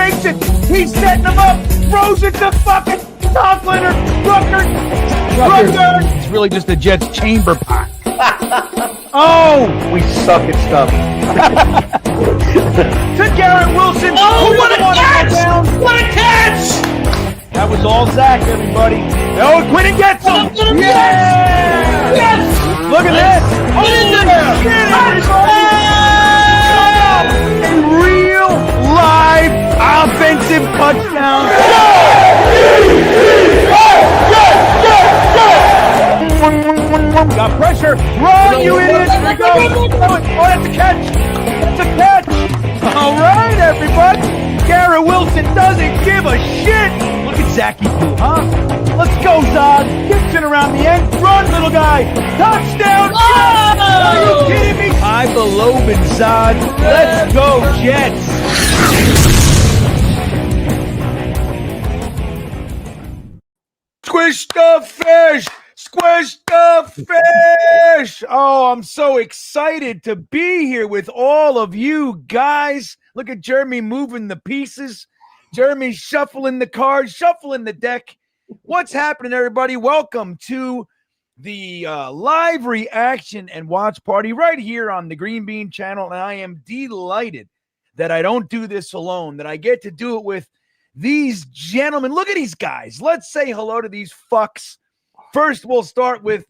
fakes it. He's setting them up. Throws it to fucking Conklin or Rucker. It's really just the Jets chamber pot. Oh, we suck at stuff. To Garrett Wilson. Oh, what a catch! What a catch! That was all Zach, everybody. Oh, Quinn gets him. Yeah! Yes! Look at this. Oh, a real live offensive touchdown. Got pressure. Run, you idiot. Here we go. Oh, that's a catch. That's a catch. All right, everybody. Garrett Wilson doesn't give a shit. Look at Zachy Poo, huh? Let's go, Zod. Gibson around the end. Run, little guy. Touchdown. Oh! Are you kidding me? I believe in Zod. Let's go, Jets. Squish the fish. Squish the fish. Oh, I'm so excited to be here with all of you guys. Look at Jeremy moving the pieces. Jeremy shuffling the cards, shuffling the deck. What's happening, everybody? Welcome to the live reaction and watch party right here on the Green Bean channel. And I am delighted that I don't do this alone, that I get to do it with these gentlemen. Look at these guys. Let's say hello to these fucks. First, we'll start with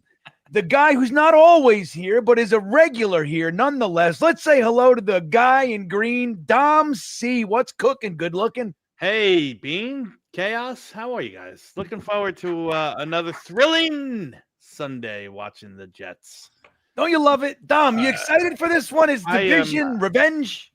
the guy who's not always here, but is a regular here nonetheless. Let's say hello to the guy in green, Dom C. What's cooking? Good looking. Hey, Bean, Chaos, how are you guys? Looking forward to another thrilling Sunday watching the Jets. Don't you love it? Dom, you excited for this one? Is division revenge?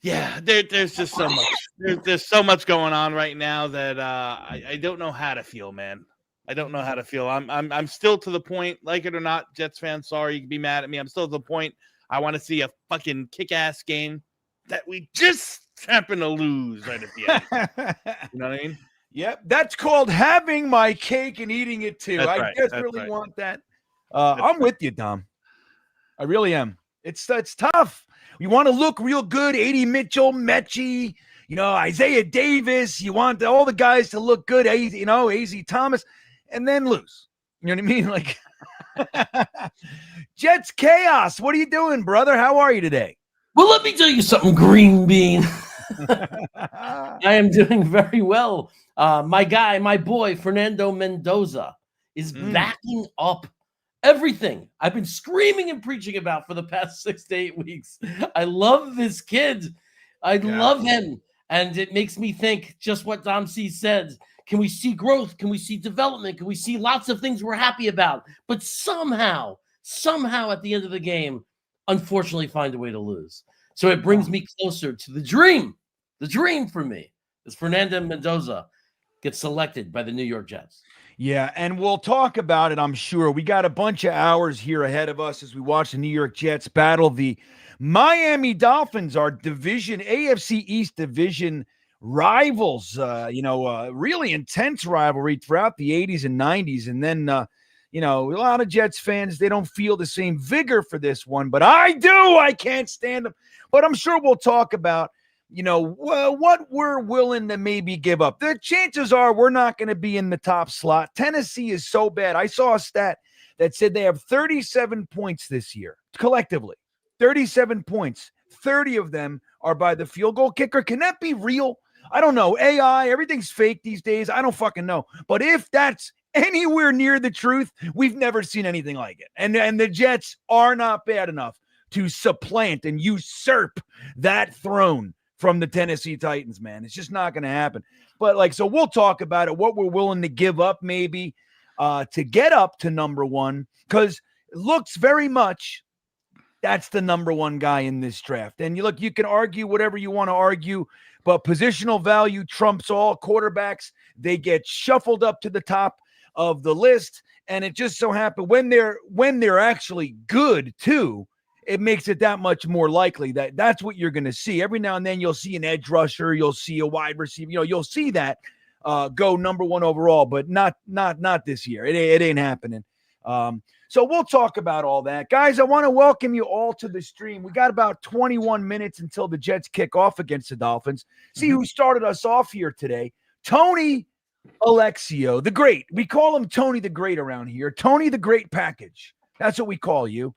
Yeah, there's just so much. There's so much going on right now that I don't know how to feel, man. I don't know how to feel. I'm still to the point, like it or not, Jets fans, sorry, you can be mad at me. I'm still to the point I want to see a fucking kick-ass game that we just happen to lose right at the end. You know what I mean? Yep, that's called having my cake and eating it too. That's I right, desperately want that. I'm with you, Dom. I really am. It's tough. You want to look real good, 80 Mitchell, Mechie, Isaiah Davis. You want all the guys to look good, AZ Thomas. And then lose. You know what I mean? Like Jets Chaos. What are you doing, brother? How are you today? Well, let me tell you something, Green Bean. I am doing very well. My guy, my boy, Fernando Mendoza, is backing up everything I've been screaming and preaching about for the past 6 to 8 weeks. I love this kid. I love him. And it makes me think just what Dom C said. Can we see growth? Can we see development? Can we see lots of things we're happy about? But somehow at the end of the game, unfortunately find a way to lose. So it brings me closer to the dream. The dream for me is Fernando Mendoza gets selected by the New York Jets. Yeah, and we'll talk about it, I'm sure. We got a bunch of hours here ahead of us as we watch the New York Jets battle the Miami Dolphins, our division, AFC East division rivals, really intense rivalry throughout the 80s and 90s. And then, a lot of Jets fans, they don't feel the same vigor for this one, but I do. I can't stand them. But I'm sure we'll talk about, what we're willing to maybe give up. The chances are we're not going to be in the top slot. Tennessee is so bad. I saw a stat that said they have 37 points this year, collectively. 37 points. 30 of them are by the field goal kicker. Can that be real? I don't know. AI, everything's fake these days. I don't fucking know. But if that's anywhere near the truth, we've never seen anything like it. And the Jets are not bad enough to supplant and usurp that throne from the Tennessee Titans, man. It's just not going to happen. But so we'll talk about it, what we're willing to give up maybe to get up to number one, because it looks very much that's the number one guy in this draft. And you can argue whatever you want to argue, but positional value trumps all. Quarterbacks, they get shuffled up to the top of the list. And it just so happened when they're actually good too, it makes it that much more likely that that's what you're going to see. Every now and then you'll see an edge rusher, you'll see a wide receiver, you'll see that go number one overall, but not this year. It ain't happening. So we'll talk about all that. Guys, I want to welcome you all to the stream. We got about 21 minutes until the Jets kick off against the Dolphins. See who started us off here today. Tony Alexio, the Great. We call him Tony the Great around here. Tony the Great Package. That's what we call you,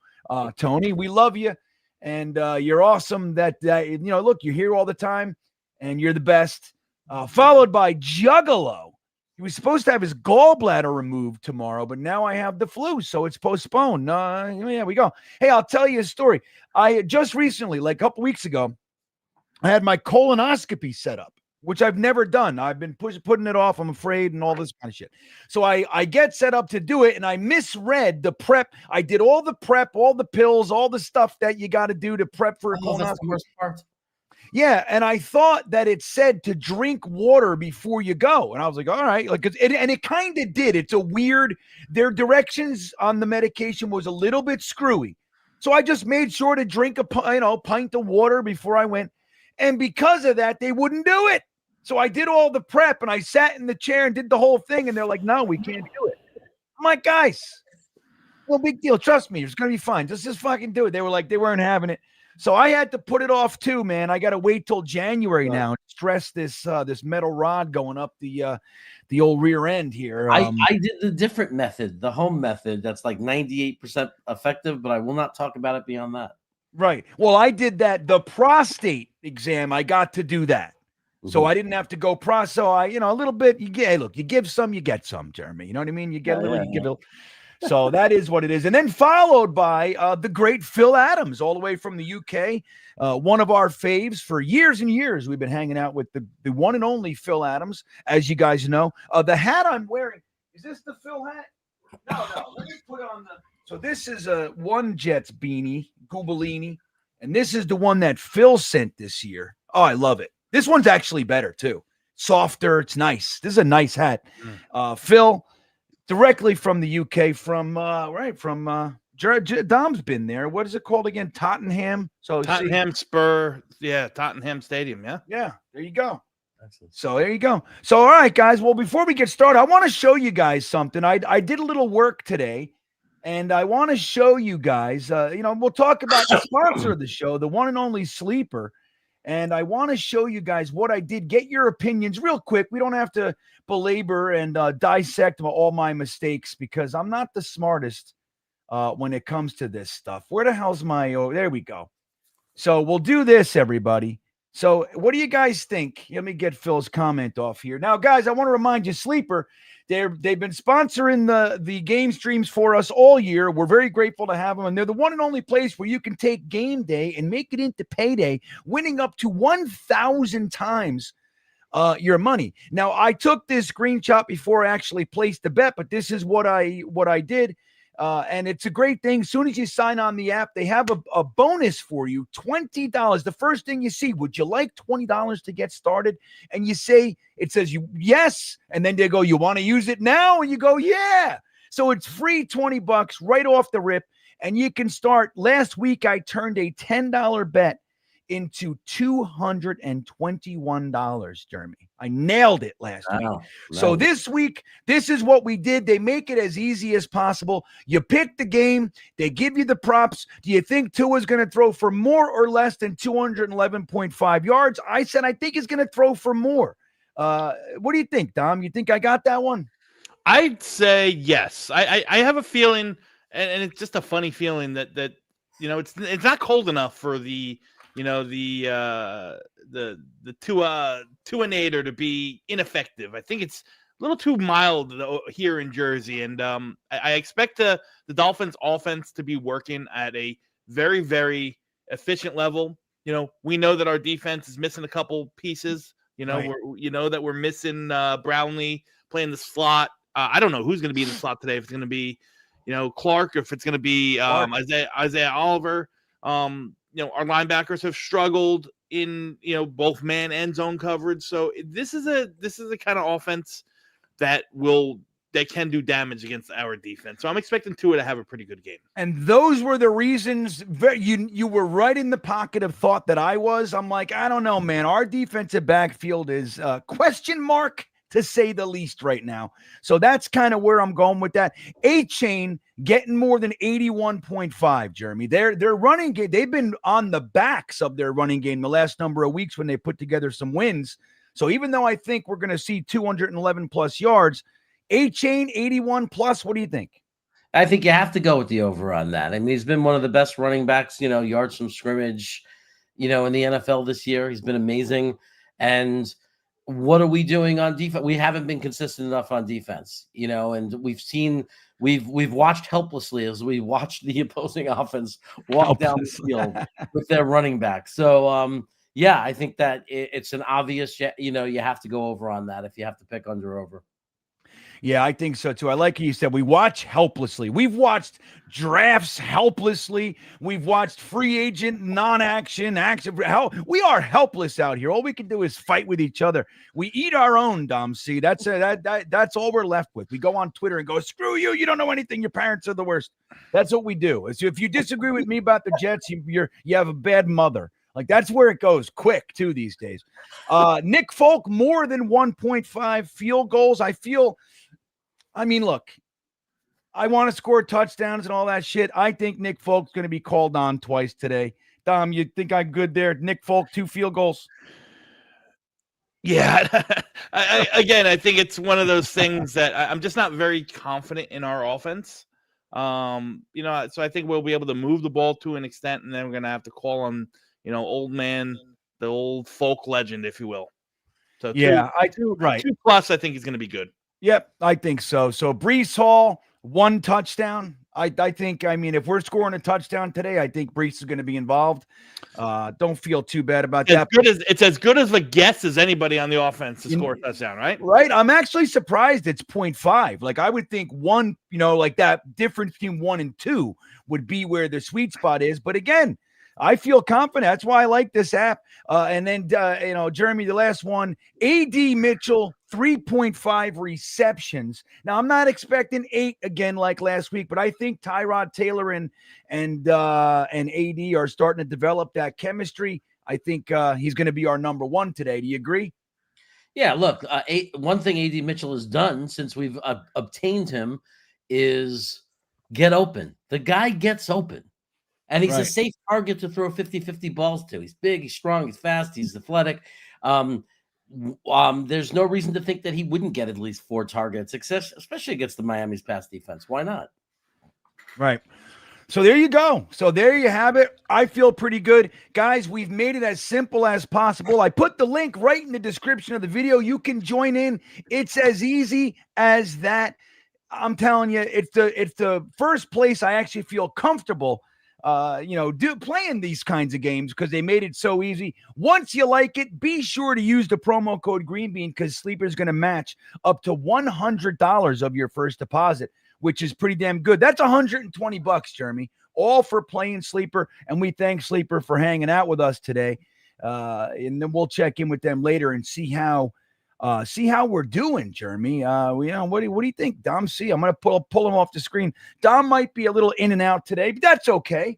Tony. We love you, and you're awesome. Look, you're here all the time, and you're the best. Followed by Juggalo. He was supposed to have his gallbladder removed tomorrow, but now I have the flu, so it's postponed. Yeah, we go. Hey, I'll tell you a story. I just recently, like a couple weeks ago, I had my colonoscopy set up, which I've never done. I've been putting it off, I'm afraid, and all this kind of shit. So I get set up to do it, and I misread the prep. I did all the prep, all the pills, all the stuff that you got to do to prep for a colonoscopy. That's the worst part. Yeah, and I thought that it said to drink water before you go, and I was like, all right, and it kind of did. It's a weird. Their directions on the medication was a little bit screwy, so I just made sure to drink a pint of water before I went, and because of that, they wouldn't do it. So I did all the prep, and I sat in the chair and did the whole thing, and they're like, no, we can't do it. I'm like, guys, no big deal. Trust me, it's gonna be fine. Just fucking do it. They were like, they weren't having it. So I had to put it off too, man. I got to wait till January now and stress this metal rod going up the old rear end here. I did the different method, the home method. That's like 98% effective, but I will not talk about it beyond that. Right. Well, I did that. The prostate exam, I got to do that. So I didn't have to go So I, a little bit. You give some, you get some, Jeremy. You know what I mean? You get a little, you give a little. So that is what it is. And then followed by the great Phil Adams, all the way from the UK, one of our faves for years and years. We've been hanging out with the one and only Phil Adams, as you guys know. The hat I'm wearing, is this the Phil hat? No. Let me put on so this is a One Jets beanie, Goobellini, and this is the one that Phil sent this year. Oh, I love it. This one's actually better, too. Softer. It's nice. This is a nice hat. Phil, directly from the UK, from Dom's been there. What is it called again? Tottenham. So Tottenham Stadium. Yeah. There you go. Excellent. So there you go. So all right, guys. Well, before we get started, I want to show you guys something. I did a little work today, and I want to show you guys. We'll talk about the sponsor of the show, the one and only Sleeper. And I want to show you guys what I did. Get your opinions real quick. We don't have to belabor and dissect all my mistakes because I'm not the smartest when it comes to this stuff. Where the hell's there we go. So we'll do this, everybody. So what do you guys think? Let me get Phil's comment off here. Now, guys, I want to remind you, Sleeper, they've been sponsoring the game streams for us all year. We're very grateful to have them. And they're the one and only place where you can take game day and make it into payday, winning up to 1,000 times your money. Now, I took this screenshot before I actually placed the bet, but this is what I did. And it's a great thing. As soon as you sign on the app, they have a bonus for you, $20. The first thing you see, would you like $20 to get started? And you say, it says you yes. And then they go, you want to use it now? And you go, yeah. So it's free $20 right off the rip. And you can start. Last week, I turned a $10 bet into $221, Jeremy. I nailed it last week. So this week, this is what we did. They make it as easy as possible. You pick the game. They give you the props. Do you think Tua's going to throw for more or less than 211.5 yards? I said, I think he's going to throw for more. What do you think, Dom? You think I got that one? I'd say yes. I have a feeling, and it's just a funny feeling that it's not cold enough for the Tuanator to be ineffective. I think it's a little too mild here in Jersey, and I expect the Dolphins offense to be working at a very, very efficient level. We know that our defense is missing a couple pieces. Right. That we're missing Brownlee playing the slot. I don't know who's going to be in the slot today. If it's going to be, Clark, or if it's going to be Isaiah Oliver. Our linebackers have struggled in both man and zone coverage. So this is a kind of offense that can do damage against our defense. So I'm expecting Tua to have a pretty good game. And those were the reasons. You were right in the pocket of thought that I was. I'm like, I don't know, man. Our defensive backfield is question mark to say the least right now. So that's kind of where I'm going with that. A-Chain getting more than 81.5, Jeremy. Their running game, they've been on the backs of their running game the last number of weeks when they put together some wins. So even though I think we're going to see 211 plus yards, A-Chain 81 plus, what do you think? I think you have to go with the over on that. I mean, he's been one of the best running backs, yards from scrimmage, in the NFL this year. He's been amazing. And what are we doing on defense? We haven't been consistent enough on defense, and we've watched helplessly as we watched the opposing offense walk down the field with their running back. So, I think that it's an obvious, you have to go over on that if you have to pick under over. Yeah, I think so too. I like how you said we watch helplessly. We've watched drafts helplessly. We've watched free agent non-action, action. We are helpless out here. All we can do is fight with each other. We eat our own, Dom C. That's all we're left with. We go on Twitter and go, screw you. You don't know anything. Your parents are the worst. That's what we do. So if you disagree with me about the Jets, you have a bad mother. Like, that's where it goes quick, too, these days. Nick Folk, more than 1.5 field goals. Look, I want to score touchdowns and all that shit. I think Nick Folk's going to be called on twice today. Dom, you think I'm good there? Nick Folk, 2 field goals? Yeah. I think it's one of those things that I'm just not very confident in our offense. So I think we'll be able to move the ball to an extent, and then we're going to have to call on, old man, the old Folk legend, if you will. So right. 2 plus, I think he's going to be good. Yep, I think so. So Breece Hall, 1 touchdown. I think, if we're scoring a touchdown today, I think Breece is going to be involved. Don't feel too bad about that. It's as good as a guess as anybody on the offense to score a touchdown, right? Right. I'm actually surprised it's 0.5. Like, I would think 1, like that difference between 1 and 2 would be where the sweet spot is. But again, I feel confident. That's why I like this app. And then, Jeremy, the last one, A.D. Mitchell, 3.5 receptions. Now, I'm not expecting 8 again like last week, but I think Tyrod Taylor and A.D. are starting to develop that chemistry. I think he's going to be our number 1 today. Do you agree? Yeah, look, one thing A.D. Mitchell has done since we've obtained him is get open. The guy gets open. And he's a safe target to throw 50-50 balls to. He's big, he's strong, he's fast, he's athletic. There's no reason to think that he wouldn't get at least 4 targets, especially against the Miami's pass defense. Why not? Right. So there you go. So there you have it. I feel pretty good. Guys, we've made it as simple as possible. I put the link right in the description of the video. You can join in. It's as easy as that. I'm telling you, it's the first place I actually feel comfortable playing these kinds of games because they made it so easy. Once you like it, be sure to use the promo code GreenBean because Sleeper's going to match up to $100 of your first deposit, which is pretty damn good. That's $120, Jeremy, all for playing Sleeper. And we thank Sleeper for hanging out with us today. And then we'll check in with them later and see how we're doing, Jeremy. What do you think, Dom C? I'm going to pull him off the screen. Dom might be a little in and out today, but that's okay.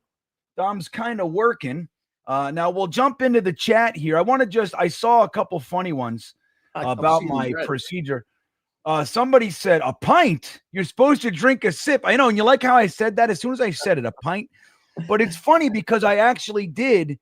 Dom's kind of working. Now we'll jump into the chat here. I saw a couple funny ones about my procedure. Somebody said a pint. You're supposed to drink a sip. I know. And you like how I said that as soon as I said it, a pint, but it's funny because I actually did.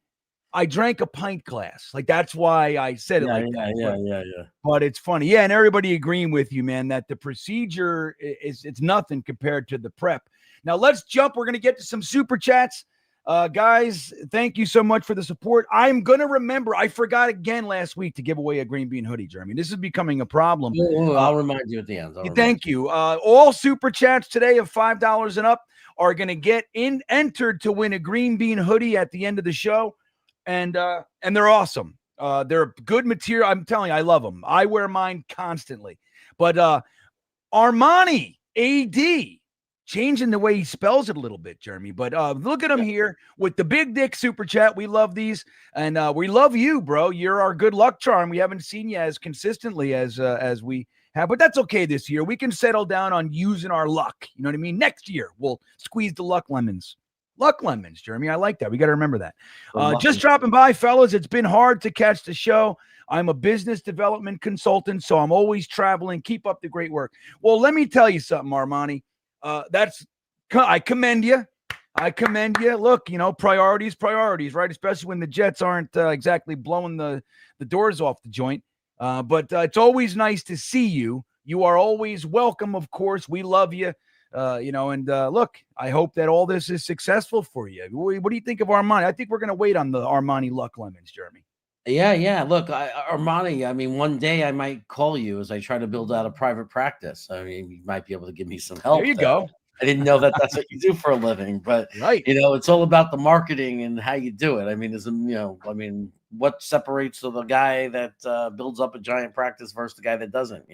I drank a pint glass. Like, that's why I said it Yeah. But it's funny. Yeah, and everybody agreeing with you, man, that the procedure it's nothing compared to the prep. Now, let's jump. We're going to get to some super chats. Guys, thank you so much for the support. I'm going to remember. I forgot again last week to give away a Green Bean hoodie, Jeremy. This is becoming a problem. I'll remind you at the end. Thank you. All super chats today of $5 and up are going to get entered to win a Green Bean hoodie at the end of the show. And they're awesome. They're good material. I'm telling you, I love them. I wear mine constantly. But Armani AD, changing the way he spells it a little bit, Jeremy. But look at him here with the big dick super chat. We love these. And we love you, bro. You're our good luck charm. We haven't seen you as consistently as we have. But that's okay this year. We can settle down on using our luck. You know what I mean? Next year, we'll squeeze the luck lemons. Luck lemons, Jeremy. I like that. We got to remember that. Just dropping by, fellas. It's been hard to catch the show. I'm a business development consultant, so I'm always traveling. Keep up the great work. Well, let me tell you something, Armani. I commend you. I commend you. Look, priorities, right? Especially when the Jets aren't exactly blowing the doors off the joint. But it's always nice to see you. You are always welcome, of course. We love you. Look, I hope that all this is successful for you. What do you think of Armani? I think we're going to wait on the Armani Luck Lemons, Jeremy. Yeah. Look, Armani, I mean, one day I might call you as I try to build out a private practice. I mean, you might be able to give me some help. There you go. I didn't know that that's what you do for a living, but right. It's all about the marketing and how you do it. I mean, what separates the guy that builds up a giant practice versus the guy that doesn't?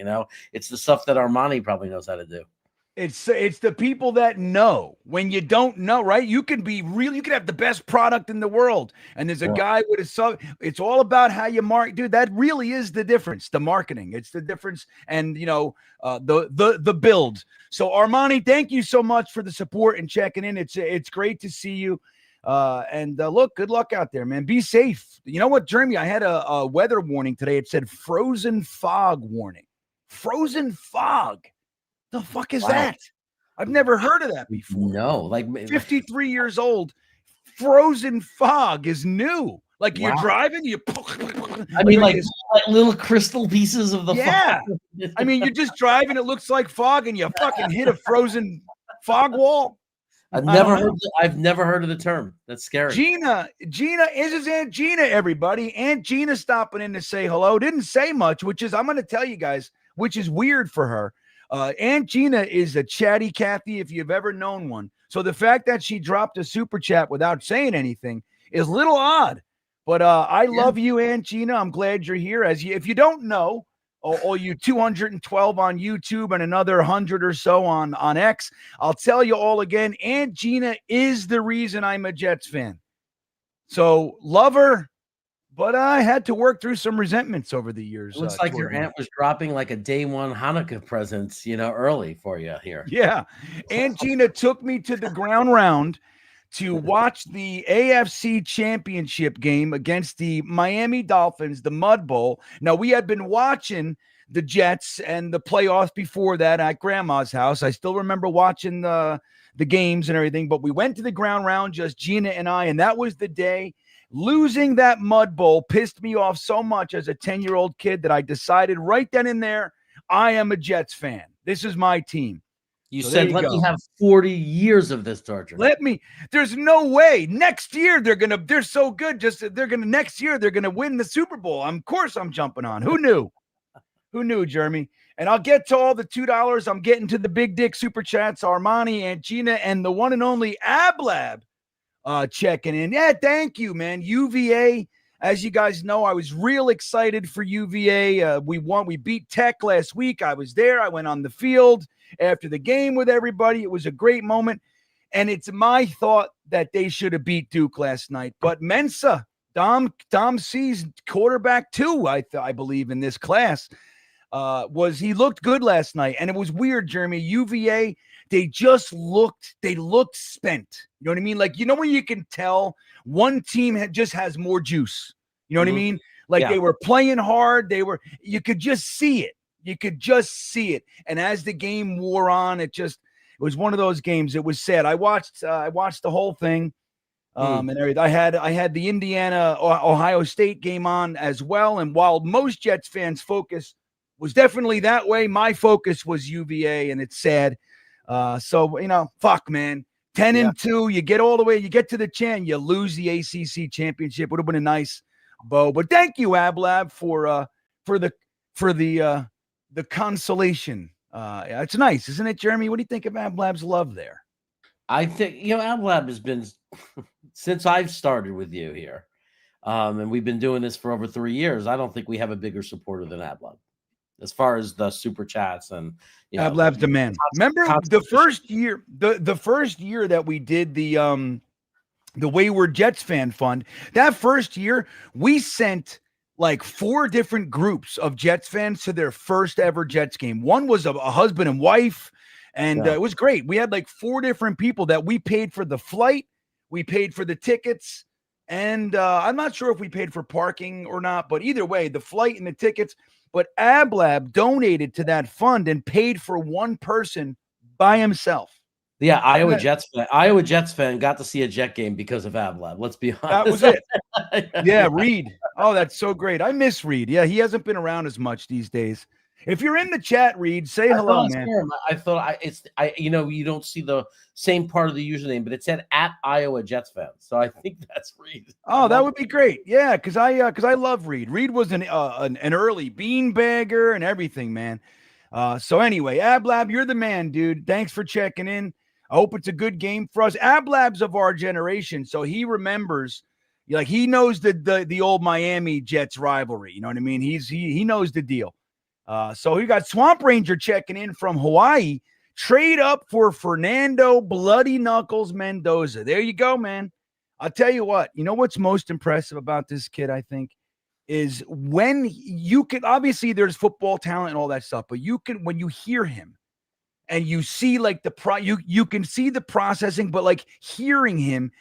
It's the stuff that Armani probably knows how to do. It's the people that know. When you don't know, right? You can have the best product in the world, and there's a guy with it's all about how you market. Dude, that really is the difference. The marketing, it's the difference, and the build. So Armani, thank you so much for the support and checking in. It's great to see you. Look, good luck out there, man. Be safe. You know what, Jeremy? I had a weather warning today. It said frozen fog warning. Frozen fog. The fuck is that? I've never heard of that before. No, like 53 years old. Frozen fog is new. Like you're driving, like little crystal pieces of the fog. I mean, you're just driving, it looks like fog, and you fucking hit a frozen fog wall. I've never heard of the term. That's scary. Gina is Aunt Gina, everybody. Aunt Gina stopping in to say hello. Didn't say much, which is, I'm going to tell you guys, which is weird for her. Aunt Gina is a chatty Cathy if you've ever known one. So the fact that she dropped a super chat without saying anything is a little odd. But I love you, Aunt Gina. I'm glad you're here. If you don't know, all you 212 on YouTube and another 100 or so on X, I'll tell you all again. Aunt Gina is the reason I'm a Jets fan. So love her. But I had to work through some resentments over the years. It looks like your aunt was dropping like a day one Hanukkah presents, early for you here. Yeah. Aunt Gina took me to the ground round to watch the AFC Championship game against the Miami Dolphins, the Mud Bowl. Now, we had been watching the Jets and the playoffs before that at Grandma's house. I still remember watching the games and everything, but we went to the ground round, just Gina and I, and that was the day. Losing that Mud Bowl pissed me off so much as a 10-year-old kid that I decided right then and there, I am a Jets fan. This is my team. You said, let me have 40 years of this torture. There's no way. Next year, they're so good. Next year, they're going to win the Super Bowl. Of course, I'm jumping on. Who knew? Who knew, Jeremy? And I'll get to all the $2. I'm getting to the big dick super chats, Armani, Aunt Gina, and the one and only Ablab. Checking in. Yeah, thank you, man. UVA, as you guys know, I was real excited for UVA. We beat Tech last week. I was there. I went on the field after the game with everybody. It was a great moment. And it's my thought that they should have beat Duke last night. But Mensa, Dom C's quarterback too, I believe in this class, he looked good last night. And it was weird, Jeremy. UVA, they looked spent. You know what I mean? Like, when you can tell one team just has more juice. You know what I mean? Like they were playing hard. You could just see it. And as the game wore on, it was one of those games. It was sad. I watched the whole thing. And everything. I had the Indiana Ohio State game on as well. And while most Jets fans' focus was definitely that way, my focus was UVA, and it's sad. Fuck, man. 10-2, you get all the way, you get to the chan, you lose the ACC championship. Would have been a nice bow. But thank you, Ablab, for the consolation. It's nice, isn't it, Jeremy? What do you think of Ablab's love there? I think Ablab has been since I've started with you here, and we've been doing this for over 3 years. I don't think we have a bigger supporter than Ablab. As far as the super chats and Ablab's the man. Remember the first year, the first year that we did the Wayward Jets Fan Fund. That first year, we sent like 4 different groups of Jets fans to their first ever Jets game. One was a husband and wife, and it was great. We had like 4 different people that we paid for the flight, we paid for the tickets, And I'm not sure if we paid for parking or not, but either way, the flight and the tickets. But Ablab donated to that fund and paid for one person by himself. Yeah, Iowa Jets fan got to see a Jet game because of Ablab. Let's be honest. That was it. Yeah, Reed. Oh, that's so great. I miss Reed. Yeah, he hasn't been around as much these days. If you're in the chat, Reed, say hello, man. I thought you don't see the same part of the username, but it said at Iowa Jets fan. So I think that's Reed. Oh, that would be great. Yeah, because I love Reed. Reed was an early beanbagger and everything, man. So anyway, Ablab, you're the man, dude. Thanks for checking in. I hope it's a good game for us. Ablab's of our generation, so he remembers. Like he knows the old Miami Jets rivalry. You know what I mean? He knows the deal. So we got Swamp Ranger checking in from Hawaii. Trade up for Fernando Bloody Knuckles Mendoza. There you go, man. I'll tell you what. You know what's most impressive about this kid, I think, is when you can, obviously there's football talent and all that stuff, but you can, when you hear him and you see like you can see the processing, but like hearing him,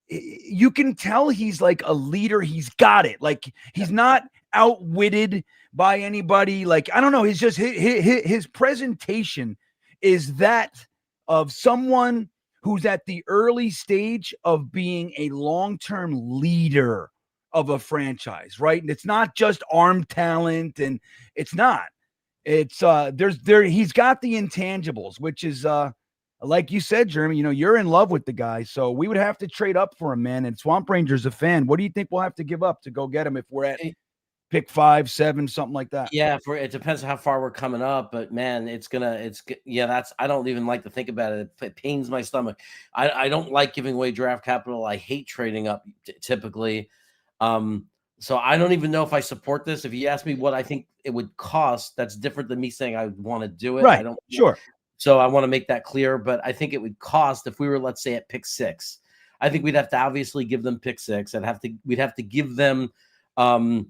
you can tell he's like a leader. He's got it. Like he's not outwitted by anybody. Like, I don't know. He's just his presentation is that of someone who's at the early stage of being a long-term leader of a franchise, right? And it's not just arm talent, and it's not. It's he's got the intangibles, which is like you said, Jeremy, you know, you're in love with the guy. So we would have to trade up for him, man. And Swamp Ranger's a fan. What do you think we'll have to give up to go get him if we're at pick 5, 7, something like that? Yeah, it depends how far we're coming up, but man, I don't even like to think about it. It pains my stomach. I don't like giving away draft capital. I hate trading up typically. So I don't even know if I support this. If you ask me what I think it would cost, that's different than me saying I want to do it. Right. I don't. Sure. So I want to make that clear, but I think it would cost if we were, let's say, at pick 6. I think we'd have to obviously give them pick 6. We'd have to give them the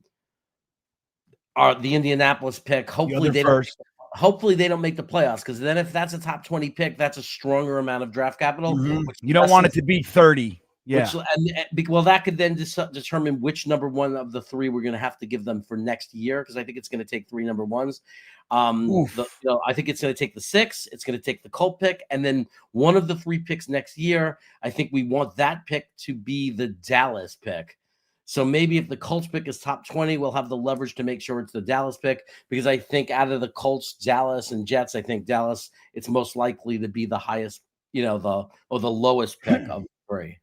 Indianapolis pick. Hopefully they don't make the playoffs, because then if that's a top 20 pick, that's a stronger amount of draft capital. Mm-hmm. You don't want it to be 30. Yeah. That could then determine which number 1 of the 3 we're going to have to give them for next year, because I think it's going to take 3 number 1s. I think it's going to take the 6. It's going to take the Colt pick, and then one of the 3 picks next year. I think we want that pick to be the Dallas pick. So maybe if the Colts pick is top 20, we'll have the leverage to make sure it's the Dallas pick, because I think out of the Colts, Dallas, and Jets, I think Dallas, it's most likely to be the highest, the lowest pick of the 3.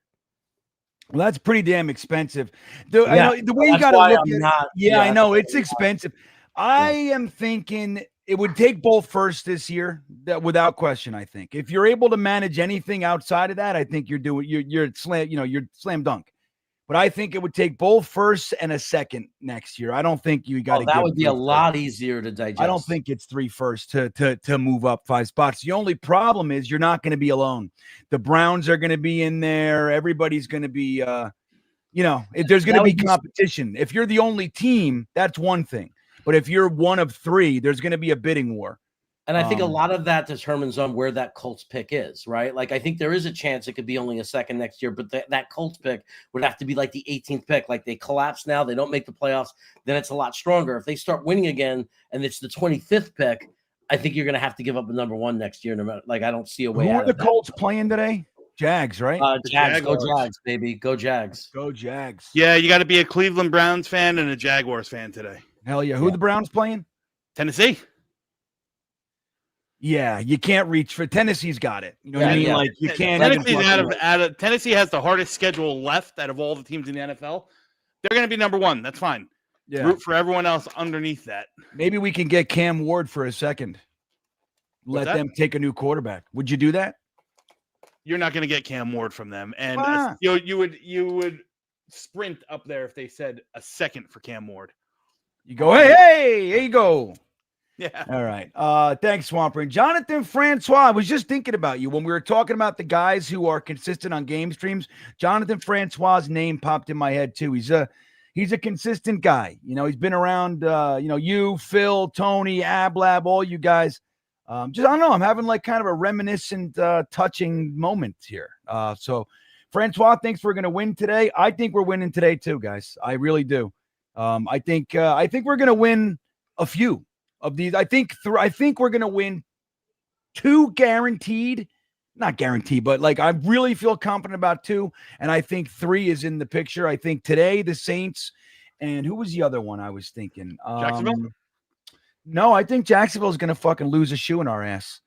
Well, that's pretty damn expensive. I know the way you got to look at it. I know it's expensive. I am thinking it would take both first this year, that without question. I think if you're able to manage anything outside of that, I think you're slam dunk. But I think it would take both firsts and a second next year. I don't think you got to. That would be a lot easier to digest. I don't think it's 3 firsts to move up 5 spots. The only problem is you're not going to be alone. The Browns are going to be in there. Everybody's going to be, there's going to be competition. If you're the only team, that's one thing. But if you're one of 3, there's going to be a bidding war. And I think a lot of that determines on where that Colts pick is, right? Like, I think there is a chance it could be only a second next year, but that Colts pick would have to be like the 18th pick. Like, they collapse now, they don't make the playoffs, then it's a lot stronger. If they start winning again and it's the 25th pick, I think you're going to have to give up a number 1 next year. No matter, like, I don't see a way out of that. Who are the Colts playing today? Jags, right? Jags. Go Jags, baby. Go Jags. Go Jags. Yeah, you got to be a Cleveland Browns fan and a Jaguars fan today. Hell yeah. Who are the Browns playing? Tennessee. Yeah, you can't reach for Tennessee's got it. You know what I mean? Like, you can't. Tennessee has the hardest schedule left out of all the teams in the NFL. They're going to be number 1. That's fine. Yeah. Root for everyone else underneath that. Maybe we can get Cam Ward for a second. Let them take a new quarterback. Would you do that? You're not going to get Cam Ward from them, and you would sprint up there if they said a second for Cam Ward. You go, hey, here you go. Yeah. All right. Thanks, Swamper. Jonathan Francois, I was just thinking about you when we were talking about the guys who are consistent on game streams. Jonathan Francois' name popped in my head too. He's a consistent guy. He's been around. You, Phil, Tony, Ablab, all you guys. I don't know. I'm having like kind of a reminiscent, touching moment here. So Francois thinks we're going to win today. I think we're winning today too, guys. I really do. I think we're going to win a few of these. I think we're going to win 2 guaranteed. Not guaranteed, but like I really feel confident about 2, and I think 3 is in the picture. I think today the Saints, and who was the other one I was thinking? Jacksonville? No, I think Jacksonville is going to fucking lose a shoe in our ass.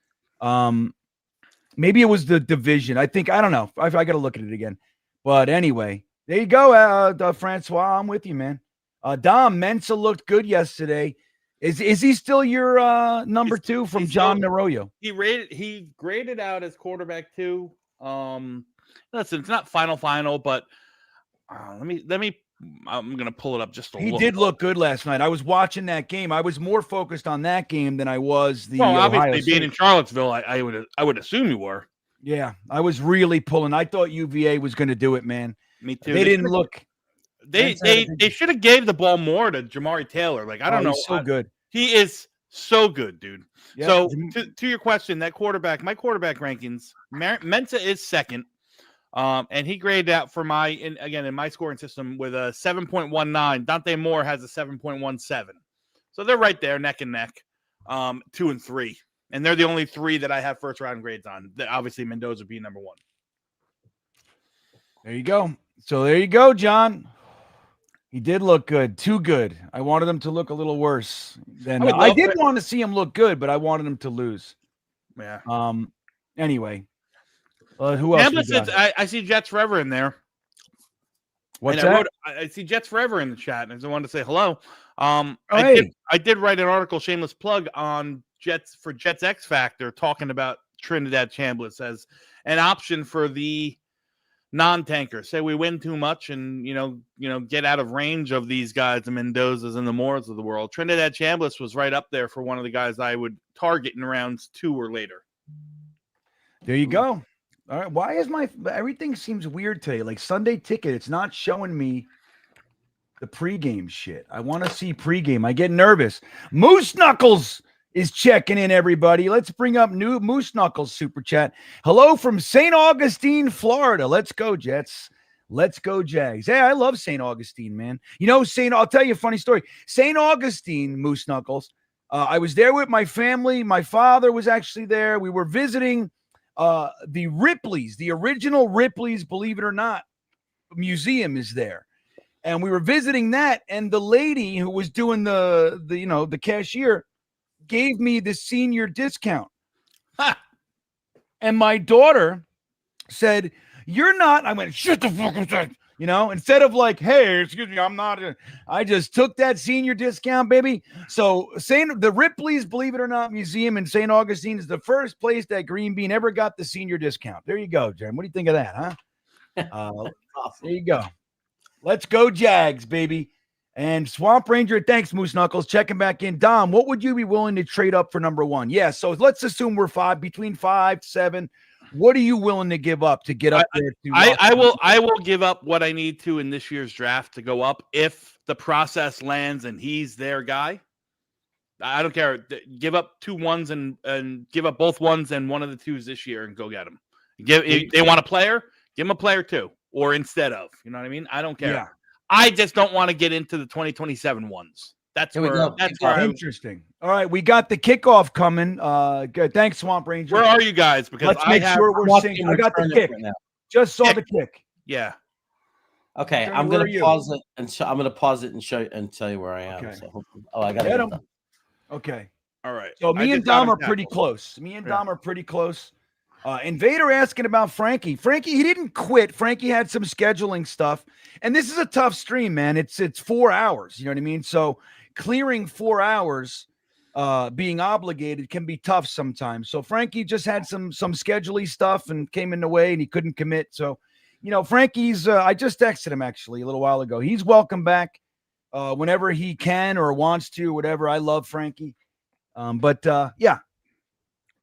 Maybe it was the division. I don't know. I got to look at it again. But anyway, there you go, Francois. I'm with you, man. Dom, Mensa looked good yesterday. Is he still your number 2 from John Naroyo? He graded out as quarterback 2. Listen, it's not final, but let me. I'm gonna pull it up just a little. He did look good last night. I was watching that game. I was more focused on that game than I was the. Well, obviously, Ohio being in Charlottesville, I would assume you were. Yeah, I was really pulling. I thought UVA was going to do it, man. Me too. They didn't look. They should have gave the ball more to Jamari Taylor. Like I don't know. He's so good. He is so good, dude. Yeah. So to your question, that quarterback, my quarterback rankings, Mensa is second. And he graded out for in my scoring system with a 7.19. Dante Moore has a 7.17. So they're right there, neck and neck, 2 and 3. And they're the only 3 that I have first round grades on. Obviously, Mendoza being number 1. There you go. So there you go, John. He did look good. Too good. I wanted him to look a little worse than I did want to see him look good, but I wanted him to lose. Yeah. Anyway. Who else? I see Jets Forever in there. What's that? I see Jets Forever in the chat, and I wanted to say hello. Hey. I did write an article, shameless plug, on Jets X Factor, talking about Trinidad Chambliss as an option for the non-tanker. Say we win too much and get out of range of these guys, the Mendozas and the Moores of the world. Trinidad Chambliss was right up there for one of the guys I would target in rounds 2 or later. There you go. All right. Why is everything seems weird today? Like Sunday Ticket, it's not showing me the pregame shit. I want to see pregame. I get nervous. Moose Knuckles is checking in, everybody. Let's bring up new Moose Knuckles super chat. Hello from St. Augustine, Florida. Let's go, Jets. Let's go, Jags. Hey, I love St. Augustine, man. I'll tell you a funny story. St. Augustine, Moose Knuckles. I was there with my family. My father was actually there. We were visiting the Ripley's, the original Ripley's, believe it or not, museum is there. And we were visiting that, and the lady who was doing the cashier gave me the senior discount. Ha! And my daughter said, "You're not," I went, "Shut the fuck up," instead of like, "Hey, excuse me, I'm not," I just took that senior discount, baby. So the Ripley's, believe it or not, museum in St. Augustine is the first place that Green Bean ever got the senior discount. There you go, Jim. What do you think of that, huh? Awesome. There you go. Let's go, Jags, baby. And Swamp Ranger, thanks, Moose Knuckles. Checking back in. Dom, what would you be willing to trade up for number 1? Yeah, so let's assume we're between 5 to 7. What are you willing to give up to get up there? I will give up what I need to in this year's draft to go up if the process lands and he's their guy. I don't care. Give up 2 1s and give up both 1s and one of the 2s this year and go get them. They want a player, give them a player too, or instead of. You know what I mean? I don't care. Yeah. I just don't want to get into the 2027 ones. That's interesting. All right, we got the kickoff coming. Good. Thanks, Swamp Ranger. Where are you guys? Because let's make sure we're synced. I got the kick. Right, just saw the kick. Yeah. Okay, I'm going to pause it and I'm going to pause it and show you and tell you where I am. Okay. So, I got it. Okay. All right. So me and Dom are pretty close. Invader asking about Frankie. Frankie, he didn't quit. Frankie had some scheduling stuff. And this is a tough stream, man. It's 4 hours. You know what I mean? So clearing 4 hours, being obligated can be tough sometimes. So Frankie just had some scheduling stuff and came in the way and he couldn't commit. So, Frankie's, I just texted him actually a little while ago. He's welcome back whenever he can or wants to, whatever. I love Frankie. Yeah.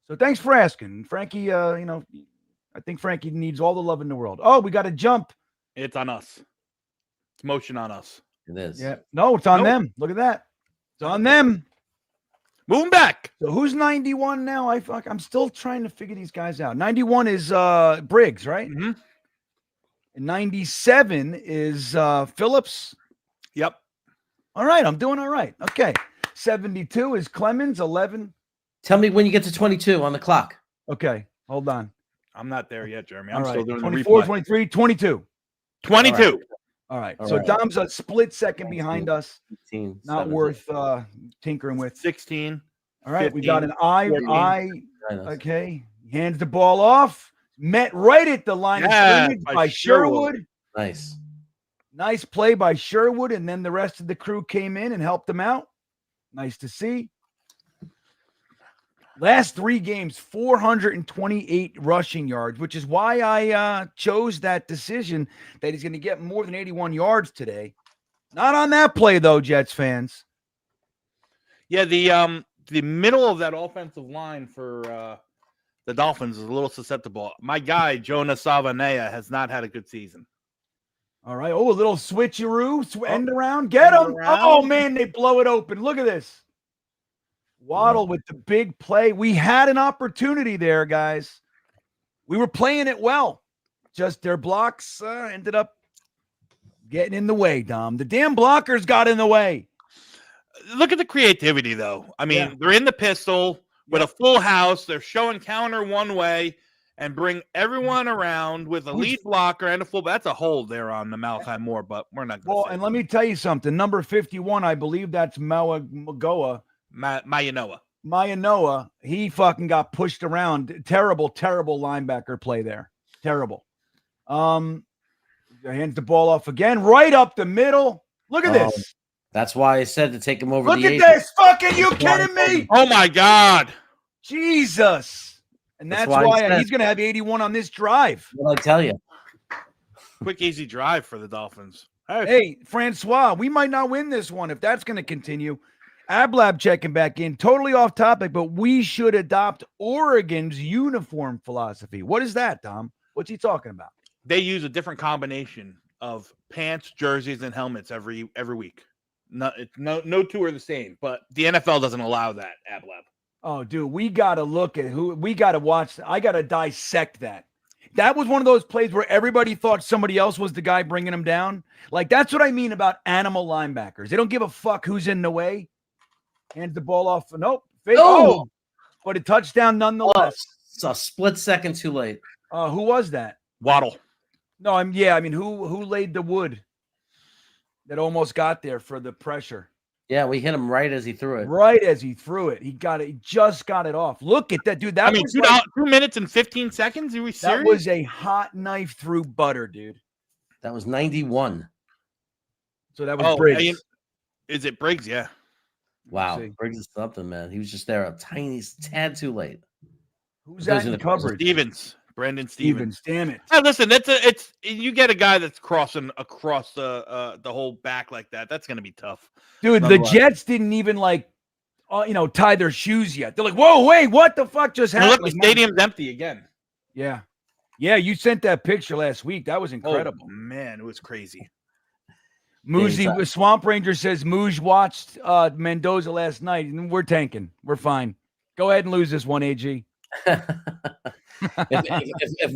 So thanks for asking, Frankie. I think Frankie needs all the love in the world. Oh, we got a jump. It's on us. It's motion on us. It is. Yeah. No, it's on them. Look at that. It's on them. Moving back. So who's 91 now? I'm still trying to figure these guys out. 91 is Briggs, right? Mm-hmm. And 97 is Phillips. Yep. All right, I'm doing all right. Okay. 72 is Clemens, 11. Tell me when you get to 22 on the clock. Okay, hold on. I'm not there yet, Jeremy. All I'm right. still doing 24, the replay. 23, 22. 22. All right. All So right. Dom's a split second behind us. 15, Not 17. worth tinkering with. 16. All right. 15, We got an eye. 14. Okay. He hands the ball off. Met right at the line of scrimmage by Sherwood. Nice. Nice play by Sherwood. And then the rest of the crew came in and helped him out. Nice to see. Last 3 games, 428 rushing yards, which is why I chose that decision that he's going to get more than 81 yards today. Not on that play, though, Jets fans. Yeah, the middle of that offensive line for the Dolphins is a little susceptible. My guy, Jonah Savanea, has not had a good season. All right. Oh, a little switcheroo, end around. Get him. Oh, man, they blow it open. Look at this. Waddle with the big play. We had an opportunity there, guys. We were playing it well. Just their blocks ended up getting in the way, Dom. The damn blockers got in the way. Look at the creativity, though. I mean, they're in the pistol with a full house. They're showing counter one way and bring everyone around with a lead blocker and a full. That's a hold there on the Malachi Moore, but we're not going to. Well, and let me tell you something. Number 51, I believe that's Magoa. Mayanoa, he fucking got pushed around. Terrible linebacker play there. Terrible. Hands the ball off again, right up the middle. Look at this. That's why I said to take him over. Look at this. Fucking you kidding me? Oh my God. Jesus. And that's why he's going to have 81 on this drive. What I tell you. Quick, easy drive for the Dolphins. Hey, Francois, we might not win this one if that's going to continue. Ablab checking back in, totally off topic, but we should adopt Oregon's uniform philosophy. What is that, Tom? What's he talking about? They use a different combination of pants, jerseys, and helmets every week. No two are the same, but the NFL doesn't allow that, Ablab. Oh, dude, we got to look at we got to watch. I got to dissect that. That was one of those plays where everybody thought somebody else was the guy bringing them down. Like, that's what I mean about animal linebackers. They don't give a fuck who's in the way. Hands the ball off. Nope. Oh, but a touchdown nonetheless. It's a split second too late. Who was that? Waddle. No, I mean, who laid the wood that almost got there for the pressure? Yeah, we hit him right as he threw it. Right as he threw it. He just got it off. Look at that, dude. That was 2 minutes and 15 seconds? Are we serious? That was a hot knife through butter, dude. That was 91. So that was Briggs. Is it Briggs? Yeah. Wow. Briggs is something, man. He was just there a tiny tad too late. Who's that in the coverage? Brandon Stevens. Damn it. Hey, listen, it's you get a guy that's crossing across the whole back like that. That's going to be tough. Dude, the Jets didn't even tie their shoes yet. They're like, whoa, wait, what the fuck just happened? Look, the stadium's empty again. Yeah. Yeah, you sent that picture last week. That was incredible. Oh, man, it was crazy. Moosey, Swamp Ranger says Mooj watched Mendoza last night, and we're tanking. We're fine. Go ahead and lose this one, AG. if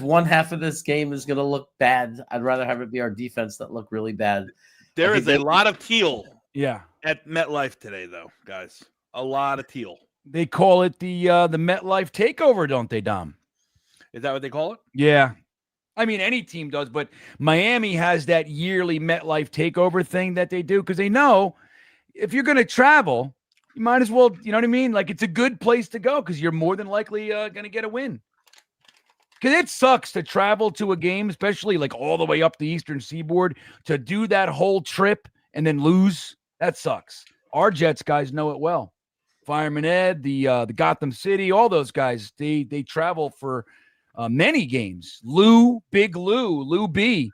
one half of this game is going to look bad, I'd rather have it be our defense that look really bad. There is a lot of teal. Yeah. At MetLife today, though, guys. A lot of teal. They call it the MetLife takeover, don't they, Dom? Is that what they call it? Yeah. I mean, any team does, but Miami has that yearly MetLife takeover thing that they do because they know if you're going to travel, you might as well, you know what I mean? Like, it's a good place to go because you're more than likely going to get a win. Because it sucks to travel to a game, especially like all the way up the Eastern Seaboard, to do that whole trip and then lose. That sucks. Our Jets guys know it well. Fireman Ed, the Gotham City, all those guys, they travel for many games. Big Lou B,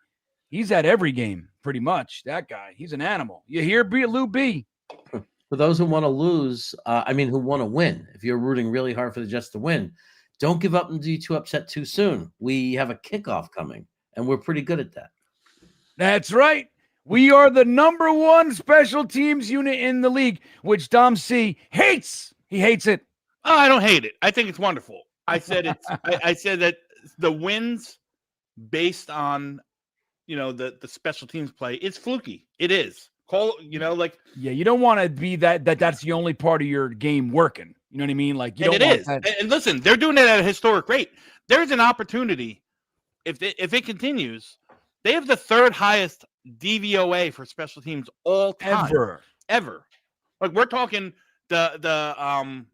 he's at every game pretty much. That guy, he's an animal. You hear Lou B? For those who want to lose, who want to win, if you're rooting really hard for the Jets to win, don't give up and be too upset too soon. We have a kickoff coming, and we're pretty good at that. That's right. We are the number one special teams unit in the league, which Dom C hates. He hates it. Oh, I don't hate it. I think it's wonderful. I said I said that the wins based on the special teams play is fluky. It is. Yeah, you don't want to be that's the only part of your game working. You know what I mean? Like you and don't it want is. that. And listen, they're doing it at a historic rate. There's an opportunity if it continues. They have the third highest DVOA for special teams all time ever. Like we're talking the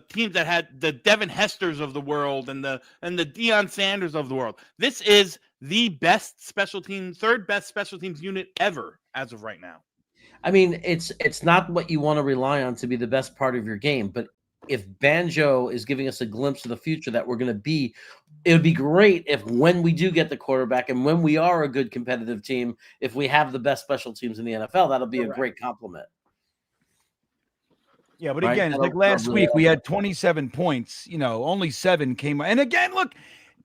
teams that had the Devin Hesters of the world and the Deion Sanders of the world. This is the best third best special teams unit ever as of right now. I mean, it's not what you want to rely on to be the best part of your game, but if Banjo is giving us a glimpse of the future that we're going to be, it would be great if when we do get the quarterback and when we are a good competitive team, if we have the best special teams in the NFL, that'll be a great compliment. Yeah, but again, it's like last week we had 27 points, only 7 came. And again, look,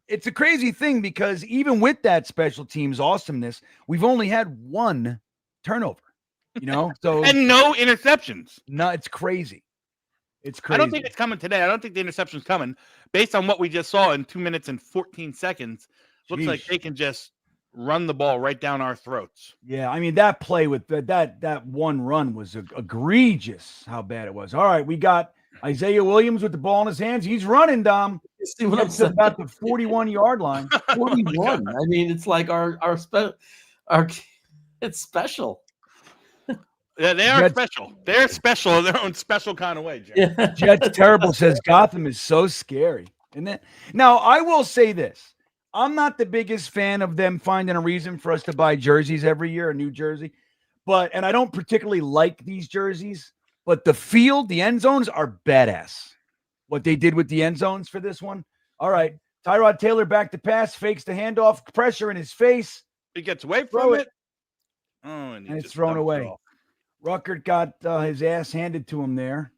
it's a crazy thing because even with that special teams awesomeness, we've only had 1 turnover, so and no interceptions. No, it's crazy. It's crazy. I don't think it's coming today. I don't think the interception's coming. Based on what we just saw in 2 minutes and 14 seconds, looks like they can just run the ball right down our throats. Yeah, I mean that play with that one run was egregious. How bad it was. All right, we got Isaiah Williams with the ball in his hands. He's running, Dom. See what I'm saying? About the 41-yard line. 41. I mean, it's like our it's special. Yeah, they are special. They're special in their own special kind of way, Jim. Yeah. Jets Terrible says Gotham is so scary. Isn't it? Now, I will say this. I'm not the biggest fan of them finding a reason for us to buy jerseys every year, a new jersey. And I don't particularly like these jerseys, but the end zones are badass. What they did with the end zones for this one. All right. Tyrod Taylor back to pass, fakes the handoff, pressure in his face. He gets away from it. Oh, and it's thrown away. Ruckert got his ass handed to him there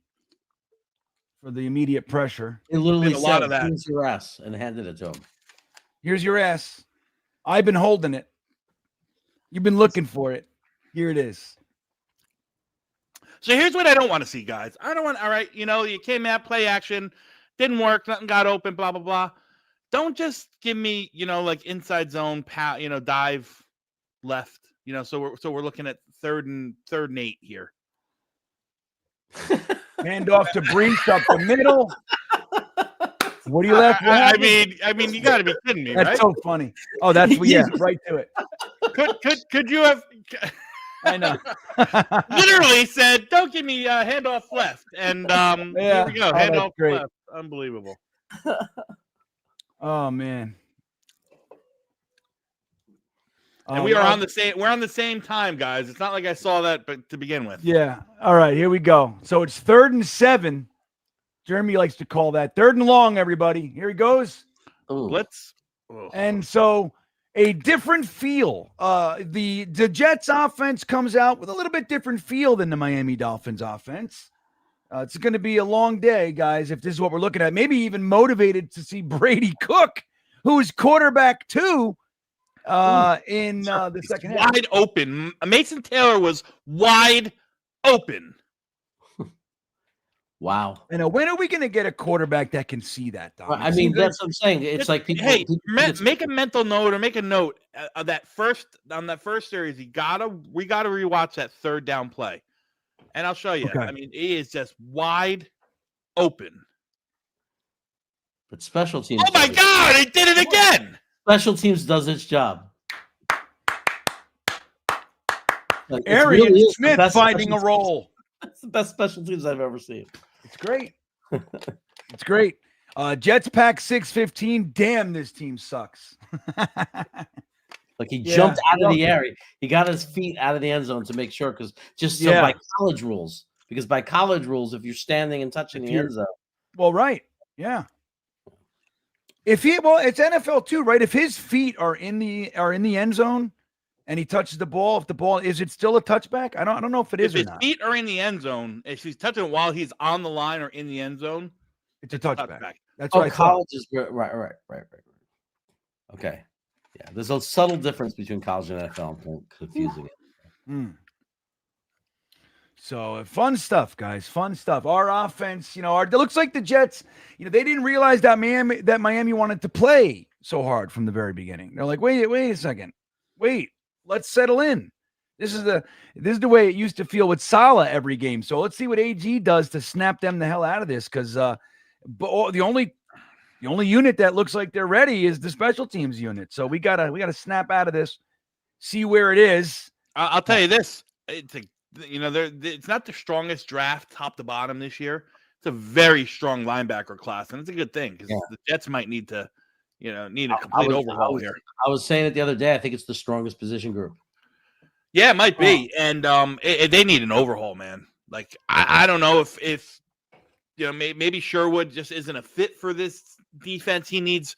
for the immediate pressure. It literally a lot of that. Here's your ass and handed it to him. Here's your ass. I've been holding it. You've been looking for it. Here it is. So here's what I don't want to see, guys. I don't want, all right, you came out, play action, didn't work, nothing got open, blah, blah, blah. Don't just give me, like inside zone, dive left. So we're looking at third and 8 here. Hand off to Brees up the middle. What do you laugh at? I mean, you got to be kidding me, that's right? so funny. Oh, that's right to it. Could you have? I know. Literally said, "Don't give me handoff left," and here we go, handoff left. Unbelievable. Oh man. And we are on the same. We're on the same time, guys. It's not like I saw that, but to begin with. Yeah. All right. Here we go. So it's 3rd and 7. Jeremy likes to call that 3rd and long. Everybody, here he goes. Blitz. And so a different feel. The Jets offense comes out with a little bit different feel than the Miami Dolphins offense. It's going to be a long day, guys, if this is what we're looking at. Maybe even motivated to see Brady Cook, who's quarterback 2. In the second half. Wide open. Mason Taylor was wide open. Wow. And when are we going to get a quarterback that can see that, Dom? I mean, that's what I'm saying. It's like people. Hey, make a mental note or make a note of that first series. We gotta rewatch that 3rd down play, and I'll show you. Okay. I mean, it is just wide open. But special teams. Oh my God! He did it again. Special teams does its job. Like, Arian really Smith finding a role. That's the best special teams I've ever seen. It's great. It's great. Jets pack 6-15. Damn, this team sucks. Like he jumped out of the air. He got his feet out of the end zone to make sure, by college rules. Because by college rules, if you're standing and touching the end zone. Well, right. Yeah. It's NFL too, right? If his feet are in the end zone and he touches the ball, is it still a touchback? I don't know if it is or not. If his feet are in the end zone, if he's touching it while he's on the line or in the end zone, it's a touchback. That's what I college is right. Okay. Yeah, there's a subtle difference between college and NFL. I'm confusing it. So fun stuff, guys. Fun stuff. Our offense, it looks like the Jets, they didn't realize that Miami wanted to play, so hard from the very beginning. They're like, wait a second. Wait, let's settle in. This is the way it used to feel with Salah every game. So let's see what AG does to snap them the hell out of this. Because the only unit that looks like they're ready is the special teams unit. So we gotta snap out of this, see where it is. I'll tell you this: it's not the strongest draft top to bottom this year. It's a very strong linebacker class, and it's a good thing because the Jets might need a complete overhaul here. I was saying it the other day. I think it's the strongest position group. Yeah, it might be, and they need an overhaul, man. Like I don't know if maybe Sherwood just isn't a fit for this defense. He needs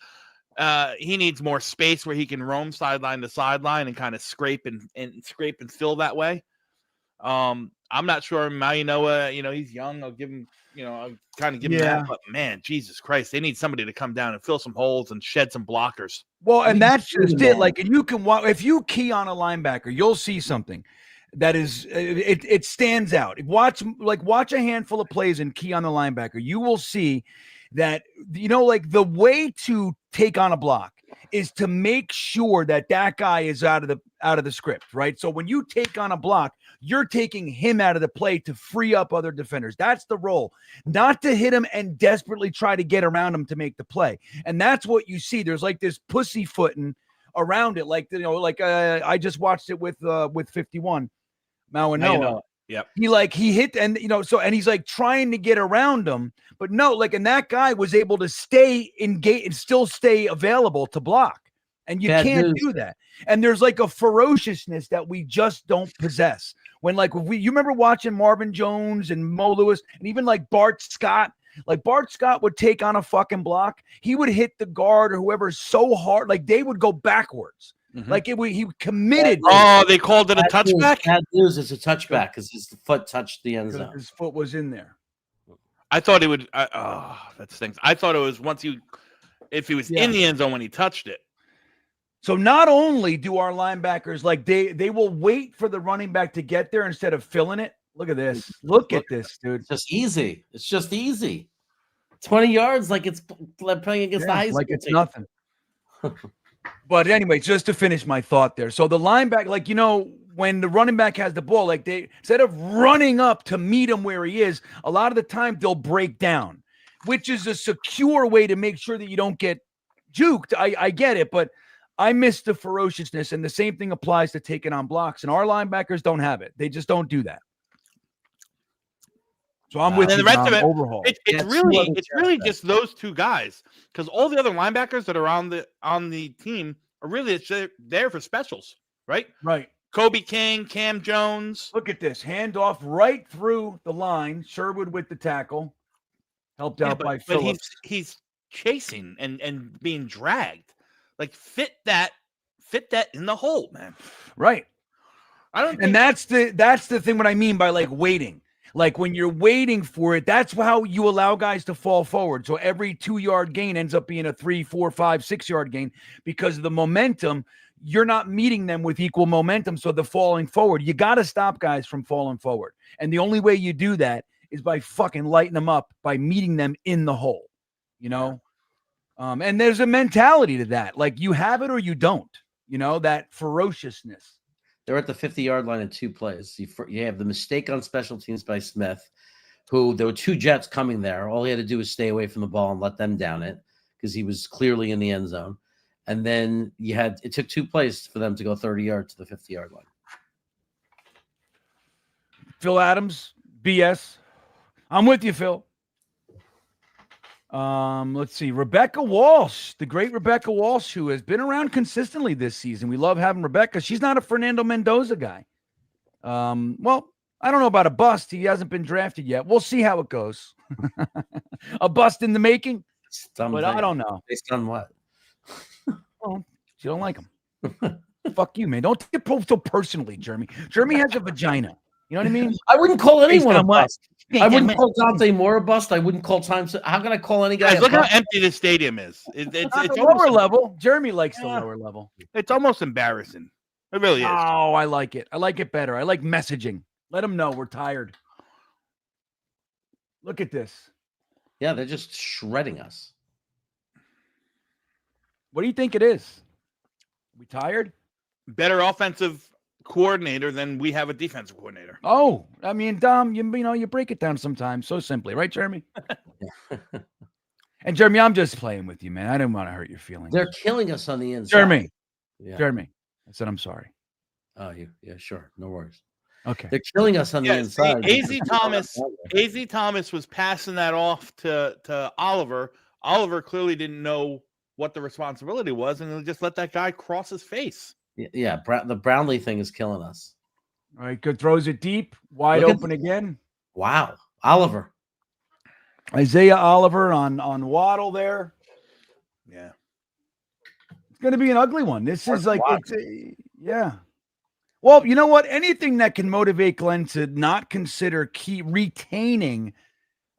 more space where he can roam sideline to sideline and kind of scrape and fill that way. I'm not sure Mainoa, he's young. I'll give him, I'll kind of give him that. But man, Jesus Christ, they need somebody to come down and fill some holes and shed some blockers. Well, and that's just it. Like, and you can if you key on a linebacker, you'll see something that is it stands out. Watch a handful of plays and key on the linebacker. You will see that like the way to take on a block is to make sure that guy is out of the script, right? So when you take on a block, you're taking him out of the play to free up other defenders. That's the role, not to hit him and desperately try to get around him to make the play. And that's what you see. There's like this pussyfooting around it. Like, I just watched it with 51 Mainoa. Yep. He hit and he's like trying to get around him, but no, and that guy was able to stay engaged and still stay available to block. And you can't do that. And there's like a ferociousness that we just don't possess. When you remember watching Marvin Jones and Mo Lewis and even like Bart Scott would take on a fucking block. He would hit the guard or whoever so hard, like they would go backwards. Mm-hmm. He committed. Oh, they called it a touchback? Bad news. It's a touchback because his foot touched the end zone. His foot was in there. I thought he would. That stinks. I thought it was if he was in the end zone when he touched it. So not only do our linebackers they will wait for the running back to get there instead of filling it. Look at this. Look at this, dude. It's just easy. 20 yards, like it's playing against the high school. Like it's nothing. But anyway, just to finish my thought there. So the linebacker, when the running back has the ball, they instead of running up to meet him where he is, a lot of the time they'll break down, which is a secure way to make sure that you don't get juked. I get it, but I miss the ferociousness, and the same thing applies to taking on blocks. And our linebackers don't have it; they just don't do that. So I'm with you. The rest of it, overhaul. It's really just those two guys, because all the other linebackers that are on the team are really there for specials, right? Right. Kobe King, Cam Jones. Look at this handoff right through the line. Sherwood with the tackle, helped out by Phillips. But he's chasing and being dragged. Like fit that in the hole, man. Right. And that's the thing. What I mean by waiting. Like when you're waiting for it, that's how you allow guys to fall forward. So every 2-yard gain ends up being a 3, 4, 5, 6-yard gain because of the momentum. You're not meeting them with equal momentum. So they're falling forward. You got to stop guys from falling forward. And the only way you do that is by fucking lighting them up, by meeting them in the hole, and there's a mentality to that. Like you have it or you don't, that ferociousness. They're at the 50-yard line in 2 plays. You have the mistake on special teams by Smith, who there were 2 Jets coming there. All he had to do was stay away from the ball and let them down it because he was clearly in the end zone. And then it took 2 plays for them to go 30 yards to the 50-yard line. Phil Adams, BS. I'm with you, Phil. Let's see. Rebecca Walsh, the great Rebecca Walsh, who has been around consistently this season. We love having Rebecca. She's not a Fernando Mendoza guy. Well, I don't know about a bust. He hasn't been drafted yet. We'll see how it goes. A bust in the making? But I don't know. Based on what? Well, you don't like him. Fuck you, man. Don't take it so personally, Jeremy. Jeremy has a vagina. You know what I mean? I wouldn't call anyone a bust. I wouldn't call Dante Moore a bust. I wouldn't call time. How can I call any guy? Guys, look how empty this stadium is. It's lower level. Jeremy likes the lower level. It's almost embarrassing. It really is. Oh, I like it. I like it better. I like messaging. Let them know we're tired. Look at this. Yeah, they're just shredding us. What do you think it is? We tired? Better offensive coordinator than we have a defensive coordinator. Oh, I mean, Dom, you break it down sometimes so simply, right, Jeremy? And Jeremy, I'm just playing with you, man. I didn't want to hurt your feelings. They're killing us on the inside. Jeremy. Yeah. Jeremy. I said I'm sorry. Oh, yeah, sure. No worries. Okay. They're killing us on the inside. AZ Thomas was passing that off to Oliver. Oliver clearly didn't know what the responsibility was, and he just let that guy cross his face. Yeah, the Brownlee thing is killing us. All right, good. Throws it deep, wide open again. Wow. Oliver. Isaiah Oliver on Waddle there. Yeah. It's going to be an ugly one. This is like, yeah. Well, you know what? Anything that can motivate Glenn to not consider retaining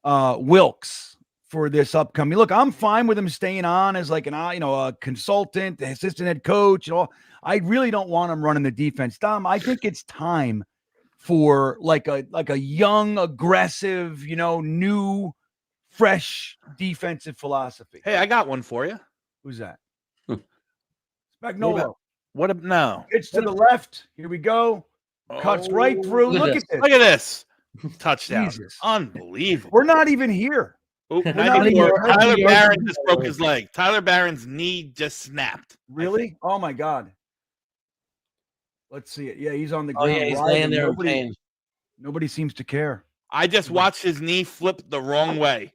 Wilkes for this upcoming. Look, I'm fine with him staying on as like a consultant, assistant head coach. I really don't want him running the defense. Dom, I think it's time for like a young, aggressive, new, fresh defensive philosophy. Hey, I got one for you. Who's that? Spagnuolo. No. It's to the left. Here we go. Cuts right through. Look at this. Look at this. Touchdown. Jesus. Unbelievable. We're not even here. Oh, Tyler Barron just broke his leg. Tyler Barron's knee just snapped. Really? Oh, my God. Let's see it. Yeah, he's on the ground. Oh, yeah, he's laying there in pain. Nobody seems to care. I just watched his knee flip the wrong way.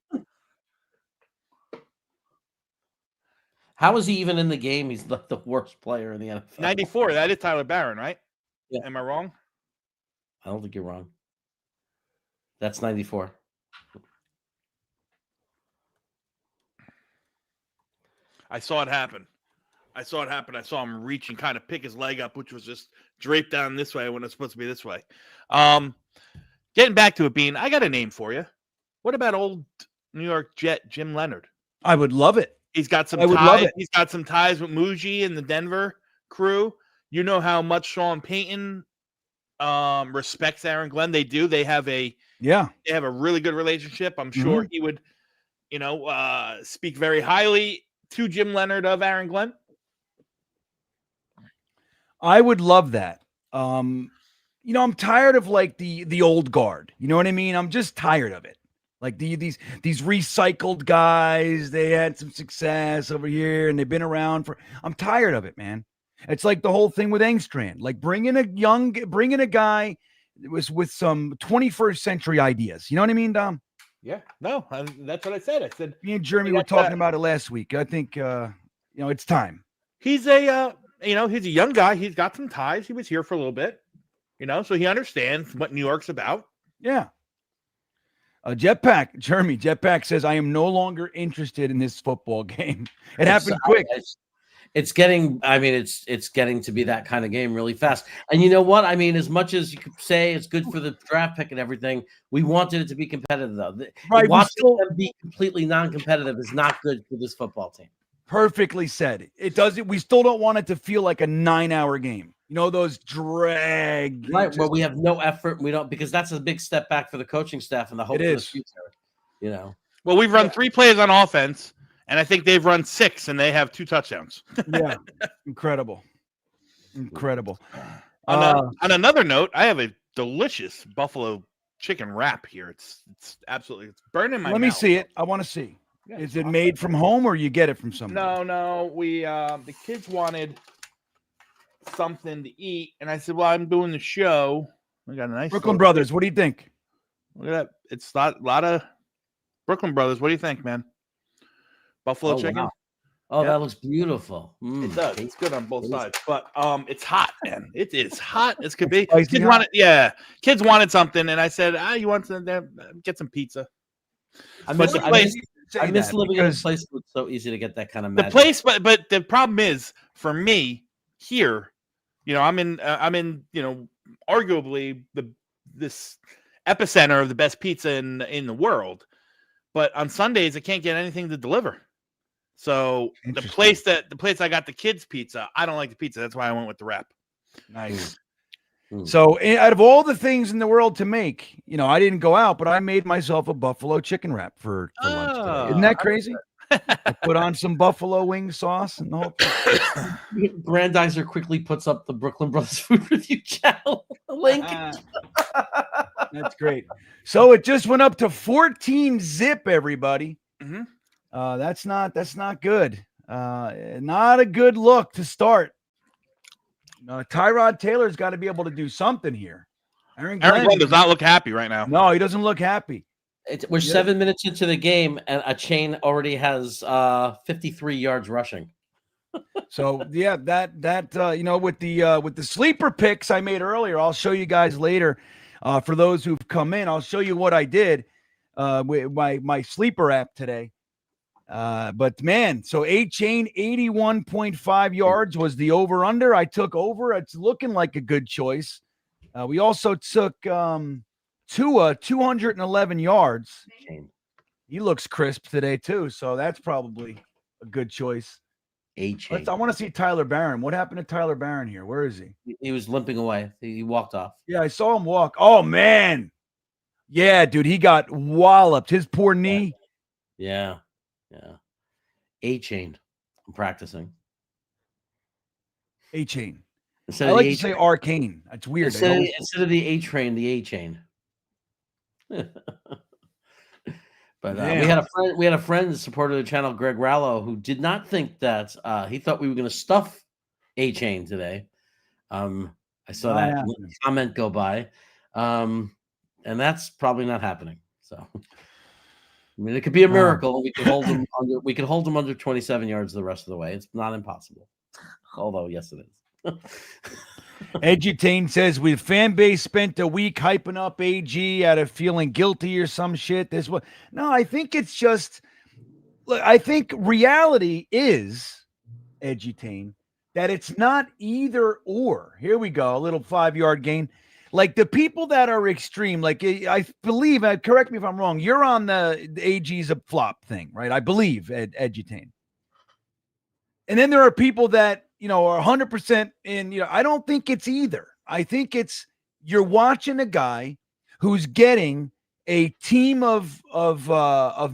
How is he even in the game? He's the worst player in the NFL. 94. That is Tyler Barron, right? Yeah. Am I wrong? I don't think you're wrong. That's 94. I saw it happen. I saw him reach and kind of pick his leg up, which was just draped down this way when it's supposed to be this way. Getting back to it, Bean, I got a name for you. What about old New York Jet Jim Leonard? I would love it. He's got some ties. He's got some ties with Muji and the Denver crew. You know how much Sean Payton respects Aaron Glenn. They do. They have a really good relationship. I'm sure he would, speak very highly to Jim Leonard of Aaron Glenn. I would love that. I'm tired of like the old guard. You know what I mean? I'm just tired of it. Like these recycled guys, they had some success over here and they've been around I'm tired of it, man. It's like the whole thing with Engstrand, like bringing a guy with some 21st century ideas. You know what I mean, Dom? Yeah, no, that's what I said. I said, me and Jeremy were talking about it last week. I think, it's time. He's a young guy. He's got some ties. He was here for a little bit, so he understands what New York's about. Yeah. Jetpack says, I am no longer interested in this football game. It happened quick. It's getting to be that kind of game really fast. And you know what? I mean, as much as you could say it's good for the draft pick and everything, we wanted it to be competitive, though. Right. Watching them be completely non-competitive is not good for this football team. Perfectly said. It doesn't. We still don't want it to feel like a 9-hour game. Those drag. Right, where we have no effort. We don't, because that's a big step back for the coaching staff and the hope for the future. Well, we've run 3 plays on offense, and I think they've run 6, and they have 2 touchdowns. Yeah, incredible. On another note, I have a delicious buffalo chicken wrap here. It's burning my mouth. Let me see it. I want to see. Yeah, is it made from home or you get it from somewhere? No. We the kids wanted something to eat, and I said, well, I'm doing the show. We got a nice Brooklyn Brothers. What do you think? Look at that. It's a lot of Brooklyn Brothers. What do you think, man? Buffalo chicken. Wow. Oh, that looks beautiful. It does. It's good on both sides, but it's hot, man. It is hot as could be. Kids wanted something, and I said, you want some? Get some pizza. I miss living in a place where it's so easy to get that kind of magic. The place, but the problem is for me here, I'm in arguably this epicenter of the best pizza in the world, but on Sundays I can't get anything to deliver. So the place I got the kids pizza, I don't like the pizza. That's why I went with the wrap. Nice. So out of all the things in the world to make, I didn't go out, but I made myself a buffalo chicken wrap for lunch today. Isn't that crazy? I put on some buffalo wing sauce and the whole thing. Grandizer quickly puts up the Brooklyn Brothers Food Review channel link. That's great. So it just went up to 14 zip, everybody. Mhm. That's not good. Not a good look to start. Tyrod Taylor's got to be able to do something here. Aaron Glenn does not look happy right now. No, he doesn't look happy. We're 7 minutes into the game, and a chain already has 53 yards rushing. So yeah, that with the sleeper picks I made earlier, I'll show you guys later. For those who've come in, I'll show you what I did with my sleeper app today. But man, so A-Chain 81.5 yards was the over under. I took over. It's looking like a good choice. We also took Tua 211 yards. He looks crisp today too, so that's probably a good choice. A-Chain. I want to see Tyler Barron. What happened to Tyler Barron here? Where is he? He was limping away. He walked off. Yeah, I saw him walk. Oh man, yeah, dude, he got walloped. His poor knee. Yeah. A-Chain. I'm practicing. A-Chain. Instead I like to say arcane. That's weird. Instead of the A-Train, the A-Chain. But we had a friend supporter of the channel, Greg Rallo, who did not think that he thought we were going to stuff A-Chain today. I saw that comment go by, and that's probably not happening. So, I mean, it could be a miracle. We could hold him under. We could hold him under 27 yards the rest of the way. It's not impossible. Although, yes, it is. Edutane says, with fan base spent a week hyping up AG out of feeling guilty or some shit. No, I think it's just, look, I think reality is, Edutane, that it's not either or. Here we go, a little 5-yard gain. Like the people that are extreme, like I believe, correct me if I'm wrong, you're on the AG's a flop thing, right? I believe, Edutane. And then there are people that, are 100% in, I don't think it's either. I think it's, you're watching a guy who's getting a team of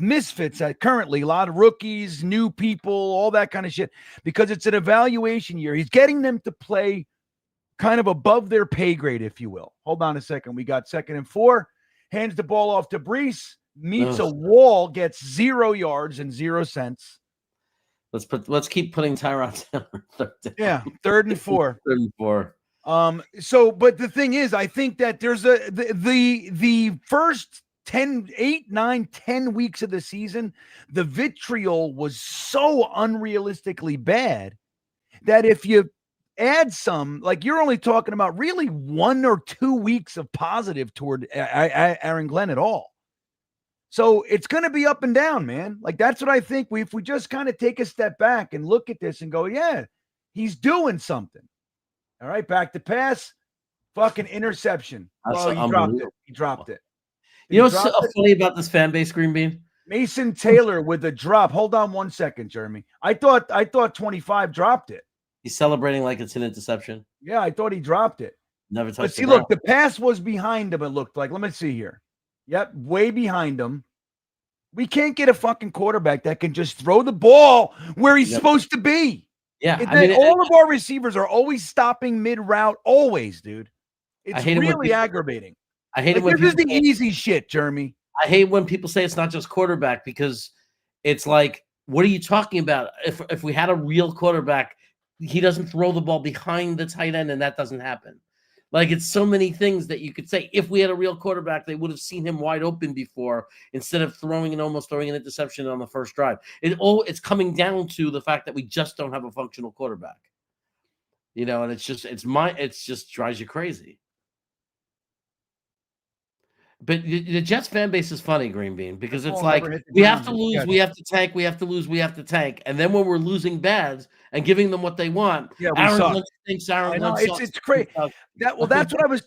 misfits at currently, a lot of rookies, new people, all that kind of shit, because it's an evaluation year. He's getting them to play kind of above their pay grade, if you will. Hold on a second. We got 2nd and 4, hands the ball off to Brees, meets a wall, gets 0 yards and 0 cents. Let's keep putting Tyrod Taylor. Yeah, 3rd and 4. 3rd and 4. But the thing is, I think that there's the first 8, 9, 10 weeks of the season, the vitriol was so unrealistically bad that if you add some, like you're only talking about really 1 or 2 weeks of positive toward Aaron Glenn at all. So it's going to be up and down, man. Like that's what I think. If we just kind of take a step back and look at this and go, yeah, he's doing something. All right, back to pass, fucking interception. Oh, he dropped it. He dropped it. You know what's so funny about this fan base, Green Bean? Mason Taylor with a drop. Hold on 1 second, Jeremy. I thought 25 dropped it. He's celebrating like it's an interception. Yeah, I thought he dropped it. Never touched. But see, look, the pass was behind him. It looked like. Let me see here. Yep, way behind him. We can't get a fucking quarterback that can just throw the ball where he's supposed to be. Yeah, all of our receivers are always stopping mid-route, always, dude. It's really aggravating. I hate it when this is the easy shit, Jeremy. I hate when people say it's not just quarterback because it's like, what are you talking about? If we had a real quarterback, he doesn't throw the ball behind the tight end, and that doesn't happen. Like, it's so many things that you could say. If we had a real quarterback, they would have seen him wide open before instead of almost throwing an interception on the first drive. It's coming down to the fact that we just don't have a functional quarterback. And it just drives you crazy. But the Jets fan base is funny, Green Bean, because it's like we have to lose, we have to tank, we have to lose, we have to tank. And then when we're losing bad and giving them what they want, Aaron Glenn thinks Aaron Glenn sucks. It's crazy. That's what I was,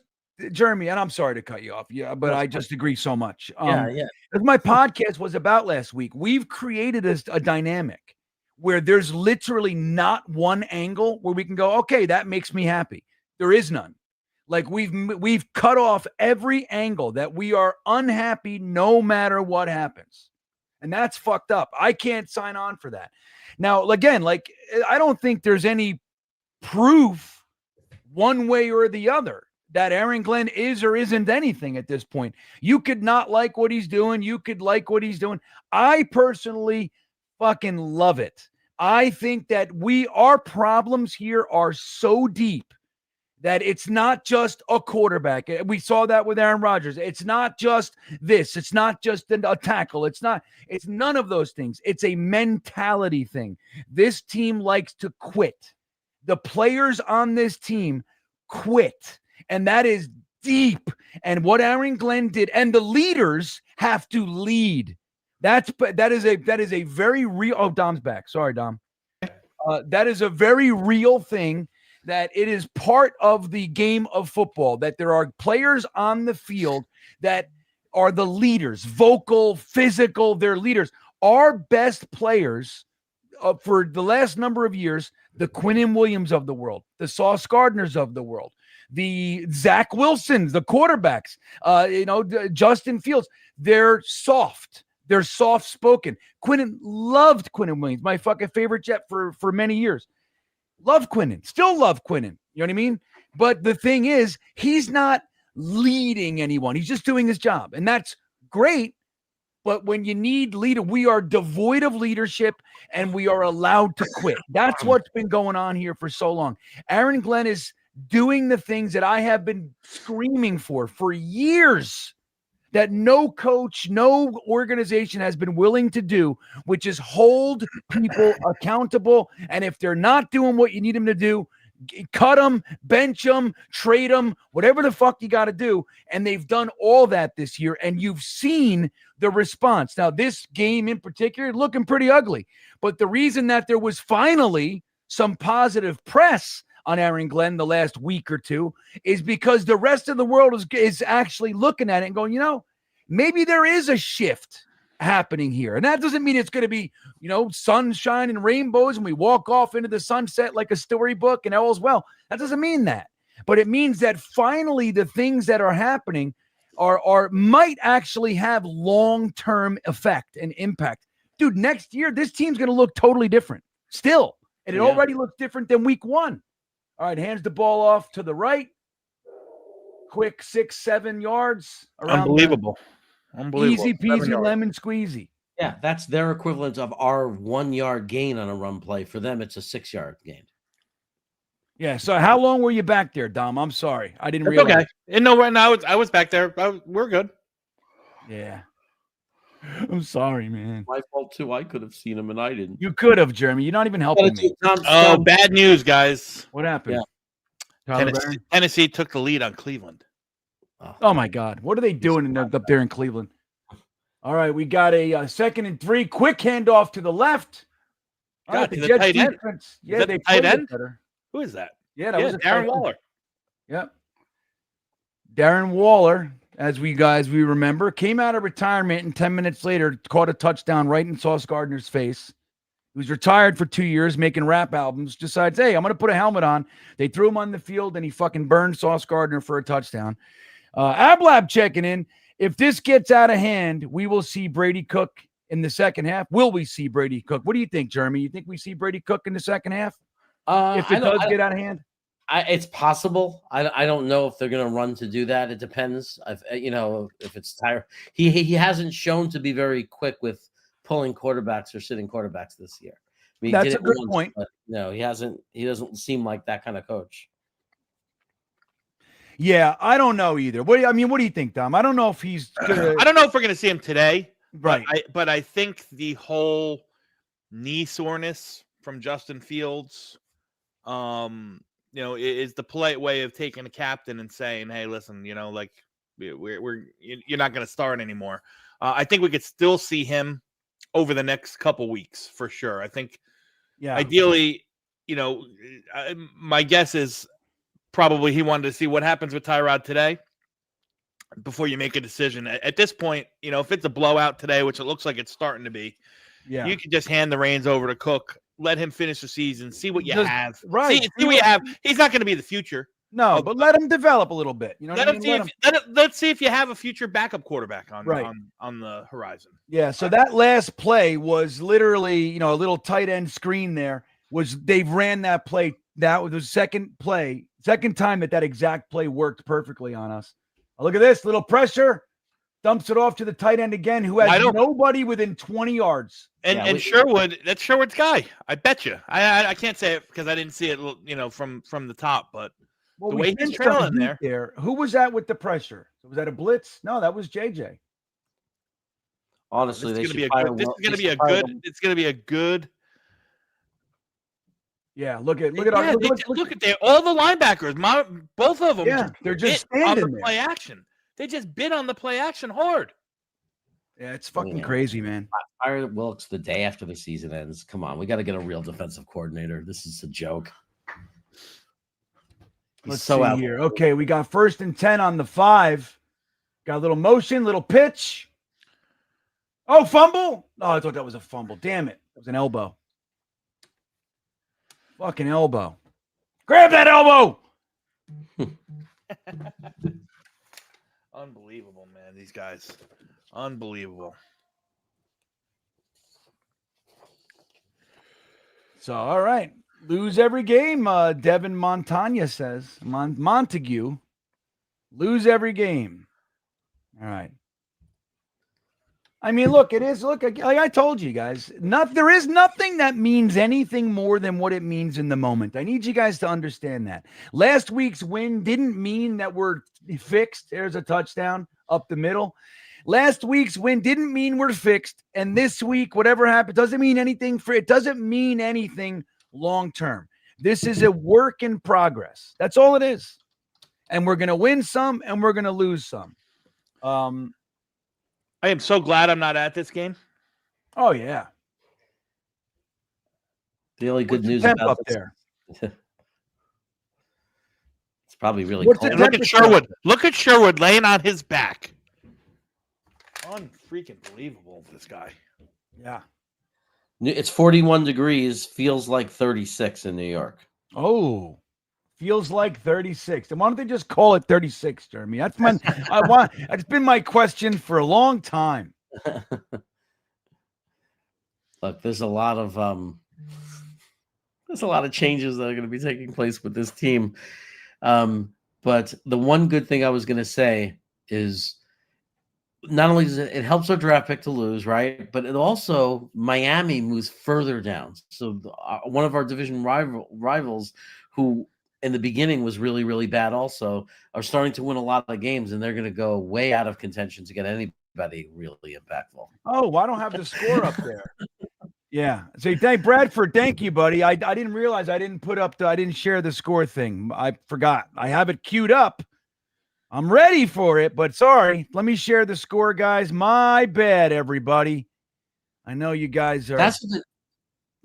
Jeremy, and I'm sorry to cut you off. Yeah, but I just agree so much. As my podcast was about last week, we've created a dynamic where there's literally not one angle where we can go, okay, that makes me happy. There is none. Like we've cut off every angle that we are unhappy no matter what happens. And that's fucked up. I can't sign on for that. Now, again, like, I don't think there's any proof one way or the other that Aaron Glenn is or isn't anything at this point. You could not like what he's doing. You could like what he's doing. I personally fucking love it. I think that our problems here are so deep that it's not just a quarterback. We saw that with Aaron Rodgers. It's not just this. It's not just a tackle. It's none of those things. It's a mentality thing. This team likes to quit. The players on this team quit, and that is deep. And what Aaron Glenn did, and the leaders have to lead. That is a very real. Oh, Dom's back. Sorry, Dom. That is a very real thing. That it is part of the game of football, that there are players on the field that are the leaders, vocal, physical, they're leaders. Our best players for the last number of years, the Quinnen Williams of the world, the Sauce Gardners of the world, the Zach Wilsons, the quarterbacks, Justin Fields, they're soft. They're soft-spoken. Loved Quinnen Williams, my fucking favorite Jet for many years. Love Quinnen, still love Quinnen. You know what I mean? But the thing is, he's not leading anyone. He's just doing his job. And that's great. But when you need leader, we are devoid of leadership and we are allowed to quit. That's what's been going on here for so long. Aaron Glenn is doing the things that I have been screaming for years, that no coach, no organization has been willing to do, which is hold people accountable. And if they're not doing what you need them to do, cut them, bench them, trade them, whatever the fuck you got to do. And they've done all that this year. And you've seen the response. Now, this game in particular, looking pretty ugly. But the reason that there was finally some positive press on Aaron Glenn the last week or two is because the rest of the world is actually looking at it and going, maybe there is a shift happening here. And that doesn't mean it's going to be, sunshine and rainbows and we walk off into the sunset like a storybook and all's well. That doesn't mean that. But it means that finally the things that are happening might actually have long-term effect and impact. Dude, next year, this team's going to look totally different still. And it already looks different than week one. All right, hands the ball off to the right. Quick 6-7 yards. Unbelievable. Easy peasy lemon squeezy. Yeah, that's their equivalent of our 1 yard gain on a run play. For them, it's a 6 yard gain. Yeah. So how long were you back there, Dom? I'm sorry. I didn't realize. Okay. And no, right now I was back there. We're good. Yeah. I'm sorry, man. My fault too. I could have seen him and I didn't. You could have, Jeremy. You're not even helping me. Bad news, guys. What happened? Yeah. Tennessee took the lead on Cleveland. Oh my God. What are they doing up there in Cleveland? All right. We got a 2nd and 3. Quick handoff to the left. The Jets tight end. Yeah, they played it better. Who is that? Yeah, that was Darren Waller. Yep. Darren Waller, as we remember, came out of retirement and 10 minutes later caught a touchdown right in Sauce Gardner's face. He was retired for 2 years making rap albums, decides, hey, I'm going to put a helmet on. They threw him on the field and he fucking burned Sauce Gardner for a touchdown. Ablab checking in. If this gets out of hand, we will see Brady Cook in the second half. Will we see Brady Cook? What do you think, Jeremy? You think we see Brady Cook in the second half? If it does get out of hand? It's possible. I don't know if they're going to run to do that. It depends. If it's tired. He hasn't shown to be very quick with pulling quarterbacks or sitting quarterbacks this year. I mean, that's a good point. No, he hasn't. He doesn't seem like that kind of coach. Yeah, I don't know either. What do you think, Dom? I don't know if he's gonna... I don't know if we're going to see him today. Right. But I think the whole knee soreness from Justin Fields, is the polite way of taking a captain and saying, hey, listen, you're not going to start anymore. I think we could still see him over the next couple weeks for sure. I think ideally, my guess is probably he wanted to see what happens with Tyrod today before you make a decision. At this point, if it's a blowout today, which it looks like it's starting to be, you can just hand the reins over to Cook, let him finish the season, see what you have. Right. See what you have. He's not going to be the future. No, but let him develop a little bit. You know what I mean? Let's see if you have a future backup quarterback on the horizon. Yeah. So that last play was literally, a little tight end screen there. They've ran that play. That was the second time that exact play worked perfectly on us. Oh, look at this little pressure. Dumps it off to the tight end again, who has nobody within 20 yards. And Sherwood, that's Sherwood's guy. I bet you. I can't say it because I didn't see it, from the top. But the way he's trailing there. Who was that with the pressure? Was that a blitz? No, that was JJ. Honestly, it's going to be a good. Yeah, look at look at there. All the linebackers, both of them. Yeah, they're just standing on the play action. They just bid on the play action hard. Yeah, it's fucking crazy, man. Fire Wilkes the day after the season ends. Come on, we got to get a real defensive coordinator. This is a joke. Let's see here. Okay, we got 1st and 10 on the 5. Got a little motion, little pitch. Oh, fumble. Oh, I thought that was a fumble. Damn it. It was an elbow. Fucking elbow. Grab that elbow. Unbelievable, man. These guys. Unbelievable. So, all right. Lose every game, Devin Montagna says. Montague. Lose every game. All right. I mean, look, it is. Look, like I told you guys, there is nothing that means anything more than what it means in the moment. I need you guys to understand that. Last week's win didn't mean that we're fixed. There's a touchdown up the middle. Last week's win didn't mean we're fixed. And this week, whatever happened, doesn't mean anything it doesn't mean anything long term. This is a work in progress. That's all it is. And we're going to win some and we're going to lose some. I am so glad I'm not at this game. Oh, yeah. The only good news about up there. It's probably really cold. Look at Sherwood. Look at Sherwood laying on his back. Unfreaking believable, this guy. Yeah. It's 41 degrees. Feels like 36 in New York. Oh. Feels like 36. Then why don't they just call it 36, Jeremy? That's it's been my question for a long time. Look, there's a lot of changes that are going to be taking place with this team. But the one good thing I was going to say is not only does it helps our draft pick to lose, right? But it also Miami moves further down. So one of our division rivals who in the beginning was really, really bad also, are starting to win a lot of games, and they're going to go way out of contention to get anybody really impactful. Oh, I don't have the score up there. Yeah. Say, thank Bradford. Thank you, buddy. I didn't realize I didn't share the score thing. I forgot. I have it queued up. I'm ready for it, but sorry. Let me share the score, guys. My bad, everybody. I know you guys are. That's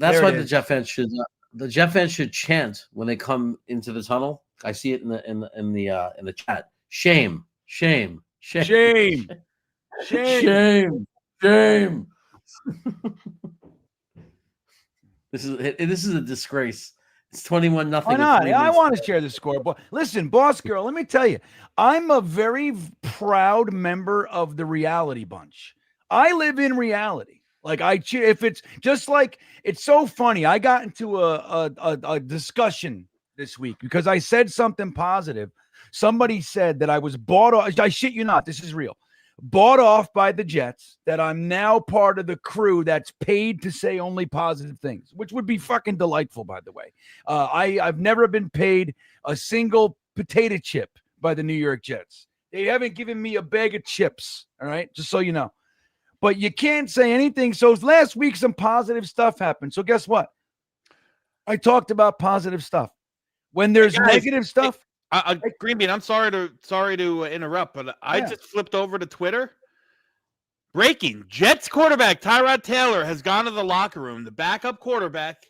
why the Jet fans should. The Jet fans should chant when they come into the tunnel. I see it in the chat. Shame, shame, shame, shame, shame, shame. This is a disgrace. It's 21-0. Why not? I want to share the score. But listen, boss girl, let me tell you, I'm a very proud member of the reality bunch. I live in reality. Like if it's just like, it's so funny. I got into a discussion this week because I said something positive. Somebody said that I was bought off. I shit you not. This is real. Bought off by the Jets, that I'm now part of the crew that's paid to say only positive things, which would be fucking delightful, by the way. I've never been paid a single potato chip by the New York Jets. They haven't given me a bag of chips. All right. Just so you know. But you can't say anything. So last week, some positive stuff happened. So guess what? I talked about positive stuff. When there's negative stuff. Green Bean, I'm sorry to interrupt, but I just flipped over to Twitter. Breaking. Jets quarterback Tyrod Taylor has gone to the locker room. The backup quarterback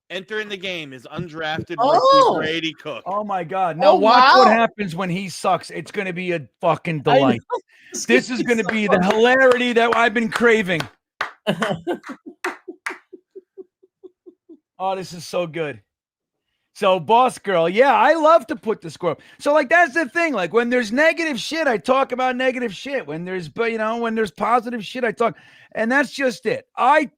entering the game is undrafted rookie Brady Cook. Oh, my God. Now watch what happens when he sucks. It's going to be a fucking delight. This is going to be the hilarity that I've been craving. Oh, this is so good. So, boss girl, yeah, I love to put the score up. So, like, that's the thing. Like, when there's negative shit, I talk about negative shit. When there's, when there's positive shit, I talk, and that's just it. I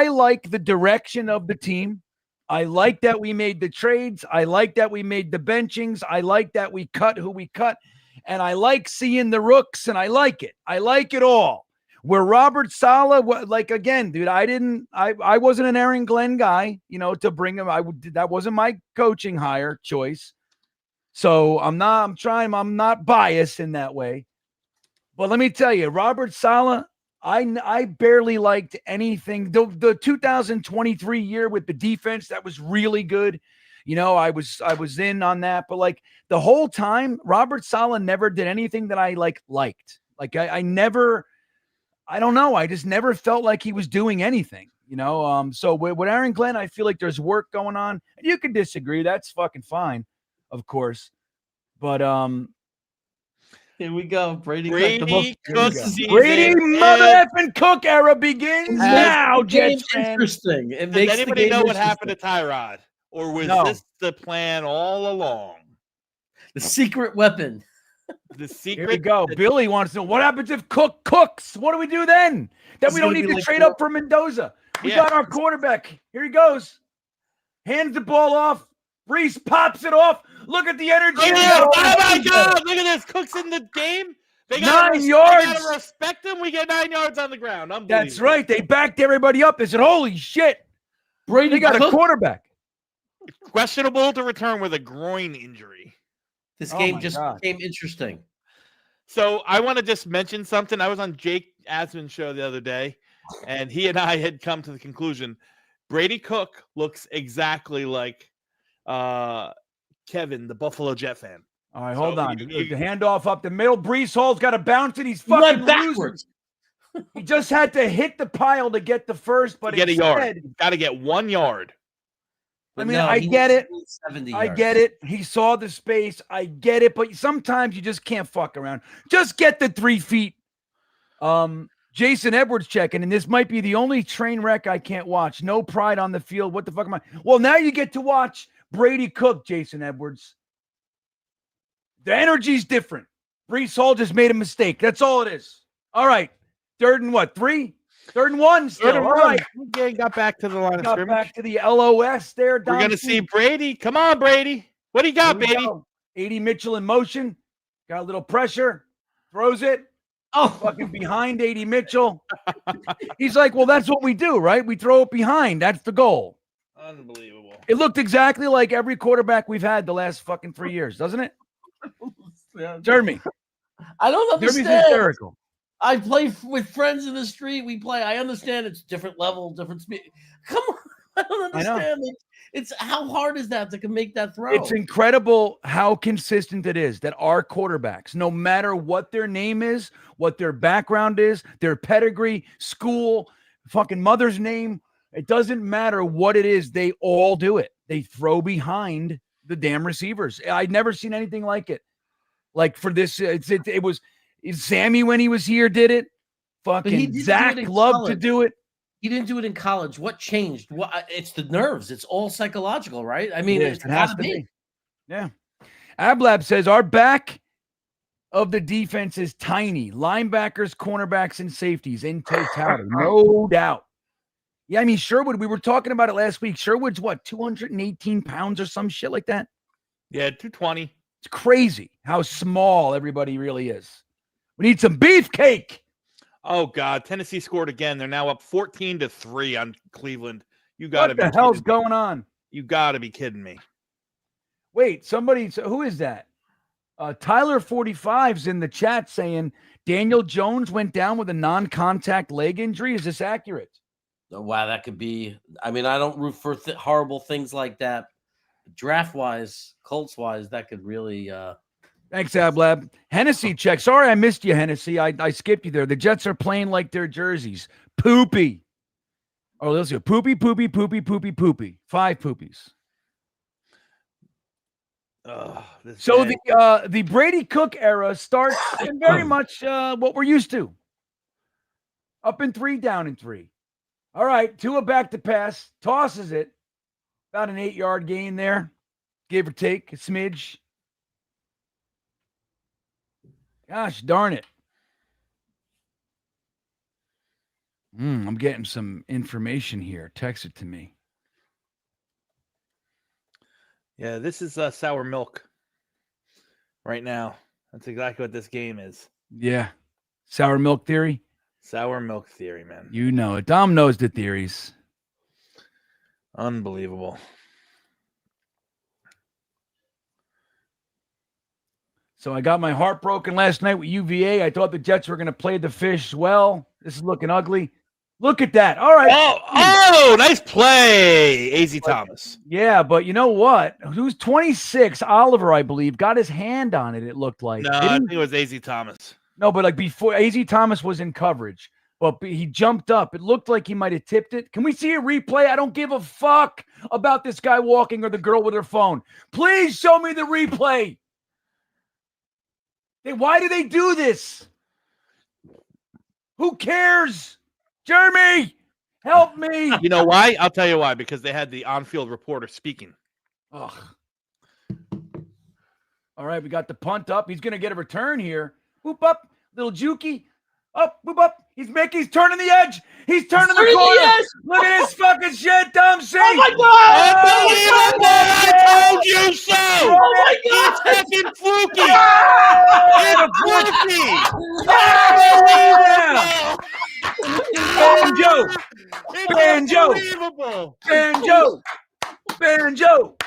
like the direction of the team. I like that we made the trades. I like that we made the benchings. I like that we cut who we cut, and I like seeing the rooks, and I like it. I like it all. Where Robert Saleh, like, again, dude, I wasn't an Aaron Glenn guy, to bring him. That wasn't my coaching hire choice. So I'm not biased in that way. But let me tell you, Robert Saleh, I barely liked anything. The 2023 year with the defense, that was really good. I was in on that, but like the whole time, Robert Saleh never did anything that I liked. Like I never. I don't know. I just never felt like he was doing anything, So with Aaron Glenn, I feel like there's work going on. And you can disagree. That's fucking fine, of course. But here we go. Brady Cook. Brady mother effing Cook era begins now, Jets fans. Interesting. Does anybody know what happened to Tyrod? Or was this the plan all along? The secret weapon. The secret. Here we go. Billy wants to know what happens if Cook cooks. What do we do then? Then we don't need to trade up for Mendoza. We got our quarterback. Here he goes. Hands the ball off. Brees pops it off. Look at the energy. Oh my God! Look at this. Cook's in the game. They got 9 yards. They gotta respect him. We get 9 yards on the ground. That's right. They backed everybody up. They said, "Holy shit, Brady got a quarterback." Questionable to return with a groin injury. This game just became interesting. So I want to just mention something. I was on Jake Asman's show the other day, and he and I had come to the conclusion Brady Cook looks exactly like Kevin, the Buffalo Jet fan. All right, hold on. The handoff up the middle. Brees Hall's got to bounce it. He's fucking backwards. He just had to hit the pile to get the first, but get a yard. Got to get 1 yard. I mean, I get it. I get it. He saw the space. I get it. But sometimes you just can't fuck around. Just get the 3 feet. Jason Edwards checking, and this might be the only train wreck I can't watch. No pride on the field. What the fuck am I? Well, now you get to watch Brady Cook, Jason Edwards. The energy's different. Brees Hall just made a mistake. That's all it is. All right. 3rd and what? 3? 3rd and 1 still. All right. Got back to the line of scrimmage. Back to the LOS there. We're going to see Brady. Come on, Brady. What do you got, baby? A.D. Mitchell in motion. Got a little pressure. Throws it. Oh, fucking behind A.D. Mitchell. He's like, well, that's what we do, right? We throw it behind. That's the goal. Unbelievable. It looked exactly like every quarterback we've had the last fucking 3 years, doesn't it? Jeremy. I don't understand. Jeremy's hysterical. I play with friends in the street. We play. I understand it's different level, different speed. Come on. I don't understand. It's how hard is that to make that throw? It's incredible how consistent it is that our quarterbacks, no matter what their name is, what their background is, their pedigree, school, fucking mother's name, it doesn't matter what it is. They all do it. They throw behind the damn receivers. I'd never seen anything like it. Like for this, it was Sammy when he was here did it. Fucking Zach loved to do it. He didn't do it in college. What changed? It's the nerves. It's all psychological, right? I mean, it has to be. Yeah. Ablab says our back of the defense is tiny. Linebackers, cornerbacks, and safeties in totality. No doubt. Yeah, I mean, Sherwood, we were talking about it last week. Sherwood's what, 218 pounds or some shit like that? Yeah, 220. It's crazy how small everybody really is. We need some beefcake. Oh, God. Tennessee scored again. They're now up 14-3 on Cleveland. You got to be What the hell's going on? You got to be kidding me. Wait, who is that? Tyler 45's in the chat saying Daniel Jones went down with a non-contact leg injury. Is this accurate? Oh, wow, that could be. I mean, I don't root for horrible things like that. Draft-wise, Colts-wise, that could really Thanks, Ablab. Hennessy check. Sorry I missed you, Hennessy. I skipped you there. The Jets are playing like their jerseys. Poopy. Oh, let's go. Poopy, poopy, poopy, poopy, poopy. 5 poopies. So the Brady Cook era starts in very much what we're used to. Up in 3, down in 3. All right, Tua back to pass. Tosses it. About an 8-yard gain there. give or take a smidge. Gosh darn it. I'm getting some information here. Text it to me. Yeah, this is sour milk right now. That's exactly what this game is. Yeah. Sour milk theory? Sour milk theory, man. You know it. Dom knows the theories. Unbelievable. So I got my heart broken last night with UVA. I thought the Jets were going to play the Fish well. This is looking ugly. Look at that. All right. Oh, nice play, AZ Thomas. Yeah, but you know what? Who's 26? Oliver, I believe, got his hand on it, it looked like. No, I think it was AZ Thomas. No, but like before, AZ Thomas was in coverage, but he jumped up. It looked like he might have tipped it. Can we see a replay? I don't give a fuck about this guy walking or the girl with her phone. Please show me the replay. Why do they do this? Who cares? Jeremy, help me. You know why? I'll tell you why. Because they had the on-field reporter speaking. Ugh. All right, we got the punt up. He's going to get a return here. Whoop up, little Jukey. Up, whoop up. He's turning the edge. He's turning the corner. Look at this fucking shit, Dom C. Oh my God! Unbelievable! I told you so. Oh my God! It's fucking fluky. It's fluky. Banjo.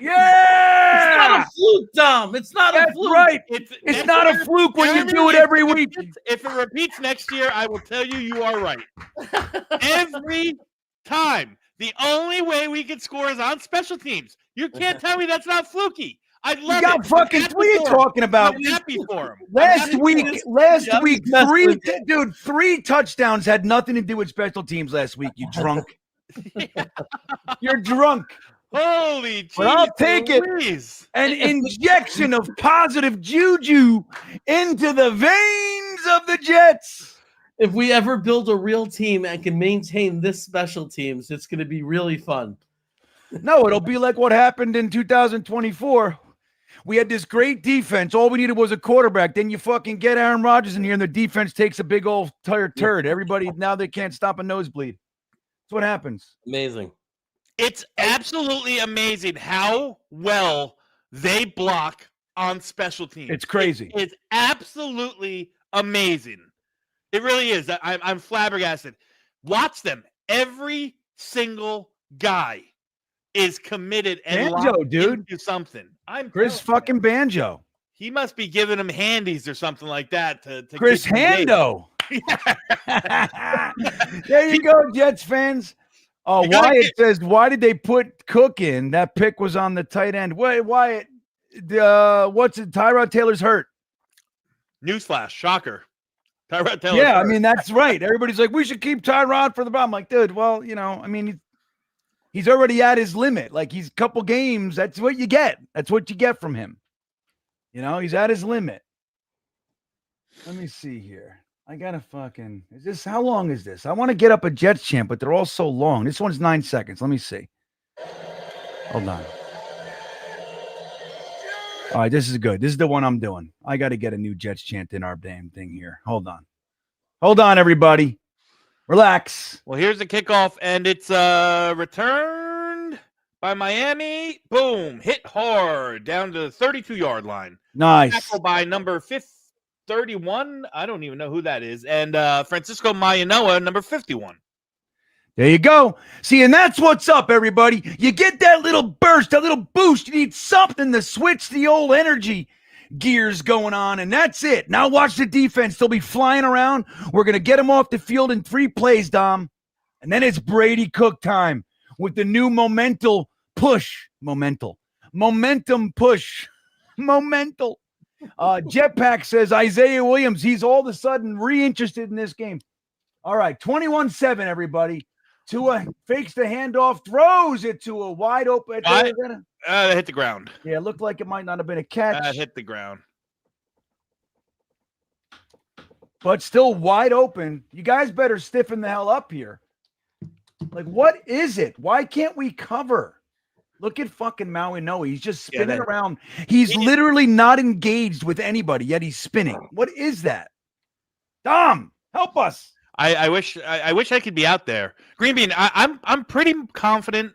Yeah! It's not a fluke, Dom. It's not a fluke. Right. It's not a fluke when you do it every week. If it repeats next year, I will tell you are right. Every time. The only way we can score is on special teams. You can't tell me that's not fluky. I love it. Fucking, what are you talking about? I'm happy for him. Last week, 3 touchdowns had nothing to do with special teams last week, you drunk. You're drunk. Holy Jesus. But I'll take it. An injection of positive juju into the veins of the Jets. If we ever build a real team and can maintain this special teams, it's going to be really fun. No, it'll be like what happened in 2024. We had this great defense. All we needed was a quarterback. Then you fucking get Aaron Rodgers in here, and the defense takes a big old turd. Everybody, now they can't stop a nosebleed. That's what happens. Amazing. It's absolutely amazing how well they block on special teams. It's crazy. It's absolutely amazing. It really is. I'm flabbergasted. Watch them. Every single guy is committed and locked into something. Chris fucking Banjo. He must be giving them handies or something like that. To Chris Hando. There you go, Jets fans. Oh, Wyatt says, why did they put Cook in? That pick was on the tight end. Wait, Wyatt, what's it? Tyrod Taylor's hurt. Newsflash, shocker. Tyrod Taylor. Yeah, I mean, that's right. Everybody's like, we should keep Tyrod for the bottom. I'm like, dude, well, I mean, he's already at his limit. Like, he's a couple games. That's what you get. That's what you get from him. He's at his limit. Let me see here. I gotta how long is this? I want to get up a Jets chant, but they're all so long. This one's 9 seconds. Let me see. Hold on. All right, this is good. This is the one I'm doing. I got to get a new Jets chant in our damn thing here. Hold on, everybody. Relax. Well, here's the kickoff, and it's returned by Miami. Boom. Hit hard down to the 32-yard line. Nice. Tackle by number 31. I don't even know who that is. And Francisco Mayanoa, number 51. There you go. See, and that's what's up, everybody. You get that little burst, that little boost. You need something to switch the old energy gears going on, and that's it. Now watch the defense. They'll be flying around. We're going to get them off the field in 3 plays, Dom. And then it's Brady Cook time with the new momentum push. Jetpack says Isaiah Williams, he's all of a sudden reinterested in this game. All right, 21-7, everybody. Tua fakes the handoff, throws it to a wide open. That hit the ground. Yeah, it looked like it might not have been a catch. That hit the ground. But still wide open. You guys better stiffen the hell up here. Like, what is it? Why can't we cover? Look at fucking Maui Noe. He's just spinning that- around. He's literally not engaged with anybody, yet he's spinning. What is that? Dom, help us. I wish I could be out there. Green Bean, I'm pretty confident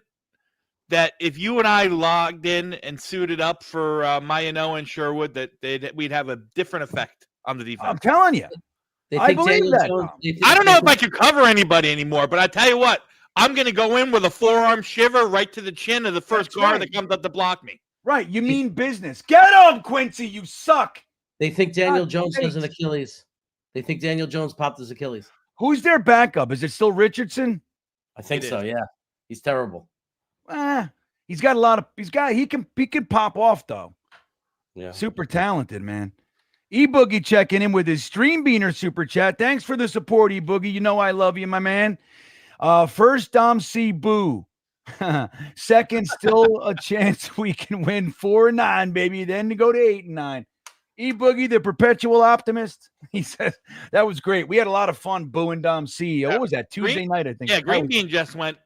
that if you and I logged in and suited up for Mayano and Sherwood, that we'd have a different effect on the defense. I'm telling you. They I think believe Daniel that, Jones- Tom. they think- I don't know they if I could cover anybody anymore, but I tell you what, I'm going to go in with a forearm shiver right to the chin of the first That's guard right. that comes up to block me. Right. You mean business. Get him, Quincy. You suck. They think Daniel God, Jones has an thanks. Achilles. They think Daniel Jones popped his Achilles. Who's their backup? Is it still Richardson? I think It so. is. Yeah, he's terrible. He's got a lot of he can pop off though. Yeah. Super talented, man. E-Boogie checking in with his Stream Beaner super chat. Thanks for the support, E-Boogie. You know I love you, my man. First, Dom C. Boo. Second, still a chance we can win 4-9, baby. Then to go to 8-9. E-Boogie, the perpetual optimist. He says, that was great. We had a lot of fun booing Dom C. What was that? Tuesday night, I think. Yeah, That Green was- Bean just went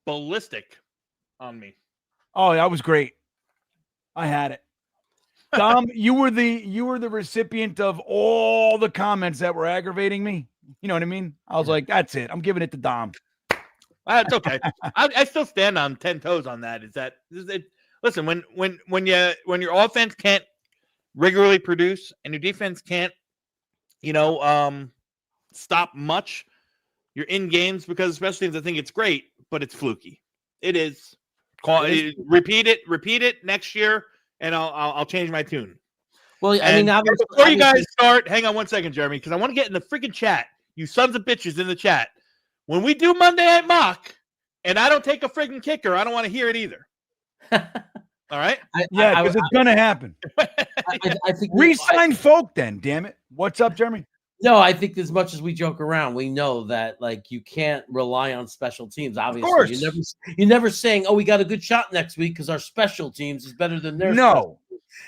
ballistic on me. Oh, that was great. I had it. Dom, you were the recipient of all the comments that were aggravating me. You know what I mean? I was like, that's it. I'm giving it to Dom. It's okay. I still stand on 10 toes on that. Listen, when your offense can't regularly produce and your defense can't, stop much, you're in games because especially if I think it's great, but it's fluky. It is. Repeat it next year, and I'll change my tune. Well, I mean, obviously, before you guys start, hang on one second, Jeremy, because I want to get in the freaking chat. You sons of bitches in the chat. When we do Monday Night Mock, and I don't take a freaking kicker, I don't want to hear it either. All right? Yeah, because it's gonna happen. I think Resign Folk, then. Damn it. What's up, Jeremy? No, I think as much as we joke around, we know that like you can't rely on special teams. Obviously, course. you're never saying, "Oh, we got a good shot next week because our special teams is better than theirs." No.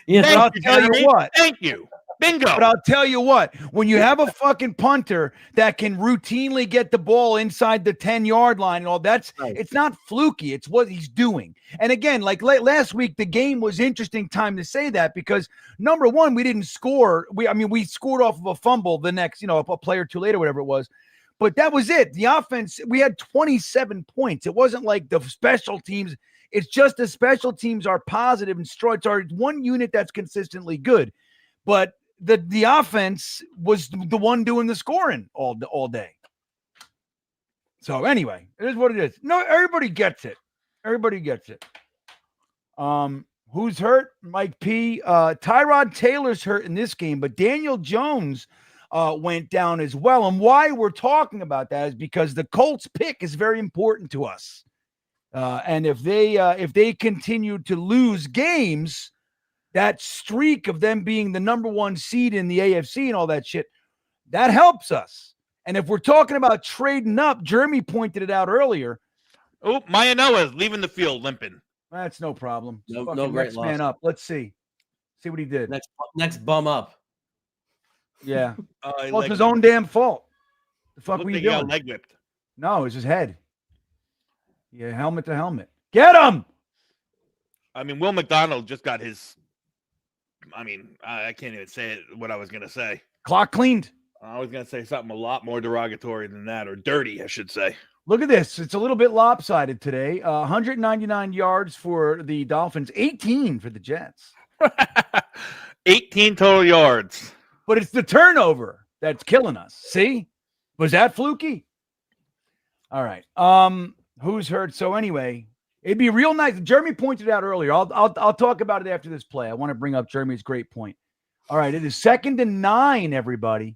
You know? But I'll tell you what. Thank you. Bingo. But I'll tell you what, when you have a fucking punter that can routinely get the ball inside the 10-yard line and all that's Right. It's not fluky. It's what he's doing. And again, like last week, the game was interesting time to say that because number one, we didn't score. We scored off of a fumble the next, a play or two later, whatever it was. But that was it. The offense, we had 27 points. It wasn't like the special teams. It's just the special teams are positive and strong. It's our one unit that's consistently good. But the offense was the one doing the scoring all day. So anyway, it is what it is. No, everybody gets it. Everybody gets it. Who's hurt? Mike P. Tyrod Taylor's hurt in this game, but Daniel Jones went down as well. And why we're talking about that is because the Colts pick is very important to us. And if they continue to lose games, that streak of them being the number one seed in the AFC and all that shit, that helps us. And if we're talking about trading up, Jeremy pointed it out earlier. Oh, Mayanoa is leaving the field limping. That's no problem. No Fucking great next loss. man up. Let's see what he did. Next bum up. Yeah. He Well, it's leg his whipped. own damn fault. The fuck Looked were you like he got doing? leg whipped. No, it was his head. Yeah, helmet to helmet. Get him. I mean, Will McDonald just got his. I mean, I can't even say what I was going to say. Clock cleaned. I was going to say something a lot more derogatory than that, or dirty, I should say. Look at this. It's a little bit lopsided today. 199 yards for the Dolphins, 18 for the Jets. 18 total yards. But it's the turnover that's killing us. See? Was that fluky? All right. Who's hurt? So anyway, it'd be real nice. Jeremy pointed it out earlier. I'll talk about it after this play. I want to bring up Jeremy's great point. All right, it is 2nd and 9, everybody.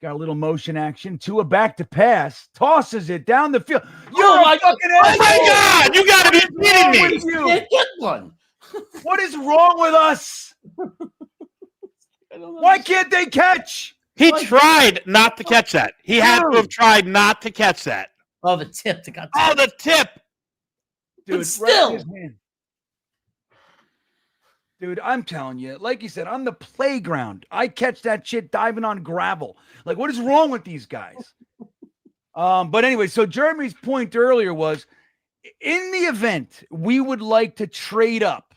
Got a little motion action. Tua back to pass. Tosses it down the field. You're a fucking Oh my God! You got to be kidding me! with you? Can't get one. What is wrong with us? Why can't they catch? He tried not to catch that. He had to have tried not to catch that. Oh, the tip. They got Oh, the tip. Dude, still. right in his hand. Dude, I'm telling you, like you said, on the playground, I catch that shit diving on gravel. Like, what is wrong with these guys? But anyway, so Jeremy's point earlier was in the event we would like to trade up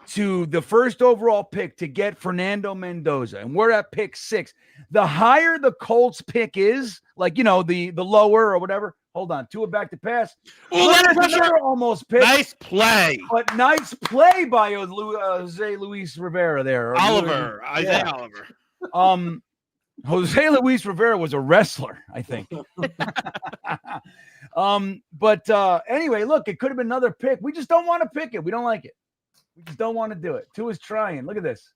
to the first overall pick to get Fernando Mendoza, and we're at pick 6. The higher the Colts pick is, like, the lower or whatever. Hold on, Tua back to pass. Oh, Another almost pick. Nice play. But nice play by Jose Luis Rivera there. Isaiah Oliver. Jose Luis Rivera was a wrestler, I think. But anyway, look, it could have been another pick. We just don't want to pick it. We don't like it. We just don't want to do it. Tua's trying. Look at this.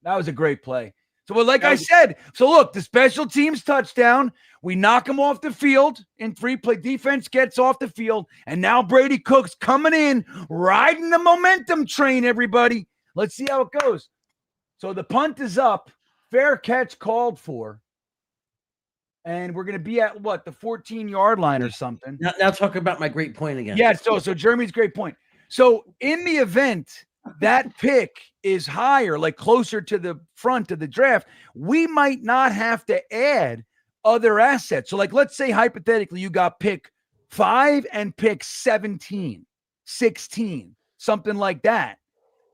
That was a great play. So, like I said, look, the special teams touchdown. We knock him off the field in 3 play. Defense gets off the field. And now Brady Cook's coming in, riding the momentum train, everybody. Let's see how it goes. So the punt is up. Fair catch called for. And we're going to be at, what, the 14-yard line or something. Now talk about my great point again. Yeah, so Jeremy's great point. So in the event that pick is higher, like closer to the front of the draft, we might not have to add other assets. So, like, let's say hypothetically you got pick 5 and pick 17, 16, something like that.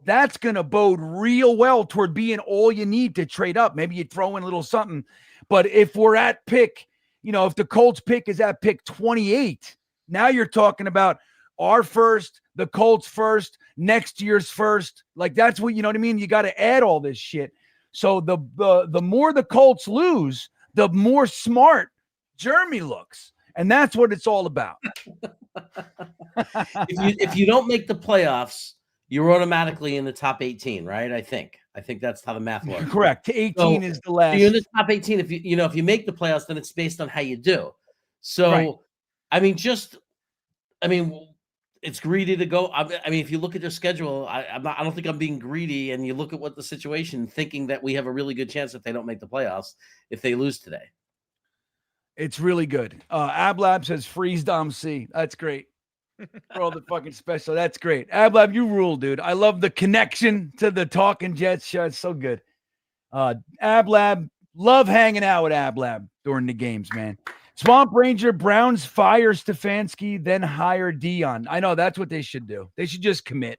That's going to bode real well toward being all you need to trade up. Maybe you throw in a little something. But if we're at pick, if the Colts pick is at pick 28, now you're talking about our first, the Colts first, next year's first. Like, that's what, you know what I mean? You got to add all this shit. So the more the Colts lose, the more smart Jeremy looks. And that's what it's all about. if you don't make the playoffs, you're automatically in the top 18, right? I think that's how the math works. Correct. 18 is the last. So you're in the top 18. If you make the playoffs, then it's based on how you do. So, right. It's greedy to go. If you look at their schedule, I don't think I'm being greedy. And you look at what the situation, thinking that we have a really good chance if they don't make the playoffs, if they lose today. It's really good. Ablab says freeze Dom C. That's great. For all the fucking special. That's great. Ablab, you rule, dude. I love the connection to the Talking Jets show. It's so good. Ablab, love hanging out with Ablab during the games, man. Swamp Ranger, Browns fire Stefanski, then hire Dion. I know that's what they should do. They should just commit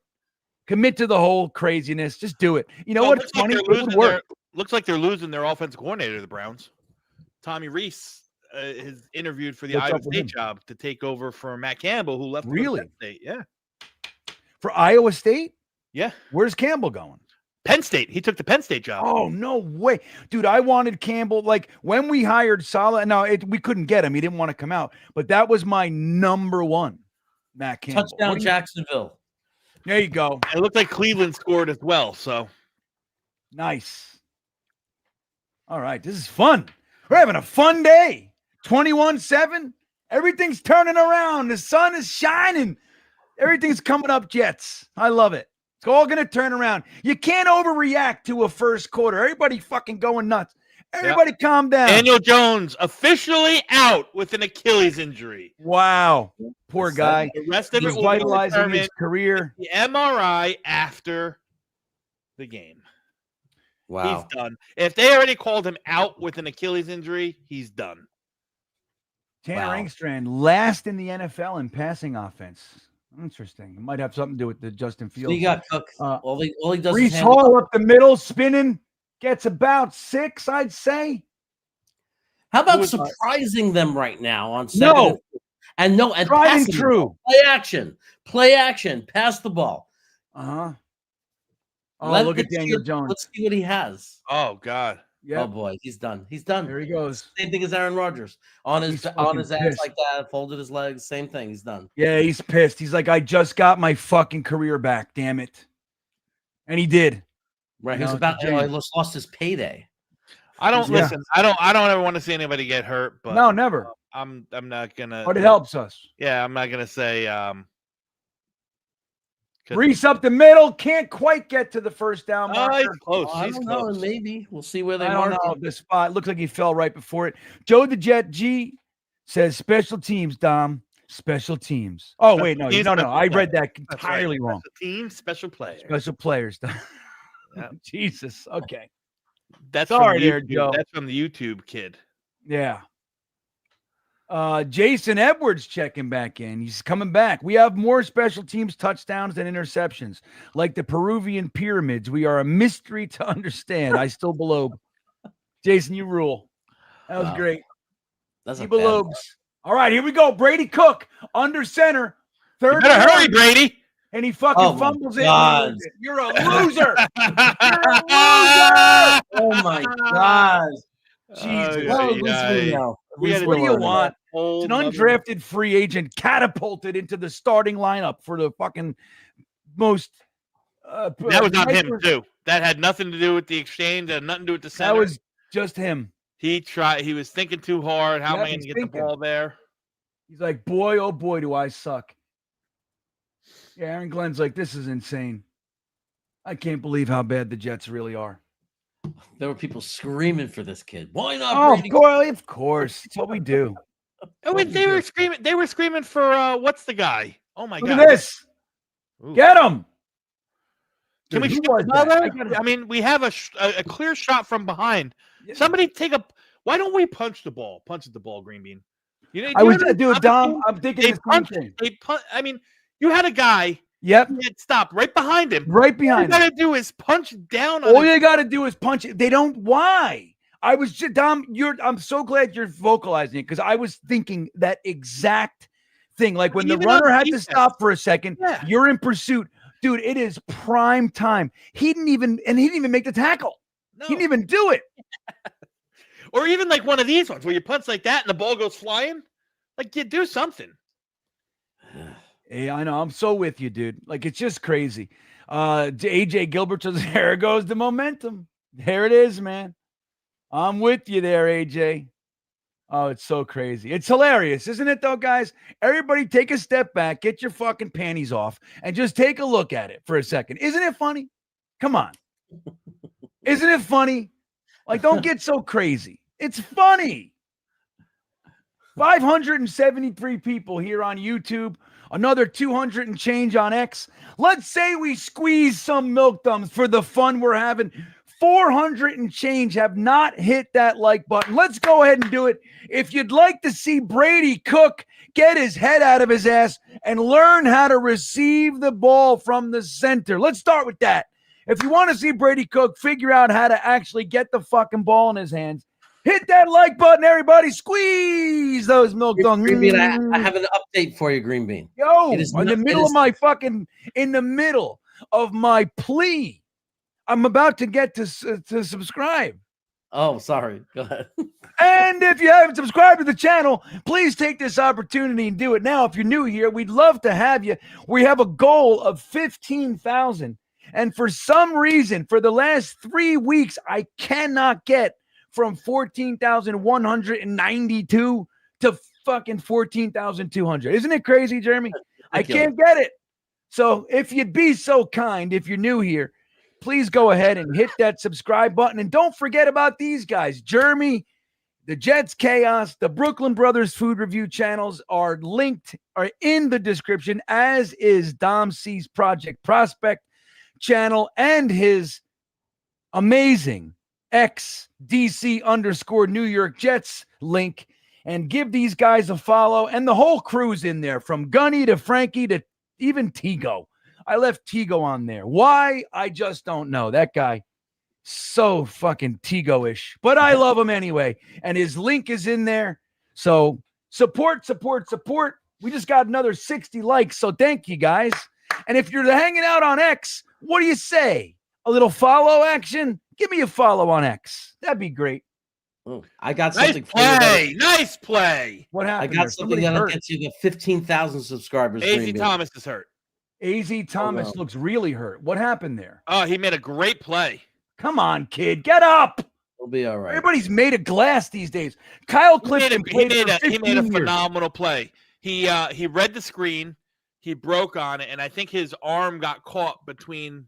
to the whole craziness. Just do it. You know what? It's funny. Looks like they're losing their offensive coordinator, the Browns. Tommy Reese is interviewed for the Iowa State job to take over for Matt Campbell, who left. Really? Penn State. Yeah. For Iowa State? Yeah. Where's Campbell going? Penn State. He took the Penn State job. Oh, no way. Dude, I wanted Campbell. Like, when we hired Saleh, we couldn't get him. He didn't want to come out. But that was my number one, Matt Campbell. Touchdown Jacksonville. There you go. It looked like Cleveland scored as well, so. Nice. All right, this is fun. We're having a fun day. 21-7. Everything's turning around. The sun is shining. Everything's coming up, Jets. I love it. It's all going to turn around. You can't overreact to a first quarter. Everybody fucking going nuts. Everybody calm down. Daniel Jones officially out with an Achilles injury. Wow. Poor guy. The rest of it revitalizing his career. The MRI after the game. Wow. He's done. If they already called him out with an Achilles injury, he's done. Tanner Engstrand, last in the NFL in passing offense. Interesting. It might have something to do with the Justin Fields. So you got Cook. All he does Breece is Hall up the middle, spinning, gets about 6, I'd say. How about surprising them right now on second? No. And passing true. Play action. Pass the ball. Uh-huh. Oh, look at Daniel Jones. Let's see what he has. Oh, God. Yep. Oh, boy. He's done. There he goes. Same thing as Aaron Rodgers. On his ass like that, folded his legs. Same thing. He's done. Yeah, he's pissed. He's like, I just got my fucking career back. Damn it. And he did. Right. He lost his payday. I don't listen. I don't ever want to see anybody get hurt. But no, never. I'm not gonna. But it helps us. Yeah, I'm not gonna say. Breece up the middle, can't quite get to the first down marker. He's close. I don't know. Maybe we'll see where they mark. I don't know the spot. Looks like he fell right before it. Joe the Jet G says special teams. Dom, special teams. Oh wait, no. I read that entirely wrong. Special teams, special players. Special players. Yeah. Jesus. Okay. That's sorry there, Joe. That's from the YouTube kid. Yeah. Jason Edwards checking back in. He's coming back. We have more special teams touchdowns than interceptions, like the Peruvian pyramids. We are a mystery to understand. I still below. Jason, you rule. That was great. That's he belobes. All right, here we go. Brady Cook under center. Third. You better hurry, Brady. And he fucking fumbles it. You're a loser. You're a loser. Oh my God. Jesus. Well, at least we know. What do you want? It's an undrafted free agent catapulted into the starting lineup for the fucking most. That was not him, too. That had nothing to do with the exchange. That had nothing to do with the center. That was just him. He tried. He was thinking too hard. How am I going to get the ball there? He's like, boy, oh boy, do I suck. Yeah, Aaron Glenn's like, this is insane. I can't believe how bad the Jets really are. There were people screaming for this kid. Why not? Oh, of course. It's what we do. They were screaming. They were screaming for what's the guy? Oh my God! Look at this. Ooh. Get him. Can we shoot the ball there? I mean, we have a clear shot from behind. Yeah. Somebody take a. Why don't we punch the ball? Punch at the ball, Green Bean. Dom. I'm thinking the same thing. I mean, you had a guy. Yep. He had stopped right behind him. Right behind him. All you got to do is punch down. All you got to do is punch it. They don't. Why? I was just Dom. I'm so glad you're vocalizing it because I was thinking that exact thing. Like when the runner had to stop for a second, you're in pursuit, dude. It is prime time. He didn't even make the tackle. No. He didn't even do it. Or even like one of these ones where you punch like that and the ball goes flying. Like you do something. Yeah, I know. I'm so with you, dude. Like, it's just crazy. AJ Gilbert says, there goes the momentum. There it is, man. I'm with you there, AJ. Oh, it's so crazy. It's hilarious, isn't it, though, guys? Everybody take a step back, get your fucking panties off, and just take a look at it for a second. Isn't it funny? Come on. Isn't it funny? Like, don't get so crazy. It's funny. 573 people here on YouTube. Another 200 and change on X. Let's say we squeeze some milk thumbs for the fun we're having. 400 and change have not hit that like button. Let's go ahead and do it. If you'd like to see Brady Cook get his head out of his ass and learn how to receive the ball from the center, let's start with that. If you want to see Brady Cook figure out how to actually get the fucking ball in his hands, hit that like button, everybody. Squeeze those milk thumbs. Green Bean, I have an update for you, Green Bean. Yo, in the middle of my plea, I'm about to get to subscribe. Oh, sorry. Go ahead. And if you haven't subscribed to the channel, please take this opportunity and do it now. If you're new here, we'd love to have you. We have a goal of 15,000. And for some reason, for the last 3 weeks, I cannot get from 14,192 to fucking 14,200. Isn't it crazy, Jeremy? I can't get it. So if you'd be so kind, if you're new here, please go ahead and hit that subscribe button. And don't forget about these guys. Jeremy, the Jets Chaos, the Brooklyn Brothers Food Review channels are in the description, as is Dom C's Project Prospect channel and his amazing XDC_New York Jets link, and give these guys a follow. And the whole crew's in there, from Gunny to Frankie to even Tigo. I left Tigo on there. Why? I just don't know. That guy, so fucking Tigo-ish, but I love him anyway. And his link is in there. So support. We just got another 60 likes. So thank you guys. And if you're hanging out on X, what do you say? A little follow action? Give me a follow on X. That'd be great. Oh, I got something. Nice play. What happened? I got something that'll get you the 15,000 subscribers. AZ Thomas is hurt. AZ Thomas looks really hurt. What happened there? Oh, he made a great play. Come on, kid. Get up. We'll be all right. Everybody's made of glass these days. Kyle Clifton he made a phenomenal play. He read the screen. He broke on it, and I think his arm got caught between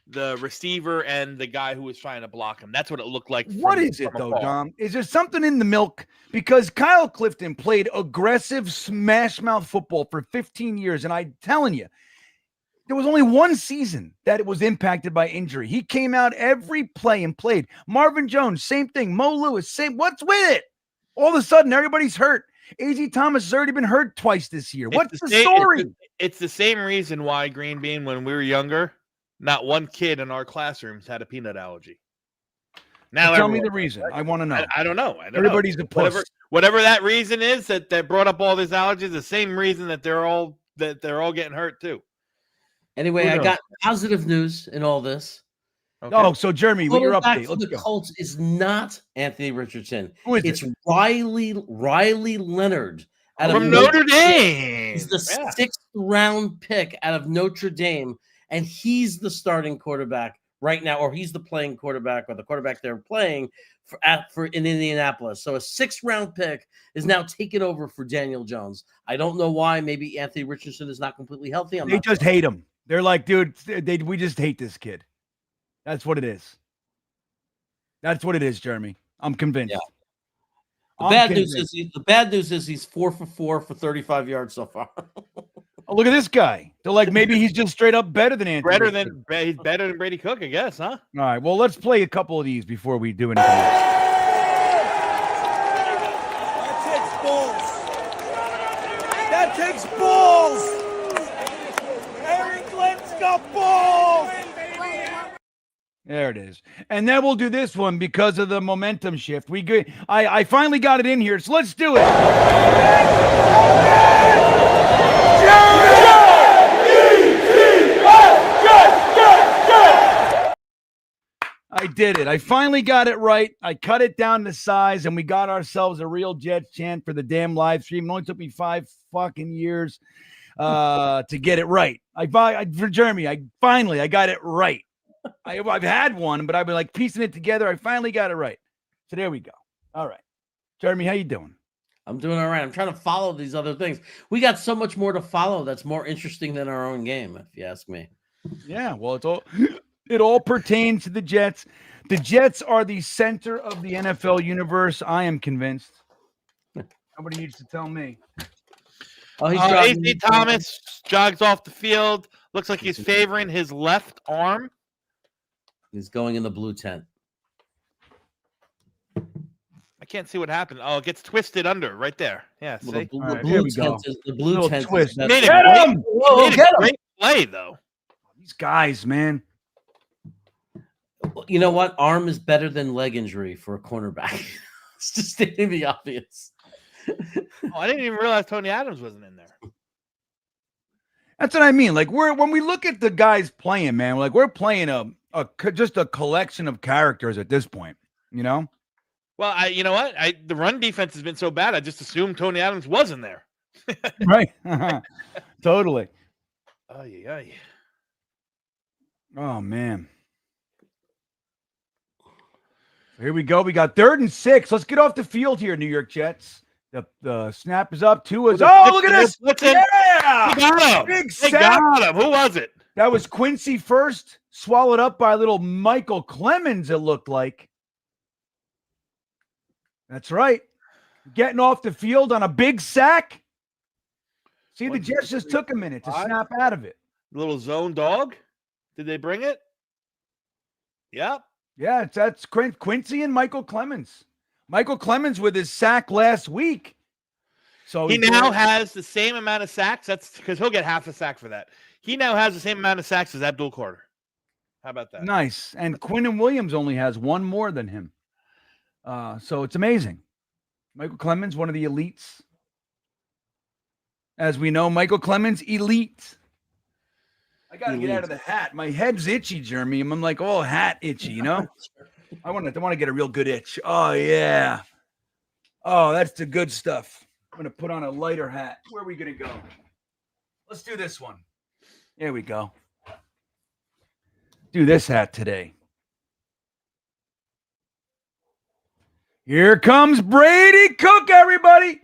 the receiver and the guy who was trying to block him. That's what it looked like. What is it, though, Dom? Is there something in the milk? Because Kyle Clifton played aggressive smash mouth football for 15 years, and I'm telling you, there was only one season that it was impacted by injury. He came out every play and played. Marvin Jones, same thing. Mo Lewis, same. What's with it? All of a sudden, everybody's hurt. AZ Thomas has already been hurt twice this year. What's the same, story? It's the same reason why, Green Bean, when we were younger, not one kid in our classrooms had a peanut allergy. Now tell me the reason. I want to know. I don't know. Everybody's a puss. Whatever that reason is that brought up all these allergies, the same reason that they're all getting hurt too. Anyway, I got positive news in all this. Okay. Oh, so Jeremy, what your update? Let's go. Colts is not Anthony Richardson. Who is it's it? Riley Leonard from Notre Dame. He's the 6th round pick out of Notre Dame, and he's the starting quarterback right now, or he's the playing quarterback, or the quarterback they're playing for in Indianapolis. So a 6th round pick is now taken over for Daniel Jones. I don't know why. Maybe Anthony Richardson is not completely healthy. They just hate him. They're like, dude, we just hate this kid. That's what it is. That's what it is, Jeremy. I'm convinced. Yeah. The bad news is he's 4 for 4 for 35 yards so far. Oh, look at this guy. They're like, maybe he's just straight up better than Anthony. He's better than Brady Cook, I guess, huh? All right. Well, let's play a couple of these before we do anything else. That takes balls. Eric Glenn's got balls. There it is. And then we'll do this one because of the momentum shift. I finally got it in here, so let's do it. I did it. I finally got it right. I cut it down to size, and we got ourselves a real Jets chant for the damn live stream. It only took me 5 fucking years to get it right. For Jeremy, I got it right. I've had one, but I've been like piecing it together. I finally got it right. So there we go. All right. Jeremy, how you doing? I'm doing all right. I'm trying to follow these other things. We got so much more to follow that's more interesting than our own game, if you ask me. Yeah, well, it all pertains to the Jets. The Jets are the center of the NFL universe. I am convinced. Nobody needs to tell me. Oh, he's AZ Thomas jogs off the field. Looks like he's favoring his left arm. He's going in the blue tent. I can't see what happened. Oh, it gets twisted under right there. Yeah, well, see? the blue tent twist. Is made Get him! a great play, though. These guys, man. You know what? Arm is better than leg injury for a cornerback. It's just stating the obvious. Oh, I didn't even realize Tony Adams wasn't in there. That's what I mean. Like when we look at the guys playing, man, we're playing just a collection of characters at this point, you know? Well, you know what? The run defense has been so bad, I just assumed Tony Adams wasn't there. Right. Totally. Oh, man. Here we go. We got 3rd and 6. Let's get off the field here, New York Jets. The snap is up. Look at this. Yeah. He got him. Big They got him. Who was it? That was Quincy first, swallowed up by little Michael Clemens, it looked like. That's right. Getting off the field on a big sack. See, the Jets just took a minute to snap out of it. Little zone dog. Did they bring it? Yep. Yeah, that's Quincy and Michael Clemens. Michael Clemens with his sack last week. So he now has the same amount of sacks. That's because he'll get half a sack for that. He now has the same amount of sacks as Abdul Carter. How about that? Nice. And Quinnen Williams only has one more than him. So it's amazing. Michael Clemens, one of the elites. As we know, Michael Clemens, elite. I got to get out of the hat. My head's itchy, Jeremy. I'm like, oh, hat itchy, you know? I want to get a real good itch. Oh, yeah. Oh, that's the good stuff. I'm going to put on a lighter hat. Where are we going to go? Let's do this one. There we go. Do this hat today. Here comes Brady Cook, everybody.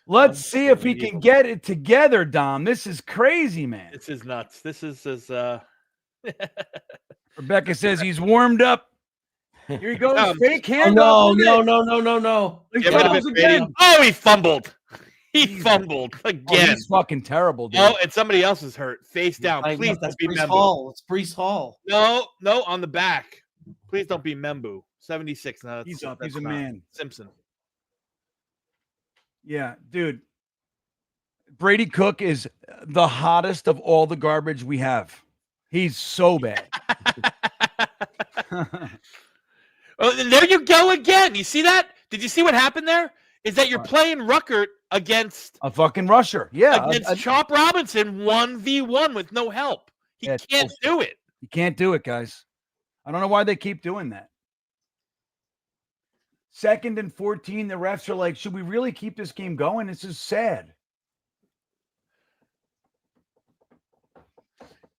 Let's see if he can get it together, Dom. This is crazy, man. This is nuts. This is Rebecca says he's warmed up. Here he goes. Fake hand. No. Oh, he fumbled. He fumbled again. Oh, he's fucking terrible, dude. Oh, and somebody else is hurt. Face down. Please don't be Brees Membu. Hall. It's Brees Hall. No, on the back. Please don't be Membu. 76. No, he's up. He's a man. Simpson. Yeah, dude. Brady Cook is the hottest of all the garbage we have. He's so bad. Oh, there you go again. You see that? Did you see what happened there? Is that you're playing Ruckert against a fucking rusher. Yeah. Against Chop Robinson 1v1 with no help. He can't do it. He can't do it, guys. I don't know why they keep doing that. 2nd and 14, the refs are like, should we really keep this game going? This is sad.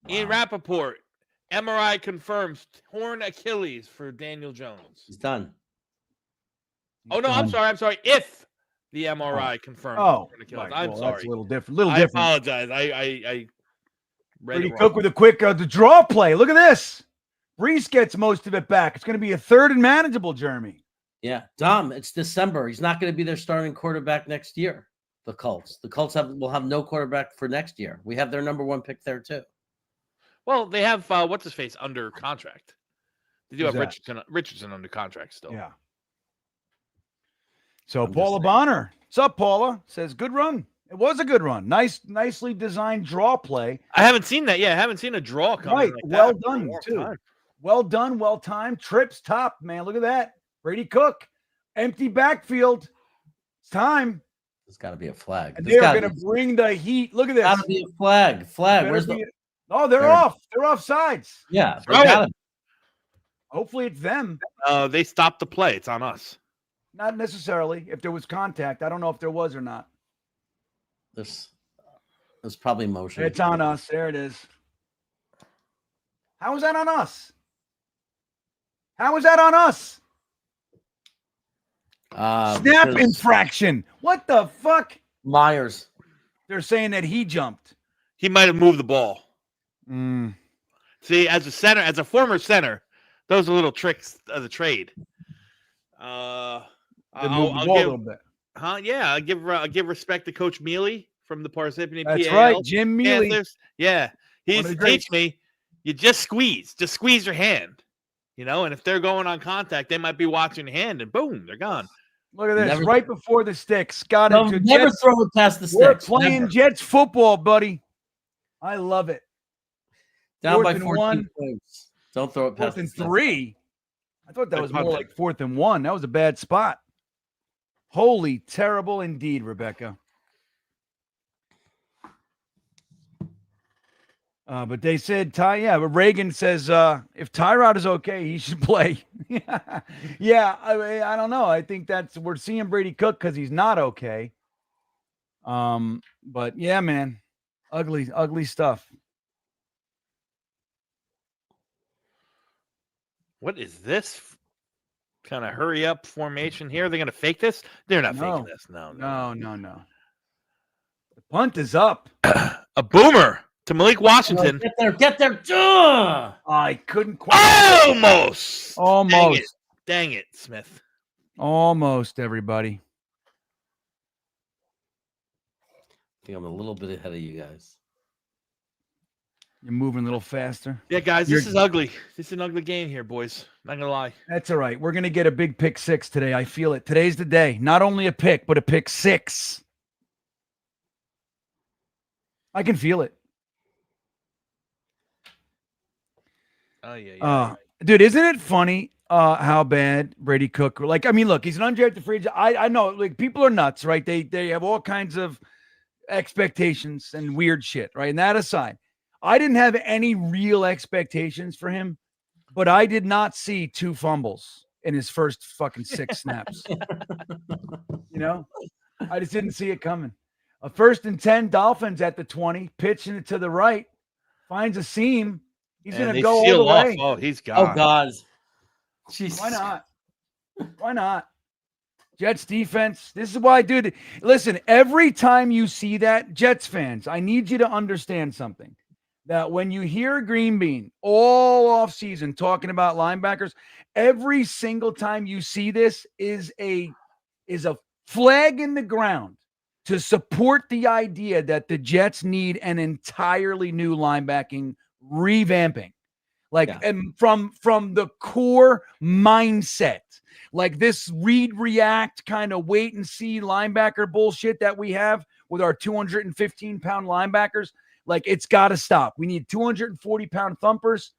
Ian Rappaport, MRI confirms torn Achilles for Daniel Jones. He's done. I'm sorry. If the MRI confirms torn Achilles. Right. I'm sorry. That's a little different. I apologize. I read Brady Cook with a quick the draw play. Look at this. Reese gets most of it back. It's going to be a 3rd and manageable, Jeremy. Yeah, Dom, it's December. He's not going to be their starting quarterback next year. The Colts will have no quarterback for next year. We have their number 1 pick there too. Well, they have what's his face under contract. They do have Richardson under contract still. Yeah. So Paula Bonner, what's up, Paula? Says good run. It was a good run. Nicely designed draw play. I haven't seen that yet. I haven't seen a draw coming. Right. Like Well that done too. Well done. Well timed. Trips top, man. Look at that. Brady Cook, empty backfield. It's time. There's got to be a flag. And they're going to bring the heat. Look at this. Got to be a flag. Where's the? Oh, they're off. They're off sides. Yeah. Hopefully it's them. They stopped the play. It's on us. Not necessarily. If there was contact, I don't know if there was or not. There's probably motion. It's on us. There it is. How is that on us? How is that on us? Snap infraction. What the fuck? Myers. They're saying that he jumped. He might have moved the ball. Mm. See, as a former center, those are little tricks of the trade. I'll give a little bit. Yeah, I give respect to Coach Mealy from the Parsippany. That's PAL. right, Jim Mealy. Yeah, he's teach me. You just squeeze your hand, and if they're going on contact, they might be watching the hand, and boom, they're gone. Look at this, right before the sticks. Got it. Never throw it past the sticks. We're playing Jets football, buddy. I love it. Down by 14 points. Don't throw it past the sticks. 3. I thought that was more like 4th and 1. That was a bad spot. Holy terrible indeed, Rebecca. But they said but Reagan says if Tyrod is okay, he should play. Yeah, I don't know. I think we're seeing Brady Cook because he's not okay. But yeah, man, ugly stuff. What is this kind of hurry up formation here? Are they going to fake this? They're not faking this. No. The punt is up. A boomer to Malik Washington. Get there. I couldn't quite. Almost. Dang it, Smith. Almost, everybody. I think I'm a little bit ahead of you guys. You're moving a little faster. Yeah, guys, this is ugly. This is an ugly game here, boys. Not going to lie. That's all right. We're going to get a big pick 6 today. I feel it. Today's the day. Not only a pick, but a pick 6. I can feel it. Oh, yeah. Dude, isn't it funny how bad Brady Cook, look, he's an undrafted free agent. I know, like, people are nuts, right? They have all kinds of expectations and weird shit, right? And that aside, I didn't have any real expectations for him, but I did not see 2 fumbles in his first fucking 6 snaps. I just didn't see it coming. A 1st and 10, Dolphins at the 20, pitching it to the right, finds a seam. He's going to go all the way. Oh, he's gone. Oh, God. Jesus. Why not? Jets defense. This is why, dude. Listen, every time you see that, Jets fans, I need you to understand something. That when you hear Green Bean all off season talking about linebackers, every single time you see this is a flag in the ground to support the idea that the Jets need an entirely new linebacking revamping. Like, and from the core mindset, like this read, react, kind of wait and see linebacker bullshit that we have with our 215-pound linebackers, like it's got to stop. We need 240-pound thumpers.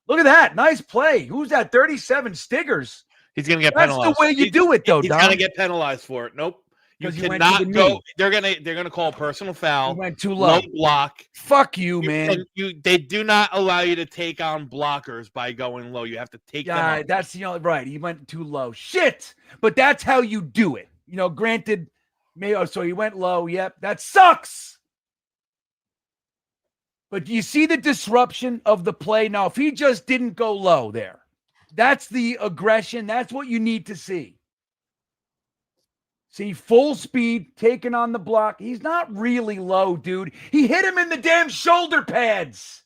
Look at that. Nice play. Who's that? 37 Stiggers. He's going to get penalized. That's the way you do it, though, He's Dom. going to get penalized for it. Nope. You cannot go. They're gonna call a personal foul. You went too low. No block. Fuck you, man. They do not allow you to take on blockers by going low. You have to take them on. That's right. He went too low. Shit. But that's how you do it. Granted, so he went low. Yep. That sucks. But do you see the disruption of the play? Now, if he just didn't go low there, that's the aggression. That's what you need to see. See, full speed, taking on the block. He's not really low, dude. He hit him in the damn shoulder pads.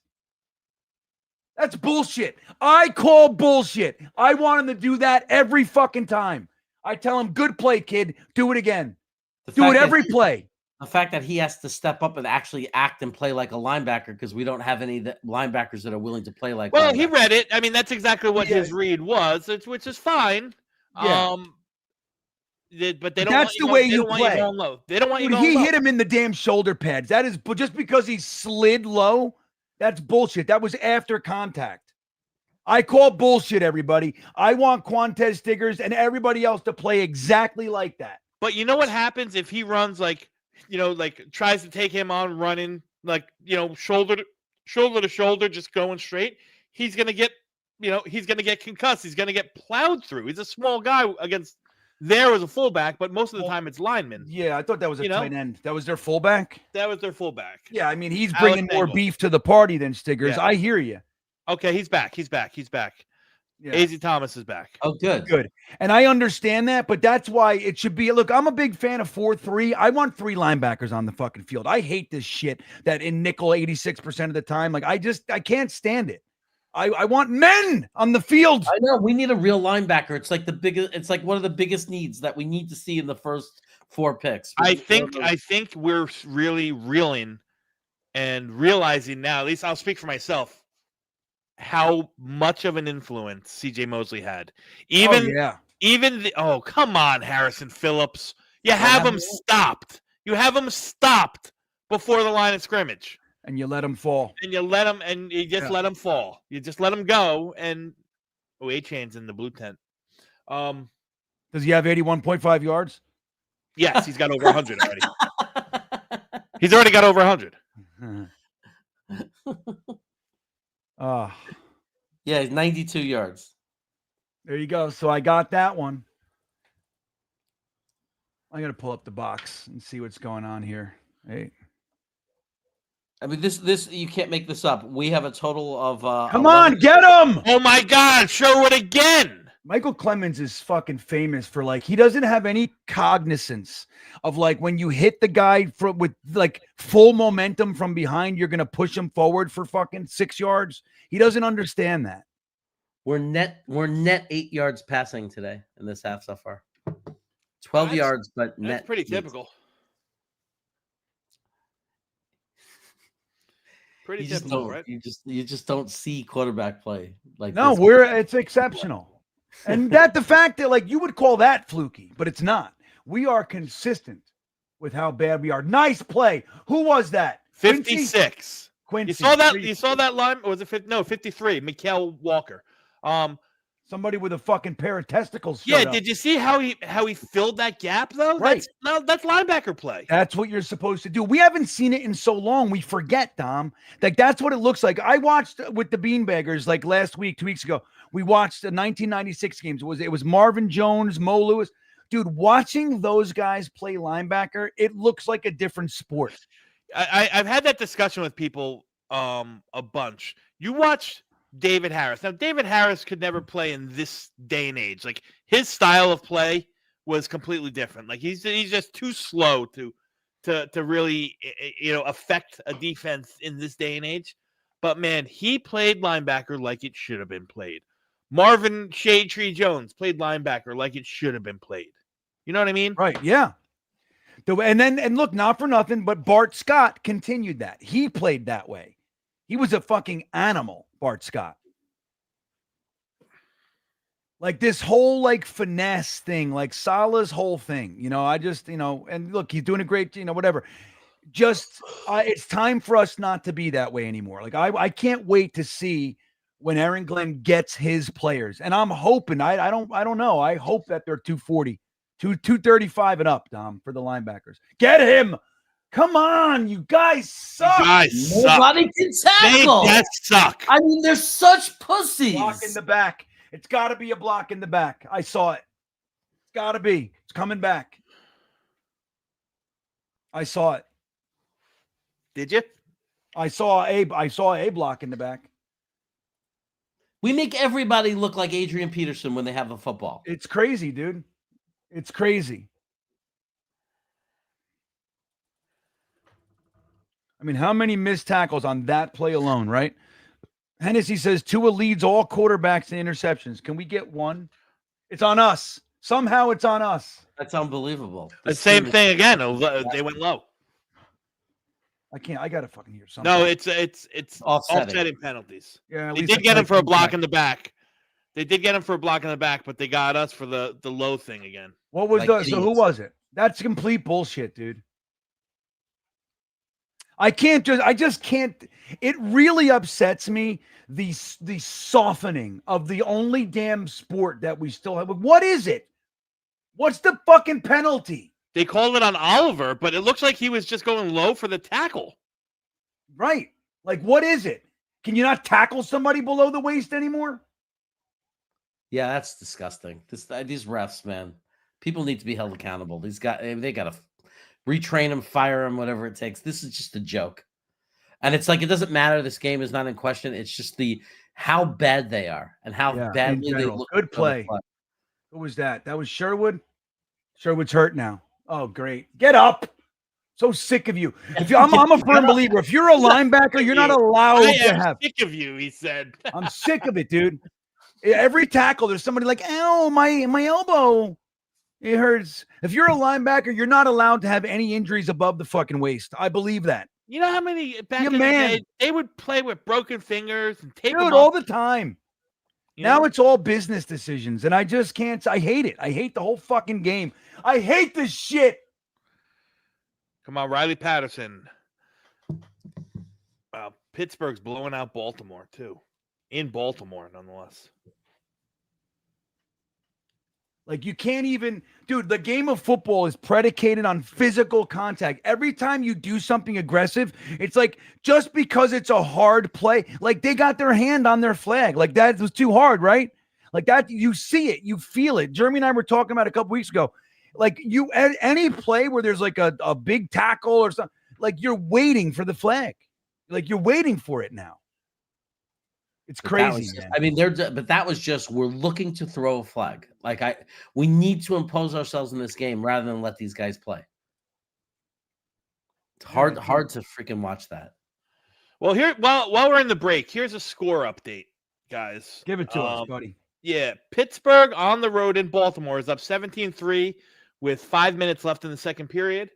That's bullshit. I call bullshit. I want him to do that every fucking time. I tell him, good play, kid. Do it again. Do it every play. The fact that he has to step up and actually act and play like a linebacker because we don't have any linebackers that are willing to play like. Well, he read it. I mean, that's exactly what his read was, which is fine. Yeah. But they don't. That's the way you play. They don't want you going low. He hit him in the damn shoulder pads. That is just because he slid low. That's bullshit. That was after contact. I call bullshit, everybody. I want Quantez Stiggers and everybody else to play exactly like that. But you know what happens if he runs like tries to take him on running shoulder to shoulder, just going straight? He's gonna get concussed. He's gonna get plowed through. He's a small guy against. There was a fullback, but most of the time it's linemen. Yeah, I thought that was a tight end. That was their fullback? That was their fullback. Yeah, I mean, he's bringing more beef to the party than Stiggers. Yeah. I hear you. Okay, he's back. Yeah. AZ Thomas is back. Oh, good. Good. And I understand that, but that's why it should be. Look, I'm a big fan of 4-3. I want 3 linebackers on the fucking field. I hate this shit that in nickel 86% of the time. Like, I can't stand it. I want men on the field. I know. We need a real linebacker. It's like it's like one of the biggest needs that we need to see in the first 4 picks. I think we're really reeling and realizing now, at least I'll speak for myself, how much of an influence CJ Mosley had. Come on, Harrison Phillips. You have him stopped. You have him stopped before the line of scrimmage. And you let him fall. And you let him, and you just let him fall. You just let him go. And A-Chain's in the blue tent. Does he have 81.5 yards? Yes, he's got over 100 already. He's already got over 100. Yeah, 92 yards. There you go. So I got that one. I'm going to pull up the box and see what's going on here. Hey. I mean, this you can't make this up. We have a total of come on, get him! Oh my God, show it again. Michael Clemens is fucking famous for he doesn't have any cognizance of when you hit the guy with full momentum from behind, you're gonna push him forward for fucking 6 yards. He doesn't understand that. We're net 8 yards passing today in this half so far. 12 yards, but net. That's pretty typical. Pretty typical, right? You just don't see quarterback play like no, this. It's exceptional. And the fact that you would call that fluky, but it's not. We are consistent with how bad we are. Nice play. Who was that? 56. Quincy. You saw that line? Or was it 53? Mikael Walker. Somebody with a fucking pair of testicles. Yeah, did you see how he filled that gap though? Right. That's linebacker play. That's what you're supposed to do. We haven't seen it in so long. We forget, Dom. That's what it looks like. I watched with the Beanbaggers last week, 2 weeks ago. We watched the 1996 games. It was Marvin Jones, Mo Lewis. Dude, watching those guys play linebacker, it looks like a different sport. I've had that discussion with people a bunch. You watch David Harris. Now, David Harris could never play in this day and age. His style of play was completely different. He's just too slow to really affect a defense in this day and age. But man, he played linebacker like it should have been played. Marvin Shade Tree Jones played linebacker like it should have been played. You know what I mean? Right. Yeah. And look, not for nothing, but Bart Scott continued that. He played that way. He was a fucking animal, Bart Scott. Like this whole like finesse thing, like Salah's whole thing, I just, and look, he's doing a great, whatever. Just it's time for us not to be that way anymore. Like I can't wait to see when Aaron Glenn gets his players. And I'm hoping, I don't know. I hope that they're 240, 235 and up, Dom, for the linebackers. Get him. Come on, you guys suck. Nobody can tackle. They suck. I mean, they're such pussies. Block in the back. It's got to be a block in the back. I saw it. It's got to be. It's coming back. I saw it. Did you? I saw a block in the back. We make everybody look like Adrian Peterson when they have the football. It's crazy, dude. It's crazy. I mean, how many missed tackles on that play alone, right? Hennessy says Tua leads all quarterbacks in interceptions. Can we get one? It's on us. Somehow it's on us. That's unbelievable. The same thing again. They went low. I gotta fucking hear something. No, it's offsetting penalties. Yeah, they did get him for a block in the back. They did get him for a block in the back, but they got us for the low thing again. What was so who was it? That's complete bullshit, dude. I just can't. It really upsets me, the softening of the only damn sport that we still have. What is it? What's the fucking penalty? They called it on Oliver, but it looks like he was just going low for the tackle. Right. Like, what is it? Can you not tackle somebody below the waist anymore? Yeah, that's disgusting. These refs, man. People need to be held accountable. They got to retrain them, fire them, whatever it takes. This is just a joke. And it's like, it doesn't matter. This game is not in question. It's just how bad they are and how badly they look. Good play. Who was that? That was Sherwood. Sherwood's hurt now. Oh, great. Get up. So sick of you. I'm a firm believer. If you're a linebacker, you're not allowed to have. Sick of you, he said. I'm sick of it, dude. Every tackle, there's somebody like, ow, my elbow. It hurts. If you're a linebacker, you're not allowed to have any injuries above the fucking waist. I believe that. You know how many back in the day they would play with broken fingers and tape them all the time. Now it's all business decisions, and I just can't. I hate it. I hate the whole fucking game. I hate this shit. Come on, Riley Patterson. Pittsburgh's blowing out Baltimore, too. In Baltimore, nonetheless. Like, you can't even, dude, the game of football is predicated on physical contact. Every time you do something aggressive, it's like, just because it's a hard play, like they got their hand on their flag. Like, that was too hard, right? Like that, you see it, you feel it. Jeremy and I were talking about it a couple weeks ago. Like, any play where there's like a big tackle or something, like you're waiting for the flag. Like, you're waiting for it now. It's crazy, man. I mean, but that was just, we're looking to throw a flag. Like, we need to impose ourselves in this game rather than let these guys play. It's hard to freaking watch that. Well, while we're in the break, here's a score update, guys. Give it to us, buddy. Yeah, Pittsburgh on the road in Baltimore is up 17-3 with 5 minutes left in the second period.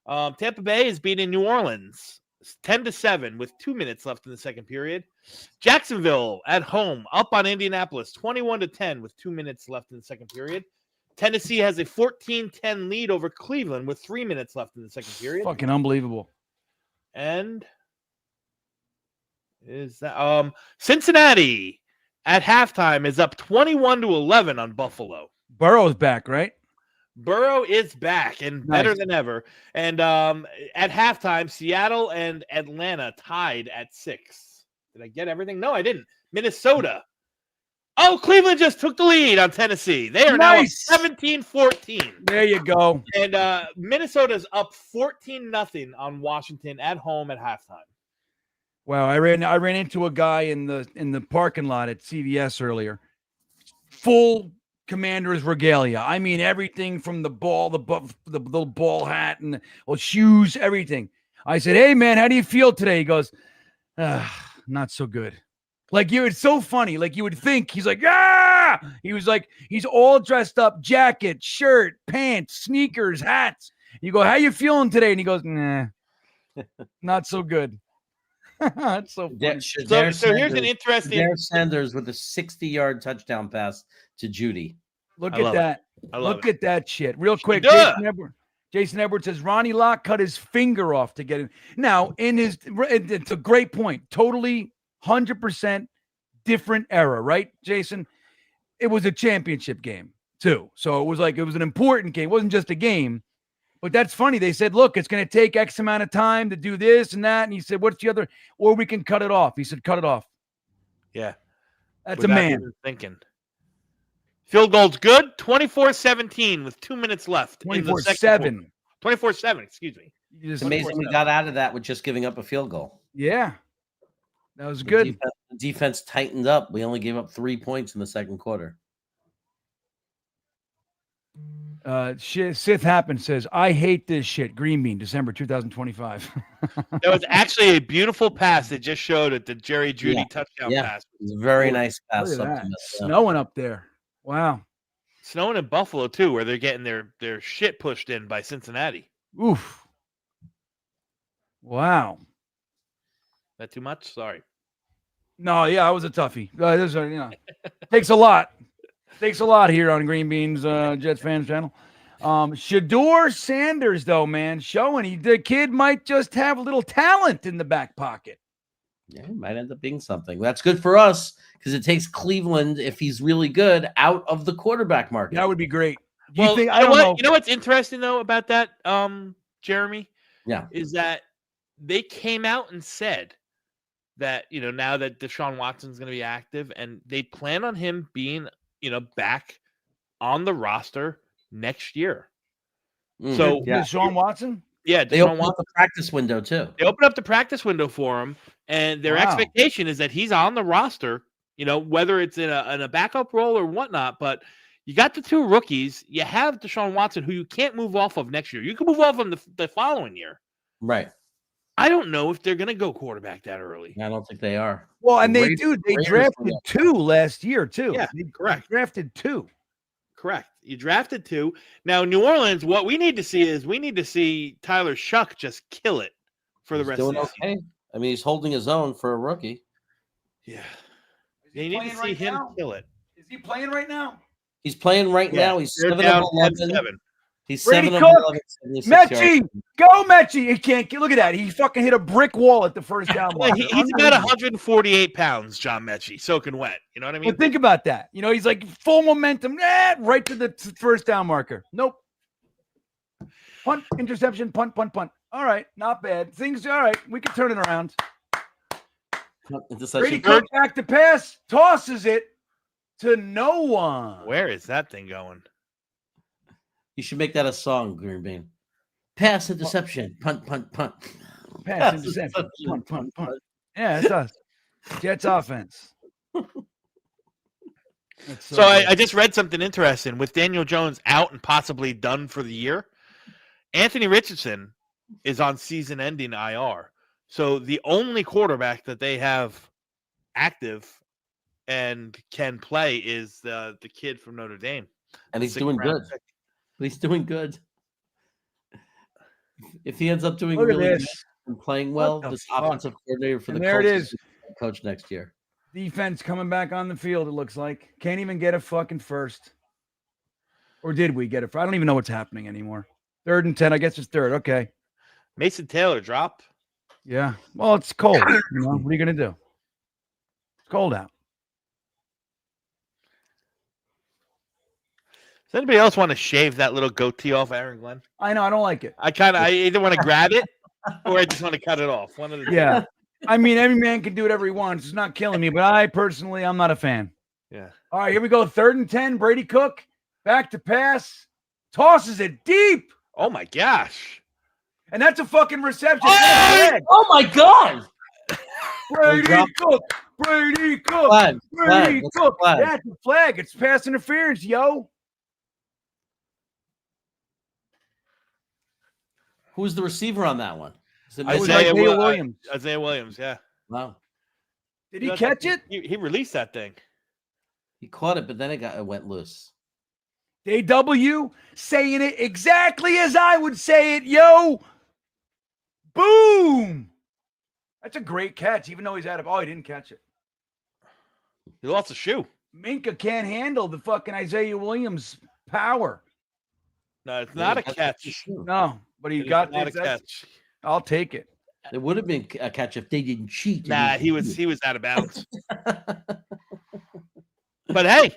Tampa Bay is beating New Orleans 10-7 with 2 minutes left in the second period. Jacksonville at home up on Indianapolis 21-10 with 2 minutes left in the second period. Tennessee has a 14-10 lead over Cleveland with 3 minutes left in the second period. Fucking unbelievable. And is that Cincinnati at halftime is up 21-11 on Buffalo. Burrow's back, right? Burrow is back and better than ever. And at halftime, Seattle and Atlanta tied at 6. Did I get everything? No, I didn't. Minnesota. Oh, Cleveland just took the lead on Tennessee. They are now up 17-14. There you go. And Minnesota's up 14-0 on Washington at home at halftime. Wow, I ran into a guy in the parking lot at CVS earlier. Full Commander's regalia. I mean, everything from the ball, the little ball hat, and shoes, everything. I said, "Hey, man, how do you feel today?" He goes, "Not so good." Like, it's so funny. Like, you would think he's like, "Ah!" He was like, he's all dressed up, jacket, shirt, pants, sneakers, hats. You go, "How you feeling today?" And he goes, "Nah, not so good." That's so funny. So here's an interesting. Dare Sanders with a 60-yard touchdown pass to Judy. Look I at love it. that. I love Look it. at that shit. Real quick, Duh. Jason Edwards says Ronnie Lott cut his finger off to get it. Now, it's a great point. Totally 100% different era, right, Jason? It was a championship game, too. So it was an important game. It wasn't just a game. But that's funny. They said, look, it's going to take X amount of time to do this and that. And he said, what's the other? Or we can cut it off. He said, cut it off. Yeah. That's Without a man. even thinking. Field goal's good. 24-17 with 2 minutes left. 24-7. 24-7, excuse me. It's amazing we got out of that with just giving up a field goal. Yeah. That was good. The defense tightened up. We only gave up 3 points in the second quarter. Sith Happen says, I hate this shit. Green Bean, December 2025. That was actually a beautiful pass that just showed it, the Jerry Judy touchdown pass. It was a very nice pass. Look at that. Snowing up there. Wow. Snowing in Buffalo, too, where they're getting their shit pushed in by Cincinnati. Oof. Wow. That too much? Sorry. No, yeah, I was a toughie. Takes a lot. Takes a lot here on Green Bean's Jets fans channel. Shador Sanders, though, man, showing the kid might just have a little talent in the back pocket. Yeah, it might end up being something. That's good for us because it takes Cleveland, if he's really good, out of the quarterback market. That would be great. You know what's interesting, though, about that, Jeremy? Yeah. Is that they came out and said that, now that Deshaun Watson's going to be active, and they plan on him being, back on the roster next year. So Deshaun Watson? Yeah, they opened up the practice window too. They opened up the practice window for him, and their expectation is that he's on the roster, whether it's in a backup role or whatnot. But you got the two rookies. You have Deshaun Watson, who you can't move off of next year. You can move off of the following year. Right. I don't know if they're going to go quarterback that early. I don't think they are. Well, and they drafted 2 last year, too. Yeah, correct. They drafted 2. Correct. You drafted 2. Now, New Orleans, what we need to see Tyler Shuck just kill it for the rest of the season. I mean, he's holding his own for a rookie. Yeah. You need to see him kill it. Is he playing right now? He's playing right now. He's 7 of 11. He's Brady 7 Cook, of 11. Mechie, go Mechie. He can't look at that. He fucking hit a brick wall at the first down. He's about 148 pounds, John Mechie, soaking wet. You know what I mean? But think about that. He's like full momentum, right to the first down marker. Nope. Punt, interception, punt. All right, not bad. Things all right. We can turn it around. Brady Cook back to pass, tosses it to no one. Where is that thing going? You should make that a song, Green Bean. Pass interception, punt. Pass interception, punt. Yeah, it does. Jets offense. So I just read something interesting. With Daniel Jones out and possibly done for the year, Anthony Richardson is on season-ending IR. So the only quarterback that they have active and can play is the kid from Notre Dame. And he's doing good. He's doing good. If he ends up doing really good and playing well, this offensive coordinator for the Colts coach next year. Defense coming back on the field, it looks like. Can't even get a fucking first. Or did we get it? I don't even know what's happening anymore. 3rd and 10. I guess it's 3rd. Okay. Mason Taylor dropped. Yeah. Well, it's cold. What are you going to do? It's cold out. Does anybody else want to shave that little goatee off Aaron Glenn? I know. I don't like it. I either want to grab it or I just want to cut it off. One of the two. Yeah. I mean, every man can do whatever he wants. It's not killing me, but I'm not a fan. Yeah. All right, here we go. 3rd and 10. Brady Cook back to pass. Tosses it deep. Oh, my gosh. And that's a fucking reception. Oh my God. Brady Cook. Brady Cook. Brady Cook. That's a flag. It's pass interference, yo. Who's the receiver on that one? Isaiah Williams. Isaiah Williams, yeah. Wow. Did he catch it? He released that thing. He caught it, but then it went loose. JW saying it exactly as I would say it, yo. Boom. That's a great catch, even though he's out of. Oh, he didn't catch it. He lost a shoe. Minka can't handle the fucking Isaiah Williams power. No, it's not a catch. No, but he It is got not a this. catch. I'll take it. It would have been a catch if they didn't cheat. Nah, he was out of bounds. But hey,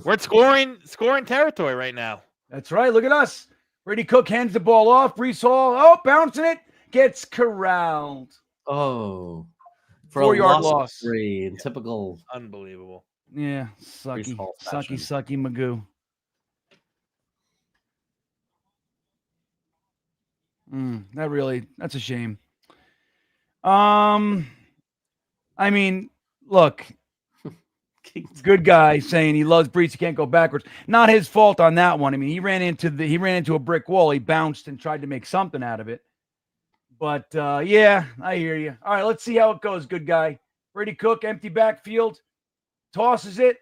we're in scoring territory right now. That's right. Look at us. Brady Cook hands the ball off. Brees Hall, bouncing it. Gets corralled. Oh. For 4-yard loss. In typical. Unbelievable. Yeah, sucky Magoo. That's a shame. I mean, look, good guy saying he loves Brees. He can't go backwards. Not his fault on that one. I mean, he ran into a brick wall. He bounced and tried to make something out of it. But yeah, I hear you. All right, let's see how it goes. Good guy. Brady Cook, empty backfield, tosses it.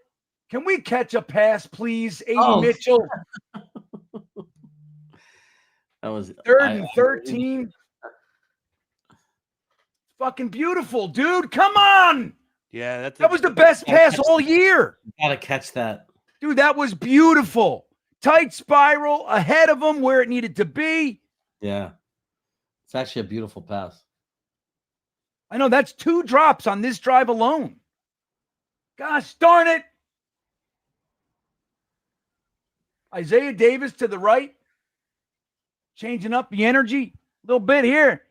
Can we catch a pass, please? A.D. Mitchell. That was 3rd and 13. Fucking beautiful, dude. Come on. Yeah, that was the best pass all year. You gotta catch that. Dude, that was beautiful. Tight spiral, ahead of him where it needed to be. Yeah. It's actually a beautiful pass. I know that's 2 drops on this drive alone. Gosh darn it. Isaiah Davis to the right. Changing up the energy a little bit here.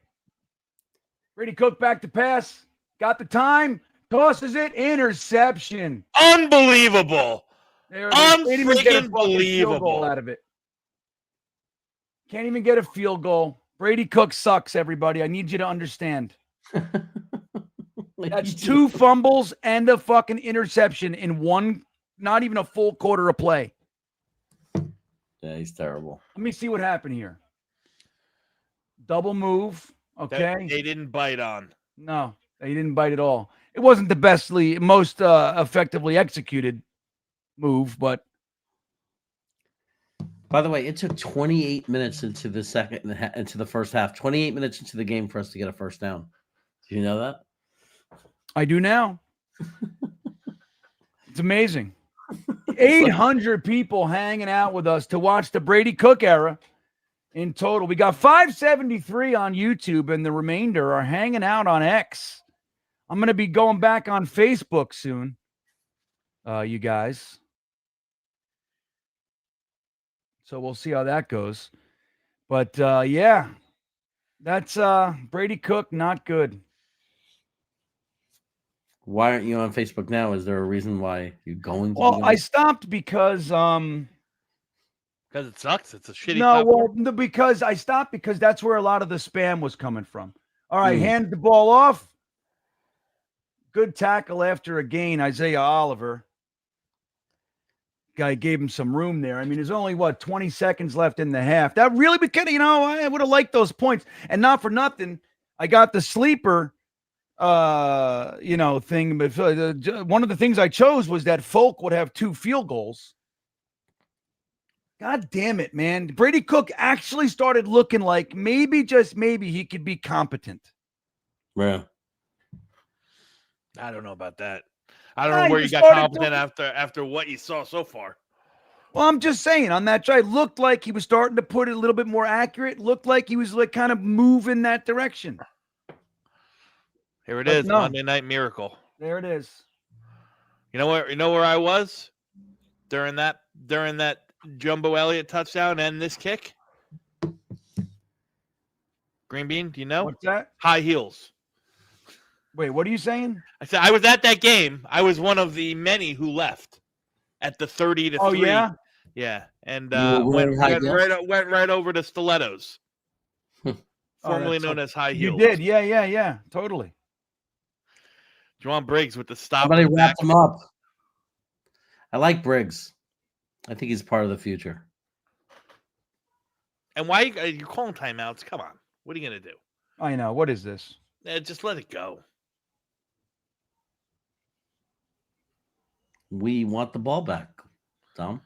Brady Cook back to pass. Got the time. Tosses it. Interception. Unbelievable. Unfreaking believable. Out of it. Can't even get a field goal. Brady Cook sucks, everybody. I need you to understand. That's 2 fumbles and a fucking interception in one, not even a full quarter of play. Yeah, he's terrible. Let me see what happened here. Double move. Okay. They didn't bite on. No, they didn't bite at all. It wasn't the most effectively executed move, by the way, it took 28 minutes into the first half, 28 minutes into the game for us to get a first down. Do you know that? I do now. It's amazing. 800 people hanging out with us to watch the Brady Cook era in total. We got 573 on YouTube, and the remainder are hanging out on X. I'm going to be going back on Facebook soon, you guys. So we'll see how that goes. But, yeah, that's Brady Cook, not good. Why aren't you on Facebook now? Is there a reason why you're going to? Well, I stopped because it sucks. It's a shitty because I stopped because that's where a lot of the spam was coming from. All right, hand the ball off. Good tackle after a gain, Isaiah Oliver. Guy gave him some room there. I mean, there's only 20 seconds left in the half. That really became, I would have liked those points. And not for nothing, I got the sleeper thing. But one of the things I chose was that Folk would have 2 field goals. God damn it, man. Brady Cook actually started looking like maybe, just maybe, he could be competent. Yeah. I don't know about that. I don't know where you got competent after what you saw so far. Well, I'm just saying, on that drive, looked like he was starting to put it a little bit more accurate. Looked like he was kind of moving that direction. Here it is, Monday Night Miracle. There it is. You know where I was during that Jumbo Elliott touchdown and this kick? Green Bean, do you know? What's that? High heels. Wait, what are you saying? I said I was at that game. I was one of the many who left at the 30-3. Oh, yeah? Yeah. And went right over to stilettos. Formerly known as high heels. You did, yeah. Totally. Juwan Briggs with the stop. Somebody wrapped him up. I like Briggs. I think he's part of the future. And why are you calling timeouts? Come on. What are you going to do? I know. What is this? Just let it go. We want the ball back, Tom.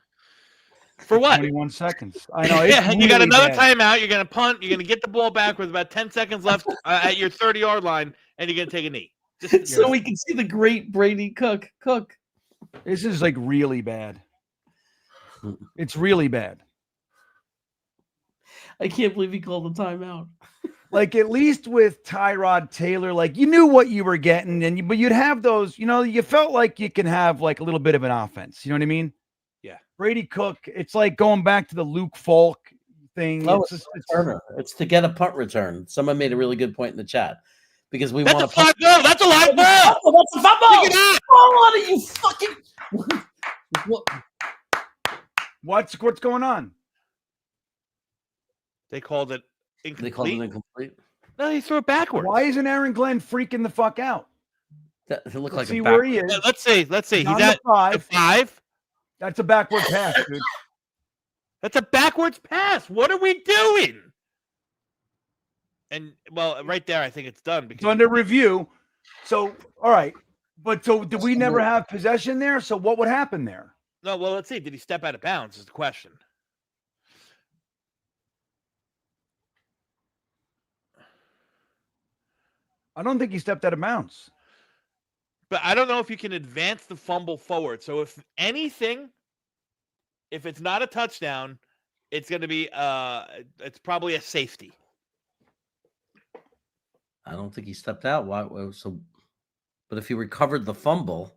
For what? 21 seconds. I know. Yeah, and you got another timeout. You're going to punt. You're going to get the ball back with about 10 seconds left at your 30-yard line, and you're going to take a knee. So we can see the great Brady Cook. This is like really bad. It's really bad. I can't believe he called the timeout. Like at least with Tyrod Taylor, like you knew what you were getting, but you'd have those. You felt like you can have like a little bit of an offense. You know what I mean? Yeah. Brady Cook. It's like going back to the Luke Falk thing. No, it's to get a punt return. Someone made a really good point in the chat because we want to punt. No, that's a live ball. That's a fumble. What are you fucking? What's going on? They called it incomplete. They called it incomplete. No, he threw it backwards. Why isn't Aaron Glenn freaking the fuck out? It looked like see a where he is. Yeah, let's see. He's He's at the 5. That's a backward pass, dude. That's a backwards pass. What are we doing? And well, right there, I think it's done because it's under review. So, all right. But so did we never have possession there? So what would happen there? No, well, let's see. Did he step out of bounds? Is the question. I don't think he stepped out of bounds. But I don't know if you can advance the fumble forward. So if anything, if it's not a touchdown, it's going to be it's probably a safety. I don't think he stepped out. Why? So, but if he recovered the fumble,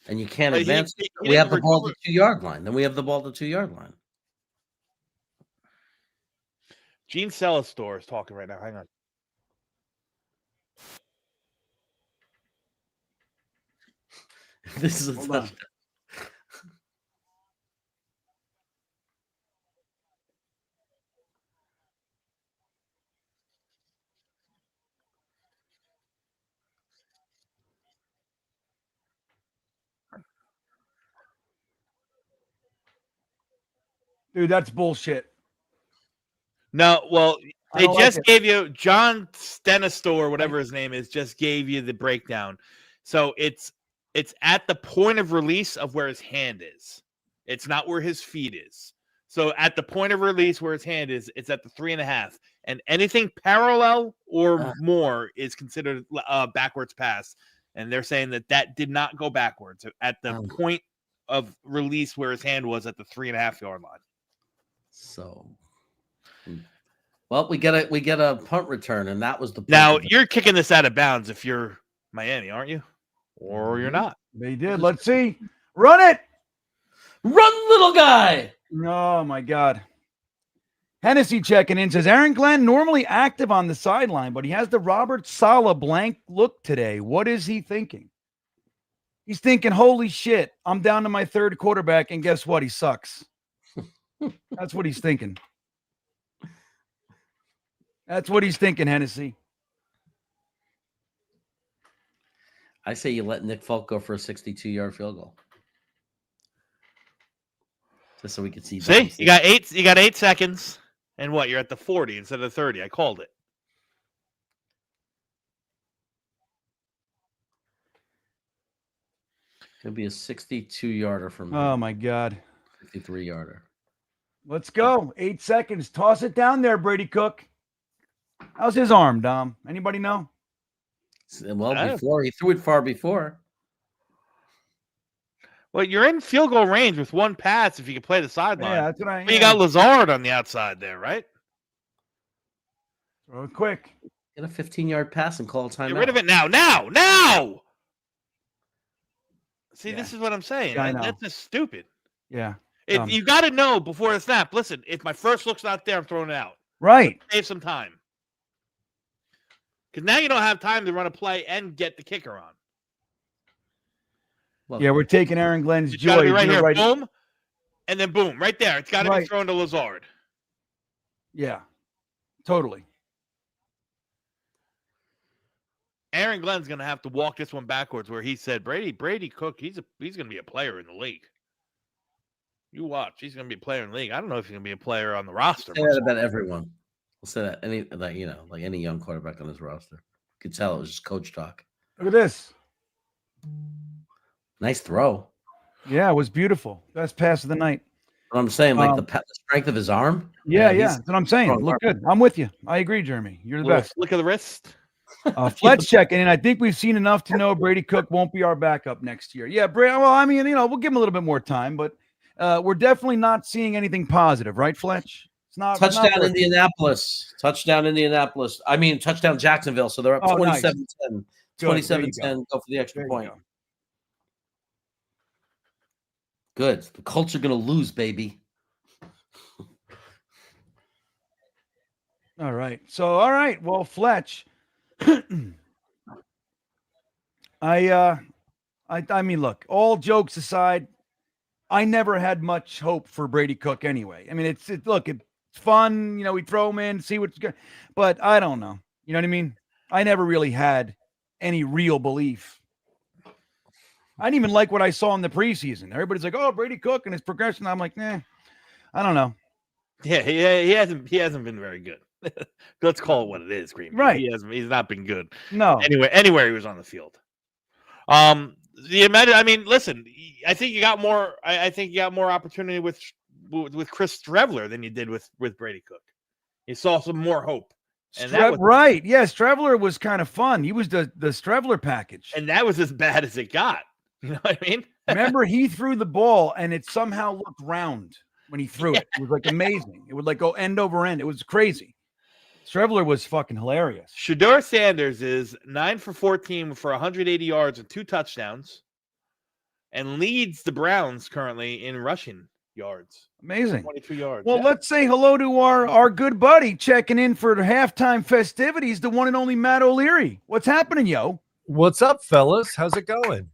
and you can't advance, we have the ball at the 2-yard line. Then we have the ball at the 2-yard line. Gene Celestor is talking right now. Hang on. This is a touchdown. Dude, that's bullshit. No, well, they just like gave you John Stenistor, whatever his name is, just gave you the breakdown. So it's at the point of release of where his hand is. It's not where his feet is. So at the point of release where his hand is, it's at the 3.5. And anything parallel or more is considered a backwards pass. And they're saying that did not go backwards at the point of release where his hand was at the 3.5-yard line. So, well, we get a punt return, and that was the now you're kicking this out of bounds if you're Miami, aren't you? Or you're not. They did. Let's see. Run it. Run, little guy. Oh my God. Hennessy checking in says Aaron Glenn normally active on the sideline, but he has the Robert Saleh blank look today. What is he thinking? He's thinking, holy shit, I'm down to my third quarterback, and guess what? He sucks. That's what he's thinking. That's what he's thinking, Hennessy. I say you let Nick Folk go for a 62-yard field goal. Just so we can see. See, you got 8 seconds. And what? You're at the 40 instead of 30. I called it. Could be a 62-yarder from me. Oh my God. 53-yarder. Let's go. 8 seconds. Toss it down there, Brady Cook. How's his arm, Dom? Anybody know? Well, before he threw it far before. Well, you're in field goal range with one pass if you can play the sideline. Yeah, that's what I. But you got Lazard on the outside there, right? Throw it quick. Get a 15-yard pass and call a timeout. Get rid of it now. Now! See, This is what I'm saying. Yeah, I know. That's just stupid. Yeah. If you got to know before the snap, listen, if my first look's not there, I'm throwing it out. Right. Save some time. Because now you don't have time to run a play and get the kicker on. Well, yeah, we're taking Aaron Glenn's It's joy. got to be right here. Right. Boom. And then boom. Right there. It's got to be thrown to Lazard. Yeah. Totally. Aaron Glenn's going to have to walk this one backwards where he said, Brady Cook, he's going to be a player in the league. You watch. He's going to be a player in the league. I don't know if he's going to be a player on the roster. Say that about everyone. We'll say that like any young quarterback on this roster. You could tell it was just coach talk. Look at this. Nice throw. Yeah, it was beautiful. Best pass of the night. But I'm saying, like the strength of his arm. Yeah, that's what I'm saying. Look good. I'm with you. I agree, Jeremy. You're the best. Look at the wrist. Fletch checking in. I think we've seen enough to know Brady Cook won't be our backup next year. Yeah, well, I mean, we'll give him a little bit more time, but we're definitely not seeing anything positive, right, Fletch? It's not touchdown Indianapolis. Touchdown Indianapolis. I mean, touchdown Jacksonville. So they're up 27-10. Nice. 27-10. Go for the extra point. Good. The Colts are going to lose, baby. All right. Well, Fletch, I mean, look, all jokes aside, I never had much hope for Brady Cook anyway. I mean, it's fun, we throw him in, see what's good, but I don't know. You know what I mean? I never really had any real belief. I didn't even like what I saw in the preseason. Everybody's like, "Oh, Brady Cook and his progression." I'm like, "Nah, I don't know." Yeah, he hasn't been very good. Let's call it what it is, Green. Right. He's not been good. No. Anywhere he was on the field. Listen, I think you got more. I think you got more opportunity with Chris Streveler than you did with Brady Cook. You saw some more hope. And right. Yes, Streveler was kind of fun. He was the Streveler package. And that was as bad as it got. You know what I mean? Remember, he threw the ball and it somehow looked round when he threw it. It was like amazing. It would like go end over end. It was crazy. Streveler was fucking hilarious. Shedeur Sanders is 9 for 14 for 180 yards and 2 touchdowns and leads the Browns currently in rushing yards. Amazing. 22 yards. Well, let's say hello to our good buddy checking in for the halftime festivities, the one and only Matt O'Leary. What's happening, yo? What's up, fellas? How's it going?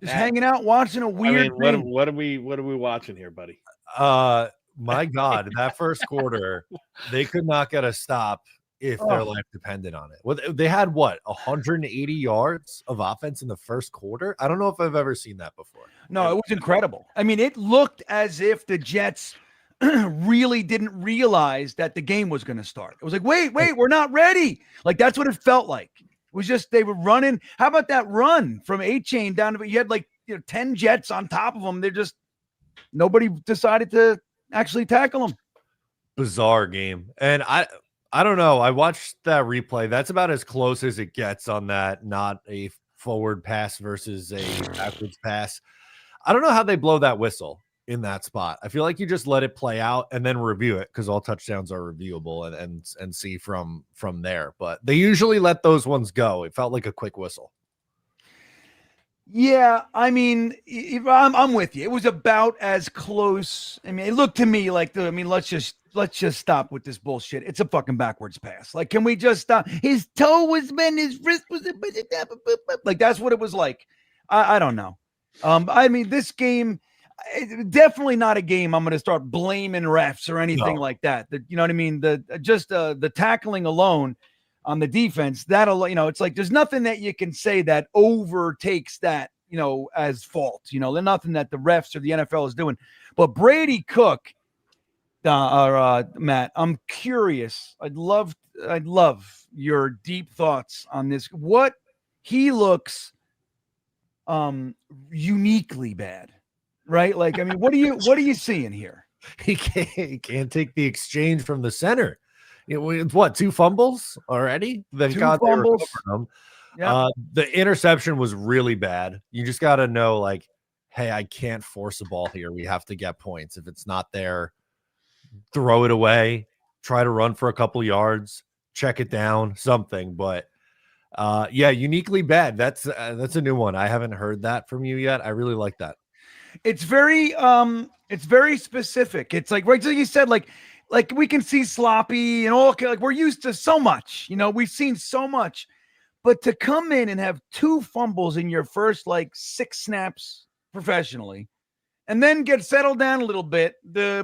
Just hanging out, watching a weird thing. What are we watching here, buddy? My God, that first quarter, they could not get a stop if their life depended on it. Well, they had 180 yards of offense in the first quarter. I don't know if I've ever seen that before. No, it was incredible. I mean, it looked as if the Jets really didn't realize that the game was going to start. It was like, wait, we're not ready. Like, that's what it felt like. It was just, they were running. How about that run from A-Chain down to, you had 10 Jets on top of them. They're just, nobody decided to actually tackle them. Bizarre game. And I don't know. I watched that replay. That's about as close as it gets on that, not a forward pass versus a backwards pass. I don't know how they blow that whistle in that spot. I feel like you just let it play out and then review it, because all touchdowns are reviewable and see from there. But they usually let those ones go. It felt like a quick whistle. Yeah, I mean, I'm with you. It was about as close. I mean, it looked to me like let's just stop with this bullshit. It's a fucking backwards pass. Like, can we just stop? His toe was bent, his wrist was like, that's what it was like. I don't know. I mean, this game, definitely not a game I'm going to start blaming refs or anything like that. You know what I mean? The tackling alone on the defense, that'll, it's like, there's nothing that you can say that overtakes that, as fault, there's nothing that the refs or the NFL is doing. But Brady Cook, Matt, I'm curious. I'd love your deep thoughts on this. What he looks uniquely bad, right? Like, I mean, what are you seeing here? He can't take the exchange from the center. It's what, 2 fumbles already? Thank God they recovered them. Yeah. The interception was really bad. You just got to know, like, hey, I can't force a ball here. We have to get points. If it's not there, throw it away. Try to run for a couple yards. Check it down. Something. But uniquely bad. That's a new one. I haven't heard that from you yet. I really like that. It's very specific. It's like, right, so you said, like we can see sloppy and all, like, we're used to so much, we've seen so much, but to come in and have 2 fumbles in your first 6 snaps professionally, and then get settled down a little bit,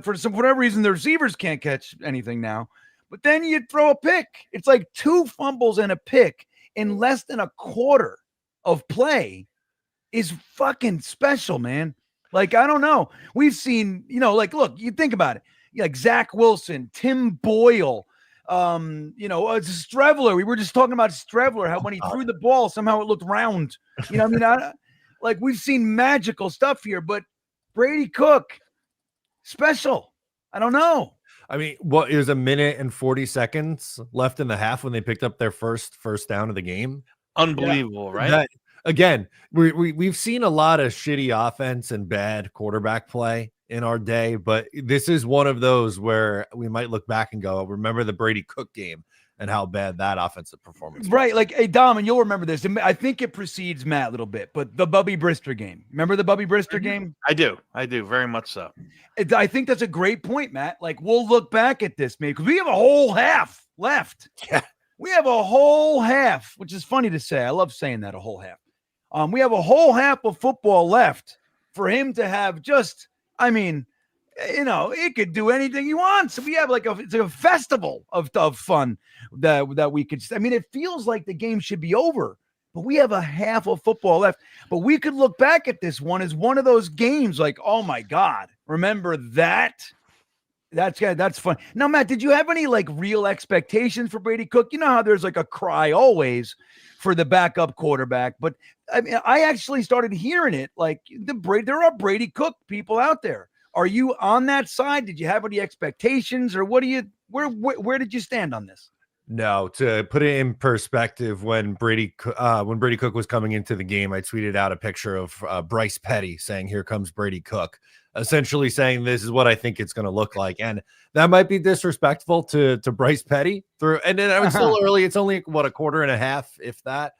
for whatever reason, the receivers can't catch anything now, but then you throw a pick. It's like 2 fumbles and a pick in less than a quarter of play is fucking special, man. Like, I don't know. We've seen, look, you think about it. Like Zach Wilson, Tim Boyle, Streveler. We were just talking about Streveler, how when he threw the ball, somehow it looked round. We've seen magical stuff here, but Brady Cook, special. I don't know. I mean, what, it was a minute and 40 seconds left in the half when they picked up their first down of the game. Unbelievable, right? That, again, we've seen a lot of shitty offense and bad quarterback play in our day, but this is one of those where we might look back and go, remember the Brady Cook game and how bad that offensive performance was. Right. Like, hey, Dom, and you'll remember this. I think it precedes Matt a little bit, but the Bubby Brister game. Remember the Bubby Brister game? I do. Very much so. I think that's a great point, Matt. Like, we'll look back at this, maybe, because we have a whole half left. Yeah. We have a whole half, which is funny to say. I love saying that, a whole half. We have a whole half of football left for him to have just, I mean, you know, he could do anything he wants. We have it's like a festival of fun that we could. I mean, it feels like the game should be over, but we have a half of football left. But we could look back at this one as one of those games like, oh my God, remember that? That's fun. Now, Matt, did you have any like real expectations for Brady Cook? You know how there's like a cry always for the backup quarterback, but I mean, I actually started hearing it like there are Brady Cook people out there. Are you on that side? Did you have any expectations, or where did you stand on this? No, to put it in perspective, when Brady Cook was coming into the game, I tweeted out a picture of Bryce Petty saying, "Here comes Brady Cook," essentially saying this is what I think it's going to look like, and that might be disrespectful to Bryce Petty. And then it's still early; it's only a quarter and a half, if that.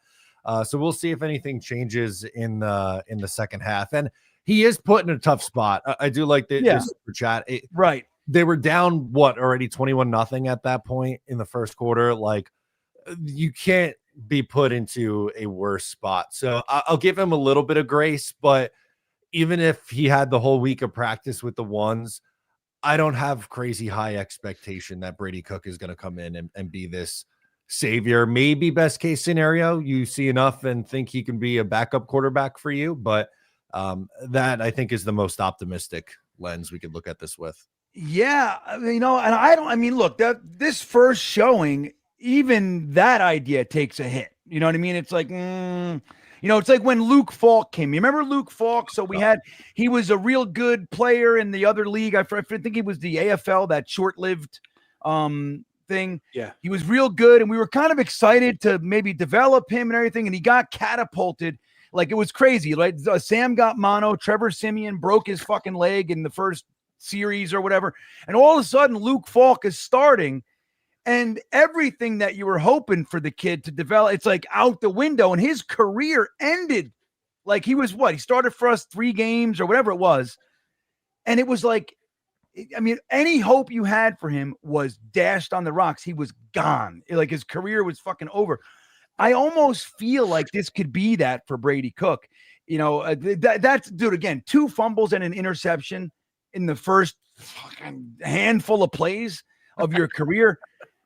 So we'll see if anything changes in the second half, and he is put in a tough spot. I do like the super chat. Right. They were down already 21-0 at that point in the first quarter. Like, you can't be put into a worse spot. So I'll give him a little bit of grace, but even if he had the whole week of practice with the ones, I don't have crazy high expectation that Brady Cook is going to come in and be this savior. Maybe best case scenario, you see enough and think he can be a backup quarterback for you, but that I think is the most optimistic lens we could look at this with. Yeah, you know, and look, this first showing, even that idea takes a hit. You know what I mean? It's like, you know, it's like when Luke Falk came. You remember Luke Falk? So he was a real good player in the other league. I think he was the AFL, that short-lived thing. Yeah. He was real good, and we were kind of excited to maybe develop him and everything, and he got catapulted. Like, it was crazy. Like, Sam got mono, Trevor Siemian broke his fucking leg in the first series or whatever, and all of a sudden Luke Falk is starting, and everything that you were hoping for the kid to develop, it's like out the window, and his career ended. Like, he started for us 3 games or whatever it was, and it was like, I mean, any hope you had for him was dashed on the rocks. He was gone. Like, his career was fucking over. I almost feel like this could be that for Brady Cook. You know, that's, dude, again, 2 fumbles and an interception in the first fucking handful of plays of your career.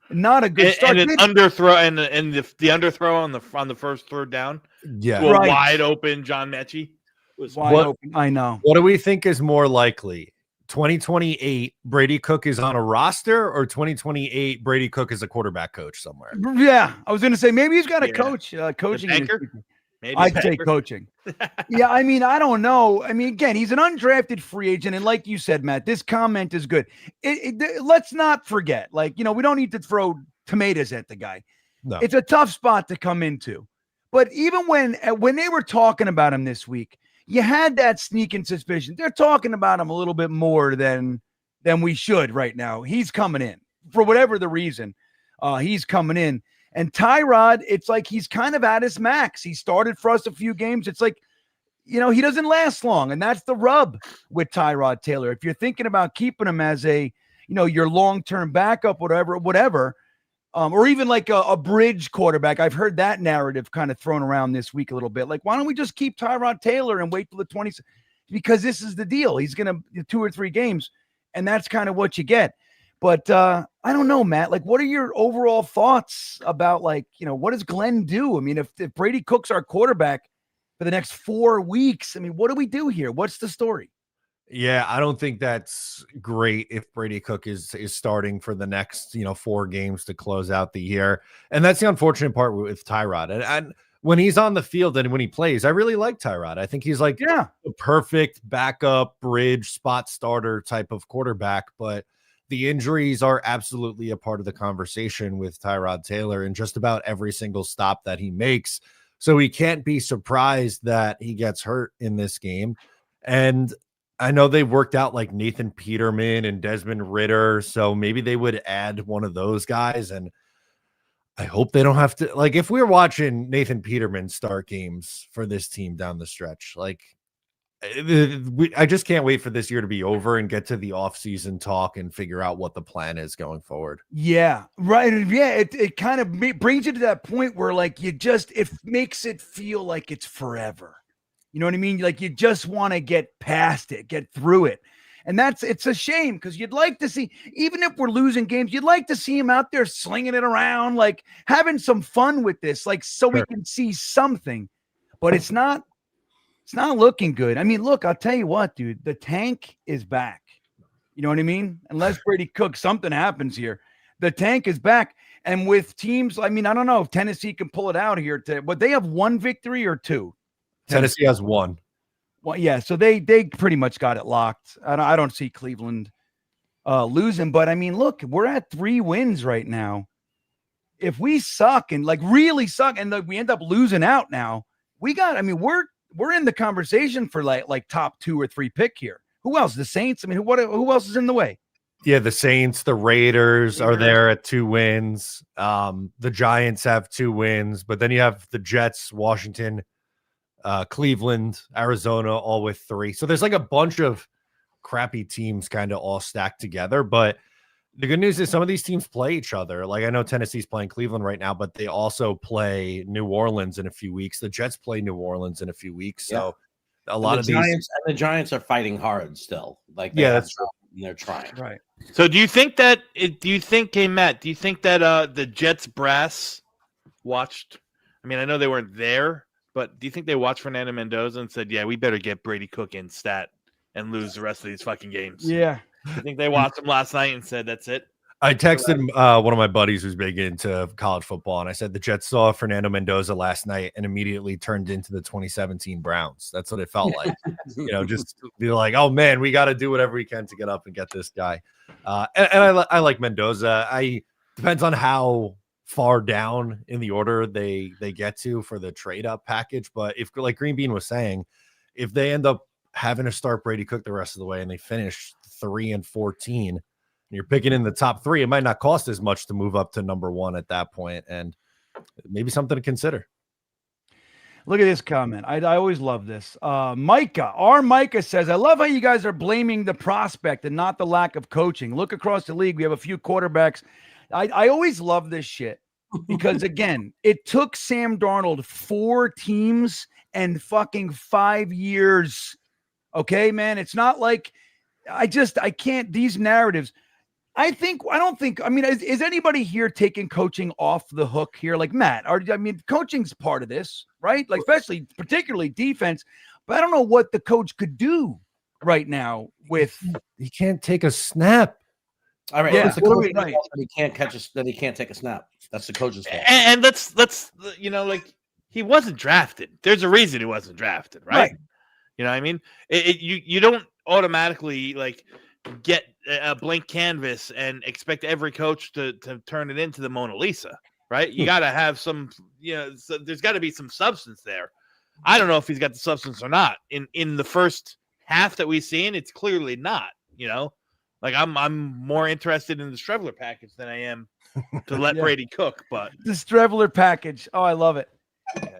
Not a good start. And an underthrow, and the underthrow on the first third down. Yeah. Right. Wide open John Mechie was wide open. I know. What do we think is more likely? 2028 Brady Cook is on a roster, or 2028 Brady Cook is a quarterback coach somewhere? Yeah, I was going to say maybe he's got a coaching. I'd say coaching. Yeah, I mean, I don't know. I mean, again, he's an undrafted free agent, and like you said, Matt, this comment is good. Let's not forget, like, you know, we don't need to throw tomatoes at the guy. No. It's a tough spot to come into. But even when they were talking about him this week, you had that sneaking suspicion. They're talking about him a little bit more than we should right now. He's coming in for whatever the reason. He's coming in. And Tyrod, it's like he's kind of at his max. He started for us a few games. It's like, you know, he doesn't last long. And that's the rub with Tyrod Taylor. If you're thinking about keeping him as a, you know, your long-term backup, whatever, or even like a bridge quarterback. I've heard that narrative kind of thrown around this week a little bit. Like, why don't we just keep Tyrod Taylor and wait till the 20s? Because this is the deal. He's going to 2 or 3 games, and that's kind of what you get. But I don't know, Matt. Like, what are your overall thoughts about, like, you know, what does Glenn do? I mean, if Brady Cook's our quarterback for the next 4 weeks, I mean, what do we do here? What's the story? Yeah, I don't think that's great if Brady Cook is starting for the next, 4 games to close out the year. And that's the unfortunate part with Tyrod. And when he's on the field and when he plays, I really like Tyrod. I think he's like the perfect backup, bridge, spot starter type of quarterback. But the injuries are absolutely a part of the conversation with Tyrod Taylor in just about every single stop that he makes. So we can't be surprised that he gets hurt in this game. And I know they worked out like Nathan Peterman and Desmond Ridder, so maybe they would add one of those guys. And I hope they don't have to, like, if we're watching Nathan Peterman start games for this team down the stretch, like, I just can't wait for this year to be over and get to the offseason talk and figure out what the plan is going forward. Yeah, right. Yeah, it kind of brings you to that point where, like, it makes it feel like it's forever. You know what I mean? Like, you just want to get past it, get through it. And it's a shame because you'd like to see, even if we're losing games, you'd like to see him out there slinging it around, like having some fun with this, like, so we can see something. But it's not looking good. I mean, look, I'll tell you what, dude, the tank is back. You know what I mean? Unless Brady Cook, something happens here. The tank is back. And with teams, I mean, I don't know if Tennessee can pull it out here, but they have one victory or two. Tennessee has one. Well, yeah, so they pretty much got it locked. I don't see Cleveland losing, but I mean, look, we're at 3 wins right now. If we suck and like really suck, and we end up losing out now, we're in the conversation for like top 2 or 3 pick here. Who else? The Saints. I mean, who else is in the way? Yeah, the Saints, the Raiders are there at 2 wins. The Giants have 2 wins, but then you have the Jets, Washington, Cleveland, Arizona, all with 3. So there's like a bunch of crappy teams kind of all stacked together. But the good news is some of these teams play each other. Like, I know Tennessee's playing Cleveland right now, but they also play New Orleans in a few weeks. The Jets play New Orleans in a few weeks. So a lot of the Giants are fighting hard still. Like, that's true. They're trying. Right. So do you think that the Jets brass watched? I mean, I know they weren't there, but do you think they watched Fernando Mendoza and said, "Yeah, we better get Brady Cook in stat and lose the rest of these fucking games"? Yeah. I think they watched him last night and said, "That's it." I texted one of my buddies who's big into college football, and I said the Jets saw Fernando Mendoza last night and immediately turned into the 2017 Browns. That's what it felt like. Just be like, oh man, we got to do whatever we can to get up and get this guy. And I like Mendoza. Depends on how far down in the order they get to for the trade up package. But if, like Green Bean was saying, if they end up having to start Brady Cook the rest of the way and they finish 3-14. You're picking in the top 3, it might not cost as much to move up to number 1 at that point, and maybe something to consider. Look at this comment. I always love this. Micah says, I love how you guys are blaming the prospect and not the lack of coaching. Look across the league. We have a few quarterbacks. I always love this shit because, again, it took Sam Darnold 4 teams and fucking 5 years. Okay, man? It's not like I can't, these narratives. I mean, is anybody here taking coaching off the hook here? Like Matt, coaching's part of this, right? Like, particularly defense, but I don't know what the coach could do right now with. He can't take a snap. All right. Yeah. It's the coach that he can't that he can't take a snap. That's the coach's fault. And let's, like, he wasn't drafted. There's a reason he wasn't drafted, right? You know what I mean? You don't automatically like get a blank canvas and expect every coach to turn it into the Mona Lisa, right? You got to have some, so there's got to be some substance there. I don't know if he's got the substance or not. In the first half that we've seen, it's clearly not, like I'm more interested in the Streveler package than I am to let Brady cook, but the Streveler package. Oh, I love it.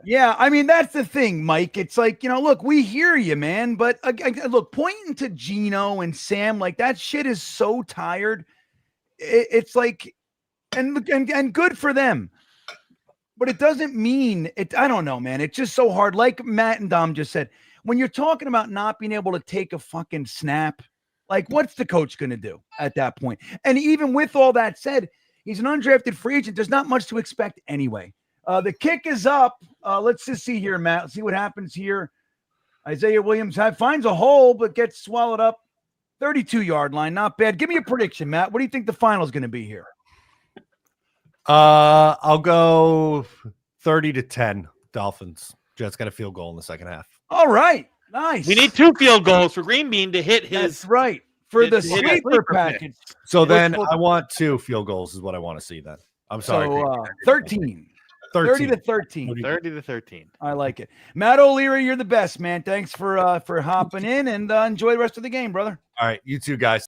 Yeah, I mean, that's the thing, Mike. It's like, look, we hear you, man. But look, pointing to Gino and Sam, like that shit is so tired. It's like, and good for them. But it doesn't mean it. I don't know, man. It's just so hard. Like Matt and Dom just said, when you're talking about not being able to take a fucking snap, like what's the coach going to do at that point? And even with all that said, he's an undrafted free agent. There's not much to expect anyway. The kick is up. Let's just see here, Matt. Let's see what happens here. Isaiah Williams finds a hole, but gets swallowed up. 32-yard line. Not bad. Give me a prediction, Matt. What do you think the final is going to be here? I'll go 30-10 Dolphins. Jets got a field goal in the second half. All right. Nice. We need 2 field goals for Green Bean to hit his. That's right. for the Hit a sleeper pick. package. So Look then for- I want 2 field goals is what I want to see then. I'm sorry. So 13. 30 to 13. 30 to 13. I like it. Matt O'Leary, you're the best, man. Thanks for hopping in, and enjoy the rest of the game, brother. All right, you two guys.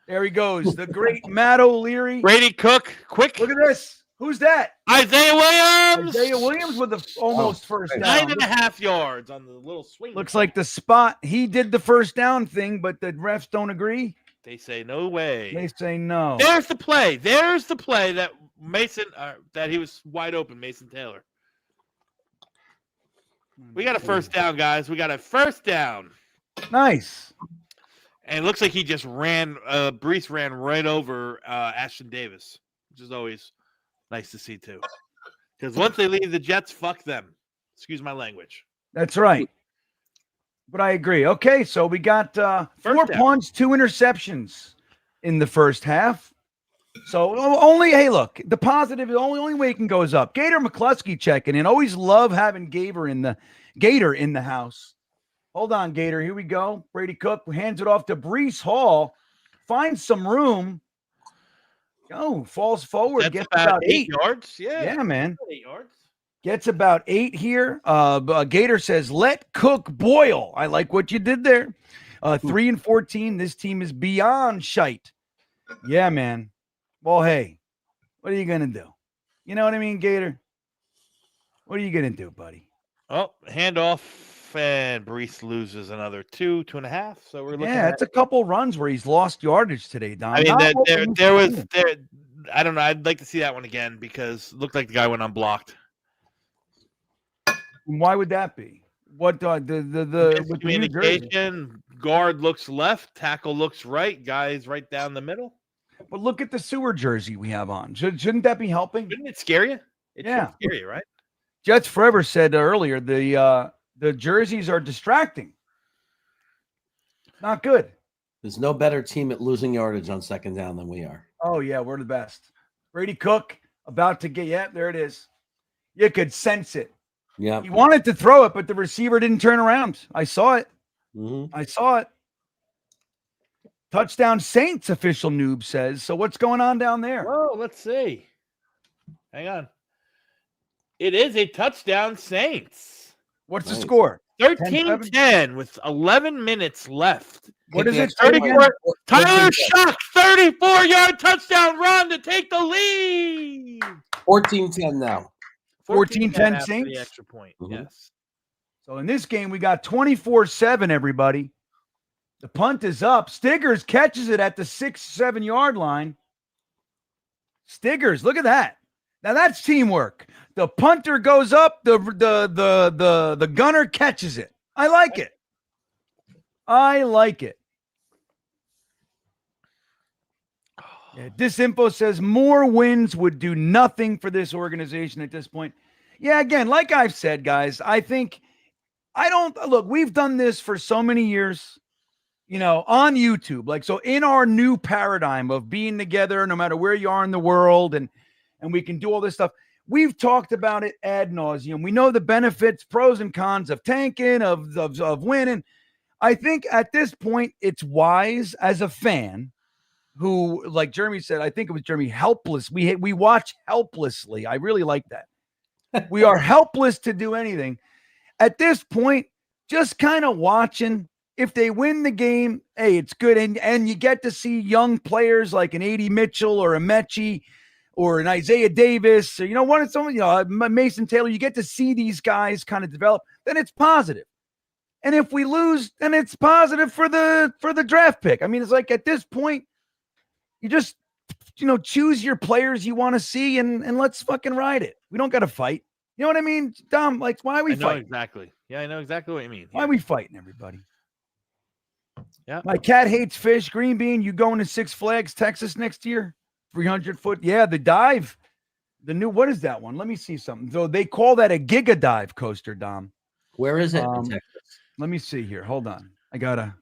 There he goes, the great Matt O'Leary. Brady Cook, quick. Look at this. Who's that? Isaiah Williams. Isaiah Williams with the almost first down. 9.5 yards on the little swing. Looks like the spot. He did the first down thing, but the refs don't agree. They say no way. They say no. There's the play. There's the play that Mason that he was wide open. Mason Taylor. We got a first down, guys. We got a first down. Nice. And it looks like he just ran. Brees ran right over Ashton Davis, which is always nice to see too. Because once they leave the Jets, fuck them. Excuse my language. That's right. But I agree. Okay, so we got 4 punts, 2 interceptions in the first half. So only, hey, look, the positive, the only way it can go is up. Gator McCluskey checking in. Always love having Gator in the house. Hold on, Gator. Here we go. Brady Cook hands it off to Brees Hall. Finds some room. Falls forward. That's Gets about 8 8 yards. Yeah, man. 8 yards. Gets about 8 here. Gator says, let Cook boil. I like what you did there. 3 and 14. This team is beyond shite. Yeah, man. Well, hey, what are you going to do? You know what I mean, Gator? What are you going to do, buddy? Oh, handoff, and Brees loses another 2.5. So we're looking Yeah, it's a couple runs where he's lost yardage today, Don. I mean, there was. I don't know. I'd like to see that one again because it looked like the guy went unblocked. Why would that be? What with the New Jersey? Communication, guard looks left, tackle looks right, guys right down the middle. But look at the sewer jersey we have on. Shouldn't that be helping? Shouldn't it scare you? It Yeah. should scare you, right? Jets Forever said earlier the jerseys are distracting. Not good. There's no better team at losing yardage on second down than we are. Oh yeah, we're the best. Brady Cook about to get there it is. You could sense it. Yeah. He wanted to throw it, but the receiver didn't turn around. I saw it. Mm-hmm. I saw it. Touchdown Saints, official noob says. So what's going on down there? Well, let's see. Hang on. It is a touchdown Saints. What's the score? 13-10 with 11 minutes left. What is it? 34. Tyler Shock, 34-yard touchdown run to take the lead. 14-10 now. 14-10 after Saints? the extra point. Mhm. Yes. So in this game, we got 24-7, everybody. The punt is up. Stiggers catches it at the 6-7 yard line. Stiggers, look at that. Now that's teamwork. The punter goes up, the gunner catches it. I like it. I like it. Yeah, Disinfo says more wins would do nothing for this organization at this point. Yeah, again, like I've said, guys, we've done this for so many years, on YouTube. Like, so in our new paradigm of being together, no matter where you are in the world, and we can do all this stuff. We've talked about it ad nauseum. We know the benefits, pros and cons of tanking, of winning. I think at this point, it's wise as a fan who, like Jeremy said, I think it was Jeremy, helpless. We watch helplessly. I really like that. We are helpless to do anything. At this point, just kind of watching. If they win the game, hey, it's good. And you get to see young players like an A.D. Mitchell or a Mechie or an Isaiah Davis, or Mason Taylor. You get to see these guys kind of develop. Then it's positive. And if we lose, then it's positive for the draft pick. I mean, it's like at this point, you just choose your players you want to see and let's fucking ride it. We don't got to fight. You know what I mean, Dom? Like, why are we fighting? Exactly. Yeah, I know exactly what you mean. Why are we fighting, everybody? Yeah. My cat hates fish. Green Bean, you going to Six Flags, Texas next year? 300-foot. Yeah, the dive. The new, what is that one? Let me see something. So they call that a Giga Dive coaster, Dom. Where is it in Texas? Let me see here. Hold on. I got a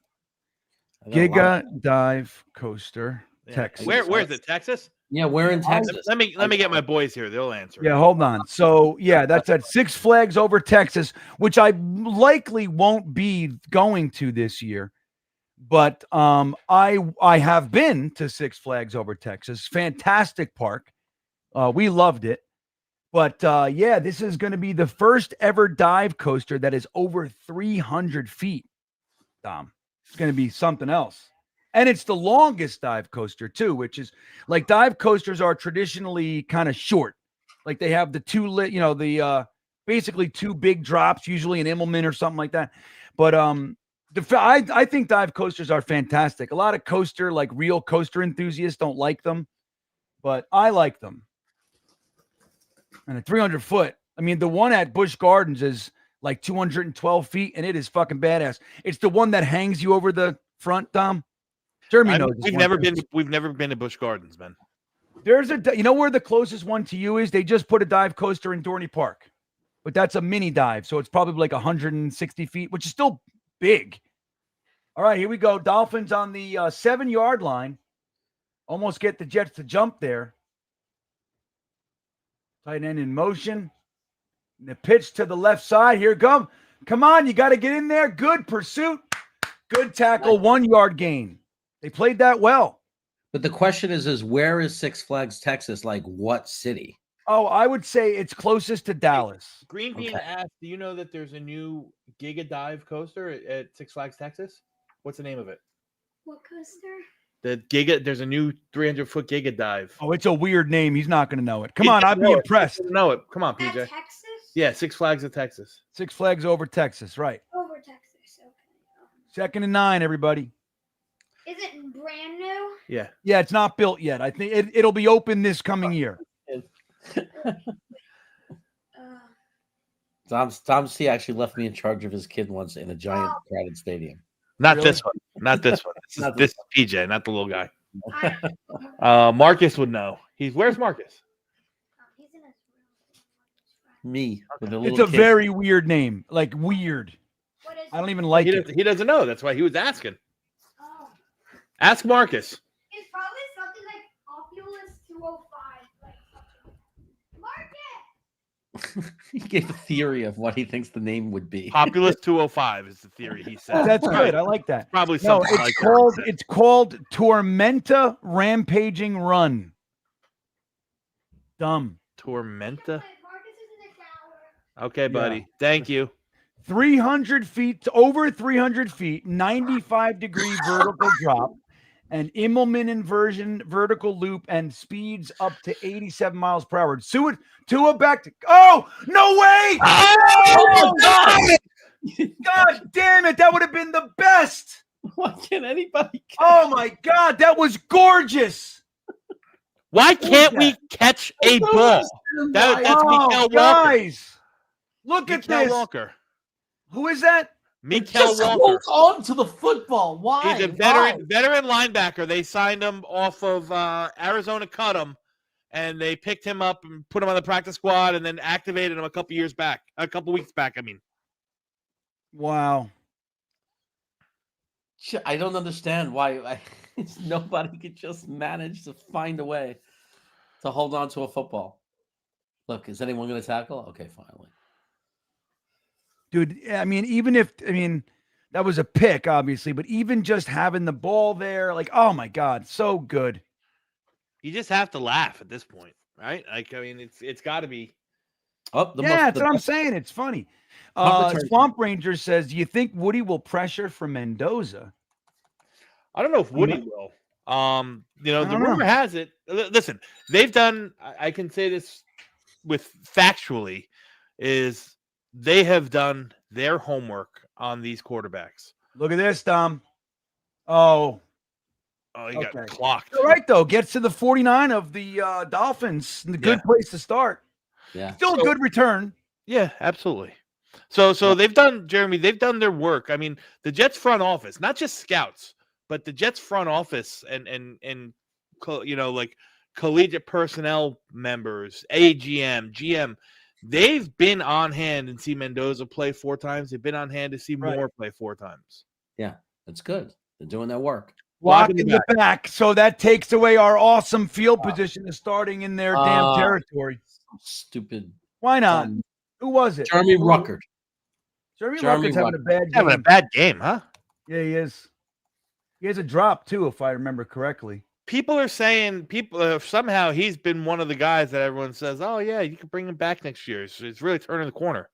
Giga Dive coaster, Texas. Where's it? Texas? Yeah, where in Texas? Let me get my boys here. They'll answer. Yeah, hold on. So, yeah, that's at Six Flags over Texas, which I likely won't be going to this year. But I have been to Six Flags Over Texas. Fantastic park. We loved it. But yeah, this is going to be the first ever dive coaster that is over 300 feet. Dom, it's going to be something else. And it's the longest dive coaster too, which is like dive coasters are traditionally kind of short. Like they have the basically two big drops, usually an Immelman or something like that. But I think dive coasters are fantastic. A lot of real coaster enthusiasts don't like them, but I like them. And a 300 foot, I mean, the one at Busch Gardens is like 212 feet, and it is fucking badass. It's the one that hangs you over the front, Dom. Jeremy knows. We've never been to Busch Gardens, man. There's where the closest one to you is? They just put a dive coaster in Dorney Park, but that's a mini dive, so it's probably like 160 feet, which is still big. All right, here we go. Dolphins on the 7-yard line. Almost get the Jets to jump there. Tight end in motion. The pitch to the left side. Here come. Come on, you got to get in there. Good pursuit. Good tackle. 1 yard gain. They played that well. But the question is where is Six Flags, Texas? Like what city? Oh, I would say it's closest to Dallas. Green Bean asked, do you know that there's a new Giga Dive coaster at Six Flags, Texas? What's the name of it? What coaster? There's a new 300-foot Giga Dive. Oh, it's a weird name. He's not going to know it. Come on, I'd be impressed. Know it. Come on, PJ. At Texas? Yeah, Six Flags of Texas. Six Flags Over Texas, right. Over Texas, okay. 2nd and 9, everybody. Is it brand new? Yeah. Yeah, it's not built yet. I think it'll be open this coming year. Tom C actually left me in charge of his kid once in a giant crowded stadium. Not Really? this one. Not this one. This is PJ, not the little guy. Marcus would know. Where's Marcus? He's in his Me with a little It's a kid. very weird name. Like weird. What is I don't even like it. He doesn't know. That's why he was asking. Oh. Ask Marcus. It's probably something like Opulus 205. Like Market! He gave a theory of what he thinks the name would be. Populous 205 is the theory he said. That's good. I like that. Probably No, something like it's called Tormenta Rampaging Run. Dumb. Tormenta. Marcus is in the shower. Okay, buddy. Thank you. 300 feet, over 300 feet, 95-degree vertical drop, and Immelman inversion, vertical loop, and speeds up to 87 miles per hour. Tua back to, oh, no way! Oh, God! God damn it, that would have been the best! Why can't anybody catch? Oh, my God, that was gorgeous! Why can't we catch a ball? That's Mikael Walker. Guys, look at Mikael this. Walker. Who is that? Mikael Just Walker. hold on to the football. Why? He's a veteran linebacker. They signed him off of Arizona, cut him, and they picked him up and put him on the practice squad, and then activated him a couple weeks back. I mean, Wow. I don't understand why nobody could just manage to find a way to hold on to a football. Look, is anyone going to tackle? Okay, finally. Dude, I mean, that was a pick, obviously, but even just having the ball there, like, oh my God, so good. you just have to laugh at this point, right? Like, I mean, it's got to be. Oh, That's what I'm saying. It's funny. Swamp Ranger says, do you think Woody will pressure for Mendoza? I don't know if Woody will. The rumor has it. Listen, they've done. I can say this with factually, is they have done their homework on these quarterbacks. Look at this, Dom. Oh, he got clocked. All right, though. Gets to the 49 of the Dolphins. A good place to start. Yeah. Still a good return. Yeah, absolutely. So they've done, Jeremy, they've done their work. I mean, the Jets front office, not just scouts, but the Jets front office and like collegiate personnel members, AGM, GM, they've been on hand and see Mendoza play 4 times. They've been on hand to see Moore play 4 times. Yeah, that's good. They're doing their work. Lock in the back. So that takes away our awesome field position of starting in their damn territory. Stupid. Why not? Who was it? Jeremy Ruckert. Jeremy Ruckert's having a bad game. Having a bad game, huh? Yeah, he is. He has a drop too, if I remember correctly. People are saying somehow he's been one of the guys that everyone says, "Oh yeah, you can bring him back next year." It's really turning the corner.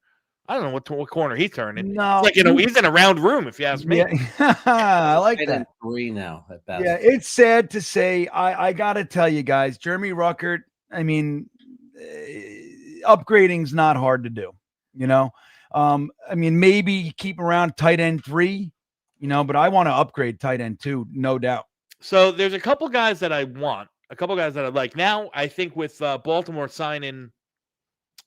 I don't know what corner he's turning. No, it's like he's in a round room. If you ask me, yeah. I like that. 3 now at best. Yeah, it's sad to say. I gotta tell you guys, Jeremy Ruckert. I mean, upgrading's not hard to do. You know, I mean, maybe keep around tight end 3. You know, but I want to upgrade tight end 2, no doubt. So there's a couple guys that I want, a couple guys that I like. Now, I think with Baltimore signing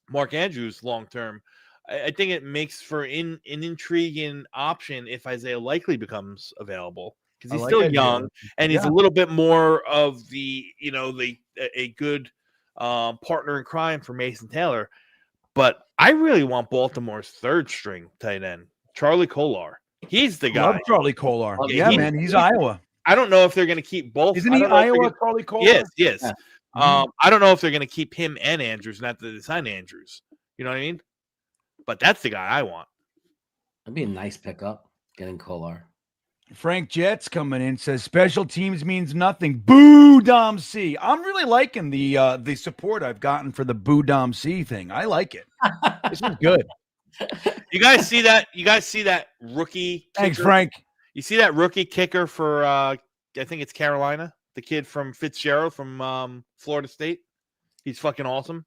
Mark Andrews long term, I think it makes for an intriguing option if Isaiah Likely becomes available because he's still young and he's a little bit more of the a good partner in crime for Mason Taylor. But I really want Baltimore's 3rd string tight end, Charlie Kolar. He's the guy. Love Charlie Kolar. Yeah, man, he's Iowa. I don't know if they're going to keep both. Isn't he Iowa, Charlie Kolar? Yes. Yeah. I don't know if they're going to keep him and Andrews, not that they sign Andrews. You know what I mean? But that's the guy I want. That'd be a nice pickup, getting Kolar. Frank Jets coming in says special teams means nothing. Boo Dom C. I'm really liking the support I've gotten for the Boo Dom C thing. I like it. This is good. You guys see that? You guys see that rookie? Thanks, kicker? Frank. You see that rookie kicker for I think it's Carolina, the kid from Fitzgerald from Florida State. He's fucking awesome.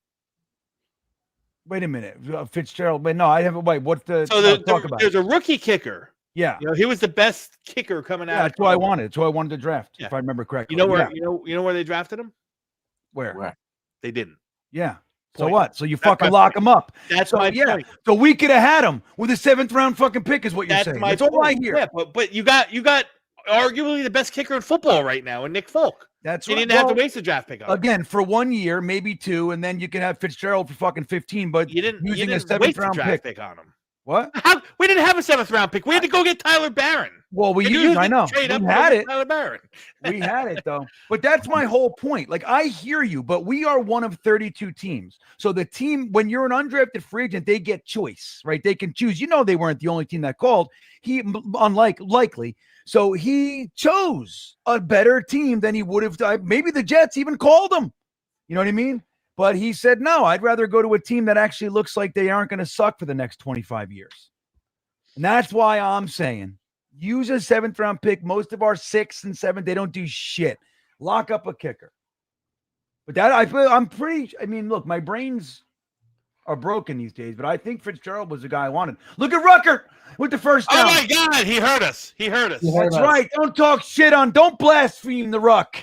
Wait a minute, Fitzgerald. Wait, no, I haven't. Wait, what's the? So talk about? There's a rookie kicker. Yeah, he was the best kicker coming out. That's who I wanted. That's who I wanted to draft, if I remember correctly. You know where? You know where they drafted him? Where? They didn't. Yeah. So Point. what? So you fucking lock him up. That's so, my point. So we could have had him with a 7th round fucking pick, is what you're saying. That's all I hear. Yeah, but you got arguably the best kicker in football right now, and Nick Folk. That's you right. didn't have to waste a draft pick on him. Again, for 1 year, maybe 2, and then you can have Fitzgerald for fucking 15. But you didn't using waste a 7th round draft pick on him. What? We didn't have a 7th round pick. We had to go get Tyler Barron. Well, I know. Trade up we had it. Tyler Barron. We had it, though. But that's my whole point. Like, I hear you, but we are one of 32 teams. So the team, when you're an undrafted free agent, they get choice, right? They can choose. You know, they weren't the only team that called. Likely. So he chose a better team than he would have. Maybe the Jets even called him. You know what I mean? But he said, no, I'd rather go to a team that actually looks like they aren't going to suck for the next 25 years. And that's why I'm saying use a 7th round pick. Most of our 6th and 7th, they don't do shit. Lock up a kicker. But I'm pretty, look, my brains are broken these days, but I think Fitzgerald was the guy I wanted. Look at Ruckert with the first down. Oh my God, he heard us. That's right. Don't talk shit don't blaspheme the Ruck.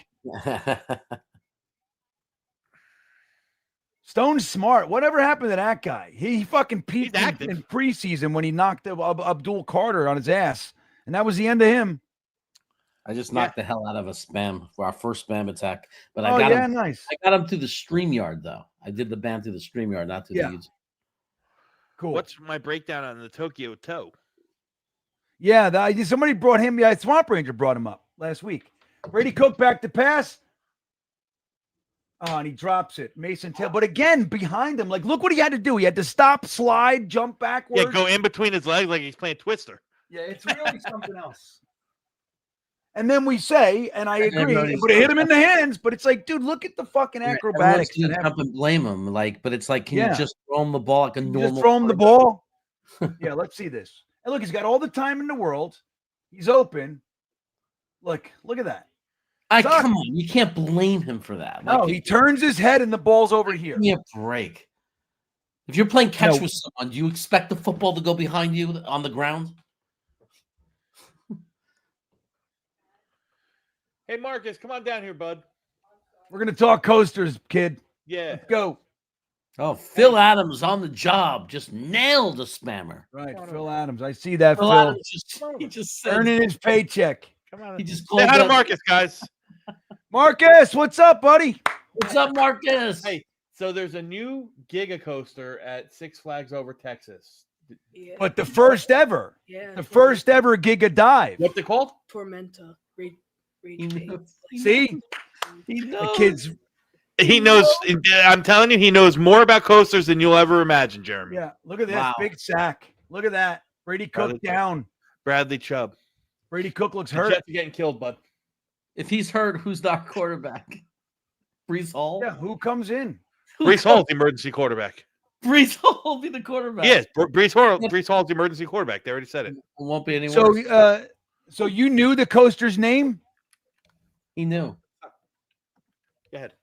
Stone's smart. Whatever happened to that guy? He fucking peaked in preseason when he knocked Abdul Carter on his ass. And that was the end of him. I just knocked the hell out of a spam for our first spam attack. But I got him. Nice. I got him through the StreamYard, though. I did the ban through the StreamYard, not through the YouTube. Cool. What's my breakdown on the Tokyo Toe? Yeah, somebody brought him. Yeah, Swamp Ranger brought him up last week. Brady Cook back to pass. Oh, and he drops it. Mason Taylor. But again, behind him, like, look what he had to do. He had to stop, slide, jump backwards. Yeah, go in between his legs like he's playing Twister. Yeah, it's really something else. And then we say, and I agree, it would have hit him in the hands, but it's like, dude, look at the fucking acrobatics. You jump and blame him, but it's like, can you just throw him the ball like a normal? Just throw him the ball. Yeah, let's see this. And look, he's got all the time in the world. He's open. Look at that. Come on, you can't blame him for that. No, he turns his head and the ball's over here. Give me a break. If you're playing catch with someone, do you expect the football to go behind you on the ground? Hey, Marcus, come on down here, bud. We're going to talk coasters, kid. Yeah. Let's go. Oh, Phil Adams on the job. Just nailed a spammer. Right, Phil Adams. I see that, Phil. Adams he just said, earning his paycheck. Come on. He just say hi to Marcus, guys. Marcus, what's up, buddy? What's up, Marcus? Hey, so there's a new Giga coaster at Six Flags over Texas. Yeah. But the first ever. Yeah. The first ever Giga dive. What's it called? Tormenta. See? The kids. He knows. I'm telling you, he knows more about coasters than you'll ever imagine, Jeremy. Yeah. Look at this. Wow. Big sack. Look at that. Brady Cook down. Bradley Chubb. Brady Cook looks The hurt. Jets are getting killed, bud. If he's hurt, who's our quarterback? Brees Hall? Yeah, who comes in? Brees Hall's the emergency quarterback. Brees Hall will be the quarterback. Yes, Brees Hall's the emergency quarterback. They already said it. It won't be any So, worse. so you knew the coaster's name? He knew. Go ahead.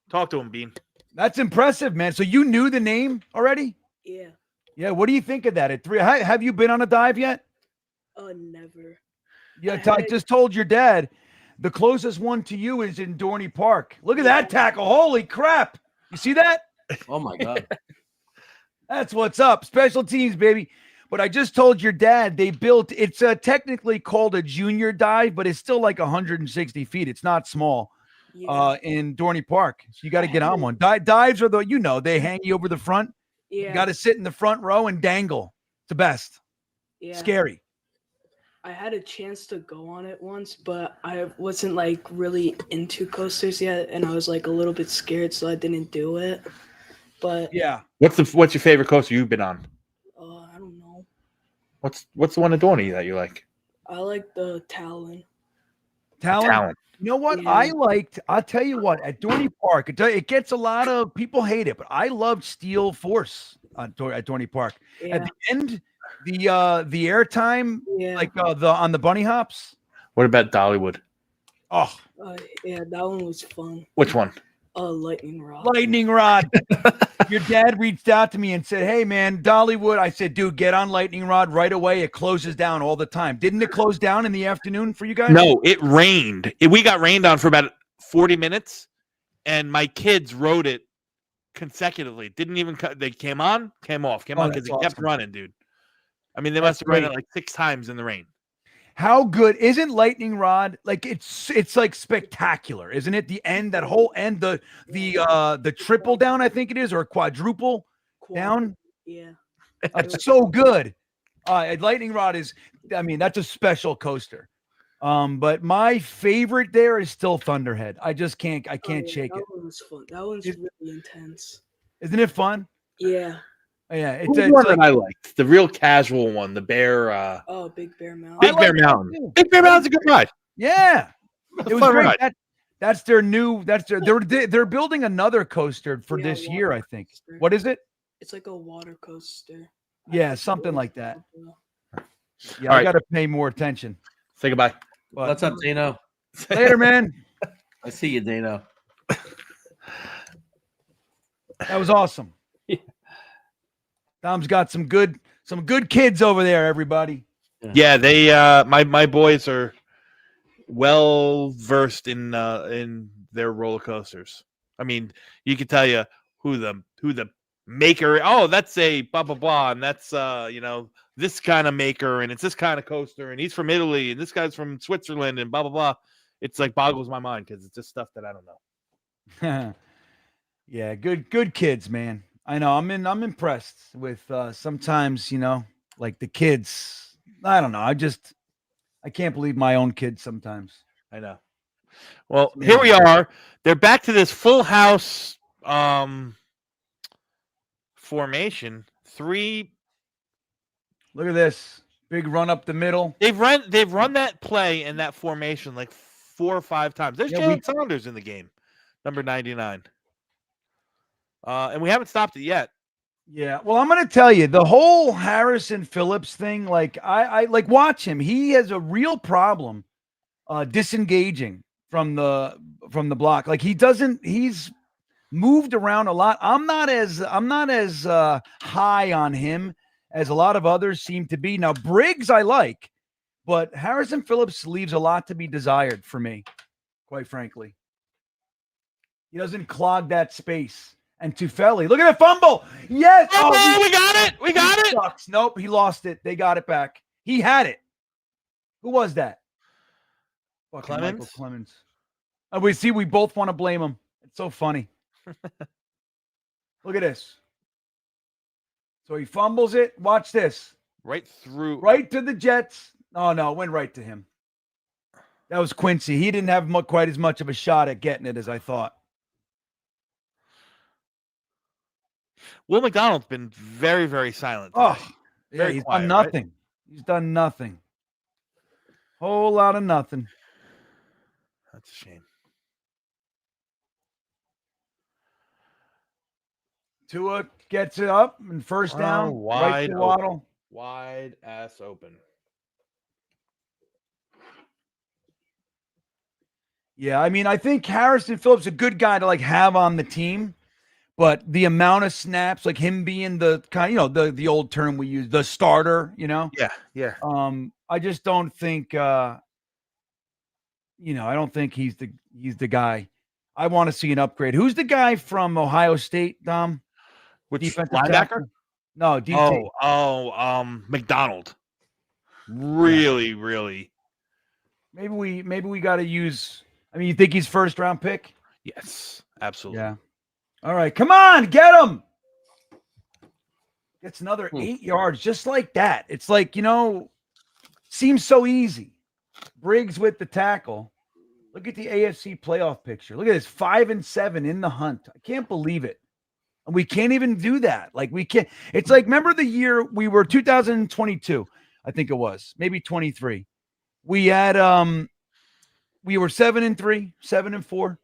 Talk to him, Bean. That's impressive, man. So you knew the name already? Yeah. Yeah. What do you think of that? At 3, have you been on a dive yet? Never. Yeah. I just told your dad the closest one to you is in Dorney Park. Look at that tackle. Holy crap. You see that? Oh my God. That's what's up. Special teams, baby. But I just told your dad they built, it's technically called a junior dive, but it's still like 160 feet. It's not small in Dorney Park. So you got to get on one. Dives are they hang you over the front. Yeah. You got to sit in the front row and dangle. It's the best. Yeah. Scary. I had a chance to go on it once, but I wasn't like really into coasters yet, and I was like a little bit scared, so I didn't do it. But yeah. What's your favorite coaster you've been on? I don't know. What's the one in Dorney that you like? I like the Talon. Talon. You know what? Yeah. I'll tell you what, at Dorney Park, it gets a lot of people hate it, but I loved Steel Force at Dorney Park. Yeah. At the end, the airtime, like on the bunny hops. What about Dollywood? Oh, yeah, that one was fun. Which one? Lightning Rod. Lightning Rod. Your dad reached out to me and said, "Hey, man, Dollywood." I said, "Dude, get on Lightning Rod right away. It closes down all the time." Didn't it close down in the afternoon for you guys? No, it rained. We got rained on for about 40 minutes, and my kids rode it consecutively. Didn't even they came on, came off, came on because it kept running, dude. I mean, they must have run it like 6 times in the rain. How good isn't Lightning Rod? Like it's like spectacular, isn't it? The end, that whole end, the triple down, I think it is, or quadruple down. Yeah, it's so good. Lightning Rod is, I mean, that's a special coaster. But my favorite there is still Thunderhead. I can't shake it. That one was fun. That one's really intense. Isn't it fun? Yeah. Yeah, it's one that I liked. The real casual one, the Bear. Big Bear Mountain. Big Bear Mountain. Big Bear Mountain's a good ride. Yeah, it was great. Ride. That's their new. They're building another coaster for this year, I think. Coaster. What is it? It's like a water coaster. Yeah, something like that. Yeah, All I got to pay more attention. Say goodbye. What's up, Dano? Later, man. I see you, Dano. That was awesome. Tom's got some good kids over there, everybody. Yeah, they my boys are well versed in their roller coasters. I mean, you can tell you who the maker. Oh, that's a blah blah blah, and that's this kind of maker, and it's this kind of coaster, and he's from Italy, and this guy's from Switzerland, and blah blah blah. It's like boggles my mind because it's just stuff that I don't know. Yeah, good kids, man. I know. I'm impressed with sometimes, like the kids. I don't know. I can't believe my own kids sometimes. I know. Well, here we are. They're back to this full house formation. 3. Look at this. Big run up the middle. They've run that play in that formation like 4 or 5 times. There's Jalen Saunders in the game, number 99. And we haven't stopped it yet. Yeah. Well, I'm going to tell you, the whole Harrison Phillips thing, like I like watch him. He has a real problem disengaging from the block. Like he's moved around a lot. I'm not as high on him as a lot of others seem to be. Now, Briggs I like, but Harrison Phillips leaves a lot to be desired for me, quite frankly. He doesn't clog that space. And Tufeli, look at the fumble. Yes. Oh, we got it. We got it. Sucks. Nope, he lost it. They got it back. He had it. Who was that? Clemens. Michael Clemens. We both want to blame him. It's so funny. Look at this. So he fumbles it. Watch this. Right through. Right to the Jets. Oh, no, it went right to him. That was Quincy. He didn't have quite as much of a shot at getting it as I thought. Will McDonald's been very, very silent today. Oh, yeah, he's done nothing. Right? He's done nothing. Whole lot of nothing. That's a shame. Tua gets it up and first down. Oh, Right to Waddle. Wide ass open. Yeah, I mean, I think Harrison Phillips is a good guy to like have on the team, but the amount of snaps, like him being the kind, the old term we use, the starter, Yeah. I just don't think, I don't think he's the guy. I want to see an upgrade. Who's the guy from Ohio State, Dom? Which Defensive linebacker? tackle? No, DT. McDonald. Really. Maybe we got to use. I mean, you think he's first round pick? Yes, absolutely. Yeah. All right, come on, get him. Gets another 8 yards, just like that. It's like, seems so easy. Briggs with the tackle. Look at the AFC playoff picture. Look at this, 5-7 in the hunt. I can't believe it. And we can't even do that. Like we can't. It's like, remember the year we were 2022, I think it was, maybe 23. We had we were 7-3, 7-4,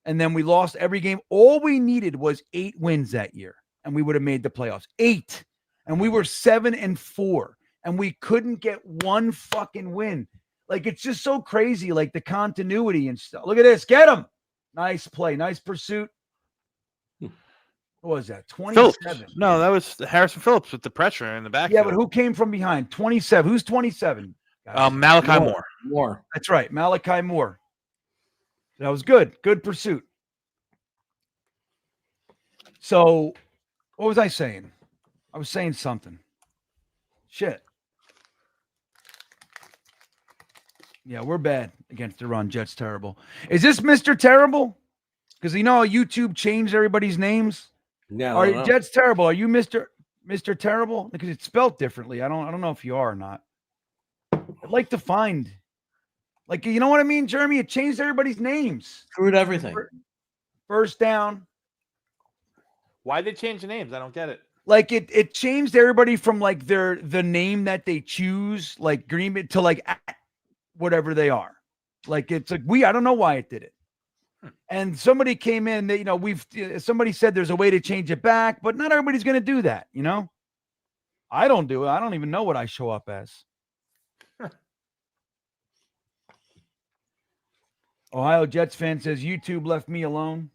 and then we lost every game. All we needed was 8 wins that year, and we would have made the playoffs. 8. And we were 7-4, and we couldn't get one fucking win. Like, it's just so crazy, like the continuity and stuff. Look at this. Get him. Nice play. Nice pursuit. What was that? 27. Phillips. No, that was Harrison Phillips with the pressure in the back. Yeah, but who came from behind? 27. Who's 27? Malachi Moore. That's right. Malachi Moore. That was good. Good pursuit. So, what was I saying? I was saying something. Shit. Yeah, we're bad against the run. Jets terrible. Is this Mr. Terrible? Because YouTube changed everybody's names. No, Are Jets terrible? Are you Mr. Terrible? Because it's spelled differently. I don't know if you are or not. I'd like to find, like, you know what I mean, Jeremy? It changed everybody's names. Screwed everything. First down. Why'd they change the names? I don't get it. Like it changed everybody from like the name that they choose, like Green Bay, to like whatever they are. Like it's like I don't know why it did it. And somebody came in that somebody said there's a way to change it back, but not everybody's going to do that. I don't do it. I don't even know what I show up as. Ohio Jets fan says YouTube left me alone.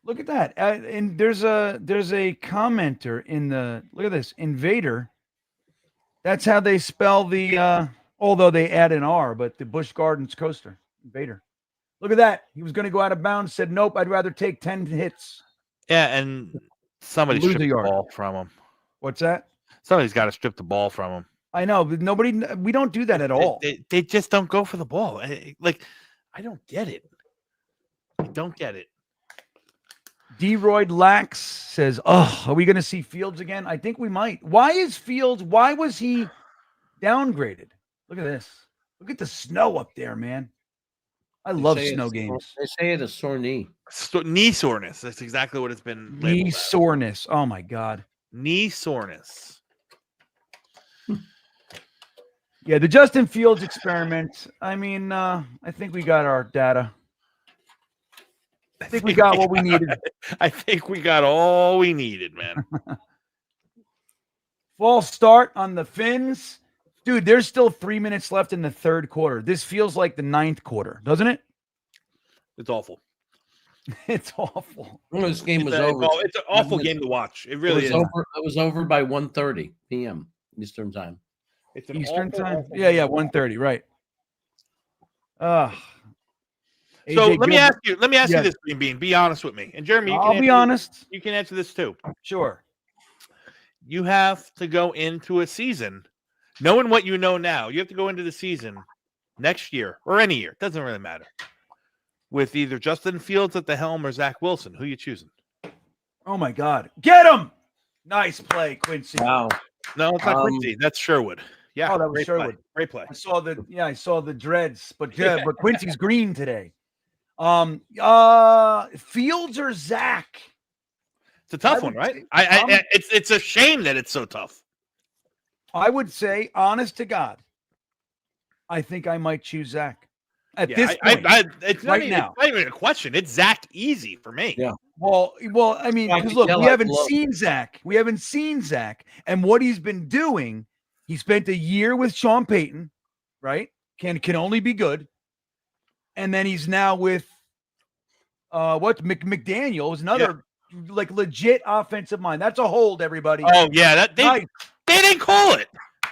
Look at that. And there's a commenter in the, look at this, Invader. That's how they spell the, although they add an R, but the Busch Gardens coaster, Invader. Look at that. He was going to go out of bounds, said, nope, I'd rather take 10 hits. Yeah, and somebody stripped the ball from him. What's that? Somebody's got to strip the ball from him. I know, but we don't do that at all. They just don't go for the ball. Like, I don't get it. I don't get it. D-Royd Lax says, are we going to see Fields again? I think we might. Why was he downgraded? Look at this. Look at the snow up there, man. I love snow games. They say it's a sore knee. Knee soreness. That's exactly what it's been. Knee soreness. Oh, my God. Knee soreness. Yeah, the Justin Fields experiment. I mean, I think we got our data. I think we got what we needed. I think we got all we needed, man. False start on the Fins. Dude, there's still 3 minutes left in the third quarter. This feels like the ninth quarter, doesn't it? It's awful. It's awful. This game was over. It's an awful game to watch. It really is. It was over by 1:30 p.m. Eastern time. It's an Eastern awful, time? awful Yeah, 1:30, right. So let me ask you this, Green Bean. Be honest with me. And Jeremy, I'll be honest. You can answer this too. Sure. You have to go into a season knowing what you know now. You have to go into the season next year or any year. It doesn't really matter. With either Justin Fields at the helm or Zach Wilson. Who are you choosing? Oh, my God. Get him. Nice play, Quincy. Wow. No, it's not Quincy. That's Sherwood. Yeah. Oh, that was Sherwood. Play. Great play. I saw the dreads, but Quincy's green today. Fields or Zach? It's a tough one, right? It's a shame that it's so tough. I would say, honest to God, I think I might choose Zach at Yeah, this point. it's right not now. It's not even a question. It's Zach easy for me. Yeah. Well, I mean, Frankie, because look, yell we out haven't loud. seen Zach. We haven't seen Zach, and what he's been doing. He spent a year with Sean Payton, right? Can only be good, and then he's now with McDaniel is another like legit offensive mind. That's a hold, everybody. Oh yeah, Nice. they didn't call it.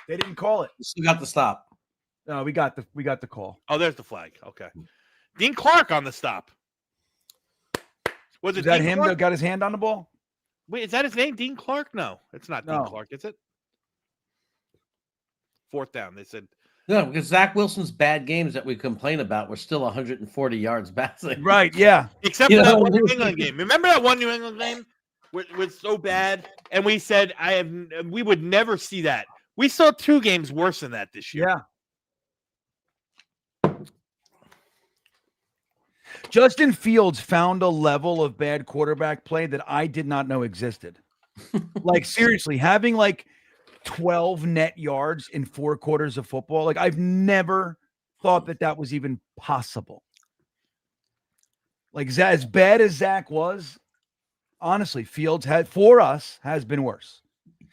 They didn't call it. You got the stop. No, we got the call. Oh, there's the flag. Okay, Dean Clark on the stop. Was it Is that Dean him Clark? that got his hand on the ball? Wait, is that his name? Dean Clark? No, it's not Dean No. Clark, is it? Fourth down. They said No, because Zach Wilson's bad games that we complain about were still 140 yards passing. Right, yeah. except You for that know, one New England game. Remember that one New England game was so bad, and we said we would never see that. We saw 2 games worse than that this year. Yeah. Justin Fields found a level of bad quarterback play that I did not know existed. Like seriously, having like 12 net yards in 4 quarters of football, like I've never thought that was even possible. Like as bad as Zach was, honestly, Fields has been worse.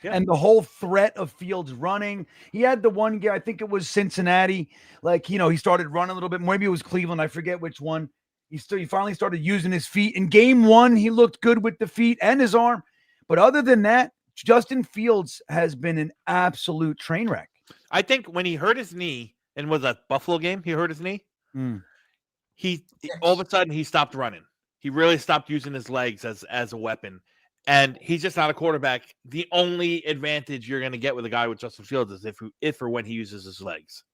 Yeah. And the whole threat of Fields running, he had the one game, I think it was Cincinnati, like, he started running a little bit. Maybe it was Cleveland. I forget which one. He finally started using his feet. In game 1, he looked good with the feet and his arm. But other than that, Justin Fields has been an absolute train wreck. I think when he hurt his knee, and was that Buffalo game, he hurt his knee. He all of a sudden he stopped running. He really stopped using his legs as a weapon. And he's just not a quarterback. The only advantage you're going to get with a guy with Justin Fields is if or when he uses his legs.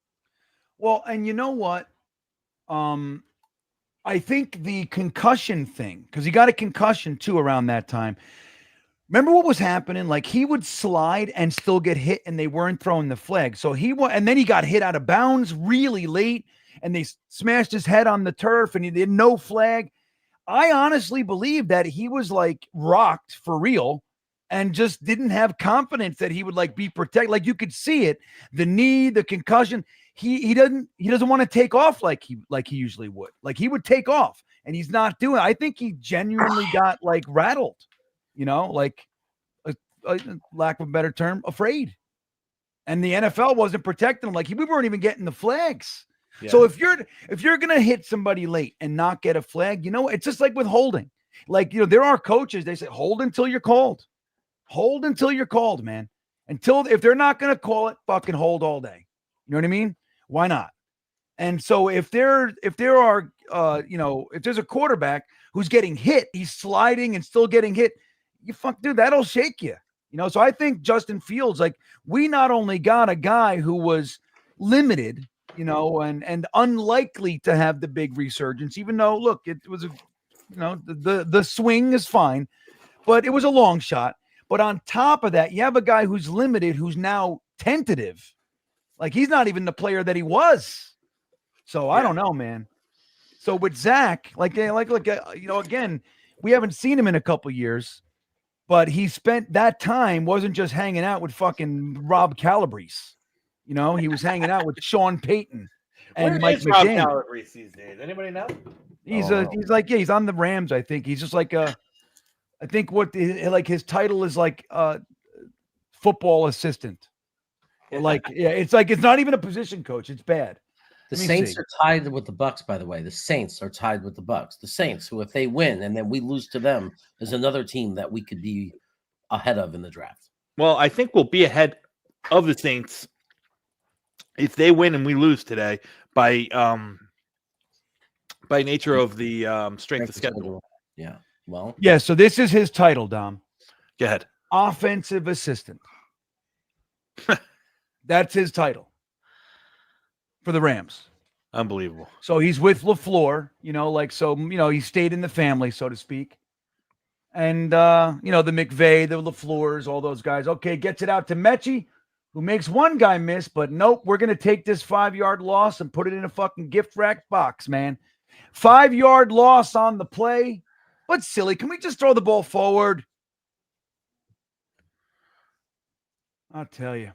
Well, and you know what? I think the concussion thing, because he got a concussion too around that time. Remember what was happening? Like he would slide and still get hit, and they weren't throwing the flag. So and then he got hit out of bounds really late, and they smashed his head on the turf, and he did no flag. I honestly believe that he was like rocked for real and just didn't have confidence that he would like be protected. Like you could see it, the knee, the concussion. He doesn't want to take off like he usually would. Like he would take off, and he's not doing it. I think he genuinely got like rattled, like a lack of a better term, afraid. And the NFL wasn't protecting him. Like we weren't even getting the flags. Yeah. So if you're gonna hit somebody late and not get a flag, it's just like with holding. Like there are coaches, they say hold until you're called. Hold until you're called, man. If they're not gonna call it, fucking hold all day. You know what I mean? Why not? And so if there's a quarterback who's getting hit, he's sliding and still getting hit, dude, that'll shake you. So I think Justin Fields, like we not only got a guy who was limited, and unlikely to have the big resurgence, even though, look, it was the swing is fine, but it was a long shot. But on top of that, you have a guy who's limited, who's now tentative. Like he's not even the player that he was. So I don't know, man. So with Zach, again, we haven't seen him in a couple years, but he spent that time, wasn't just hanging out with fucking Rob Calabrese. He was hanging out with Sean Payton and Mike McDaniel. Rob Calabrese these days? Anybody know? He's he's on the Rams. I think he's just like I think his title is like football assistant. It's not even a position coach. It's bad. The Saints are tied with the Bucks, by the way. The Saints are tied with the Bucks. The Saints, who if they win and then we lose to them, is another team that we could be ahead of in the draft. Well, I think we'll be ahead of the Saints if they win and we lose today by nature of the strength of schedule. Yeah. Well. Yeah. So this is his title, Dom. Go ahead. Offensive assistant. That's his title for the Rams. Unbelievable. So he's with LaFleur, he stayed in the family, so to speak. And, the McVay, the LaFleurs, all those guys. Okay, gets it out to Mechie, who makes one guy miss, but nope, we're going to take this 5-yard loss and put it in a fucking gift wrap box, man. 5-yard loss on the play. But silly. Can we just throw the ball forward? I'll tell you.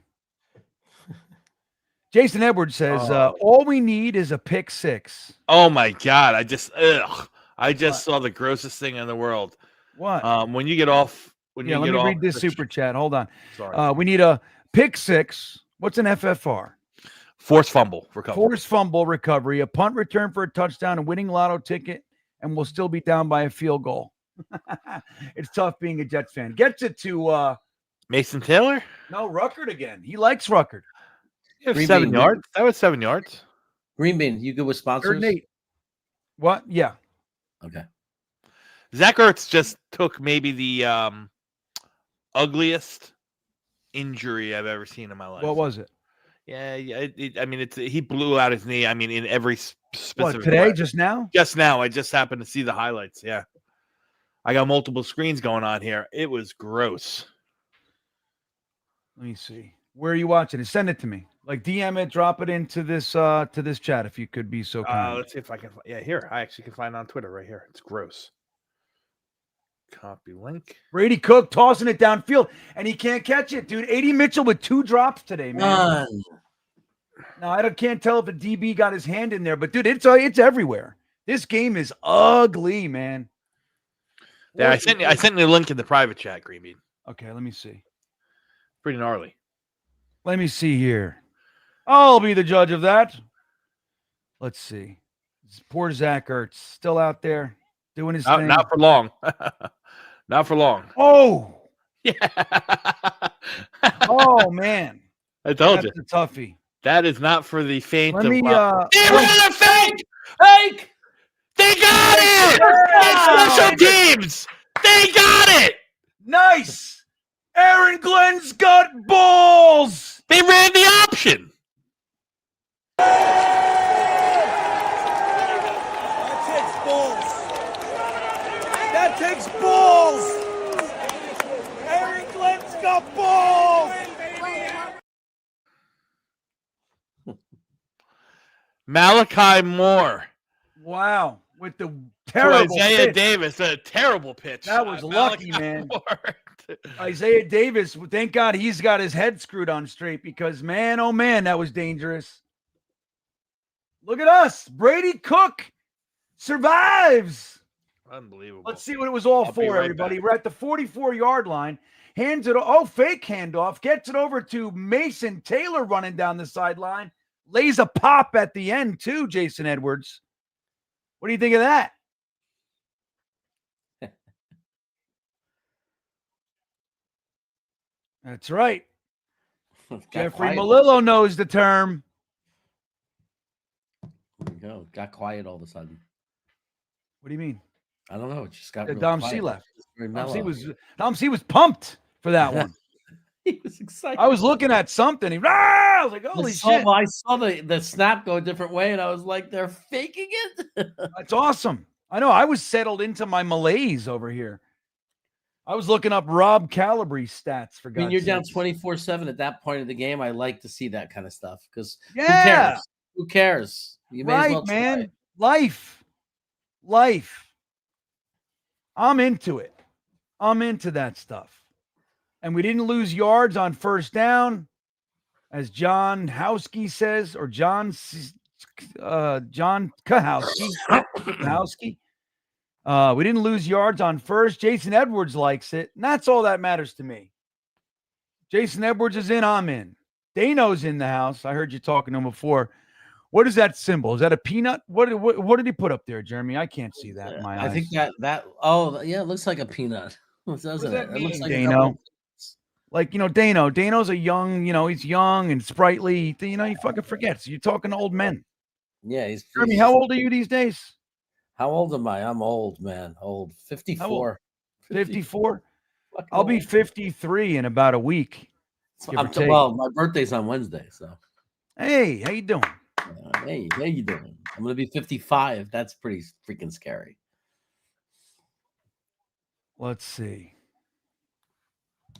Jason Edwards says, all we need is a pick six. Oh my God. I just saw the grossest thing in the world. What? When you get off, Let me read this super chat. Hold on. Sorry. We need a pick six. What's an FFR? Forced fumble recovery. Forced fumble recovery, a punt return for a touchdown, a winning lotto ticket, and we'll still be down by a field goal. It's tough being a Jets fan. Gets it to Mason Taylor? No, Ruckert again. He likes Ruckert. 7 yards. That was 7 yards. Green Bean, you good with sponsors? 3rd and 8. What? Yeah. Okay. Zach Ertz just took maybe the ugliest injury I've ever seen in my life. What was it? Yeah. He blew out his knee. I mean, in every specific today? way. Just now? Just now. I just happened to see the highlights. Yeah. I got multiple screens going on here. It was gross. Let me see. Where are you watching it? Send it to me. Like DM it, drop it into this chat if you could be so kind. Let's see if I can. Yeah, here. I actually can find it on Twitter right here. It's gross. Copy link. Brady Cook tossing it downfield, and he can't catch it, dude. A.D. Mitchell with 2 drops today, man. Now, I can't tell if a DB got his hand in there, but, dude, it's everywhere. This game is ugly, man. Yeah, I sent you a link in the private chat, Green Bean. Okay, let me see. Pretty gnarly. Let me see here. I'll be the judge of that. Let's see. Poor Zach Ertz still out there doing his thing. Not for long. Not for long. Oh. Yeah. Oh, man. I told you. That's a toughie. That is not for the faint Let me, They ran a fake! Fake! They got it! It's special teams! They got it! Nice! Aaron Glenn's got balls! They ran the option. That takes balls! Aaron Glenn's got balls! Malachi Moore. Wow. With the terrible Isaiah pitch. Davis, a terrible pitch. That was lucky, man. Isaiah Davis, thank God he's got his head screwed on straight because, man, oh, man, that was dangerous. Look at us. Brady Cook survives. Unbelievable. Let's see what it was all I'll be for, right everybody. back. We're at the 44-yard line. Hands it. Fake handoff. Gets it over to Mason Taylor running down the sideline. Lays a pop at the end, too, Jason Edwards. What do you think of that? That's right. Jeffrey Malillo knows the term. There you go. Got quiet all of a sudden. What do you mean? I don't know. It just got Dom quiet. C left. Very Dom C was pumped for that one. He was excited. I was looking at something. I was like, holy shit. I saw the snap go a different way, and I was like, they're faking it? That's awesome. I know. I was settled into my malaise over here. I was looking up Rob Calabrese stats for God's You're down sakes. 24-7 at that point of the game. I like to see that kind of stuff because Yeah. who cares? You may as well try man. it. Life. I'm into it. I'm into that stuff. And we didn't lose yards on first down, as John Howski says, or John Kahowski. We didn't lose yards on first. Jason Edwards likes it, and that's all that matters to me. Jason Edwards is in, I'm in. Dano's in the house. I heard you talking to him before. What is that symbol? Is that a peanut? What did he put up there, Jeremy? I can't see that in my eyes. I think that it looks like a peanut. Doesn't it? It looks like Dano. Like, Dano's a young, he's young and sprightly. He fucking forgets. You're talking to old men. Yeah, he's Jeremy, how old are you these days? How old am I? I'm old, man. Old. 54. 54? I'll be 53 in about a week. Well, my birthday's on Wednesday, so. Hey, how you doing? Hey, how you doing? I'm going to be 55. That's pretty freaking scary. Let's see.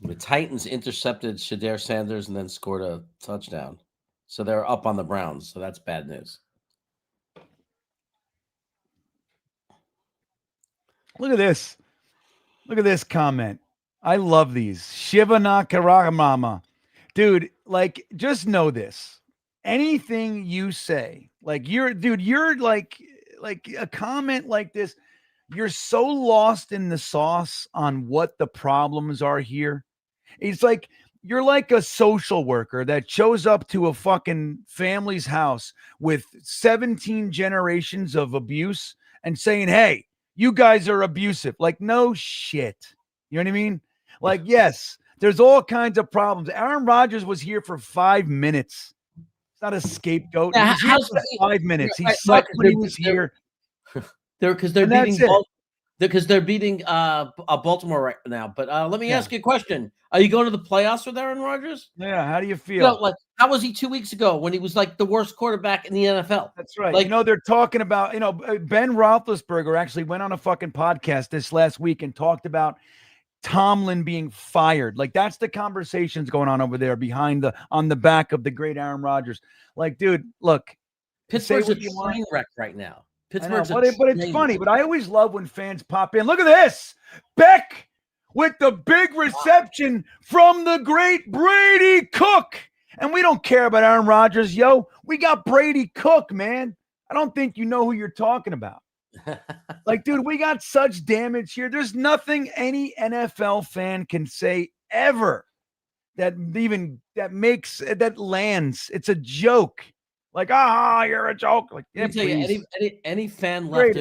The Titans intercepted Shedeur Sanders and then scored a touchdown. So they're up on the Browns. So that's bad news. Look at this. Look at this comment. I love these. Shiva Nakaramama. Dude, just know this. anything you say, like you're like a comment like this, you're so lost in the sauce on what the problems are here. It's like you're like a social worker that shows up to a fucking family's house with 17 generations of abuse and saying, hey, you guys are abusive. Like, no shit. You know what I mean? Like, yes, there's all kinds of problems. Aaron Rodgers was here for 5 minutes. It's not a scapegoat. He was here for 5 minutes. He sucked when he was here. They're beating Baltimore right now. But let me ask you a question: are you going to the playoffs with Aaron Rodgers? Yeah. How do you feel? Like, how was he 2 weeks ago when he was like the worst quarterback in the NFL? That's right. Like, they're talking about, Ben Roethlisberger actually went on a fucking podcast this last week and talked about Tomlin being fired. Like, that's the conversations going on over there on the back of the great Aaron Rodgers. Like, dude, look, Pittsburgh's a train wreck right now. Pittsburgh's but it's funny. But I always love when fans pop in. Look at this, Beck with the big reception from the great Brady Cook. And we don't care about Aaron Rodgers, yo. We got Brady Cook, man. I don't think you know who you're talking about. Like, dude, we got such damage here. There's nothing any NFL fan can say ever that lands. It's a joke. Like, you're a joke. Like, yeah, any fan left,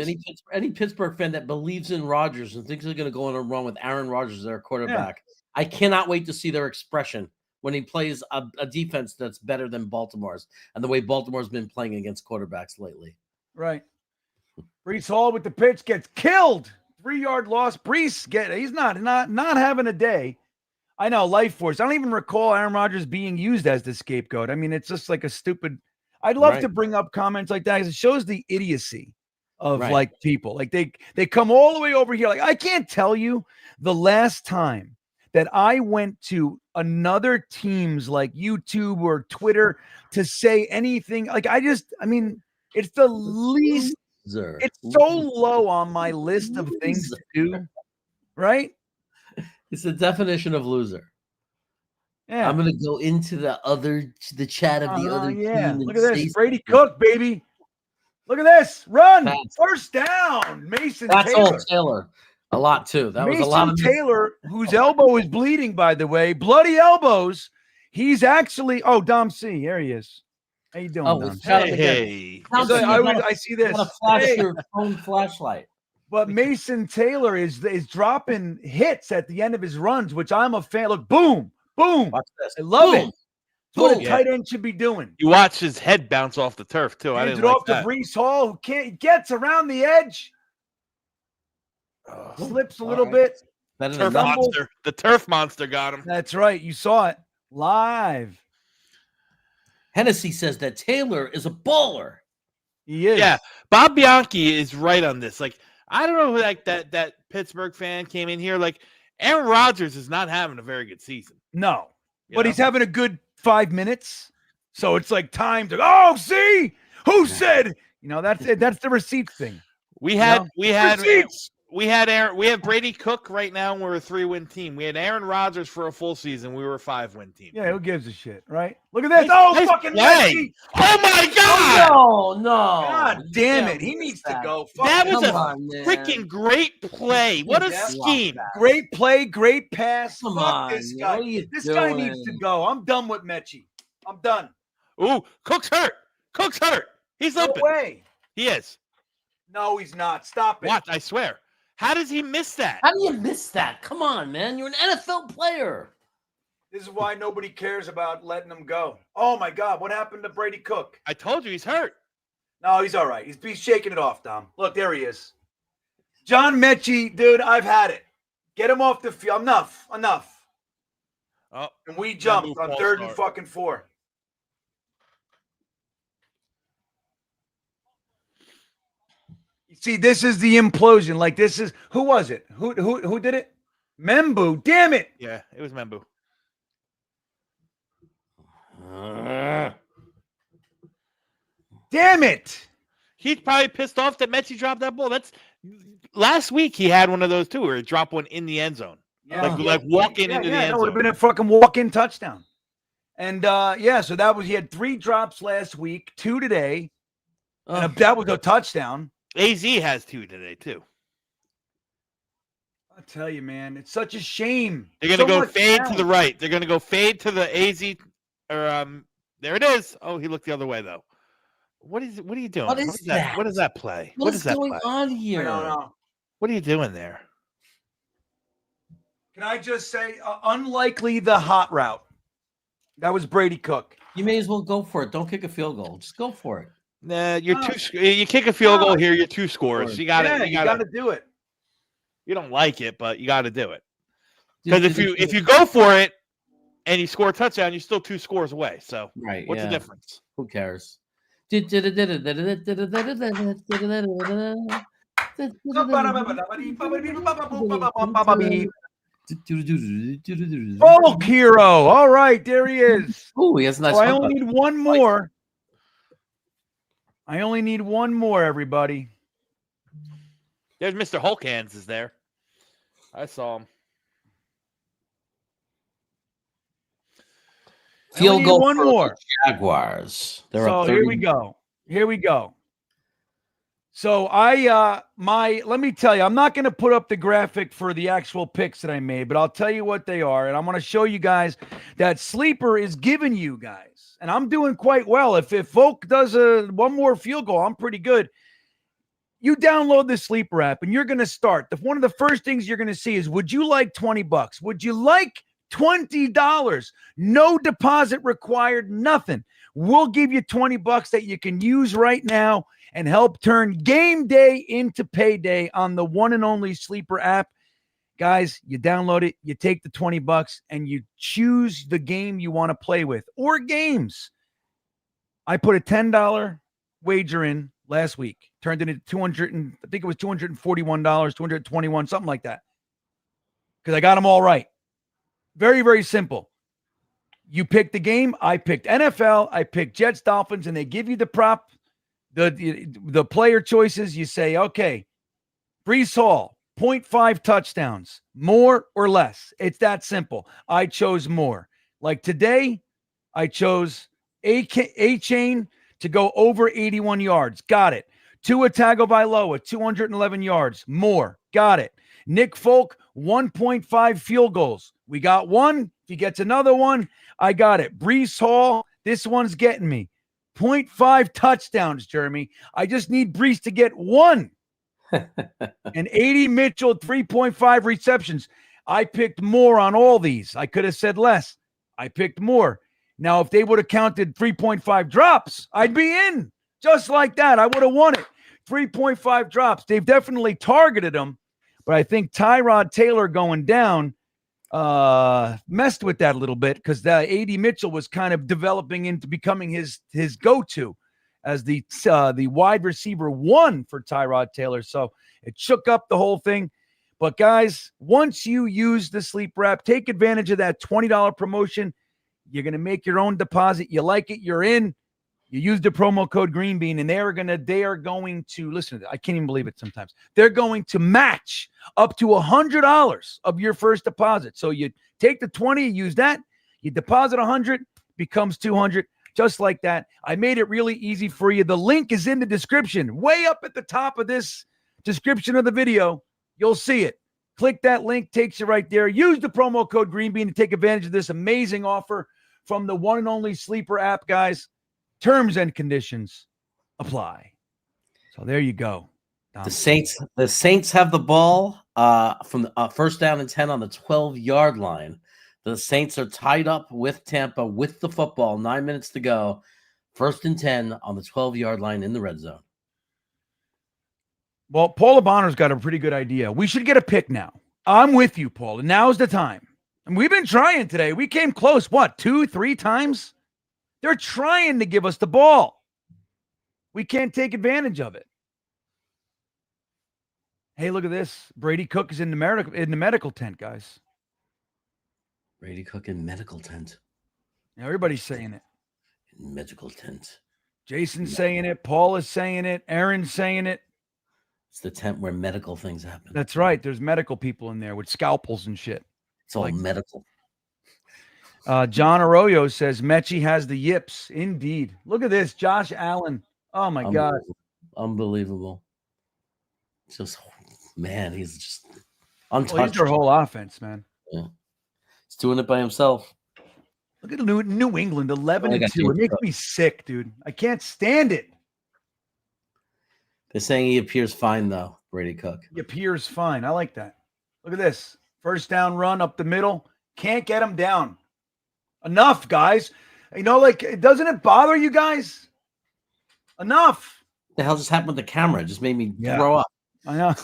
any Pittsburgh fan that believes in Rodgers and thinks they're going to go on a run with Aaron Rodgers as their quarterback, I cannot wait to see their expression when he plays a defense that's better than Baltimore's and the way Baltimore's been playing against quarterbacks lately. Right. Brees Hall with the pitch gets killed. 3-yard loss. Brees he's not having a day. I know, life force. I don't even recall Aaron Rodgers being used as the scapegoat. I mean, it's just like a stupid. I'd love to bring up comments like that because it shows the idiocy of like people. Like they come all the way over here. Like, I can't tell you the last time that I went to another team's like YouTube or Twitter to say anything. Like, it's the least. It's so low on my list of things to do. Right? It's the definition of loser. Yeah. I'm gonna go into the chat of the other team. Look at this, Brady Cook, baby. Look at this run, first down. Mason Taylor. That's all Taylor. A lot too. That was a lot of Taylor, whose elbow is bleeding, by the way, bloody elbows. He's actually. Oh, Dom C. There he is. How you doing, Dom? Hey. I see this. Flash your phone flashlight. But Mason Taylor is dropping hits at the end of his runs, which I'm a fan. Look, boom. Boom. Watch this. I love it. That's what a tight end should be doing. You watch his head bounce off the turf, too. Hands it off to Brees Hall, who gets around the edge. Slips a little bit. The turf monster got him. That's right. You saw it live. Hennessy says that Taylor is a baller. He is. Yeah. Bob Bianchi is right on this. Like, I don't know who that Pittsburgh fan came in here. Like, Aaron Rodgers is not having a very good season. No, but he's having a good 5 minutes. So it's like time to see who said, that's it. That's the receipts thing. We had Brady Cook right now. And we're a 3-win team. We had Aaron Rodgers for a full season. We were a 5-win team. Yeah, who gives a shit, right? Look at this. Fucking Messi. Oh my God! No. God damn it. He needs to go. That was freaking great play. What a scheme. Great play, great pass. Come Fuck on, this guy. This guy needs to go. I'm done with Mechie. I'm done. Ooh, Cook's hurt. He's limping. No way. He is. No, he's not. Stop it. Watch, I swear. How does he miss that? How do you miss that? Come on, man. You're an NFL player. This is why nobody cares about letting him go. Oh, my God. What happened to Brady Cook? I told you he's hurt. No, he's all right. He's shaking it off, Dom. Look, there he is. John Mechie, dude, I've had it. Get him off the field. Enough. Oh, and we jumped on 3rd and fucking 4. See, this is the implosion. Like, this is who was it? Who did it? Membu. Damn it. Yeah, it was Membu. Damn it. He's probably pissed off that Mechie dropped that ball. That's last week he had one of those too, where he dropped one in the end zone. Yeah. Like walking into the end zone. It would have been a fucking walk-in touchdown. And so that was, he had 3 drops last week, 2 today. And Oh, that was a touchdown. AZ has 2 today too. I tell you, man, it's such a shame. They're gonna go fade to the right. They're gonna go fade to the AZ, or there it is. Oh, he looked the other way though. What are you doing? What is that? What is that play? what is that going play? on I here? don't know. What are you doing there? Can I just say, unlikely the hot route. That was Brady Cook. You may as well go for it. Don't kick a field goal. Just go for it. Nah, you're you kick a field goal here. You're 2 scores. You got it. You got to do it. You don't like it, but you got to do it. Because if you go for it and you score a touchdown, you're still 2 scores away. So Right. what's the difference? Who cares? Folk hero. All right, there he is. Oh, he has a nice. So I only need one more. Everybody. There's Mr. Hulk Hands is there. I saw him. Field goal. One more. Jaguars. They're So up here 30. we go. So let me tell you, I'm not going to put up the graphic for the actual picks that I made, but I'll tell you what they are. And I'm going to show you guys that Sleeper is giving you guys. And I'm doing quite well. If Folk does one more field goal, I'm pretty good. You download the Sleeper app and you're going to start. One of the first things you're going to see is, would you like $20? Would you like $20? No deposit required, nothing. We'll give you $20 that you can use right now and help turn game day into payday on the one and only Sleeper app. Guys, you download it, you take the $20 and you choose the game you want to play with, or games. I put a $10 wager in last week, turned it into $241, $221, something like that. Because I got them all right. Very, very simple. You pick the game. I picked NFL. I picked Jets, Dolphins, and they give you the prop, the player choices. You say, okay, Breece Hall, 0.5 touchdowns, more or less. It's that simple. I chose more. Like today, I chose A-Chain to go over 81 yards. Got it. Tua Tagovailoa, 211 yards. More. Got it. Nick Folk, 1.5 field goals. We got one. If he gets another one, I got it. Breece Hall, this one's getting me. 0.5 touchdowns, Jeremy. I just need Breece to get one. And 80 Mitchell, 3.5 receptions. I picked more on all these. I could have said less. I picked more. Now, if they would have counted 3.5 drops, I'd be in. Just like that. I would have won it. 3.5 drops. They've definitely targeted him. But I think Tyrod Taylor going down messed with that a little bit, because the A.D. Mitchell was kind of developing into becoming his go-to as the wide receiver 1 for Tyrod Taylor. So it shook up the whole thing. But guys, once you use the Sleeper app, take advantage of that $20 promotion. You're going to make your own deposit. You like it, you're in. You use the promo code GreenBean, and they are going to listen to that. I can't even believe it sometimes. They're going to match up to $100 of your first deposit. So you take the 20, you use that, you deposit 100, becomes 200, just like that. I made it really easy for you. The link is in the description, way up at the top of this description of the video. You'll see it. Click that link, takes you right there. Use the promo code GreenBean to take advantage of this amazing offer from the one and only Sleeper app, guys. Terms and conditions apply. So there you go. The Saints have the ball from the first down and 10 on the 12-yard line. The Saints are tied up with Tampa with the football. 9 minutes to go. First and 10 on the 12-yard line in the red zone. Well, Paul Bonner's got a pretty good idea. We should get a pick now. I'm with you, Paul. And now's the time. And we've been trying today. We came close, 2-3 times? They're trying to give us the ball. We can't take advantage of it. Hey, look at this. Brady Cook is in the medical tent, guys. Brady Cook in medical tent. Everybody's saying it. In medical tent. Jason's saying it. Paul is saying it. Aaron's saying it. It's the tent where medical things happen. That's right. There's medical people in there with scalpels and shit. It's all medical. John Arroyo says Mechie has the yips. Indeed. Look at this. Josh Allen. Oh, my God. Unbelievable. Just, man, he's just untouched. Well, he's their whole offense, man. Yeah. He's doing it by himself. Look at New England, 11-2. It makes me sick, dude. I can't stand it. They're saying he appears fine, though, Brady Cook. He appears fine. I like that. Look at this. First down run up the middle. Can't get him down. Enough, guys. You know, like, doesn't it bother you guys? Enough. What the hell just happened with the camera? It just made me throw up. I know.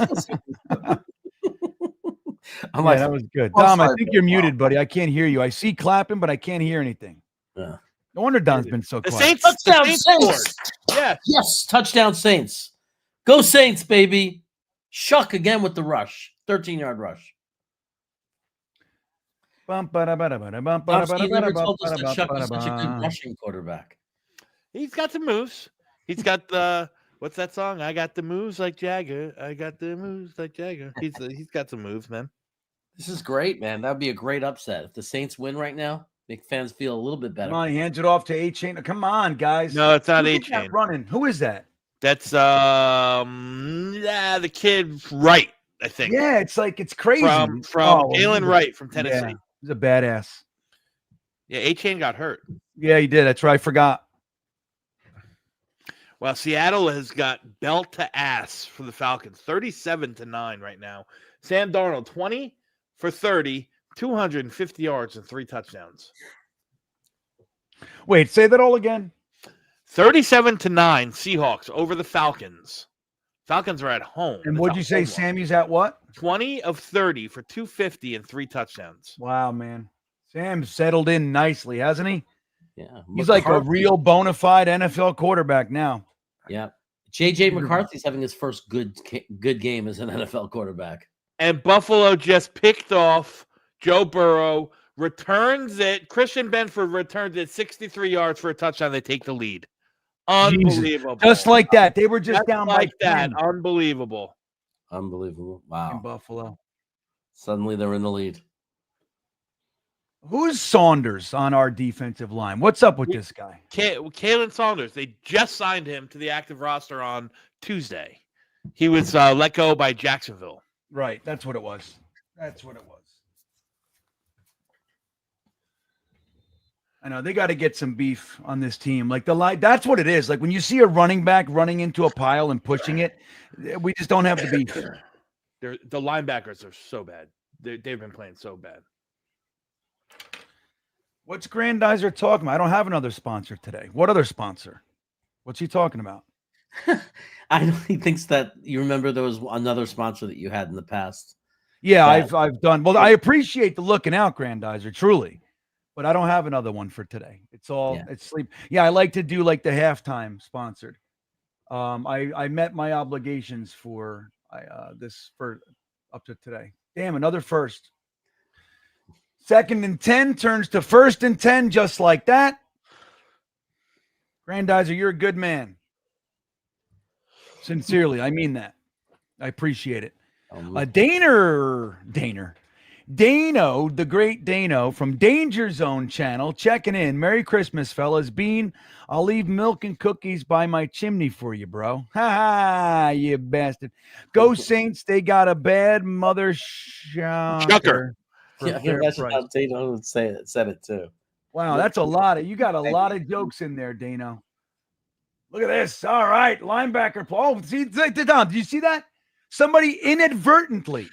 I'm like, that was good. Dom, I think you're muted, buddy. I can't hear you. I see clapping, but I can't hear anything. Yeah. No wonder Don's been so The quiet. Saints, Touchdown, the Saints Saints! scored. Yeah. Yes, touchdown Saints. Go Saints, baby. Shuck again with the rush. 13-yard rush. Bum, Steve never told us that Shuck is such a good rushing quarterback. He's got the moves. He's got the what's that song? I got the moves like Jagger. I got the moves like Jagger. He's got some moves, man. This is great, man. That would be a great upset. If the Saints win right now, make fans feel a little bit better. Come on, he hands it off to A-Chain. Come on, guys. No, it's not Who's that A-Chain. running. Who is that? That's the kid Wright, I think. Yeah, it's like it's crazy. From Jalen Wright from Tennessee. Yeah, he's a badass. Yeah, A-Chain got hurt. Yeah, he did. That's right. I forgot. Well, Seattle has got belt to ass for the Falcons, 37-9 right now. Sam Darnold, 20 for 30, 250 yards and 3 touchdowns. Wait, say that all again. 37-9 Seahawks over the Falcons. Falcons are at home. And what'd you say? Sammy's at what? 20 of 30 for 250 and 3 touchdowns. Wow, man. Sam's settled in nicely, hasn't he? Yeah. He's like a real bona fide NFL quarterback now. Yeah. J.J. McCarthy's having his first good game as an NFL quarterback. And Buffalo just picked off Joe Burrow, returns it. Christian Benford returns it 63 yards for a touchdown. They take the lead. Unbelievable. Jesus. Just like that. They were just down like by 10. that. Unbelievable. Wow. In Buffalo. Suddenly they're in the lead. Who's Saunders on our defensive line? What's up with this guy? Kalen Saunders. They just signed him to the active roster on Tuesday. He was let go by Jacksonville. Right. That's what it was. That's what it was. I know they got to get some beef on this team. Like the line, that's what it is. Like when you see a running back running into a pile and pushing it, we just don't have the beef. The linebackers are so bad. They've been playing so bad. What's Grandizer talking about? I don't have another sponsor today. What other sponsor? What's he talking about? I know he thinks that you remember there was another sponsor that you had in the past. Yeah, I've done. Well, I appreciate the looking out, Grandizer, truly. But I don't have another one for today. It's all it's sleep. Yeah, I like to do like the halftime sponsored. I met my obligations for this for up to today. Damn, another first. 2nd and 10 turns to 1st and 10, just like that. Grandizer, you're a good man. Sincerely, I mean that. I appreciate it. Dano, the great Dano from Danger Zone channel, checking in. Merry Christmas, fellas. Bean, I'll leave milk and cookies by my chimney for you, bro. Ha ha, you bastard. Go Saints, they got a bad mother chucker. Yeah, that's how Dano said it too. Wow, that's a lot. You got a lot of jokes in there, Dano. Look at this. All right, linebacker. Oh, see, Don, did you see that? Somebody inadvertently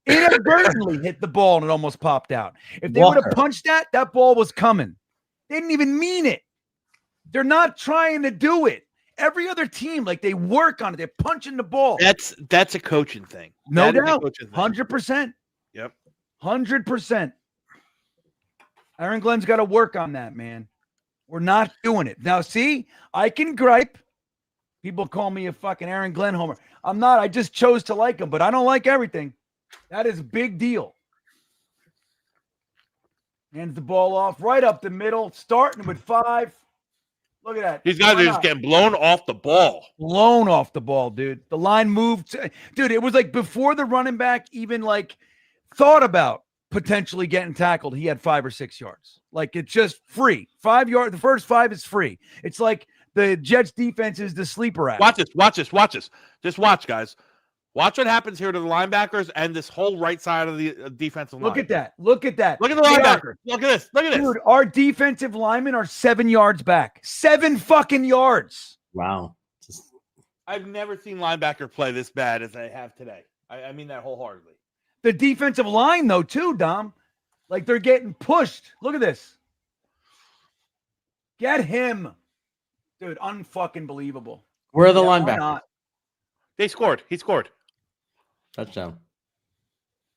hit the ball and it almost popped out. If they would have punched that ball was coming. They didn't even mean it. They're not trying to do it. Every other team, like they work on it. They're punching the ball. That's a coaching thing. No doubt. 100%. Yep. 100%. Aaron Glenn's got to work on that, man. We're not doing it. Now, see, I can gripe. People call me a fucking Aaron Glenn homer. I'm not. I just chose to like him, but I don't like everything. That is a big deal. Hands the ball off right up the middle, starting with 5. Look at that. These guys are just getting blown off the ball. Blown off the ball, dude. The line moved. Dude, it was like before the running back even like thought about potentially getting tackled, he had 5 or 6 yards. Like, it's just free. 5 yards. The first 5 is free. It's like the Jets defense is the sleeper app. Watch this. Just watch, guys. Watch what happens here to the linebackers and this whole right side of the defensive line. Look at that. Look at that. Look at the linebacker. Look at this. Dude, our defensive linemen are 7 yards back. 7 fucking yards. Wow. I've never seen linebacker play this bad as I have today. I mean that wholeheartedly. The defensive line, though, too, Dom. Like, they're getting pushed. Look at this. Get him. Dude, unfucking believable. Where are the linebackers? They scored. He scored. Touchdown.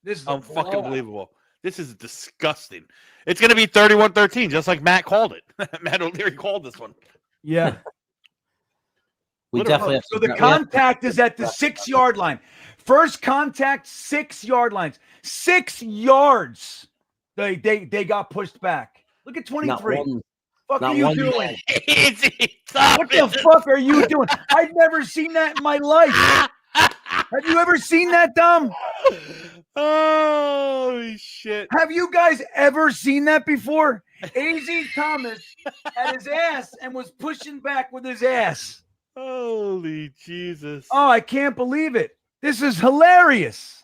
This is unfucking believable. This is disgusting. It's going to be 31-13, just like Matt called it. Matt O'Leary called this one. Yeah. We definitely have so the contact is at the 6-yard line. First contact, 6 yard lines. 6 yards. They got pushed back. Look at 23. What are you doing? What the fuck are you doing? I've never seen that in my life. Have you ever seen that, Dom? Holy shit. Have you guys ever seen that before? AZ Thomas had his ass and was pushing back with his ass. Holy Jesus. Oh, I can't believe it. This is hilarious.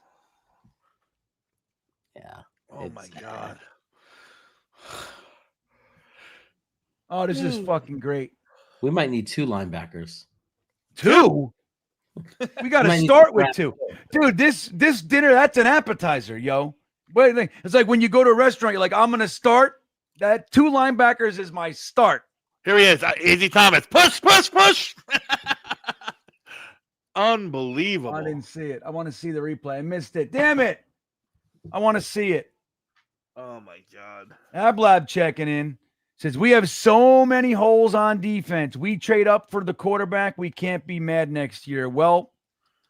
Yeah. Oh my God. Oh, this is fucking great. We might need 2 linebackers. 2? We got to start with 2. Dude, this dinner, that's an appetizer, yo. Wait, it's like when you go to a restaurant, you're like, I'm going to start. That 2 linebackers is my start. Here he is. AZ Thomas. Push. Unbelievable. I didn't see it. I want to see the replay. I missed it. Damn it. I want to see it. Oh, my God. Ablab checking in. Says, we have so many holes on defense. We trade up for the quarterback. We can't be mad next year. Well,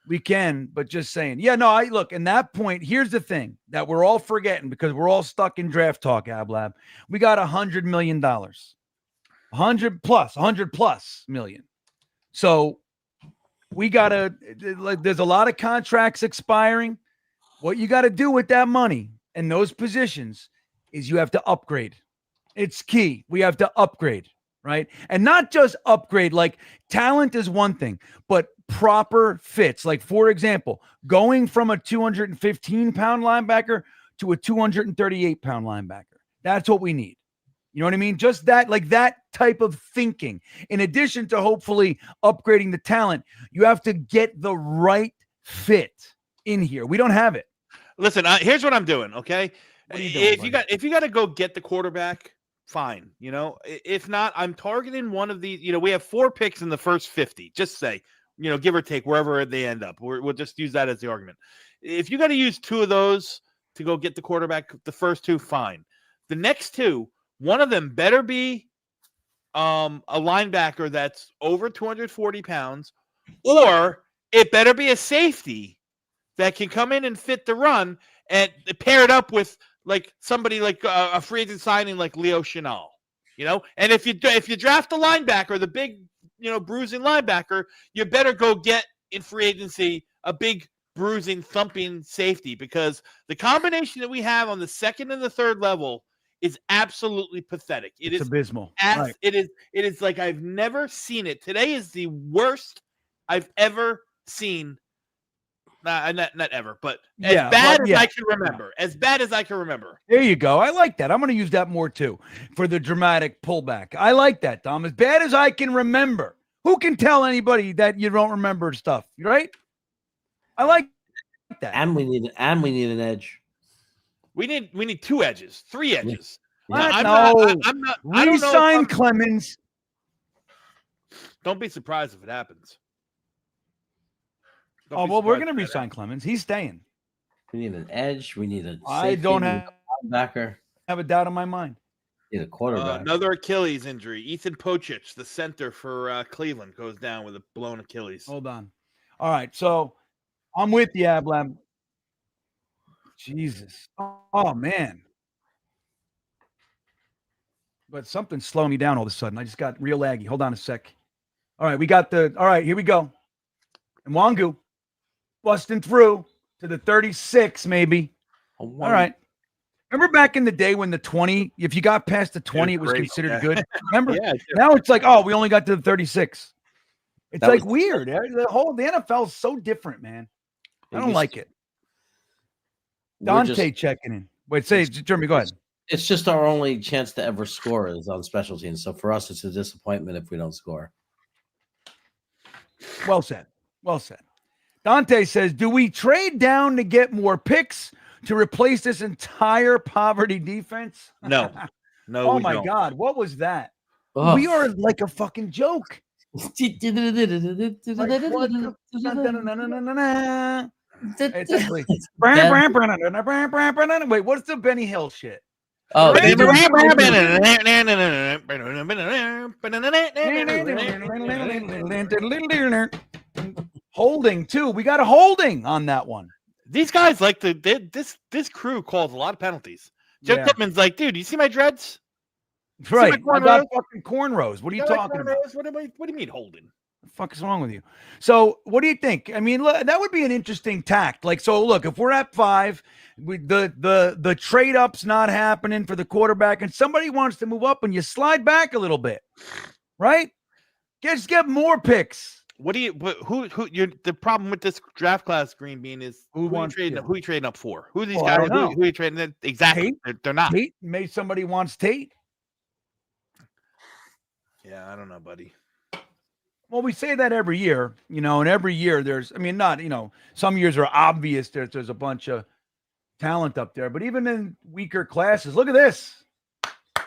we can, but just saying. Yeah, no, look, in that point, here's the thing that we're all forgetting because we're all stuck in draft talk, Ablab. We got $100 million. 100 plus million. So we got to, like, there's a lot of contracts expiring. What you got to do with that money and those positions is you have to upgrade. It's key. We have to upgrade, right? And not just upgrade, like talent is one thing, but proper fits. Like, for example, going from a 215-pound linebacker to a 238-pound linebacker. That's what we need. You know what I mean? Just that, like that type of thinking. In addition to hopefully upgrading the talent, you have to get the right fit in here. We don't have it. Listen, here's what I'm doing, okay? What are you doing, if you got to go get the quarterback, fine. You know, if not, I'm targeting one of these. You know, we have 4 picks in the first 50. Just say, you know, give or take wherever they end up. We'll just use that as the argument. If you got to use 2 of those to go get the quarterback, the first 2, fine. The next 2, one of them better be a linebacker that's over 240 pounds, or it better be a safety that can come in and fit the run and pair it up with like somebody like a free agent signing like Leo Chenal, you know. And if you draft a linebacker, the big, you know, bruising linebacker, you better go get in free agency a big bruising, thumping safety, because the combination that we have on the second and the third level is absolutely pathetic. It's abysmal. Right. It is like I've never seen it. Today is the worst I've ever seen. Not ever, but as bad as I can remember. As bad as I can remember. There you go. I like that. I'm going to use that more too for the dramatic pullback. I like that, Tom. As bad as I can remember. Who can tell anybody that you don't remember stuff, right? I like that. And we need an edge. We need 2 edges, 3 edges. I'm not. Resign Clemens. Don't be surprised if it happens. Well, we're going to resign Clemens. He's staying. We need an edge. We need a safety. I don't have a linebacker. Have a doubt in my mind. We need a quarterback. Another Achilles injury. Ethan Pocic, the center for Cleveland, goes down with a blown Achilles. Hold on. All right, so I'm with you, Ablam. Jesus. Oh, man. But something's slowing me down all of a sudden. I just got real laggy. Hold on a sec. All right, all right, here we go. And Wangu busting through to the 36, maybe. All right. Remember back in the day when the 20, if you got past the 20, it was great, considered good. Remember? Yeah, Now it's like, oh, we only got to the 36. It's That like was- weird. The NFL is so different, man. I don't like it. Dante checking in. Wait, Jeremy, go ahead. It's just our only chance to ever score is on special teams. So for us, it's a disappointment if we don't score. Well said. Well said. Dante says, do we trade down to get more picks to replace this entire poverty defense? No. Oh my God. What was that? Ugh. We are like a fucking joke. Exactly. Wait, what's the Benny Hill shit? Oh, Holding too. We got a holding on that one. These guys like this crew calls a lot of penalties. Jeff Yeah. Pittman's like, dude, you see my dreads? Right. See my I got cornrows? fucking cornrows. What are you You got my talking about? cornrows? What do you mean holding? The fuck is wrong with you? So, what do you think? I mean, look, that would be an interesting tact. Like, so look, if we're at 5, the trade up's not happening for the quarterback, and somebody wants to move up, and you slide back a little bit, right? Just get more picks. What do you? Who? The problem with this draft class, Green Bean, is who you trading up for? Who are these guys? Who are you trading? Exactly, they're not. Tate? Maybe somebody wants Tate. Yeah, I don't know, buddy. Well, we say that every year, and every year there's, not, some years are obvious there's a bunch of talent up there, but even in weaker classes, look at this.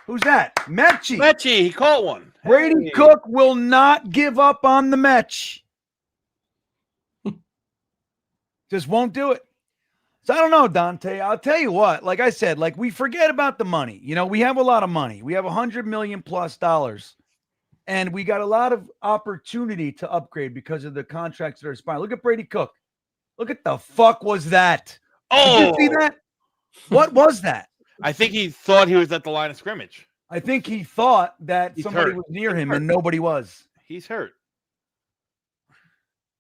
Who's that? Mechie, he caught one. Brady Cook will not give up on the Mech. Just won't do it. So I don't know, Dante. I'll tell you what, like I said, like we forget about the money. We have a lot of money. We have $100 million plus. And we got a lot of opportunity to upgrade because of the contracts that are expiring. Look at Brady Cook. Look at the fuck was that? Did you see that? What was that? I think he thought he was at the line of scrimmage. I think he thought that somebody was near him and nobody was. He's hurt.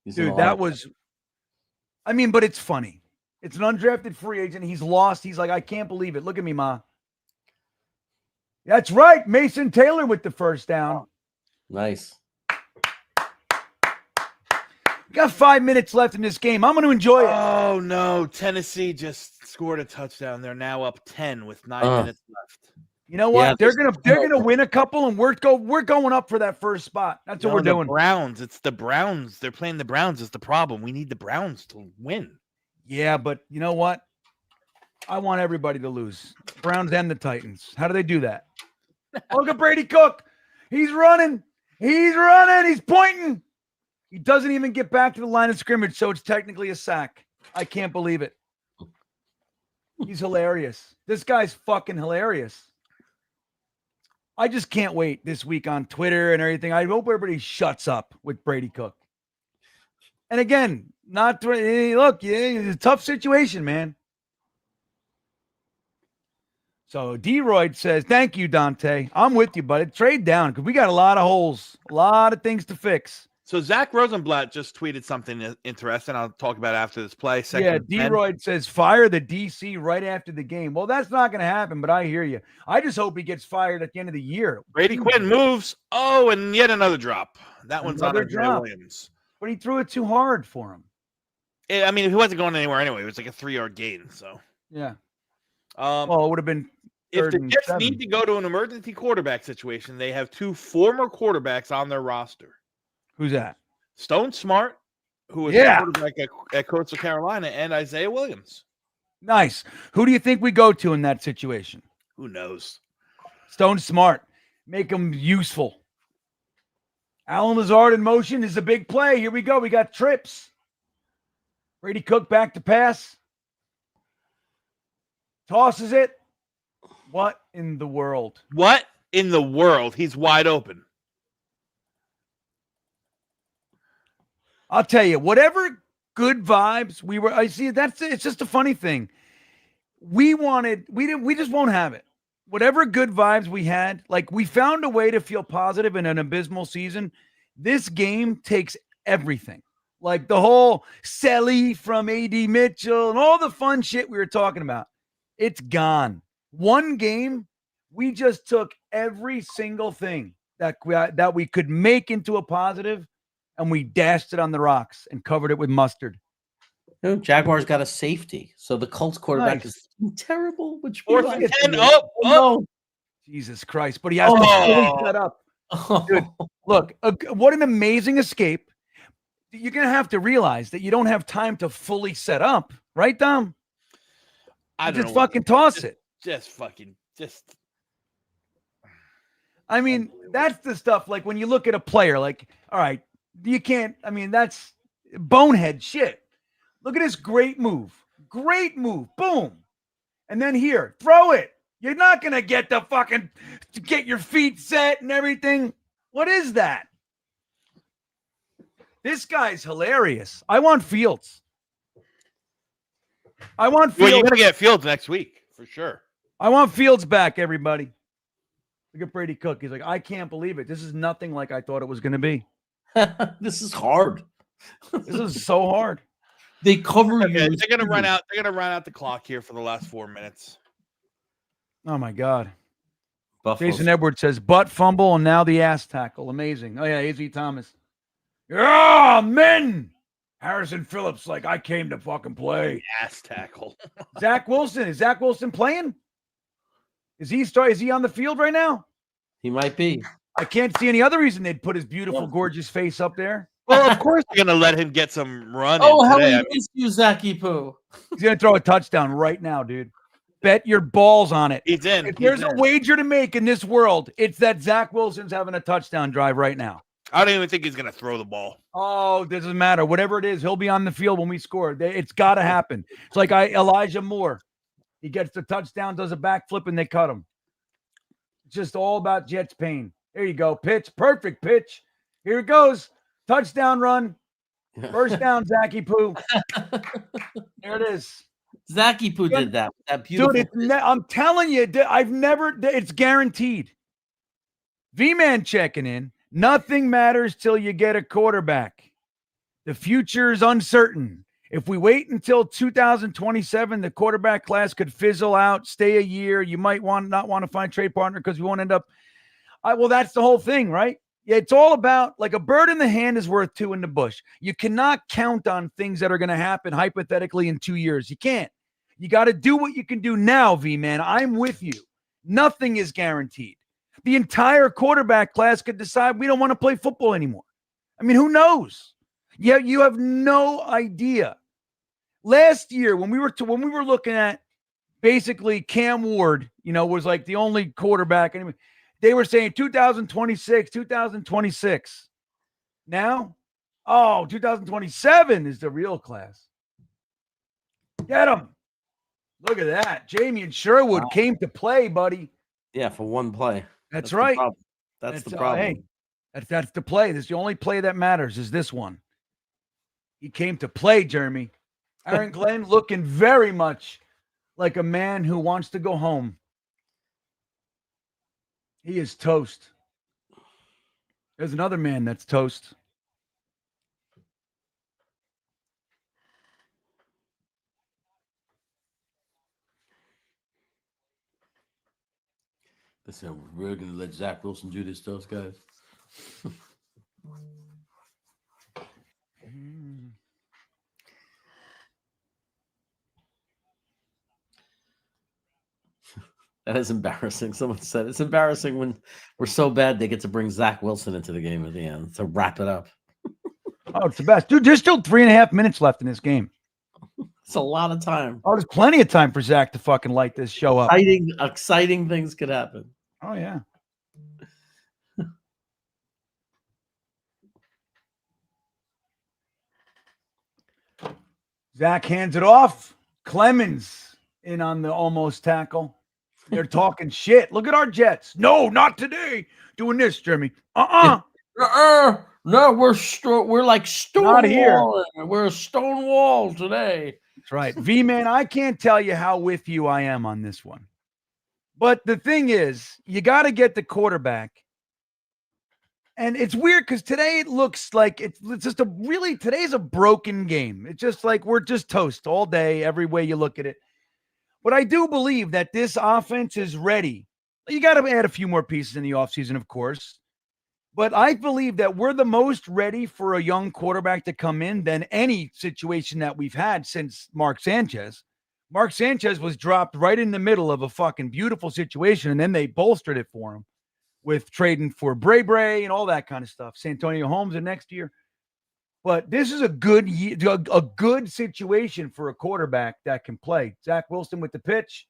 Dude, that was, but it's funny. It's an undrafted free agent. He's lost. He's like, I can't believe it. Look at me, Ma. That's right. Mason Taylor with the first down. Nice. Got 5 minutes left in this game. I'm going to enjoy it. Oh no, Tennessee just scored a touchdown. They're now up 10 with 9 minutes left. You know what? They're gonna win a couple, and we're going up for that first spot. That's what we're doing. Browns. It's the Browns. They're playing the Browns is the problem. We need the Browns to win. Yeah, but you know what? I want everybody to lose. Browns and the Titans. How do they do that? Look at Brady Cook. He's running. He's pointing. He doesn't even get back to the line of scrimmage, so it's technically a sack. I can't believe it. He's hilarious. This guy's fucking hilarious. I just can't wait this week on Twitter and everything. I hope everybody shuts up with Brady Cook. And again, look, it's a tough situation, man. So D-Royd says, thank you, Dante. I'm with you, buddy. Trade down because we got a lot of holes, a lot of things to fix. So Zach Rosenblatt just tweeted something interesting. I'll talk about it after this play. D-Royd says, fire the DC right after the game. Well, that's not going to happen, but I hear you. I just hope he gets fired at the end of the year. Brady Quinn moves. Oh, and yet another drop. That one's on Andre Williams. But he threw it too hard for him. He wasn't going anywhere anyway. It was like a 3-yard gain. So, yeah. Well, it would have been. If the Jets need to go to an emergency quarterback situation, they have 2 former quarterbacks on their roster. Who's that? Stone Smart, who was a quarterback at Coastal Carolina, and Isaiah Williams. Nice. Who do you think we go to in that situation? Who knows? Stone Smart. Make him useful. Allen Lazard in motion is a big play. Here we go. We got trips. Brady Cook back to pass. Tosses it. What in the world? What in the world? He's wide open. I'll tell you, whatever good vibes it's just a funny thing. We just won't have it. Whatever good vibes we had, like we found a way to feel positive in an abysmal season. This game takes everything. Like the whole Selly from AD Mitchell and all the fun shit we were talking about. It's gone. One game, we just took every single thing that we could make into a positive, and we dashed it on the rocks and covered it with mustard. Jaguars got a safety, so the Colts quarterback is terrible. Which 4th and 10. No. Jesus Christ! But he has to fully set up. Dude, look, what an amazing escape. You're going to have to realize that you don't have time to fully set up, right, Dom? I just fucking toss it. Just. I mean, that's the stuff. Like when you look at a player, like, all right, you can't. I mean, that's bonehead shit. Look at this great move. Boom. And then here, throw it. You're not going to get your feet set and everything. What is that? This guy's hilarious. I want Fields. Well, you're going to get Fields next week for sure. I want Fields back, everybody. Look at Brady Cook. He's like, I can't believe it. This is nothing like I thought it was going to be. This is hard. This is so hard. They cover you. They're going to run out. They're going to run out the clock here for the last 4 minutes. Oh my God. Buffalo. Jason Edwards says butt fumble and now the ass tackle. Amazing. Oh yeah, A.Z. Thomas. Yeah, men. Harrison Phillips, like I came to fucking play. Ass tackle. Zach Wilson. Is Zach Wilson playing? Is he on the field right now? He might be. I can't see any other reason they'd put his beautiful, gorgeous face up there. Well, of course they're going to let him get some run. Oh, how many miss you, Zachy Poo? He's going to throw a touchdown right now, dude. Bet your balls on it. He's in. If there's a wager to make in this world, it's that Zach Wilson's having a touchdown drive right now. I don't even think he's going to throw the ball. Oh, doesn't matter. Whatever it is, he'll be on the field when we score. It's got to happen. It's like Elijah Moore. He gets the touchdown, does a backflip, and they cut him. It's just all about Jets pain. There you go. Pitch. Perfect pitch. Here it goes. Touchdown run. First down, Zachy Poo. There it is. Zachy Poo did that. That beautiful. Dude, I'm telling you, it's guaranteed. V-Man checking in. Nothing matters till you get a quarterback. The future is uncertain. If we wait until 2027, the quarterback class could fizzle out, stay a year. You might not want to find a trade partner because we won't end up. Well, that's the whole thing, right? It's all about like a bird in the hand is worth two in the bush. You cannot count on things that are going to happen hypothetically in 2 years. You can't. You got to do what you can do now, V-Man. I'm with you. Nothing is guaranteed. The entire quarterback class could decide we don't want to play football anymore. I mean, who knows? Yeah, you have no idea. Last year, when we were looking at basically Cam Ward, was like the only quarterback. Anyway, they were saying 2026, 2026. Now, 2027 is the real class. Get him. Look at that. Jamie and Sherwood came to play, buddy. Yeah, for one play. That's right. That's the problem. Hey, that's the play. That's the only play that matters is this one. He came to play, Jeremy. Aaron Glenn looking very much like a man who wants to go home. He is toast. There's another man that's toast. Listen, we're going to let Zach Wilson do this to us, guys. That is embarrassing. Someone said it's embarrassing when we're so bad they get to bring Zach Wilson into the game at the end to wrap it up. Oh, it's the best. Dude, there's still 3.5 minutes left in this game. It's a lot of time. Oh, there's plenty of time for Zach to fucking light this show up. Exciting things could happen. Oh, yeah. Zach hands it off. Clemens in on the almost tackle. They're talking shit. Look at our Jets. No, not today. Doing this, Jeremy. No, we're like stone not here. We're a stone wall today. That's right. V-Man, I can't tell you how with you I am on this one. But the thing is, you got to get the quarterback. And it's weird because today it looks like it's just today's a broken game. It's just like we're just toast all day, every way you look at it. But I do believe that this offense is ready. You got to add a few more pieces in the offseason, of course. But I believe that we're the most ready for a young quarterback to come in than any situation that we've had since Mark Sanchez. Mark Sanchez was dropped right in the middle of a fucking beautiful situation, and then they bolstered it for him with trading for Bray and all that kind of stuff. Santonio Holmes the next year. But this is a good situation for a quarterback that can play. Zach Wilson with the pitch.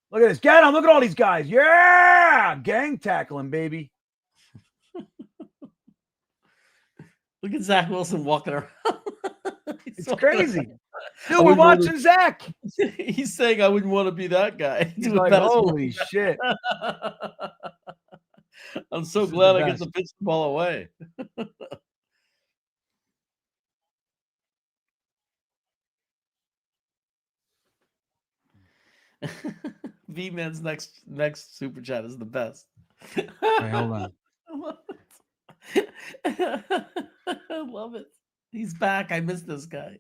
Look at this. Get him. Look at all these guys. Yeah. Gang tackling, baby. Look at Zach Wilson walking around. It's so crazy. Dude, we're watching Zach. He's saying I wouldn't want to be that guy. He's like, holy shit. I'm so glad I get to pitch the ball away. V-Man's next super chat is the best. Right, hold on. I love it. He's back. I miss this guy.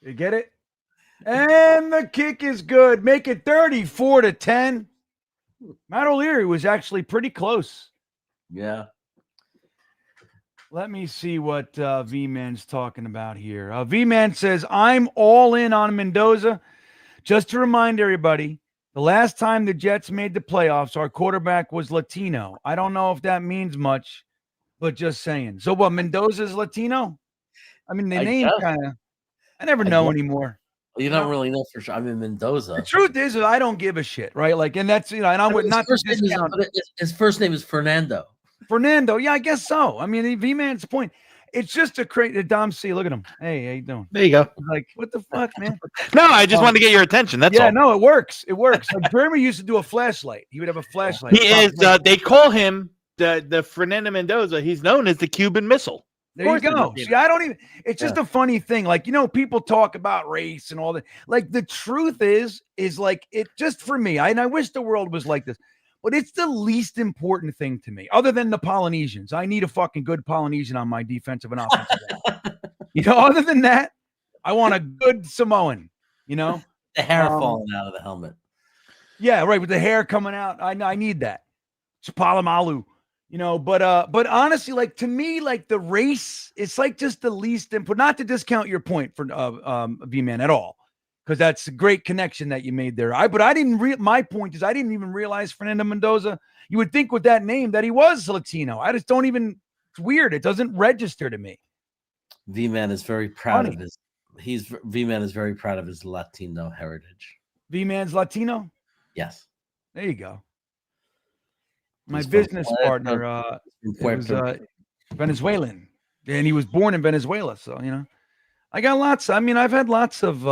You get it? And the kick is good. Make it 34-10. Matt O'Leary was actually pretty close. Yeah. Let me see what V-Man's talking about here. V-Man says, I'm all in on Mendoza. Just to remind everybody, the last time the Jets made the playoffs, our quarterback was Latino. I don't know if that means much, but just saying. So what, Mendoza's Latino? I mean, the name kind of, I never know anymore. You don't really know for sure. I mean, Mendoza. The truth is, I don't give a shit, right? Like, and that's, and I would not discount. His first name is Fernando. Fernando, yeah, I guess so. I mean, V-Man's point. It's just a crazy. Dom C, look at him. Hey, how you doing? There you go. Like, what the fuck, man? No, I just wanted to get your attention. That's all. Yeah, no, it works. It works. Like Jeremy used to do a flashlight. He would have a flashlight. He is. They call him the Fernando Mendoza. He's known as the Cuban Missile. There you go. See, I don't even. It's just a funny thing. Like, people talk about race and all that. Like, the truth is like it. Just for me, and I wish the world was like this. But it's the least important thing to me, other than the Polynesians. I need a fucking good Polynesian on my defensive and offensive end. Other than that, I want a good Samoan, The hair falling out of the helmet. Yeah, right, with the hair coming out. I need that. It's Palamalu, but honestly, like, to me, like, the race, it's like just the least important, not to discount your point for V-Man at all. Because that's a great connection that you made there. My point is I didn't even realize Fernando Mendoza. You would think with that name that he was Latino. I just don't even, it's weird. It doesn't register to me. V-Man is very proud of his, V-Man is very proud of his Latino heritage. V-Man's Latino? Yes. There you go. My business partner was Venezuelan. And he was born in Venezuela. So, I got lots. I mean, I've had lots of,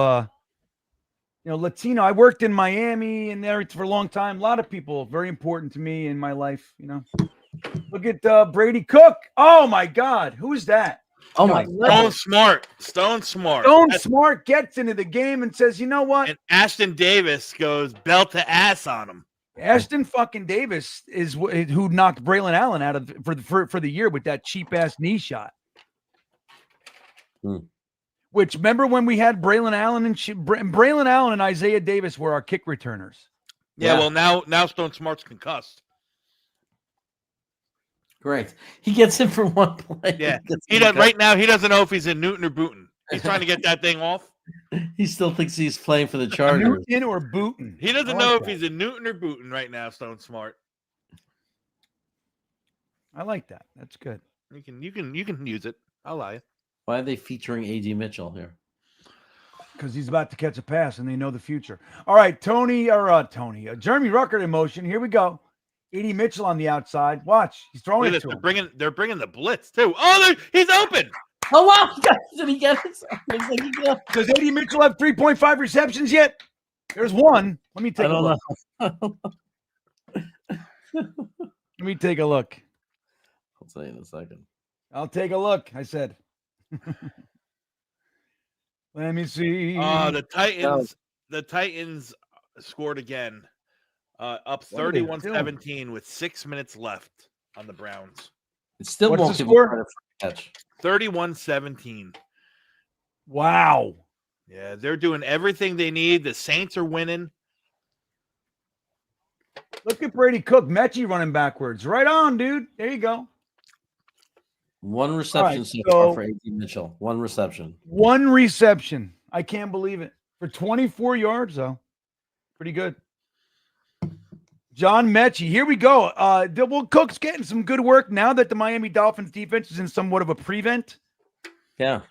Latino. I worked in Miami and there for a long time. A lot of people very important to me in my life. Look at Brady Cook. Oh my God, who's that? Oh my God, Stone Smart. Smart gets into the game and says, you know what? And Ashton Davis goes belt to ass on him. Ashton fucking Davis is who knocked Braylon Allen out of for the year with that cheap ass knee shot. Which, remember when we had Braylon Allen and Isaiah Davis were our kick returners. Yeah. Well, now Stone Smart's concussed. Great. He gets in for one play. Yeah. He does right now. He doesn't know if he's in Newton or Booton. He's trying to get that thing off. He still thinks he's playing for the Chargers. Newton or Booton. He doesn't know if he's in Newton or Booton right now. Stone Smart. I like that. That's good. You can use it. I'll lie. Why are they featuring A.D. Mitchell here? Because he's about to catch a pass and they know the future. All right, Jeremy Ruckert in motion. Here we go. A.D. Mitchell on the outside. Watch. He's throwing it to him. They're bringing the blitz, too. Oh, he's open. Oh, wow. Did he get it? Does A.D. Mitchell have 3.5 receptions yet? There's one. Let me take a look. Let me take a look. I'll tell you in a second. I'll take a look, I said. Let me see. The Titans scored again. Up 31-17 with 6 minutes left on the Browns. It still won't give him credit for the catch. 31-17. Wow. Yeah, they're doing everything they need. The Saints are winning. Look at Brady Cook, Mechie running backwards. Right on, dude. There you go. One reception right, so so- far for A.T. Mitchell. One reception. One reception. I can't believe it. For 24 yards, though. Pretty good. John Mechie. Here we go. Well, Cook's getting some good work now that the Miami Dolphins defense is in somewhat of a prevent. Yeah.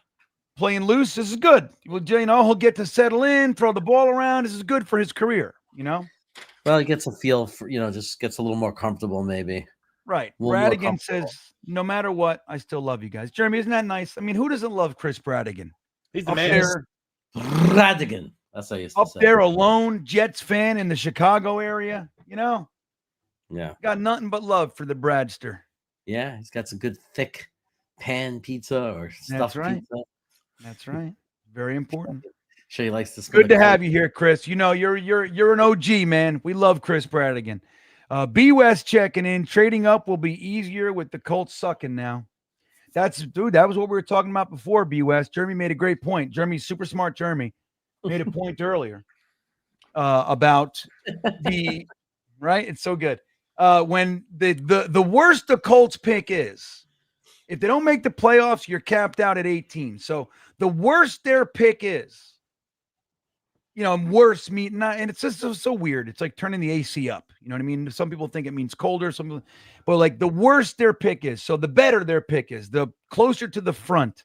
Playing loose. This is good. Well, he'll get to settle in, throw the ball around. This is good for his career, Well, he gets a feel for, just gets a little more comfortable, maybe. Right. Well, more Bradigan comfortable. says, no matter what, I still love you guys. Jeremy, isn't that nice? I mean, who doesn't love Chris Bradigan? He's the Up man. there, Bradigan. That's how I used to up say. there alone, Jets fan in the Chicago area, Yeah. got nothing but love for the Bradster. Yeah. He's got some good thick pan pizza or stuffed right. pizza. That's right. Very important. Sure, he likes to. Good to have you here, Chris. You're an OG, man. We love Chris Bradigan. B West checking in. Trading up will be easier with the Colts sucking now. That was what we were talking about before, B West. Jeremy made a great point. Jeremy's super smart. Jeremy made a point earlier about the right. It's so good. When the worst the Colts pick is, if they don't make the playoffs, you're capped out at 18. So the worse their pick is, worse mean not, and it's just so weird. It's like turning the AC up. You know what I mean? Some people think it means colder, but like the worse their pick is, so the better their pick is, the closer to the front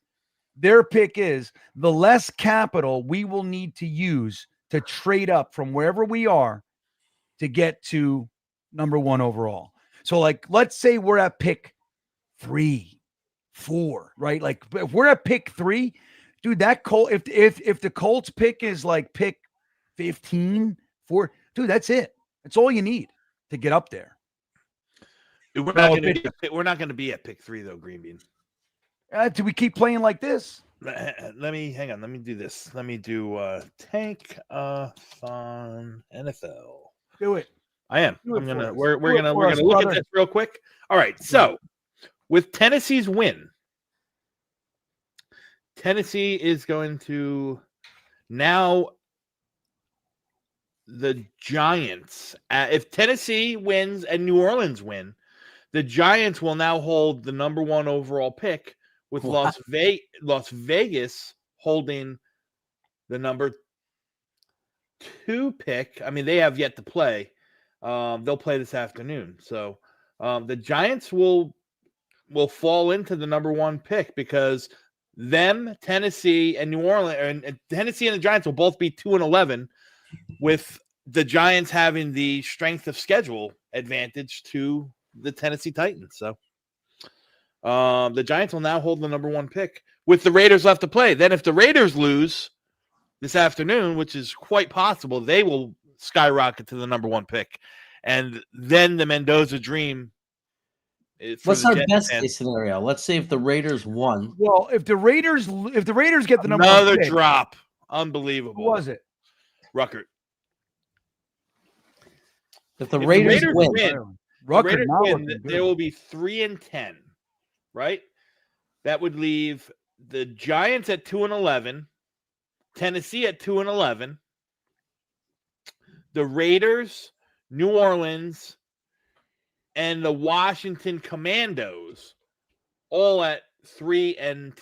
their pick is, the less capital we will need to use to trade up from wherever we are to get to number 1 overall. So like, let's say we're at pick 3, 4, right? Like if we're at pick 3, dude, that Colt, if the Colts pick is like pick 15, 4, dude, that's it. That's all you need to get up there. We're not going to be at pick 3 though, Green Bean. Do we keep playing like this? Hang on. Let me do this. Let me do tank on NFL. Do it. I am. Do it I'm gonna. for us. We're Do it gonna. for We're us, gonna look brother. at this real quick. All right. So, with Tennessee's win, Tennessee is going to now. The Giants. If Tennessee wins and New Orleans win, the Giants will now hold the number 1 overall pick, with Las Vegas holding the number 2 pick. I mean, they have yet to play. They'll play this afternoon. So the Giants will fall into the number 1 pick, because Tennessee and New Orleans, and Tennessee and the Giants will both be 2-11, with the Giants having the strength of schedule advantage to the Tennessee Titans. So the Giants will now hold the number 1 pick with the Raiders left to play. Then if the Raiders lose this afternoon, which is quite possible, they will skyrocket to the number 1 pick. And then the Mendoza dream. What's our best case scenario? Let's say if the Raiders won. Well, if the Raiders get the number another 1 pick, drop. Unbelievable. Who was it? Ruckert. If the Raiders win, there will be 3-10, right? That would leave the Giants at 2-11, Tennessee at 2-11, the Raiders, New Orleans, and the Washington Commandos all at 3-10.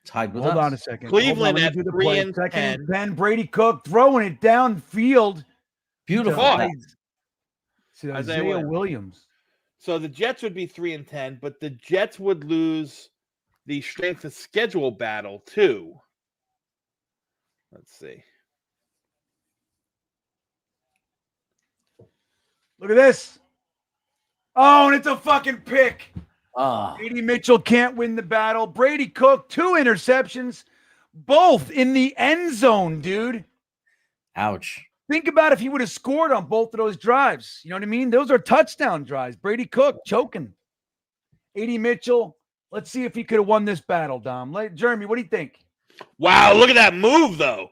Tied with Hold us. on a second. Cleveland at at 3-10. Ben Brady Cook throwing it downfield. Beautiful. To Isaiah Williams. So the Jets would be 3-10, but the Jets would lose the strength of schedule battle too. Let's see. Look at this. Oh, and it's a fucking pick. Brady Mitchell can't win the battle. Brady Cook, 2 interceptions, both in the end zone, dude. Ouch. Think about if he would have scored on both of those drives. You know what I mean? Those are touchdown drives. Brady Cook choking. A.D. Mitchell, let's see if he could have won this battle, Dom. Jeremy, what do you think? Wow, look at that move, though.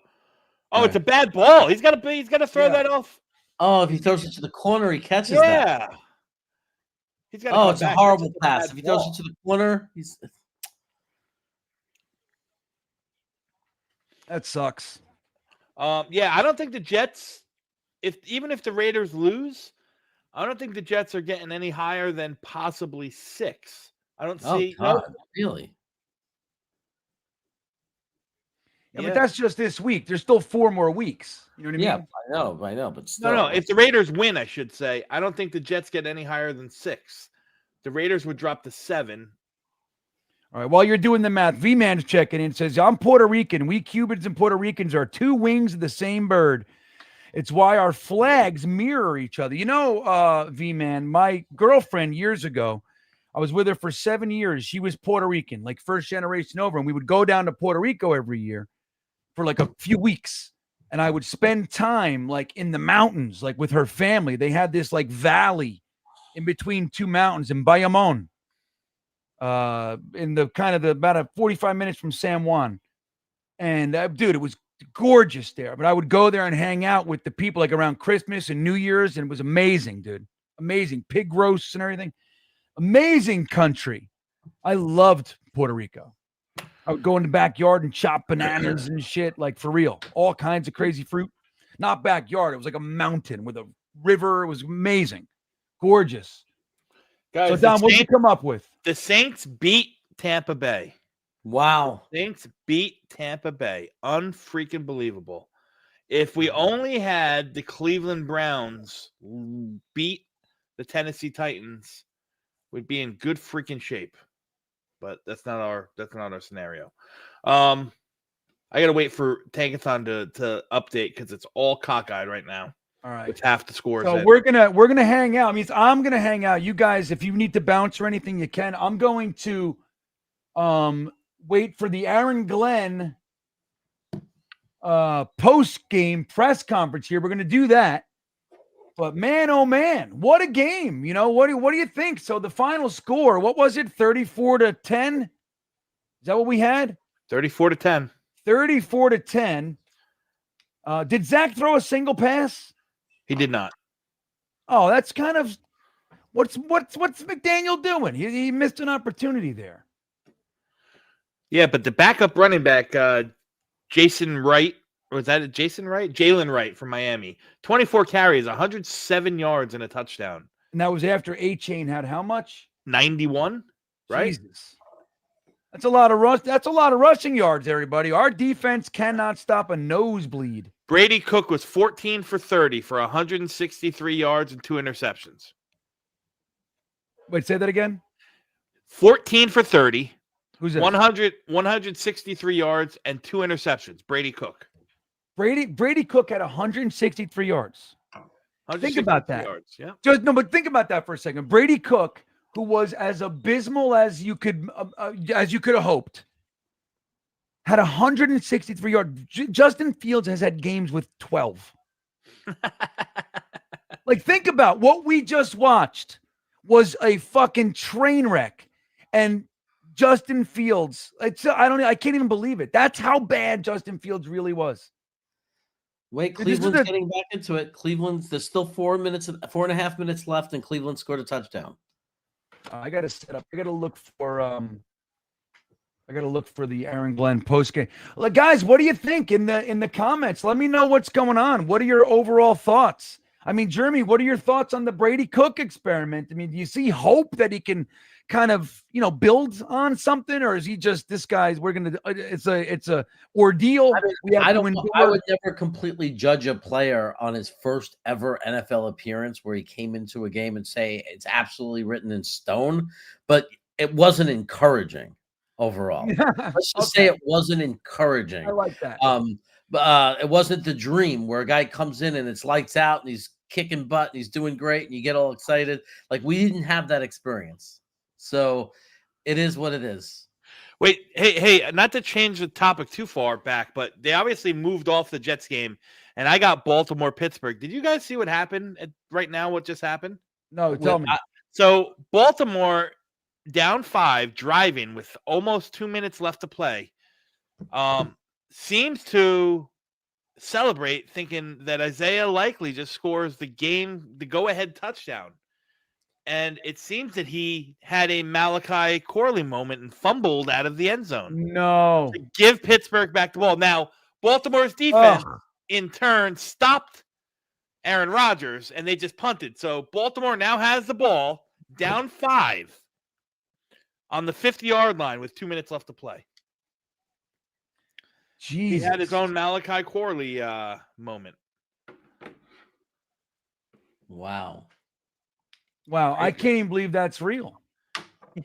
Oh, it's a bad ball. He's got to throw that off. Oh, if he throws it to the corner, he catches that. He's got. Oh, it's a horrible pass. If he throws it to the corner, he's. That sucks. Yeah, I don't think the Jets, even if the Raiders lose, I don't think the Jets are getting any higher than possibly 6. I don't see. God, really? Yeah, but that's just this week. There's still 4 more weeks. You know what I mean? I know, but still. No. If the Raiders win, I should say, I don't think the Jets get any higher than 6. The Raiders would drop to 7. All right. While you're doing the math, V-Man's checking in, says, I'm Puerto Rican. We Cubans and Puerto Ricans are 2 wings of the same bird. It's why our flags mirror each other. You know, V-Man, my girlfriend years ago, I was with her for 7 years. She was Puerto Rican, like first generation over. And we would go down to Puerto Rico every year for like a few weeks. And I would spend time like in the mountains, like with her family. They had this like valley in between 2 mountains in Bayamon. In the kind of about 45 minutes from San Juan. And dude, it was gorgeous there. But I would go there and hang out with the people like around Christmas and New Year's. And it was amazing, dude. Amazing. Pig roasts and everything. Amazing country. I loved Puerto Rico. I would go in the backyard and chop bananas and shit, like for real. All kinds of crazy fruit. Not backyard. It was like a mountain with a river. It was amazing. Gorgeous. Guys, So, Don, what did you come up with? The Saints beat Tampa Bay. Wow. Saints beat Tampa Bay. Unfreaking believable. If we only had the Cleveland Browns beat the Tennessee Titans, we'd be in good freaking shape. But that's not our scenario. I gotta wait for Tankathon to update because it's all cockeyed right now. All right. With half the scores. So we're gonna hang out. I mean, I'm gonna hang out. You guys, if you need to bounce or anything, you can. I'm going to wait for the Aaron Glenn post-game press conference here. We're gonna do that. But man, oh man, what a game. You know, what do you think? So the final score, what was it? 34-10? Is that what we had? 34-10. 34-10. Did Zach throw a single pass? He did not. Oh, that's kind of what's McDaniel doing? He missed an opportunity there. Yeah, but the backup running back, Jason Wright, or was that a Jason Wright? Jalen Wright from Miami. 24 carries, 107 yards and a touchdown. And that was after A-Chain had how much? 91, right? Jesus. That's a lot of rushing yards, everybody. Our defense cannot stop a nosebleed. Brady Cook was 14 for 30 for 163 yards and 2 interceptions. Wait, say that again? 14 for 30. Who's that? 163 yards and 2 interceptions. Brady Cook. Brady Cook had 163 yards. Think about that. Yards, yeah. But think about that for a second. Brady Cook, who was as abysmal as you could have hoped, had 163 yards. Justin Fields has had games with 12. Like, think about what we just watched was a fucking train wreck, and Justin Fields. I can't even believe it. That's how bad Justin Fields really was. Wait, Cleveland's getting back into it. There's still 4.5 minutes left, and Cleveland scored a touchdown. I got to set up. I got to look for the Aaron Glenn post game. Like, guys, what do you think in the comments? Let me know what's going on. What are your overall thoughts? I mean, Jeremy, what are your thoughts on the Brady Cook experiment? I mean, do you see hope that he can kind of, build on something, or is he just this guy's? It's a ordeal. I would never completely judge a player on his first ever NFL appearance where he came into a game and say it's absolutely written in stone, but it wasn't encouraging overall. Let's just say it wasn't encouraging. I like that. But it wasn't the dream where a guy comes in and it's lights out and he's kicking butt and he's doing great and you get all excited. Like, we didn't have that experience. So it is what it is. Wait, hey, not to change the topic too far back, but they obviously moved off the Jets game, and I got Baltimore-Pittsburgh. Did you guys see what happened right now, what just happened? No, tell me. So Baltimore down 5, driving with almost 2 minutes left to play, seems to celebrate, thinking that Isaiah Likely just scores the go-ahead touchdown. And it seems that he had a Malachi Corley moment and fumbled out of the end zone. No. To give Pittsburgh back the ball. Now, Baltimore's defense, in turn, stopped Aaron Rodgers, and they just punted. So Baltimore now has the ball, down 5 on the 50-yard line with 2 minutes left to play. Jesus. He had his own Malachi Corley moment. Wow. I can't even believe that's real.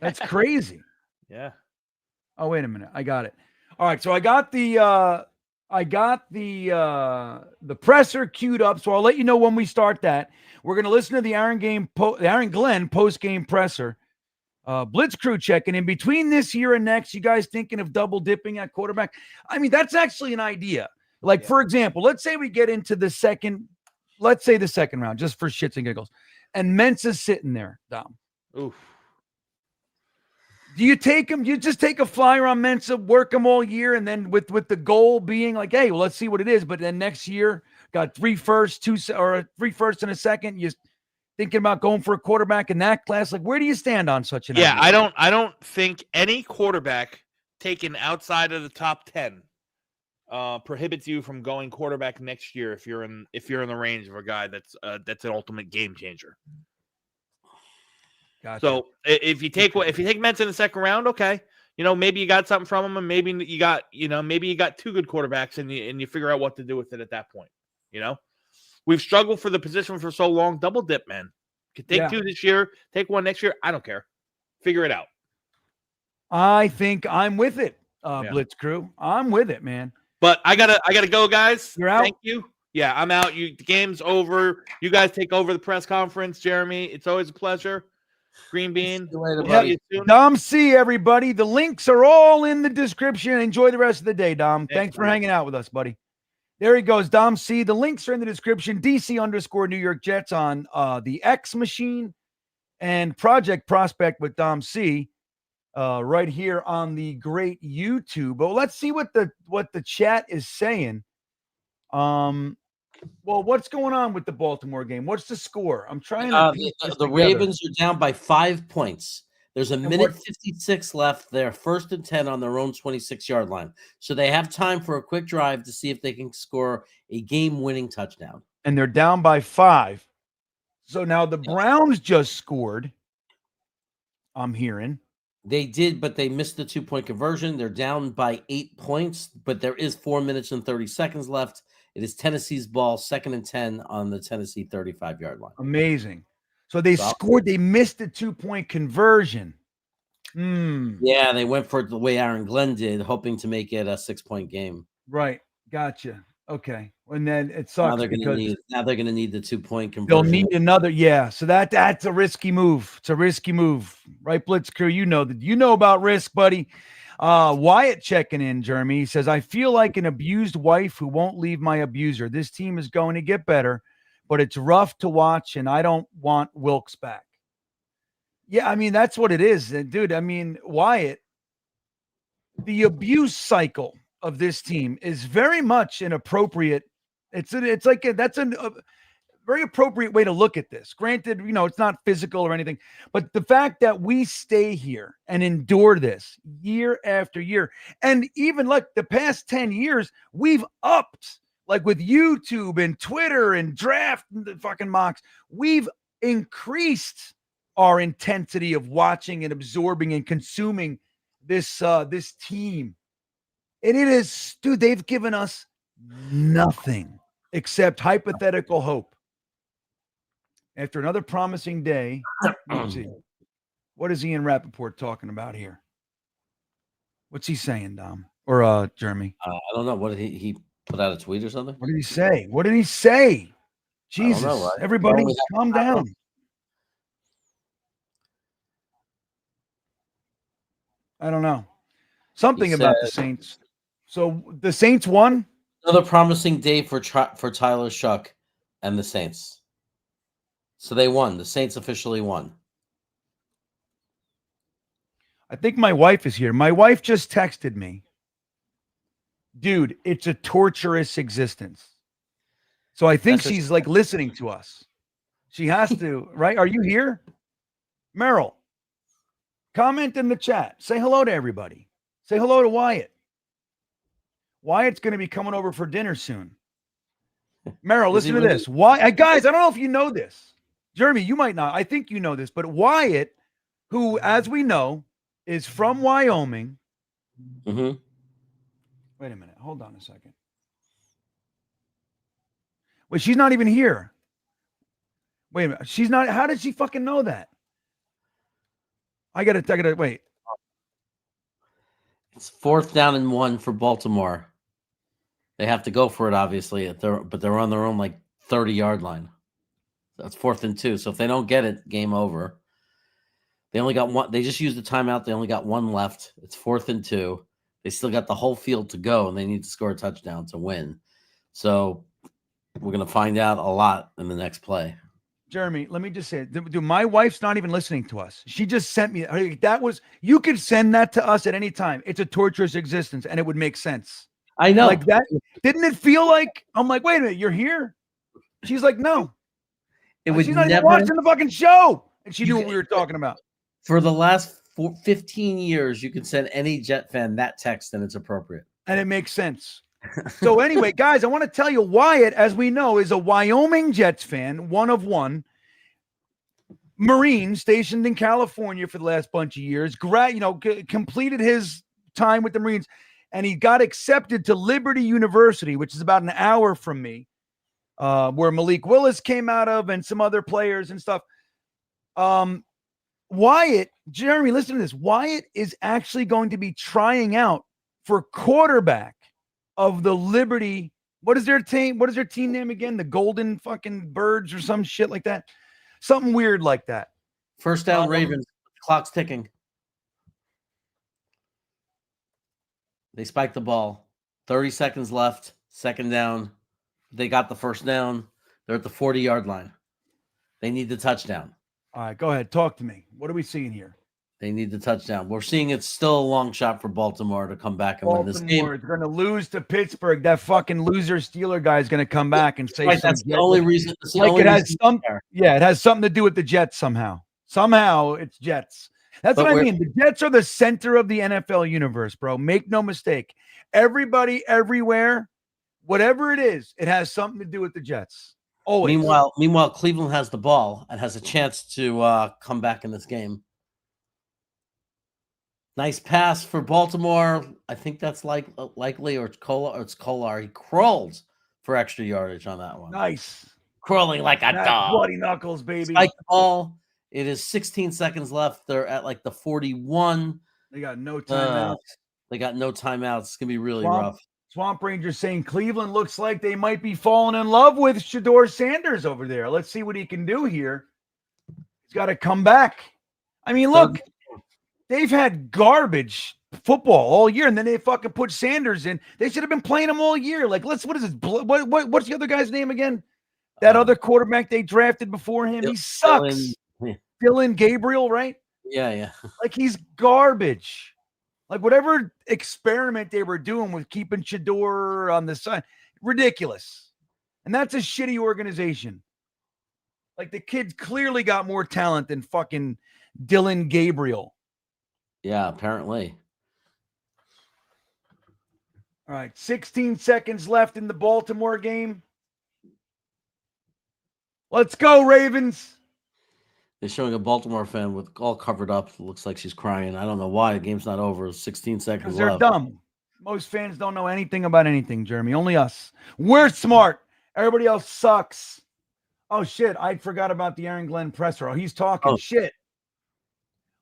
That's crazy. Yeah. Oh, wait a minute. I got it. All right. So I got the presser queued up. So I'll let you know when we start that. We're going to listen to the Aaron Glenn post-game presser. Blitz crew checking in between this year and next. You guys thinking of double dipping at quarterback? I mean, that's actually an idea. Like, for example, let's say we get into the second round, just for shits and giggles, and Mensa's sitting there, Dom. Oof. Do you take him? You just take a flyer on Mensa, work him all year, and then with the goal being like, hey, well, let's see what it is. But then next year, got 3 firsts, 3 firsts and a second. You thinking about going for a quarterback in that class? Like, where do you stand on such an idea? I don't think any quarterback taken outside of the top 10 prohibits you from going quarterback next year if you're in the range of a guy that's an ultimate game changer. Gotcha. So if you take Mets in the second round, okay, maybe you got something from him, and maybe you got 2 good quarterbacks, and you figure out what to do with it at that point. We've struggled for the position for so long. Double dip, man. Could take 2 this year, take 1 next year. I don't care. Figure it out. I think I'm with it, Blitz crew. I'm with it, man. But I gotta go, guys. You're out. Thank you. Yeah, I'm out. The game's over. You guys take over the press conference, Jeremy. It's always a pleasure. Green Bean. See you later, buddy. Dom C, everybody. The links are all in the description. Enjoy the rest of the day, Dom. Thanks for hanging out with us, buddy. There he goes, Dom C. The links are in the description. DC_New York Jets on the X machine, and Project Prospect with Dom C. Right here on the great YouTube. But let's see what the chat is saying. Well, what's going on with the Baltimore game? What's the score? I'm trying to the Ravens are down by 5 points. There's a minute 56 left. They're 1st and 10 on their own 26-yard line. So they have time for a quick drive to see if they can score a game-winning touchdown. And they're down by 5. So now the Browns just scored. I'm hearing. They did, but they missed the 2-point conversion. They're down by 8 points, but there is 4 minutes and 30 seconds left. It is Tennessee's ball, 2nd and 10 on the Tennessee 35-yard line. Amazing. So they scored. They missed the 2-point conversion. Yeah, they went for it the way Aaron Glenn did, hoping to make it a 6-point game. Right. Gotcha. Okay. And then it sucks. Now they're going to need the 2-point conversion. They'll need another. Yeah. So that's a risky move. It's a risky move, right? Blitz crew. You know about risk, buddy. Wyatt checking in, Jeremy. He says, I feel like an abused wife who won't leave my abuser. This team is going to get better, but it's rough to watch, and I don't want Wilkes back. Yeah, I mean, that's what it is. Dude, I mean, Wyatt, the abuse cycle of this team is very much an appropriate. That's a very appropriate way to look at this. Granted, it's not physical or anything, but the fact that we stay here and endure this year after year, and even like the past 10 years, we've upped, like with YouTube and Twitter and draft and the fucking mocks, we've increased our intensity of watching and absorbing and consuming this team. And it is, dude, they've given us nothing except hypothetical hope. After another promising day, let's see. What is Ian Rappaport talking about here? What's he saying, Dom? Or Jeremy? I don't know. What did he put out a tweet or something? What did he say? Jesus. Know, right? Everybody calm down. I don't know. Something about the Saints. So the Saints won? Another promising day for Tyler Shuck and the Saints. So they won. The Saints officially won. I think my wife is here. My wife just texted me. Dude, it's a torturous existence. So I think she's like listening to us. She has to, right? Are you here? Merrill, comment in the chat. Say hello to everybody. Say hello to Wyatt. Wyatt's going to be coming over for dinner soon. Merrill, Is he listen to really- this. Why, guys, I don't know if you know this. Jeremy, you might not. I think you know this, but Wyatt, who, as we know, is from Wyoming. Mhm. Wait a minute. Hold on a second. Wait, she's not even here. Wait a minute. She's not. How did she fucking know that? I gotta wait. It's 4th down and 1 for Baltimore. They have to go for it, obviously, but they're on their own 30-yard line. That's 4th and 2. So if they don't get it, game over. They only got one. They just used the timeout. They only got one left. It's 4th and 2. They still got the whole field to go, and they need to score a touchdown to win. So we're going to find out a lot in the next play. Jeremy, let me just say, dude, my wife's not even listening to us. She just sent me you could send that to us at any time. It's a torturous existence, and it would make sense. I know. Like that. Didn't it feel like, I'm like, wait a minute, you're here? She's like, no. She's not even watching the fucking show. And she knew what we were talking about. For the last 15 years, you can send any Jet fan that text, and it's appropriate. And it makes sense. So anyway, guys, I want to tell you, Wyatt, as we know, is a Wyoming Jets fan, one of one. Marine stationed in California for the last bunch of years. Completed his time with the Marines, and he got accepted to Liberty University, which is about an hour from me, where Malik Willis came out of and some other players and stuff. Wyatt, Jeremy, listen to this. Wyatt is actually going to be trying out for quarterback of the Liberty. What is their team? What is their team name again? The Golden fucking Birds or some shit like that. Something weird like that. First down, Ravens. Clock's ticking. They spiked the ball. 30 seconds left. 2nd down. They got the 1st down. They're at the 40-yard line. They need the touchdown. All right, go ahead. Talk to me. What are we seeing here? They need the touchdown. We're seeing it's still a long shot for Baltimore to come back and win this game. Baltimore is going to lose to Pittsburgh. That fucking loser Steeler guy is going to come back and say that's the only reason. It has something to do with the Jets somehow. Somehow it's Jets. That's what I mean. The Jets are the center of the NFL universe, bro. Make no mistake. Everybody, everywhere, whatever it is, it has something to do with the Jets. Always. Meanwhile, Cleveland has the ball and has a chance to come back in this game. Nice pass for Baltimore. I think that's likely, or it's Kolar. He crawled for extra yardage on that one. Nice. Crawling like a dog. Bloody knuckles, baby. Spike the ball. It is 16 seconds left. They're at the 41. They got no timeouts. It's going to be really rough. Swamp Ranger saying Cleveland looks like they might be falling in love with Shedeur Sanders over there. Let's see what he can do here. He's got to come back. I mean, look, they've had garbage football all year, and then they fucking put Sanders in. They should have been playing him all year. What is this? What's the other guy's name again? That other quarterback they drafted before him. He sucks. Dylan Gabriel, right? Yeah. Like, he's garbage. Like, whatever experiment they were doing with keeping Shedeur on the side, ridiculous. And that's a shitty organization. Like, the kid clearly got more talent than fucking Dylan Gabriel. Yeah, apparently. All right, 16 seconds left in the Baltimore game. Let's go, Ravens. They're showing a Baltimore fan with all covered up. It looks like she's crying. I don't know why. The game's not over. 16 seconds They're left. dumb. Most fans don't know anything about anything, Jeremy. Only us. We're smart. Everybody else sucks. Oh, shit. I forgot about the Aaron Glenn presser. Oh, he's talking shit.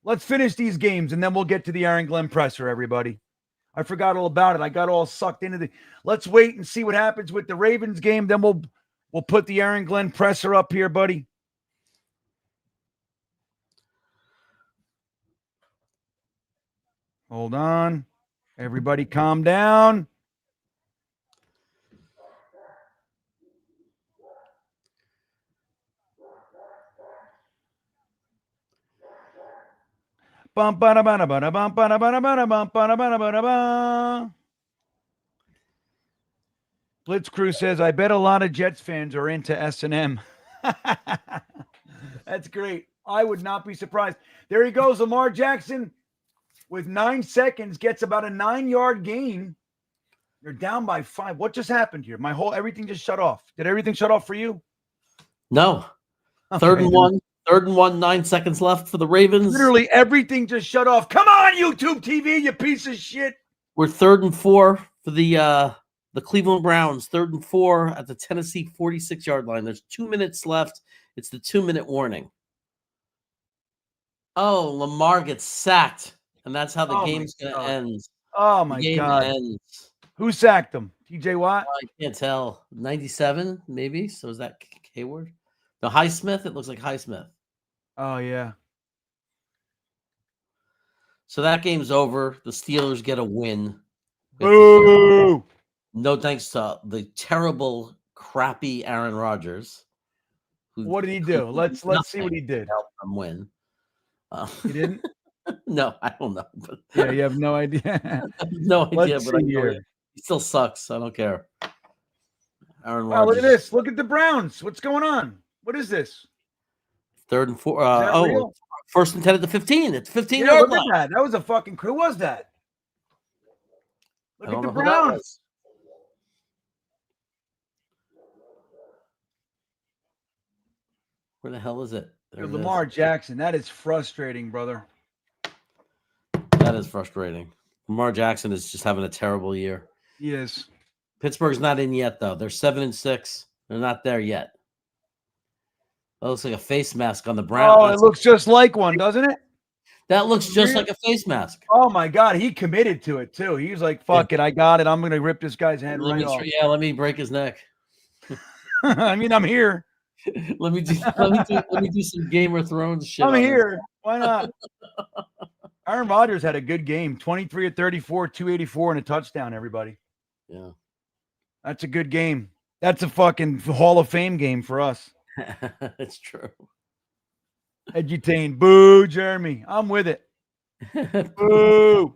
Let's finish these games, and then we'll get to the Aaron Glenn presser, everybody. I forgot all about it. I got all sucked into the – let's wait and see what happens with the Ravens game. Then we'll put the Aaron Glenn presser up here, buddy. Hold on. Everybody calm down. Blitz Crew says, I bet a lot of Jets fans are into S&M. That's great. I would not be surprised. There he goes, Lamar Jackson. With 9 seconds, gets about a 9-yard gain. You're down by 5. What just happened here? Everything just shut off. Did everything shut off for you? No. Okay. Third and one. 9 seconds left for the Ravens. Literally everything just shut off. Come on, YouTube TV, you piece of shit. We're 3rd and 4 for the Cleveland Browns. 3rd and 4 at the Tennessee 46-yard line. There's 2 minutes left. It's the 2-minute warning. Oh, Lamar gets sacked, and that's how the game's going to end. Oh, my God. Ends. Who sacked him? TJ Watt? I can't tell. 97, maybe? So is that Hayward? The Highsmith? It looks like Highsmith. Oh, yeah. So that game's over. The Steelers get a win. Boo! No thanks to the terrible, crappy Aaron Rodgers. What did he do? Let's see what he did. Help them win. He didn't? No, I don't know. But yeah, you have no idea. No idea, Let's but I see know here. he still sucks. I don't care. Aaron Wow, look Rodgers. at this. Look at the Browns. What's going on? What is this? 3rd and 4. Real? 1st and 10 at the 15. It's 15 Yeah, yard look line. at that. That was a fucking. Who was that? Look I at don't the know who that Browns. was. Where the hell is it? There it Lamar is. Jackson. That is frustrating, brother. That is frustrating. Lamar Jackson is just having a terrible year. Yes. Pittsburgh's not in yet, though. They're 7-6. They're not there yet. That looks like a face mask on the Browns. Oh, it looks just like one, doesn't it? That looks just like a face mask. Oh my God, he committed to it too. He was like, "Fuck it, I got it. I'm gonna rip this guy's head right off." Yeah, let me break his neck. I mean, I'm here. let me do some Game of Thrones shit. I'm on here. Why not? Aaron Rodgers had a good game. 23 of 34, 284, and a touchdown. Everybody. Yeah, that's a good game. That's a fucking Hall of Fame game for us. It's true. Edutain. Boo, Jeremy. I'm with it. Boo.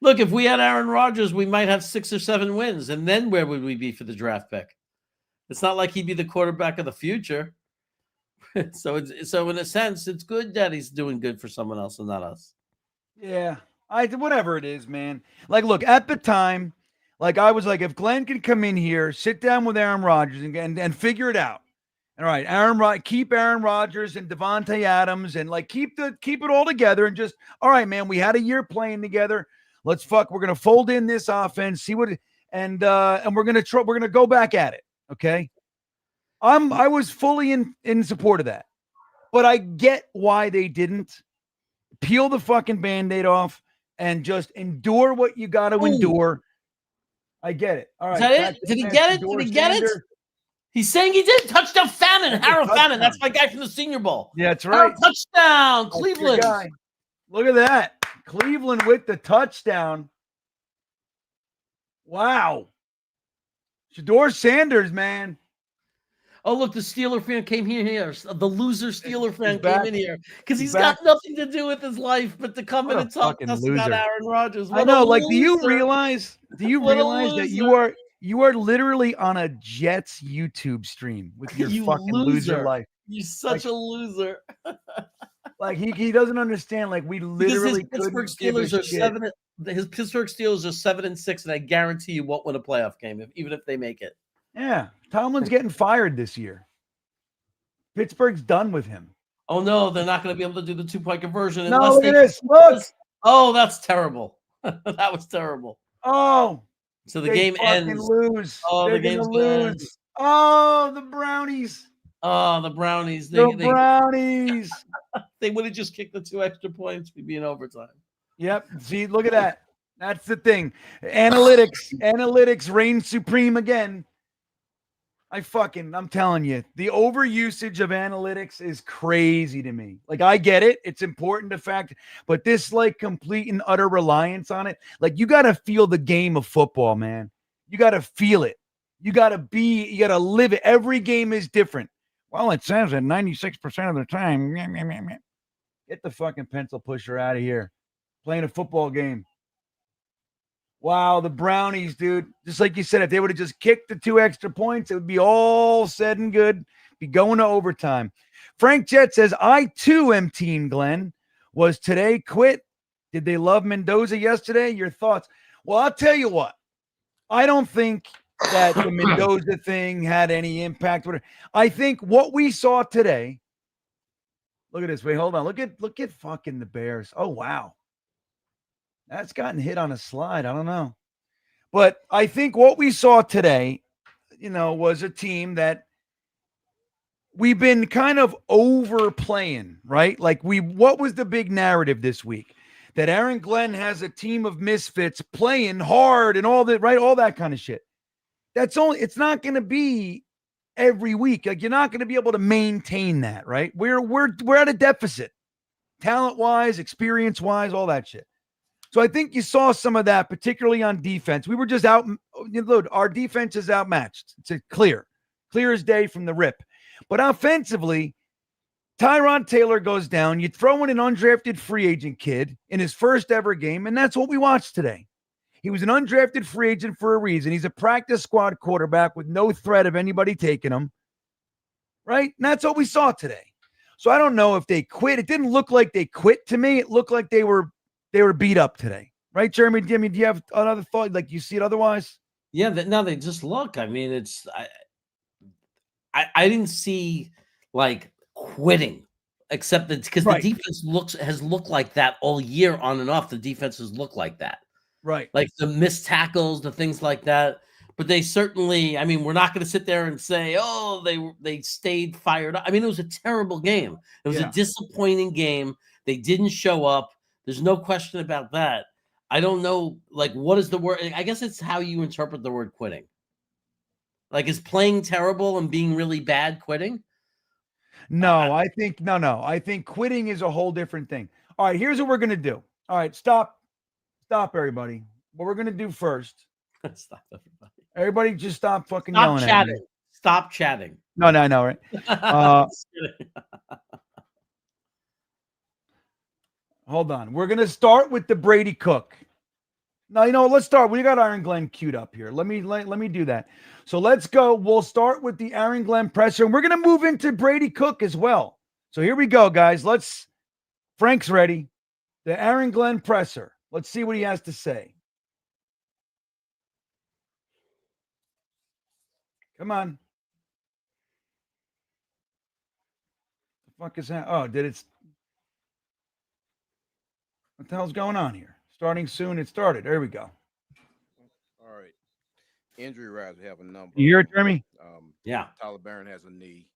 Look, if we had Aaron Rodgers, we might have 6 or 7 wins. And then where would we be for the draft pick? It's not like he'd be the quarterback of the future. So in a sense, it's good that he's doing good for someone else and not us. Yeah. Whatever it is, man. Like, look, at the time, like I was like, if Glenn can come in here, sit down with Aaron Rodgers and figure it out. All right, keep Aaron Rodgers and Devontae Adams and like keep it all together and just all right, man. We had a year playing together. We're gonna fold in this offense, see what, and we're gonna go back at it. Okay, I was fully in support of that, but I get why they didn't peel the fucking Band-Aid off and just endure what you got to endure. I get it. All right, is that it? Did he get it? Did he get it? He's saying he did. Touchdown, Fannin. Harold Fannin. That's my guy from the Senior Bowl. Yeah, that's right. Touchdown, Cleveland. Look at that. Cleveland with the touchdown. Wow. Shador Sanders, man. Oh, look, the Steeler fan came here. The loser Steeler fan came in here because he's back. got nothing to do with his life but to come in and talk to us about Aaron Rodgers. I know. Like, do you realize that you are literally on a Jets YouTube stream with your fucking loser life? You're such a loser. Like he doesn't understand. Like we literally his Pittsburgh Steelers are 7. His Pittsburgh Steelers are 7-6, and I guarantee you won't win a playoff game even if they make it. Yeah, Tomlin's getting fired this year. Pittsburgh's done with him. Oh no, they're not going to be able to do the 2-point conversion. No, look at this. Look. Oh, that's terrible. That was terrible. Oh. So the game ends. Lose. Oh, They're the game's gonna lose. Oh, the Brownies. Oh, the Brownies. Brownies. They would have just kicked the 2 extra points. We'd be in overtime. Yep. See, look at that. That's the thing. Analytics reign supreme again. I'm telling you, the overusage of analytics is crazy to me. Like, I get it. It's important to fact, but this like complete and utter reliance on it. Like, you got to feel the game of football, man. You got to feel it. You got to live it. Every game is different. Well, it says that 96% of the time. Get the fucking pencil pusher out of here. Playing a football game. Wow, the Brownies, dude. Just like you said, if they would have just kicked the 2 extra points, it would be all said and good. Be going to overtime. Frank Jet says, I too am Team Glenn. Was today quit? Did they love Mendoza yesterday? Your thoughts? Well, I'll tell you what. I don't think that the Mendoza thing had any impact. I think what we saw today. Look at this. Wait, hold on. Look at fucking the Bears. Oh wow, that's gotten hit on a slide. I don't know, but I think what we saw today, was a team that we've been kind of overplaying, right? Like what was the big narrative this week? That Aaron Glenn has a team of misfits playing hard and all that, right? All that kind of shit. It's not going to be every week. Like you're not going to be able to maintain that, right? We're at a deficit, talent-wise, experience-wise, all that shit. So I think you saw some of that, particularly on defense. We were just out. Look, our defense is outmatched. It's clear as day from the rip. But offensively, Tyrod Taylor goes down. You throw in an undrafted free agent kid in his first ever game, and that's what we watched today. He was an undrafted free agent for a reason. He's a practice squad quarterback with no threat of anybody taking him, right? And that's what we saw today. So I don't know if they quit. It didn't look like they quit to me. It looked like they were beat up today, right, Jeremy? Jimmy, do you have another thought? Like you see it otherwise? Yeah, no, they just look. I mean, I didn't see like quitting, except that because the defense has looked like that all year on and off. The defenses look like that, right? Like the missed tackles, the things like that. But they certainly, I mean, we're not going to sit there and say, oh, they stayed fired up. I mean, it was a terrible game. It was a disappointing game. They didn't show up. There's no question about that. I don't know, like, what is the word? I guess it's how you interpret the word quitting. Like, is playing terrible and being really bad quitting? No, I think no. I think quitting is a whole different thing. All right, here's what we're gonna do. All right, stop, everybody. What we're gonna do first? Stop, everybody. Everybody, just stop fucking Stop yelling chatting. at me. Stop chatting. No, right? Hold on. We're gonna start with the Brady Cook. No, let's start. We got Aaron Glenn queued up here. Let me do that. So let's go. We'll start with the Aaron Glenn presser, and we're gonna move into Brady Cook as well. So here we go, guys. Frank's ready. The Aaron Glenn presser. Let's see what he has to say. Come on. The fuck is that? Oh, what the hell's going on here? Starting soon. It started. There we go. All right. Injury rise, we have a number. You hear it, Jeremy? Yeah. Tyler Barron has a knee.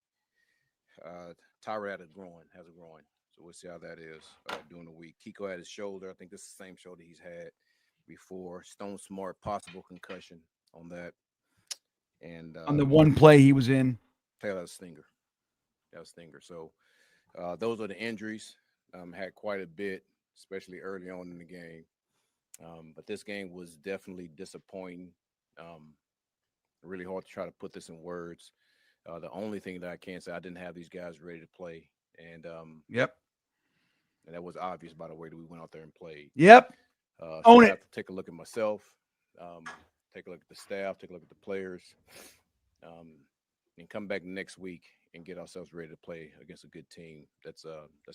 Tyra has a groin. So we'll see how that is during the week. Kiko had his shoulder. I think this is the same shoulder he's had before. Stone Smart, possible concussion on that. And on the one play he was in. Taylor had a stinger. So those are the injuries. Had quite a bit, especially early on in the game. But this game was definitely disappointing. Really hard to try to put this in words. The only thing that I can say, I didn't have these guys ready to play. And yep. And that was obvious by the way that we went out there and played. Yep. So Own I it. have to take a look at myself, take a look at the staff, take a look at the players, and come back next week and get ourselves ready to play against a good team that's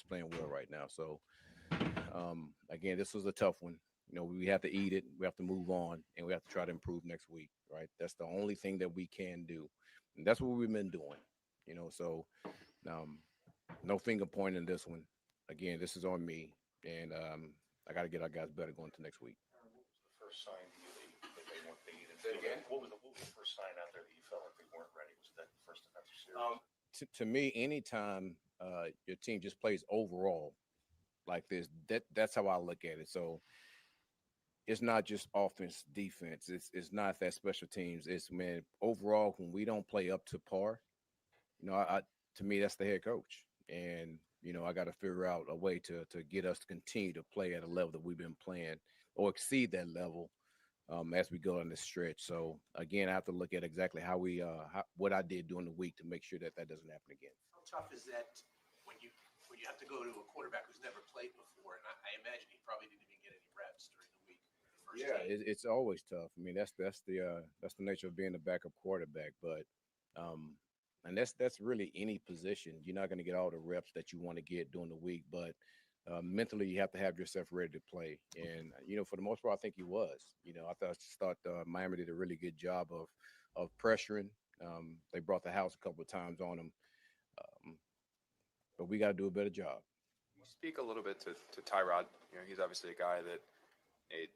playing well right now. So again, this was a tough one. We have to eat it. We have to move on, and we have to try to improve next week, right? That's the only thing that we can do, and that's what we've been doing. So no finger pointing in this one. Again, this is on me, and I got to get our guys better going to next week. What was the first sign that they weren't ready? What was the first sign out there that you felt like they weren't ready? Was that the first defensive series? To me, anytime your team just plays overall like this, that's how I look at it. So it's not just offense, defense. It's not that special teams. It's, man, overall, when we don't play up to par, to me, that's the head coach. And, I got to figure out a way to get us to continue to play at a level that we've been playing or exceed that level as we go on this stretch. So, again, I have to look at exactly what I did during the week to make sure that doesn't happen again. How tough is that when you have to go to a quarterback who's never played before? And I imagine he probably didn't even get any reps during the week. It's always tough. I mean, that's the nature of being a backup quarterback. But and that's really any position. You're not going to get all the reps that you want to get during the week. But mentally you have to have yourself ready to play. And for the most part, I think he was. I thought Miami did a really good job of pressuring. They brought the house a couple of times on him, but we got to do a better job. You speak a little bit to Tyrod. He's obviously a guy that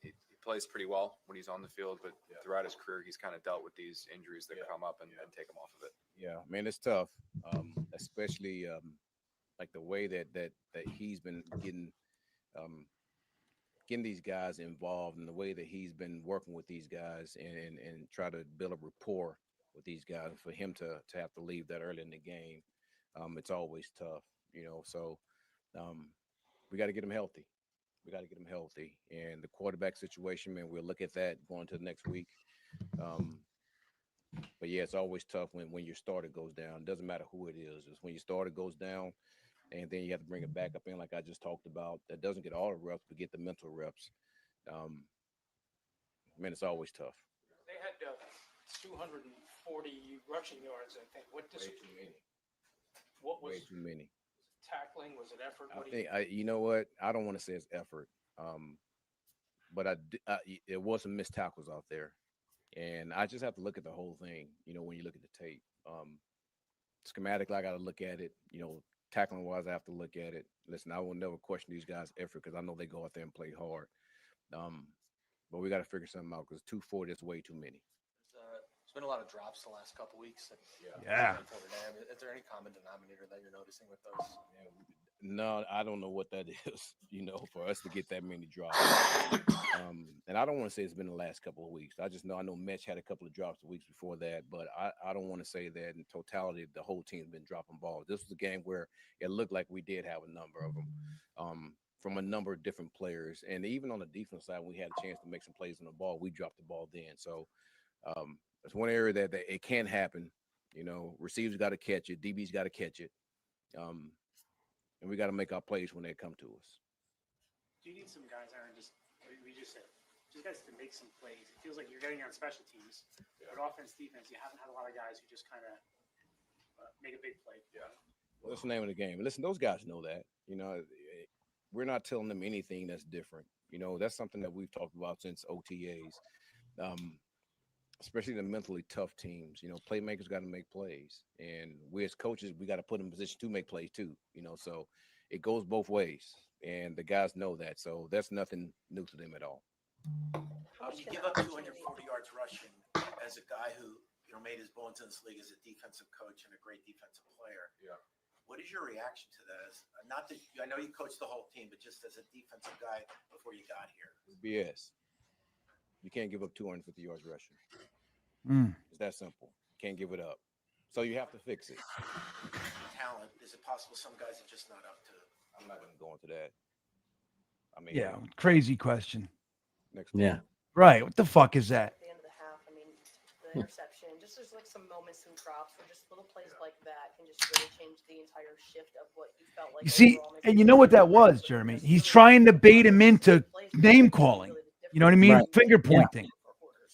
he plays pretty well when he's on the field, but throughout his career, he's kind of dealt with these injuries that come up and take him off of it. Yeah, man, it's tough, especially like the way that he's been getting these guys involved, and the way that he's been working with these guys and try to build a rapport with these guys. For him to have to leave that early in the game, it's always tough, So we got to get him healthy. We got to get him healthy, and the quarterback situation, man, we'll look at that going to the next week. But yeah, it's always tough when your starter goes down. It doesn't matter who it is. It's when your starter goes down, and then you have to bring it back up in, like I just talked about. That doesn't get all the reps, but get the mental reps. Man, it's always tough. They had 240 rushing yards, I think. Way too many. What was way too many? Tackling? Was it effort? I think you know what? I don't want to say it's effort, but it was some missed tackles out there, and I just have to look at the whole thing. When you look at the tape, schematically, I got to look at it. Tackling wise, I have to look at it. Listen, I will never question these guys' effort because I know they go out there and play hard. But we got to figure something out because 240 is way too many. There's been a lot of drops the last couple weeks. Yeah. Is there any common denominator that you're noticing with those? No, I don't know what that is, for us to get that many drops. And I don't want to say it's been the last couple of weeks. I know Mitch had a couple of drops the weeks before that, but I don't want to say that in totality the whole team's been dropping balls. This was a game where it looked like we did have a number of them from a number of different players. And even on the defense side, when we had a chance to make some plays on the ball, we dropped the ball then. So it's one area that it can happen. Receivers got to catch it. DB's got to catch it. And we got to make our plays when they come to us. Do you need some guys, Aaron, we just said, just guys to make some plays? It feels like you're getting on special teams, but offense, defense, you haven't had a lot of guys who just kind of make a big play. Yeah. Well, that's the name of the game. Listen, those guys know that. We're not telling them anything that's different. That's something that we've talked about since OTAs. Especially the mentally tough teams, playmakers got to make plays, and we as coaches, we got to put them in position to make plays too, so it goes both ways, and the guys know that, so that's nothing new to them at all. You give up 240 yards rushing as a guy who, made his bones in this league as a defensive coach and a great defensive player. Yeah. What is your reaction to that? Not that I know you coached the whole team, but just as a defensive guy before you got here. BS. You can't give up 250 yards rushing. It's that simple. Can't give it up. So you have to fix it. Talent. Is it possible some guys are just not up to it? I'm not going to go into that. Yeah, crazy question. Next. Yeah. Right. What the fuck is that? At the end of the half, the interception, just there's like some moments and drops where just little plays like that can just really change the entire shift of what you felt like. You see, and you know what that was, Jeremy? He's trying to bait him into name calling. You know what I mean? Right. Finger pointing.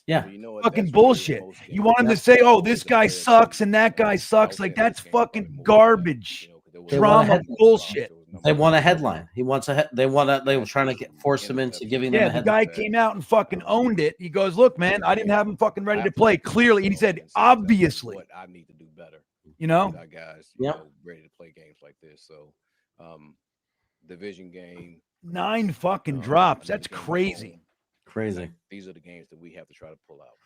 Yeah. Fucking bullshit. You want him to say, oh, this guy sucks and that guy sucks. Like, that's fucking garbage. Drama bullshit. They want a headline. They were trying to force him into giving them a headline. The guy came out and fucking owned it. He goes, look, man, I didn't have him fucking ready to play. Clearly. And he said, obviously. What I need to do better. Guys, ready to play games like this. So, division game. 9 fucking drops. That's crazy. Crazy. These are the games that we have to try to pull out.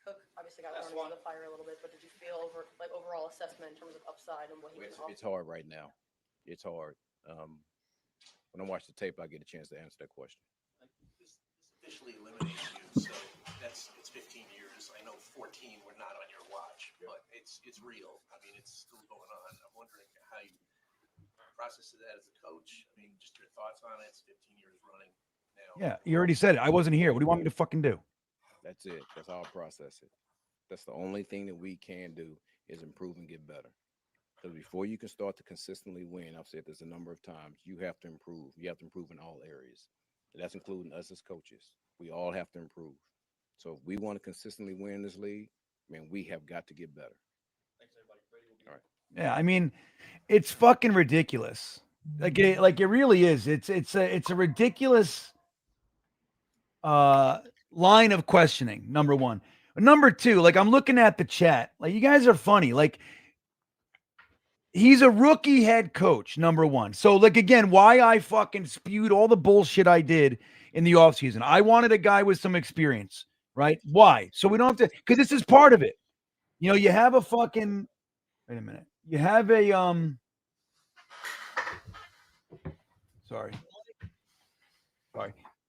Cook obviously got thrown into the fire a little bit, but did you feel overall assessment in terms of upside and what he was? It's hard right now. It's hard. When I watch the tape, I get a chance to answer that question. This officially eliminates you, so it's 15 years. I know 14 were not on your watch, but it's real. It's still going on. I'm wondering how you process that as a coach. Just your thoughts on it. It's 15 years running. Yeah, you already said it. I wasn't here. What do you want me to fucking do? That's it. That's how I process it. That's the only thing that we can do is improve and get better. Because before you can start to consistently win, I've said this a number of times, you have to improve. You have to improve in all areas. And that's including us as coaches. We all have to improve. So if we want to consistently win this league, man, we have got to get better. Thanks, everybody. All right. Yeah, it's fucking ridiculous Like it really is. It's a ridiculous line of questioning. Number one. Number two, like I'm looking at the chat. Like you guys are funny. Like he's a rookie head coach, number one. So, like, again, why I fucking spewed all the bullshit I did in the offseason. I wanted a guy with some experience, right? Why? So we don't have to, because this is part of it. You know, you have a fucking, wait a minute. You have a, sorry.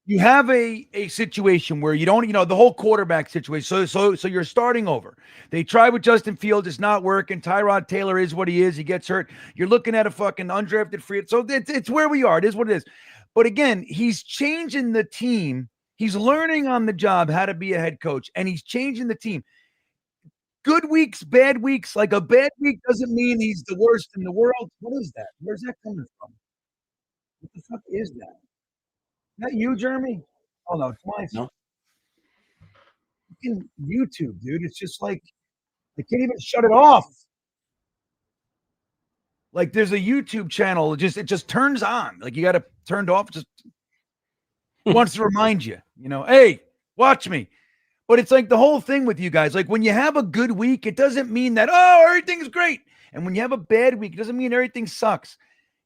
You have a situation where you don't, you know, the whole quarterback situation. So you're starting over. They try with Justin Fields, it's not working. Tyrod Taylor is what he is. He gets hurt. You're looking at a fucking undrafted free. So it's where we are. It is what it is. But again, he's changing the team. He's learning on the job how to be a head coach, and he's changing the team. Good weeks, bad weeks. Like a bad week doesn't mean he's the worst in the world. What is that? Where's that coming from? What the fuck is that? Is that you, Jeremy? Oh no, it's mine. No. Fucking YouTube, dude. It's just like they can't even shut it off. Like there's a YouTube channel, it just turns on. Like you got to turn it off. Just wants to remind you, you know, hey, watch me. But it's like the whole thing with you guys. Like when you have a good week, it doesn't mean that everything's great. And when you have a bad week, it doesn't mean everything sucks.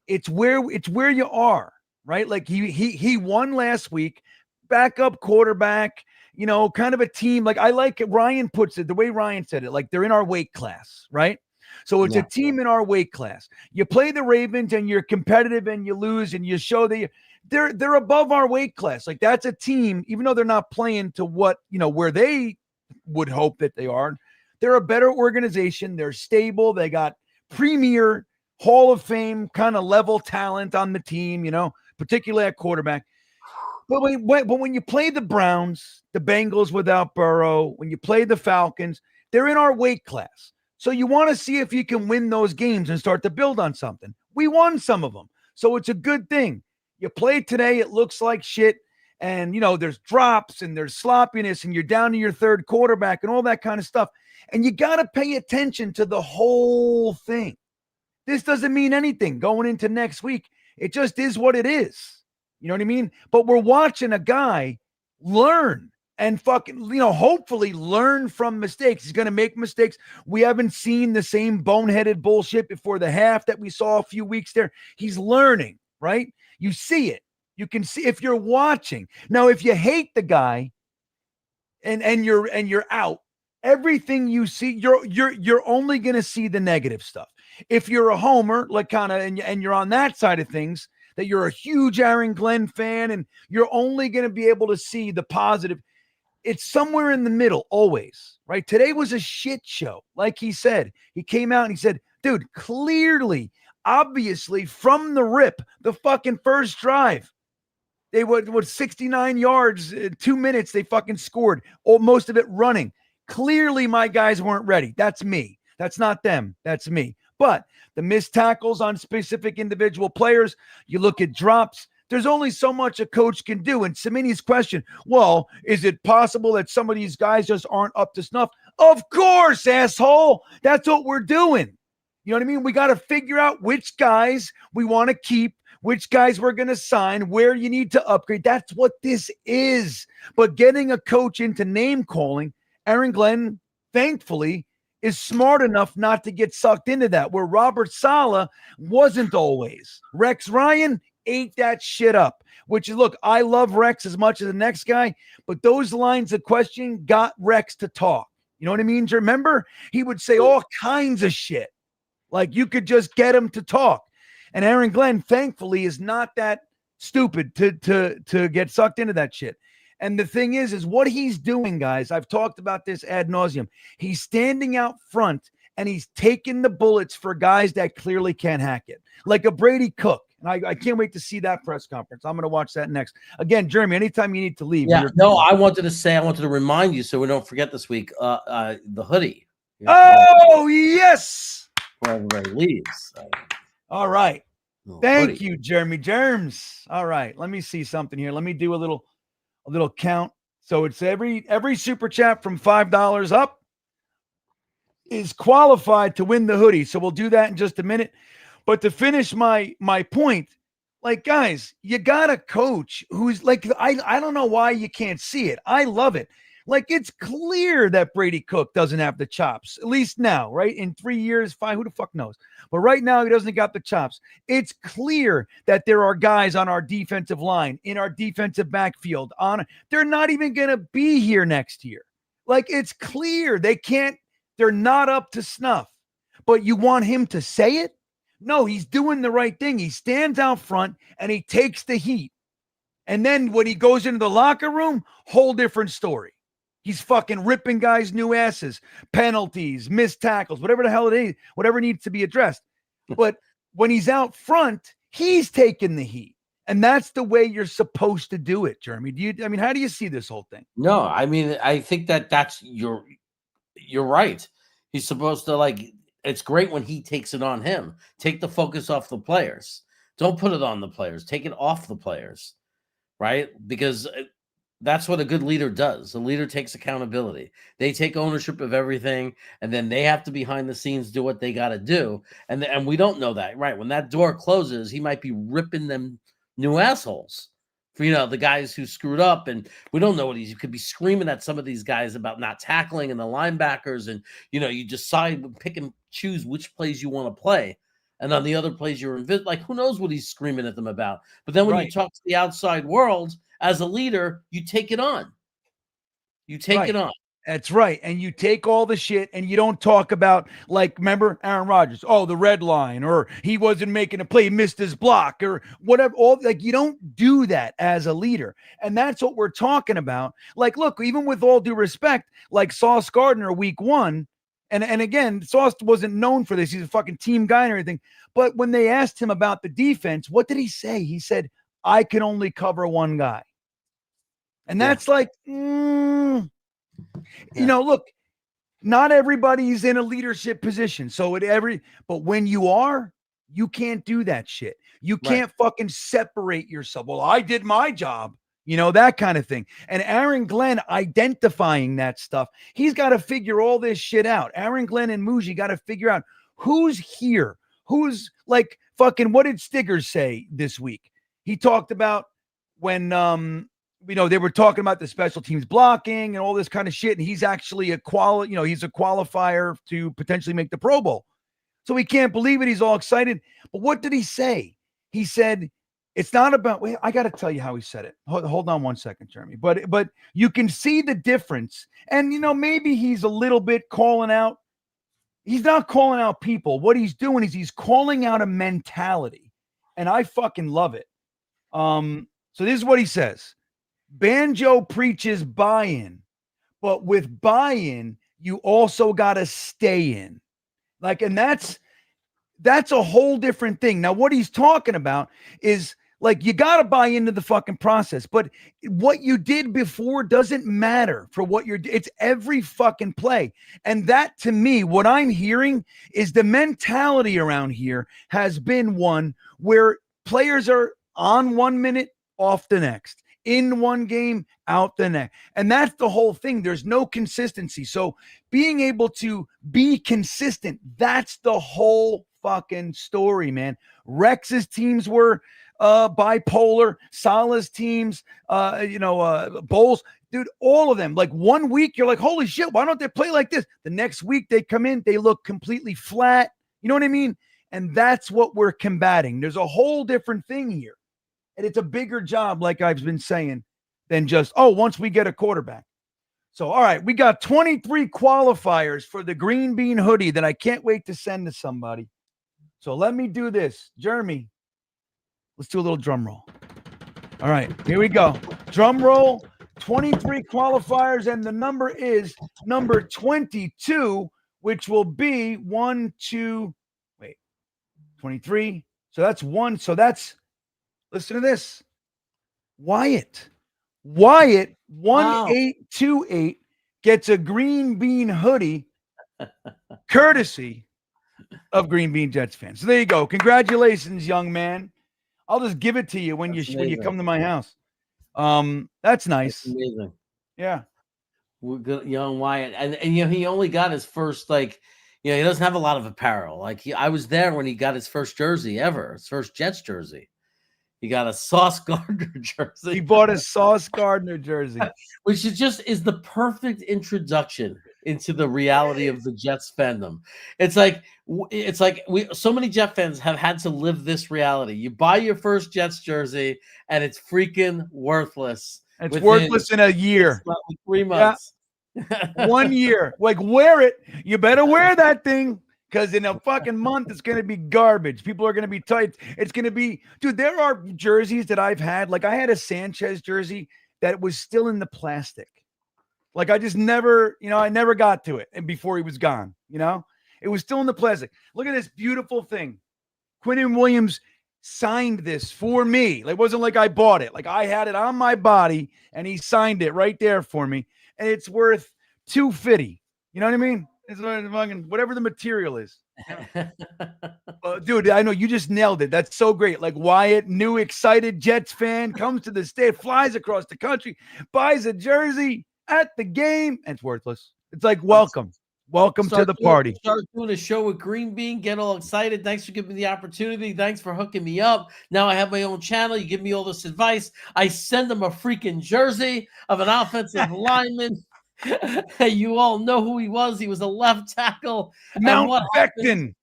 It's where you are. Right? Like he won last week, backup quarterback, you know, kind of a team. Like I like it. Ryan puts it the way Ryan said it, like they're in our weight class, right? So it's a team in our weight class. You play the Ravens and you're competitive and you lose and you show that they're above our weight class. Like that's a team, even though they're not playing to what, you know, where they would hope that they are. They're a better organization. They're stable. They got premier Hall of Fame kind of level talent on the team, you know, particularly at quarterback. But when you play the Browns, the Bengals without Burrow, when you play the Falcons, they're in our weight class. So you want to see if you can win those games and start to build on something. We won some of them. So it's a good thing. You play today, it looks like shit. And, you know, there's drops and there's sloppiness and you're down to your third quarterback and all that kind of stuff. And you got to pay attention to the whole thing. This doesn't mean anything going into next week. It just is what it is. You know what I mean? But we're watching a guy learn and fucking, you know, hopefully learn from mistakes. He's going to make mistakes. We haven't seen the same boneheaded bullshit before the half that we saw a few weeks there. He's learning, right? You see it. You can see if you're watching. Now, if you hate the guy and you're out, everything you see, you're only going to see the negative stuff. If you're a homer, like kind of, and you're on that side of things, that you're a huge Aaron Glenn fan, and you're only going to be able to see the positive. It's somewhere in the middle, always, right? Today was a shit show. Like he said, he came out and he said, dude, clearly, obviously, from the rip, the fucking first drive, they would 69 yards, 2 minutes, they fucking scored, most of it running. Clearly, my guys weren't ready. That's me. That's not them. That's me. But the missed tackles on specific individual players, you look at drops, there's only so much a coach can do. And Samini's question, well, is it possible that some of these guys just aren't up to snuff? Of course, asshole. That's what we're doing. You know what I mean? We got to figure out which guys we want to keep, which guys we're going to sign, where you need to upgrade. That's what this is. But getting a coach into name calling, Aaron Glenn, thankfully, is smart enough not to get sucked into that, where Robert Saleh wasn't always. Rex Ryan ate that shit up, which is, look, I love Rex as much as the next guy, but those lines of questioning got Rex to talk. You know what I mean? Do you remember? He would say all kinds of shit. Like you could just get him to talk. And Aaron Glenn, thankfully, is not that stupid to get sucked into that shit. And the thing is what he's doing, guys. I've talked about this ad nauseum. He's standing out front and he's taking the bullets for guys that clearly can't hack it, like a Brady Cook. And I can't wait to see that press conference. I'm going to watch that next. Again, Jeremy, anytime you need to leave. Yeah, no, I wanted to remind you so we don't forget this week, the hoodie. Oh, yes. Before everybody leaves. All right. Thank hoodie. you, Jeremy Germs. All right. Let me see something here. Let me do a little count. So it's every super chat from $5 up is qualified to win the hoodie. So we'll do that in just a minute. But to finish my point, like, guys, you got a coach who's like, I don't know why you can't see it. I love it. Like, it's clear that Brady Cook doesn't have the chops, at least now, right? In 3 years, 5, who the fuck knows? But right now, he doesn't got the chops. It's clear that there are guys on our defensive line, in our defensive backfield, they're not even going to be here next year. Like, it's clear they're not up to snuff. But you want him to say it? No, he's doing the right thing. He stands out front and he takes the heat. And then when he goes into the locker room, whole different story. He's fucking ripping guys' new asses, penalties, missed tackles, whatever the hell it is, whatever needs to be addressed. But when he's out front, he's taking the heat. And that's the way you're supposed to do it, Jeremy. How do you see this whole thing? No, I mean, I think that's you're right. He's supposed to, like, it's great when he takes it on him. Take the focus off the players. Don't put it on the players. Take it off the players, right? Because that's what a good leader does. A leader takes accountability. They take ownership of everything, and then they have to behind the scenes do what they got to do. And we don't know that, right? When that door closes, he might be ripping them new assholes for, the guys who screwed up. And we don't know what he could be screaming at some of these guys about not tackling and the linebackers. And, you decide, pick and choose which plays you want to play. And on the other plays, you're like, who knows what he's screaming at them about? But then when you talk to the outside world, as a leader, you take it on. You take it on. That's right. And you take all the shit and you don't talk about, like, remember Aaron Rodgers? Oh, the red line, or he wasn't making a play, missed his block, or whatever. You don't do that as a leader. And that's what we're talking about. Like, look, even with all due respect, like Sauce Gardner week 1, and again, Sauce wasn't known for this. He's a fucking team guy and everything. But when they asked him about the defense, what did he say? He said, I can only cover one guy. And that's like, look, not everybody's in a leadership position. But when you are, you can't do that shit. You can't fucking separate yourself. Well, I did my job, that kind of thing. And Aaron Glenn identifying that stuff, he's got to figure all this shit out. Aaron Glenn and Muji got to figure out who's here, who's like fucking, what did Stiggers say this week? He talked about when, they were talking about the special teams blocking and all this kind of shit. And he's actually he's a qualifier to potentially make the Pro Bowl. So he can't believe it. He's all excited. But what did he say? He said, it's not about, wait, I got to tell you how he said it. Hold on one second, Jeremy. But you can see the difference. And, maybe he's a little bit calling out. He's not calling out people. What he's doing is he's calling out a mentality. And I fucking love it. So this is what he says. Banjo preaches buy-in, but with buy-in, you also got to stay in. And that's a whole different thing. Now, what he's talking about is, like, you got to buy into the fucking process, but what you did before doesn't matter for what it's every fucking play. And that, to me, what I'm hearing is the mentality around here has been one where players are on 1 minute, off the next. In one game, out the next. And that's the whole thing. There's no consistency. So being able to be consistent, that's the whole fucking story, man. Rex's teams were bipolar. Salah's teams, Bowles, dude, all of them. Like 1 week, you're like, holy shit, why don't they play like this? The next week they come in, they look completely flat. You know what I mean? And that's what we're combating. There's a whole different thing here. And it's a bigger job, like I've been saying, than just, once we get a quarterback. So, all right, we got 23 qualifiers for the green bean hoodie that I can't wait to send to somebody. So let me do this. Jeremy, let's do a little drum roll. All right, here we go. Drum roll, 23 qualifiers, and the number is number 22, which will be 23. So that's one. So that's, listen to this. Wyatt 1828 gets a green bean hoodie courtesy of Green Bean Jets fans. So there you go. Congratulations, young man. I'll just give it to you when you come to my house. That's nice. That's amazing. Yeah. We're good, young Wyatt. And he only got his first, Yeah, he doesn't have a lot of apparel. Like I was there when he got his first jersey ever, his first Jets jersey. He got a Sauce Gardner jersey. He bought a Sauce Gardner jersey, which is the perfect introduction into the reality of the Jets fandom. It's like so many Jet fans have had to live this reality. You buy your first Jets jersey and it's freaking worthless. It's worthless in a year, 3 months. Yeah. 1 year. Like, wear it. You better wear that thing, because in a fucking month it's going to be garbage. People are going to be tight. It's going to be, dude, there are jerseys that I've had. Like, I had a Sanchez jersey that was still in the plastic. Like, I just never, I never got to it. And before he was gone, it was still in the plastic. Look at this beautiful thing. Quinnen Williams signed this for me. Like, it wasn't like I bought it. Like, I had it on my body and he signed it right there for me. And it's worth $250. You know what I mean? It's fucking whatever the material is. Dude, I know you just nailed it. That's so great. Like, Wyatt, new excited Jets fan, comes to the state, flies across the country, buys a jersey at the game, and it's worthless. It's like, welcome to the party. Start doing a show with Green Bean, get all excited. Thanks for giving me the opportunity. Thanks for hooking me up. Now I have my own channel. You give me all this advice. I send them a freaking jersey of an offensive lineman. You all know who he was. He was a left tackle. Mount Becton.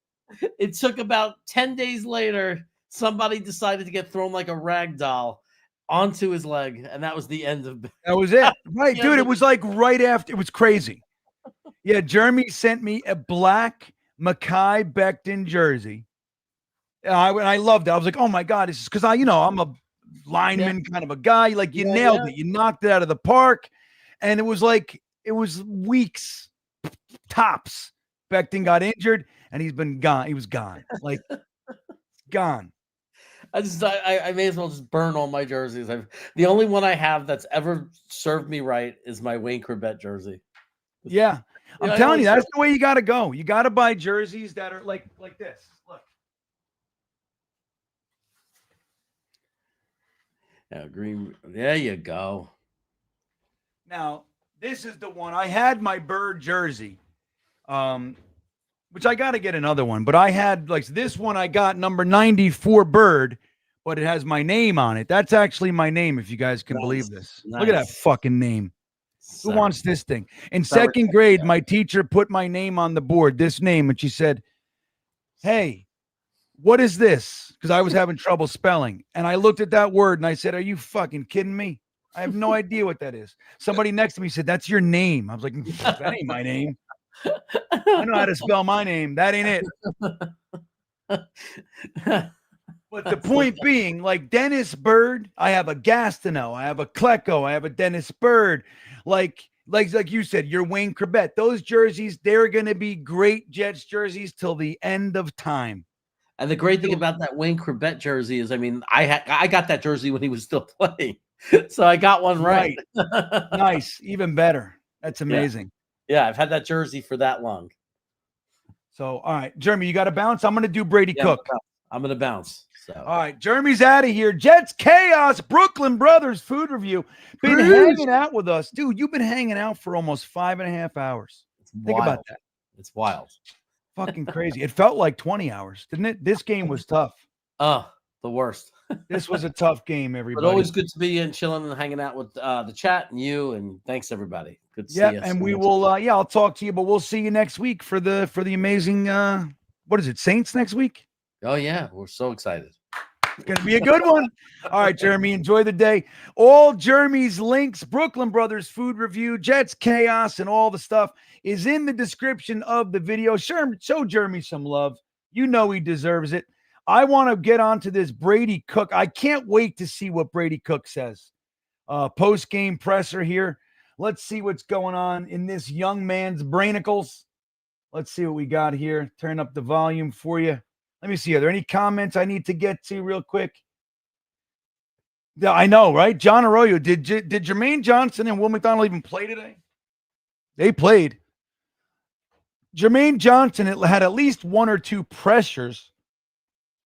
It took about 10 days later, somebody decided to get thrown like a rag doll onto his leg, and that was the end of it. That was it. Right, dude. It was like right after. It was crazy. Yeah, Jeremy sent me a black Mekhi Becton jersey. And I loved it. I was like, oh my God, this is because I'm a lineman kind of a guy. Like, you nailed it. You knocked it out of the park. And it was like, it was weeks tops. Becton got injured and he's been gone. He was gone. Like, gone. I may as well just burn all my jerseys. The only one I have that's ever served me right is my Wayne Corbett jersey. Yeah. I'm telling you, that's the way you got to go. You got to buy jerseys that are like this. Look. Yeah, green. There you go. Now, this is the one. I had my Bird jersey, which I got to get another one. But I had, like, this one I got number 94 Bird, but it has my name on it. That's actually my name, if you guys can believe this. Nice. Look at that fucking name. Who wants this thing? In second grade, my teacher put my name on the board, this name, and she said, hey, what is this? Because I was having trouble spelling. And I looked at that word and I said, are you fucking kidding me? I have no idea what that is. Somebody next to me said, that's your name. I was like, that ain't my name. I know how to spell my name. That ain't it. But the point being, like Dennis Bird, I have a Gastineau, I have a Klecko, I have a Dennis Bird. Like you said, your Wayne Corbett. Those jerseys, they're going to be great Jets jerseys till the end of time. And the great thing about that Wayne Corbett jersey is, I mean, I got that jersey when he was still playing. So I got one right. Nice. Even better. That's amazing. Yeah, I've had that jersey for that long. So, all right, Jeremy, you got to bounce. I'm going to do Brady Cook. I'm going to bounce. So. All right, Jeremy's out of here. Jets Chaos, Brooklyn Brothers Food Review. Been hanging out with us. Dude, you've been hanging out for almost 5.5 hours. Think about that. It's wild. Fucking crazy. It felt like 20 hours, didn't it? This game was tough. Oh, the worst. This was a tough game, everybody. But always good to be in, chilling and hanging out with the chat and you. And thanks, everybody. Good to see you. And we will, I'll talk to you, but we'll see you next week for the amazing, what is it, Saints next week? Oh, yeah. We're so excited. It's going to be a good one. All right, Jeremy, enjoy the day. All Jeremy's links, Brooklyn Brothers Food Review, Jets Chaos, and all the stuff is in the description of the video. Show Jeremy some love. You know he deserves it. I want to get on to this Brady Cook. I can't wait to see what Brady Cook says. Post-game presser here. Let's see what's going on in this young man's brainicles. Let's see what we got here. Turn up the volume for you. Let me see. Are there any comments I need to get to real quick? Yeah, I know, right? John Arroyo. Did Jermaine Johnson and Will McDonald even play today? They played. Jermaine Johnson had at least one or two pressures,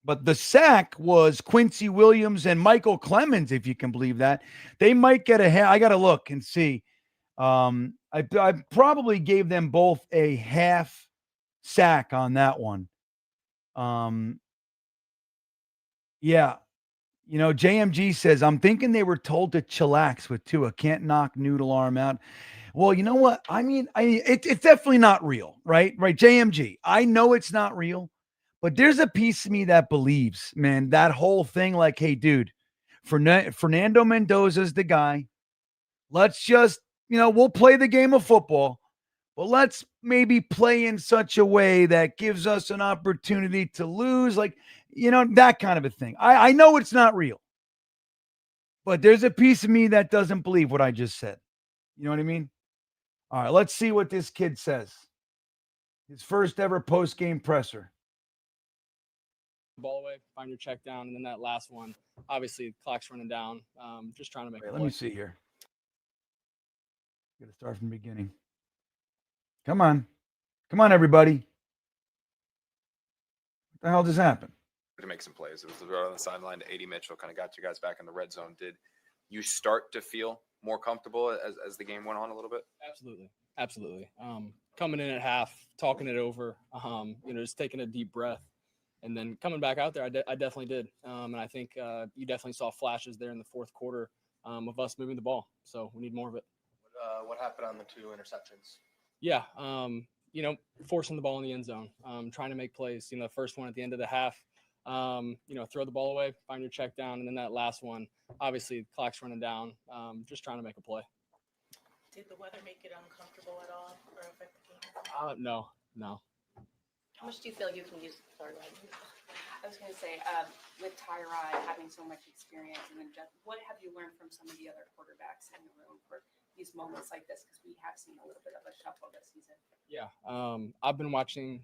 but the sack was Quincy Williams and Michael Clemens, if you can believe that. They might get ahead. I got to look and see. I probably gave them both a half sack on that one. Yeah. JMG says, I'm thinking they were told to chillax with Tua. Can't knock noodle arm out. Well, you know what? I mean, it's definitely not real, right? Right, JMG. I know it's not real, but there's a piece of me that believes, man, that whole thing, like, hey, dude, Fernando Mendoza's the guy. Let's just, we'll play the game of football, but let's maybe play in such a way that gives us an opportunity to lose, like, that kind of a thing. I know it's not real, but there's a piece of me that doesn't believe what I just said. You know what I mean? All right, let's see what this kid says. His first ever post-game presser. Ball away, find your check down, and then that last one, obviously the clock's running down. Just trying to make. Let me see here. Got to start from the beginning. Come on, everybody. What the hell just happened? To make some plays, it was right on the sideline to 80 Mitchell, kind of got you guys back in the red zone. Did you start to feel more comfortable as the game went on a little bit? Absolutely. Coming in at half, talking it over, just taking a deep breath, and then coming back out there, I definitely did. And I think you definitely saw flashes there in the fourth quarter of us moving the ball. So we need more of it. What happened on the 2 interceptions? Yeah, forcing the ball in the end zone, trying to make plays. The first one at the end of the half, throw the ball away, find your check down, and then that last one, obviously the clock's running down, just trying to make a play. Did the weather make it uncomfortable at all or affect the game? No. How much do you feel you can use? Sorry, I was going to say, with Tyrod having so much experience, and then what have you learned from some of the other quarterbacks in the room for these moments like this? Because we have seen a little bit of a shuffle this season. Yeah, I've been watching,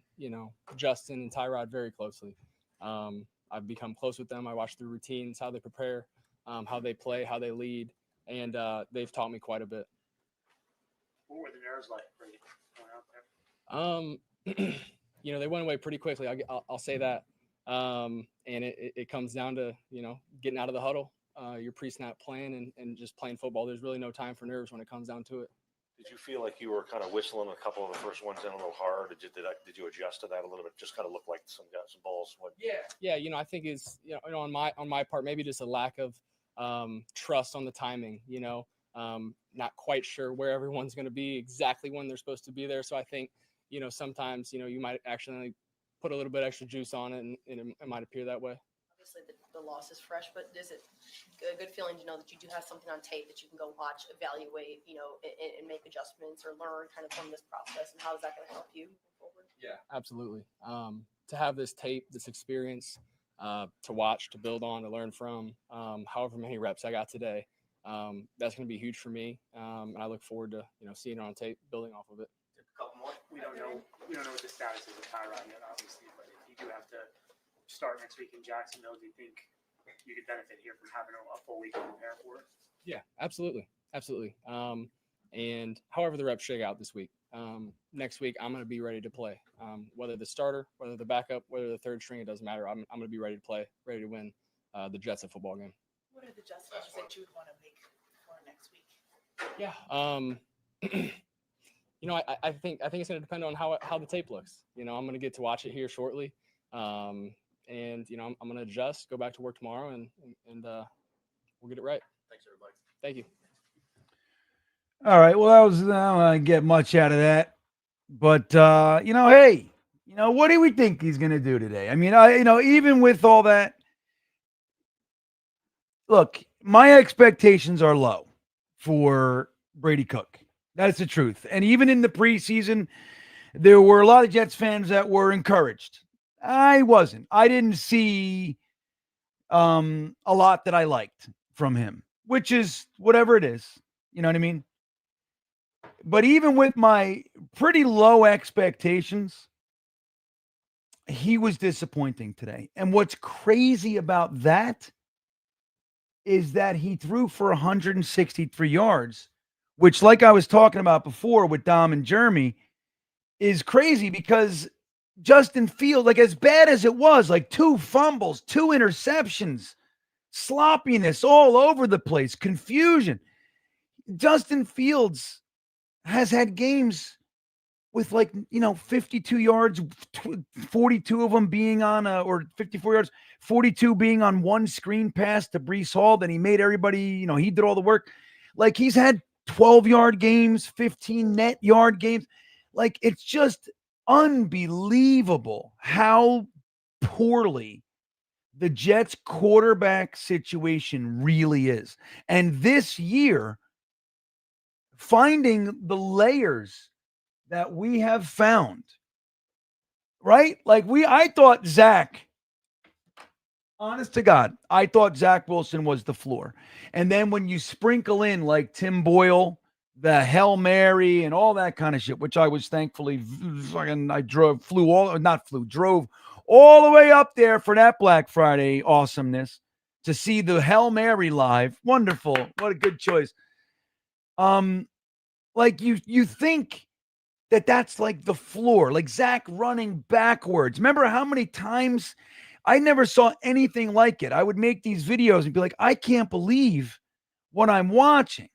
Justin and Tyrod very closely. I've become close with them. I watch their routines, how they prepare, how they play, how they lead, and they've taught me quite a bit. What were the nerves like for you going out there? They went away pretty quickly. I'll say that. And it comes down to, getting out of the huddle, your pre-snap plan and just playing football. There's really no time for nerves when it comes down to it. Did you feel like you were kind of whistling a couple of the first ones in a little hard? Did you adjust to that a little bit? Just kind of looked like some balls went. Yeah. I think it's, on my part, maybe just a lack of trust on the timing, not quite sure where everyone's going to be exactly when they're supposed to be there. So I think, sometimes, you might actually put a little bit extra juice on it and it might appear that way. Obviously, the loss is fresh, but is it a good feeling to know that you do have something on tape that you can go watch, evaluate, and make adjustments or learn kind of from this process? And how is that going to help you moving forward? Yeah, absolutely. To have this tape, this experience, to watch, to build on, to learn from, however many reps I got today, that's going to be huge for me. And I look forward to, seeing it on tape, building off of it. A couple more. We don't know what the status is of Tyrod yet, obviously, but if you do have to start next week in Jacksonville, do you think you could benefit here from having a full week to prepare for it? Yeah, absolutely. And however the reps shake out this week, next week I'm going to be ready to play. Whether the starter, whether the backup, whether the third string, it doesn't matter. I'm going to be ready to play, ready to win the Jets a football game. What are the adjustments that you would want to make for next week? Yeah. I think it's going to depend on how the tape looks. I'm going to get to watch it here shortly. And I'm going to adjust, go back to work tomorrow, and we'll get it right. Thanks, everybody. Thank you. All right. Well, I don't get much out of that, but hey, what do we think he's going to do today? I mean, even with all that, look, my expectations are low for Brady Cook. That's the truth. And even in the preseason, there were a lot of Jets fans that were encouraged. I wasn't. I didn't see a lot that I liked from him, which is whatever it is. You know what I mean? But even with my pretty low expectations, he was disappointing today. And what's crazy about that is that he threw for 163 yards, which, like I was talking about before with Dom and Jeremy, is crazy because Justin Fields, like as bad as it was, like 2 fumbles, 2 interceptions, sloppiness all over the place, confusion. Justin Fields has had games with 52 yards, 42 of them being on or 54 yards, 42 being on one screen pass to Breece Hall. Then he made everybody, he did all the work. Like he's had 12-yard games, 15 net yard games. Like it's just unbelievable how poorly the Jets quarterback situation really is. And this year, finding the layers that we have found, right? Like I thought Zach, honest to God, I thought Zach Wilson was the floor. And then when you sprinkle in like Tim Boyle, the Hail Mary and all that kind of shit, which I was thankfully drove all the way up there for that Black Friday awesomeness to see the Hail Mary live. Wonderful. What a good choice. Like you think that's like the floor, like Zach running backwards. Remember how many times I never saw anything like it. I would make these videos and be like, I can't believe what I'm watching.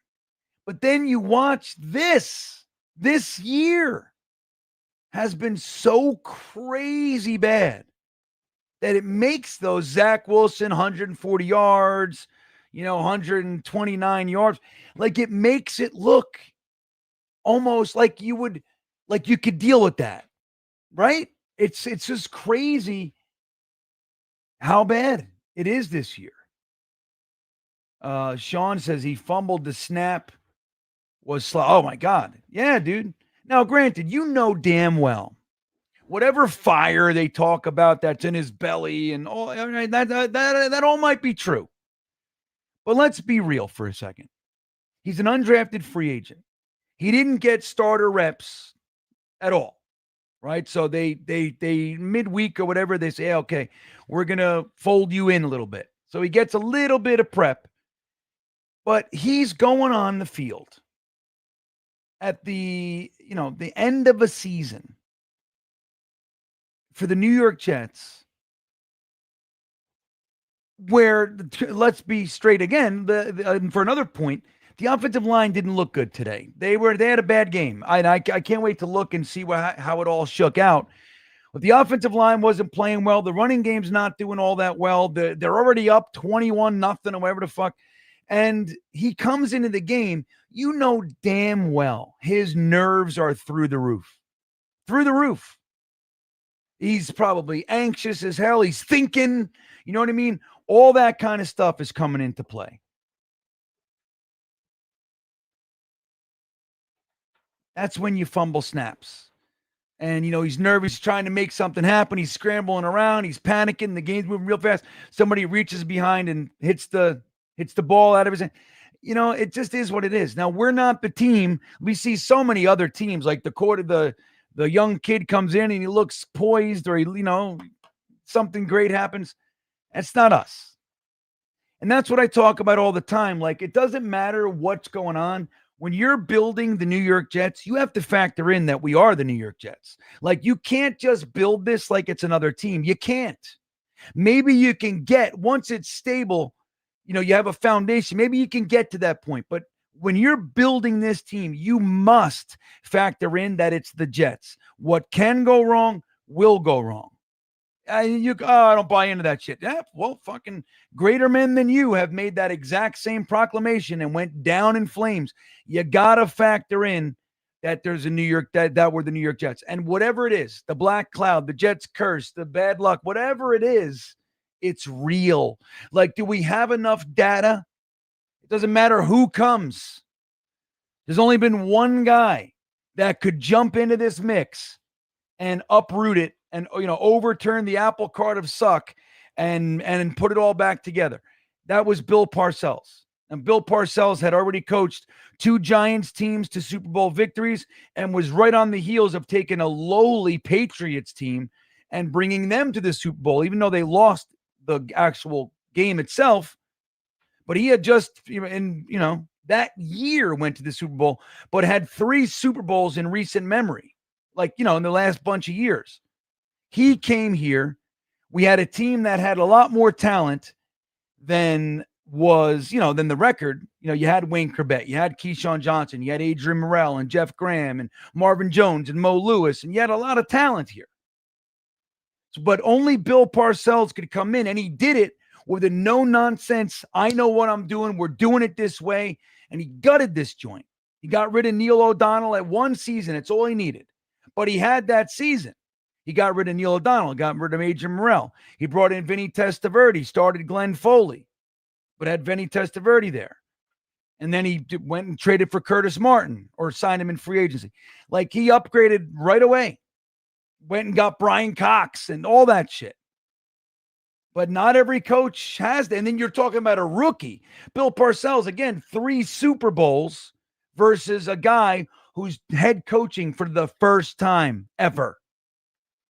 But then you watch this year has been so crazy bad that it makes those Zach Wilson 140 yards, 129 yards, like it makes it look almost like you could deal with that, right? It's just crazy how bad it is this year. Sean says he fumbled the snap, was slow. Oh my God. Yeah, dude. Now, granted, damn well, whatever fire they talk about that's in his belly and all that all might be true. But let's be real for a second. He's an undrafted free agent. He didn't get starter reps at all, right? So they midweek or whatever, they say, okay, we're going to fold you in a little bit. So he gets a little bit of prep, but he's going on the field at the end of a season for the New York Jets, where, let's be straight again, for another point, the offensive line didn't look good today. They had a bad game. I can't wait to look and see how it all shook out. But the offensive line wasn't playing well. The running game's not doing all that well. They're already up 21-0 or whatever the fuck. And he comes into the game, damn well his nerves are through the roof. Through the roof. He's probably anxious as hell. He's thinking, you know what I mean? All that kind of stuff is coming into play. That's when you fumble snaps. And, he's nervous, trying to make something happen. He's scrambling around. He's panicking. The game's moving real fast. Somebody reaches behind and hits the ball out of his hand. It just is what it is. Now, we're not the team. We see so many other teams, like the young kid comes in and he looks poised, or something great happens. That's not us. And that's what I talk about all the time. Like, it doesn't matter what's going on. When you're building the New York Jets, you have to factor in that we are the New York Jets. Like, you can't just build this like it's another team. You can't. Maybe you can get, once it's stable, you have a foundation. Maybe you can get to that point. But when you're building this team, you must factor in that it's the Jets. What can go wrong will go wrong. I don't buy into that shit. Yeah, well, fucking greater men than you have made that exact same proclamation and went down in flames. You got to factor in that there's a New York, that we're the New York Jets. And whatever it is, the black cloud, the Jets curse, the bad luck, whatever it is, it's real. Like, do we have enough data? It doesn't matter who comes. There's only been one guy that could jump into this mix and uproot it and, overturn the apple cart of suck and put it all back together. That was Bill Parcells. And Bill Parcells had already coached 2 Giants teams to Super Bowl victories and was right on the heels of taking a lowly Patriots team and bringing them to the Super Bowl, even though they lost the actual game itself. But he had just, that year went to the Super Bowl, but had 3 Super Bowls in recent memory, in the last bunch of years. He came here. We had a team that had a lot more talent than was, then the record, you had Wayne Corbett, you had Keyshawn Johnson, you had Adrian Morrell and Jeff Graham and Marvin Jones and Mo Lewis, and you had a lot of talent here. But only Bill Parcells could come in, and he did it with a no-nonsense, I know what I'm doing, we're doing it this way, and he gutted this joint. He got rid of Neil O'Donnell at one season. It's all he needed. But he had that season. He got rid of Neil O'Donnell, got rid of Adrian Morrell. He brought in Vinny Testaverde, started Glenn Foley, but had Vinny Testaverde there. And then he went and traded for Curtis Martin or signed him in free agency. Like, he upgraded right away. Went and got Brian Cox and all that shit. But not every coach has that. And then you're talking about a rookie. Bill Parcells, again, 3 Super Bowls versus a guy who's head coaching for the first time ever,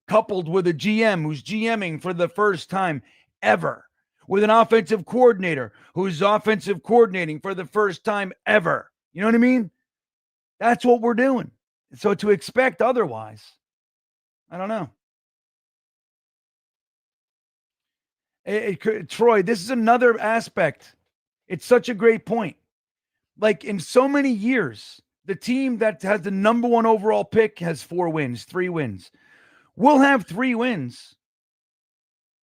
coupled with a GM who's GMing for the first time ever, with an offensive coordinator who's offensive coordinating for the first time ever. You know what I mean? That's what we're doing. So to expect otherwise, I don't know. Troy, this is another aspect. It's such a great point. Like, in so many years, the team that has the number 1 overall pick has 4 wins, 3 wins. We'll have 3 wins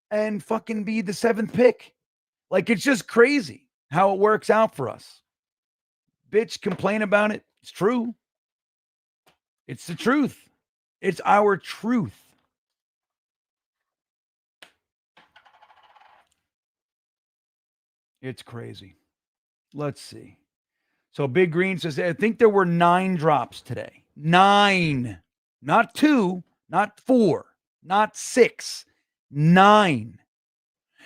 and fucking be the 7th pick. Like, it's just crazy how it works out for us. Bitch, complain about it. It's true. It's the truth. It's our truth. It's crazy. Let's see. So Big Green says, I think there were 9 drops today. 9. Not 2, not 4, not 6. 9.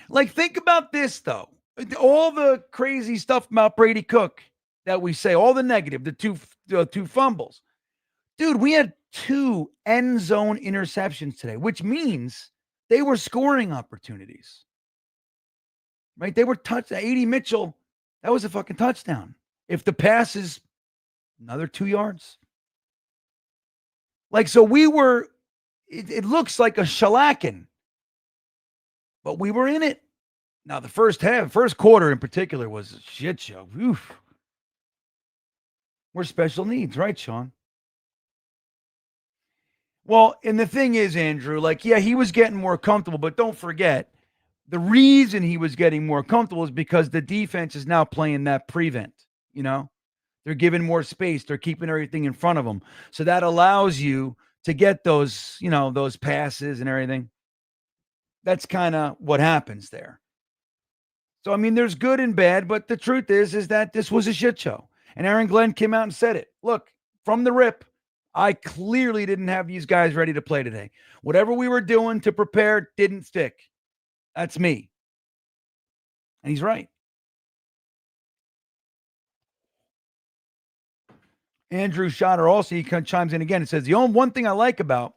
Like, think about this, though. All the crazy stuff about Brady Cook that we say, all the negative, the two fumbles. Dude, we had 2 end zone interceptions today, which means they were scoring opportunities. Right? They were touched. 80 Mitchell, that was a fucking touchdown. If the pass is another 2 yards. Like, so we were, it looks like a shellacking, but we were in it. Now, the first quarter in particular was a shit show. Oof. We're special needs, right, Sean? Well, and the thing is, Andrew, like, yeah, he was getting more comfortable, but don't forget, the reason he was getting more comfortable is because the defense is now playing that prevent, They're giving more space. They're keeping everything in front of them. So that allows you to get those, those passes and everything. That's kind of what happens there. So, I mean, there's good and bad, but the truth is that this was a shit show. And Aaron Glenn came out and said it. Look, from the rip, I clearly didn't have these guys ready to play today. Whatever we were doing to prepare didn't stick. That's me. And he's right. Andrew Schotter also, he chimes in again and says, the only one thing I like about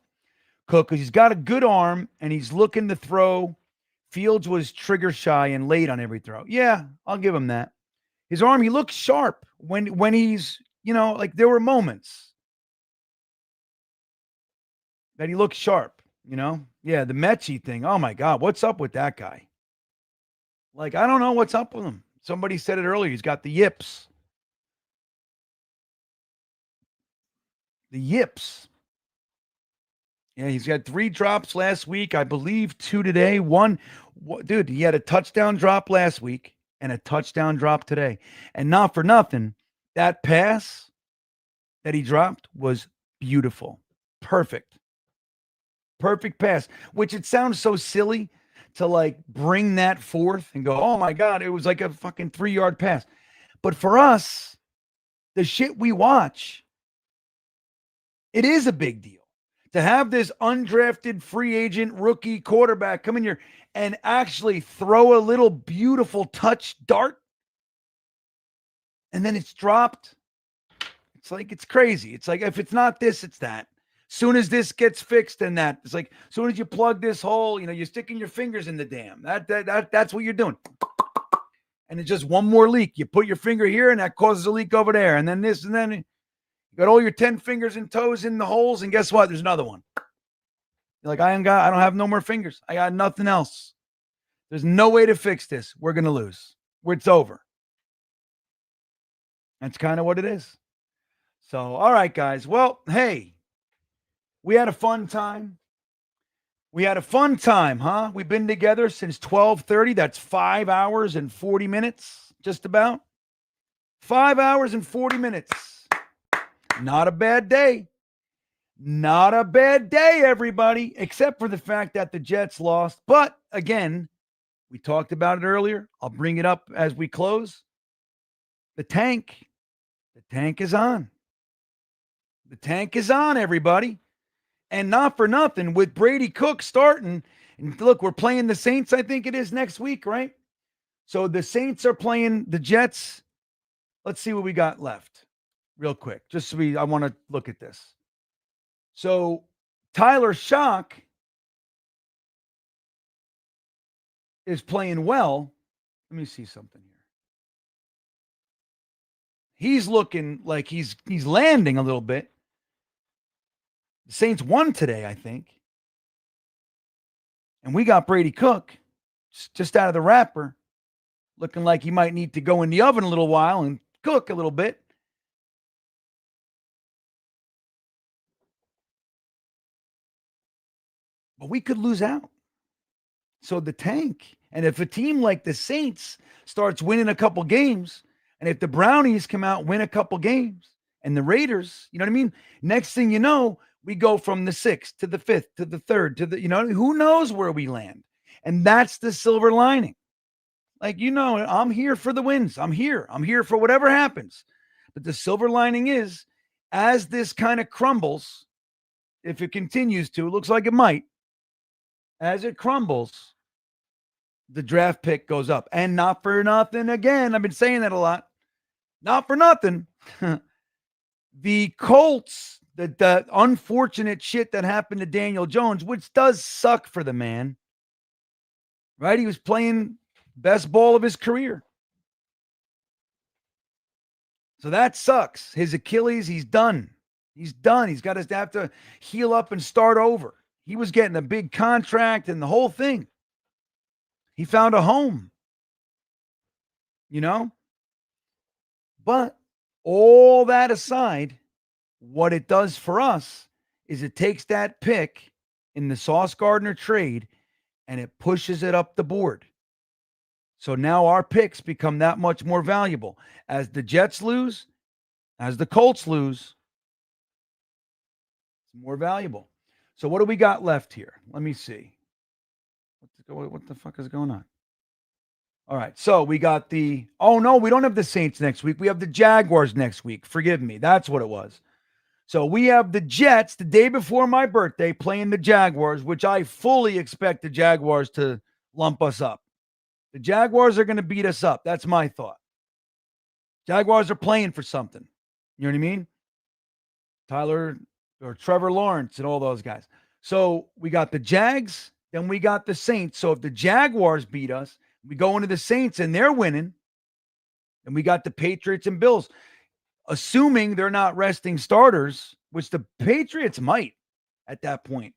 Cook is he's got a good arm and he's looking to throw. Fields was trigger shy and late on every throw. Yeah, I'll give him that. His arm, he looks sharp when he's, like there were moments that he looked sharp, Yeah, the Mechie thing. Oh my God, what's up with that guy? Like, I don't know what's up with him. Somebody said it earlier. He's got the yips. The yips. Yeah, he's got 3 drops last week. I believe 2 today. Dude, he had a touchdown drop last week and a touchdown drop today. And not for nothing, that pass that he dropped was beautiful. Perfect pass, which it sounds so silly to like bring that forth and go, oh my God, it was like a fucking 3-yard pass. But for us, the shit we watch, it is a big deal to have this undrafted free agent rookie quarterback come in here and actually throw a little beautiful touch dart. And then it's dropped. It's like, it's crazy. It's like, if it's not this, it's that. Soon as this gets fixed and that, it's like, soon as you plug this hole, you're sticking your fingers in the dam. That's what you're doing. And it's just one more leak. You put your finger here and that causes a leak over there. And then this, and then you got all your 10 fingers and toes in the holes. And guess what? There's another one. You're like, I don't have no more fingers. I got nothing else. There's no way to fix this. We're going to lose. where it's over. That's kind of what it is. So, all right, guys. Well, hey, we had a fun time. We had a fun time, huh? We've been together since 12:30. That's 5 hours and 40 minutes, just about. 5 hours and 40 minutes. Not a bad day. Not a bad day, everybody, except for the fact that the Jets lost. But again, we talked about it earlier. I'll bring it up as we close. The tank is on. The tank is on, everybody. And not for nothing, with Brady Cook starting, and look, we're playing the Saints, I think it is next week, right? So the Saints are playing the Jets. Let's see what we got left real quick. Just so I want to look at this. So Tyler Shock is playing well. Let me see something here. He's looking like he's landing a little bit. The Saints won today, I think. And we got Brady Cook just out of the wrapper, looking like he might need to go in the oven a little while and cook a little bit. But we could lose out. So the tank. And if a team like the Saints starts winning a couple games, and if the Brownies come out and win a couple games, and the Raiders, you know what I mean? Next thing you know, we go from the 6th to the 5th to the 3rd to the, who knows where we land. And that's the silver lining. Like, I'm here for the wins. I'm here for whatever happens. But the silver lining is, as this kind of crumbles, if it continues to, it looks like it might, as it crumbles, the draft pick goes up. And not for nothing, again, I've been saying that a lot. Not for nothing. The Colts, the unfortunate shit that happened to Daniel Jones, which does suck for the man, right? He was playing best ball of his career. So that sucks. His Achilles, he's done. He's done. He's got to have to heal up and start over. He was getting a big contract and the whole thing. He found a home, But all that aside, what it does for us is it takes that pick in the Sauce Gardner trade and it pushes it up the board. So now our picks become that much more valuable. As the Jets lose, as the Colts lose, it's more valuable. So what do we got left here? Let me see. What the fuck is going on? All right, so we got we don't have the Saints next week. We have the Jaguars next week. Forgive me. That's what it was. So we have the Jets the day before my birthday playing the Jaguars, which I fully expect the Jaguars to lump us up. The Jaguars are going to beat us up. That's my thought. Jaguars are playing for something. You know what I mean? Tyler or Trevor Lawrence and all those guys. So we got the Jags, then we got the Saints. So if the Jaguars beat us, we go into the Saints and they're winning. And we got the Patriots and Bills. Assuming they're not resting starters, which the Patriots might at that point.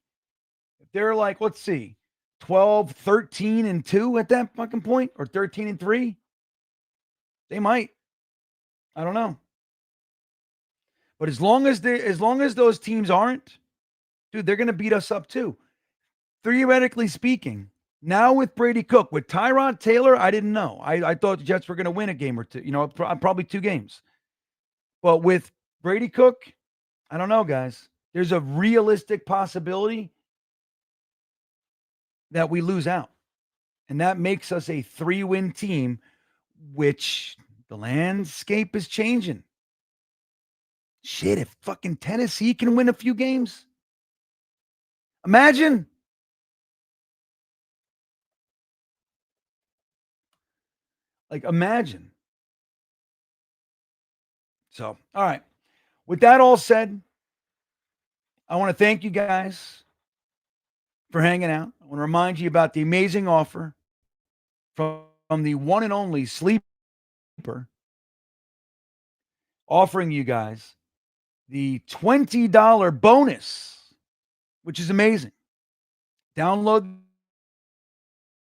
If they're like, let's see, 12, 13, and 2 at that fucking point, or 13 and 3, they might. I don't know. But as long as those teams aren't, dude, they're going to beat us up too. Theoretically speaking, now with Brady Cook, with Tyrod Taylor, I didn't know. I thought the Jets were going to win a game or two, probably 2 games. But with Brady Cook, I don't know, guys. There's a realistic possibility that we lose out. And that makes us a 3-win team, which the landscape is changing. Shit, if fucking Tennessee can win a few games. Imagine. Imagine. So, all right. With that all said, I want to thank you guys for hanging out. I want to remind you about the amazing offer from the one and only Sleeper, offering you guys the $20 bonus, which is amazing. Download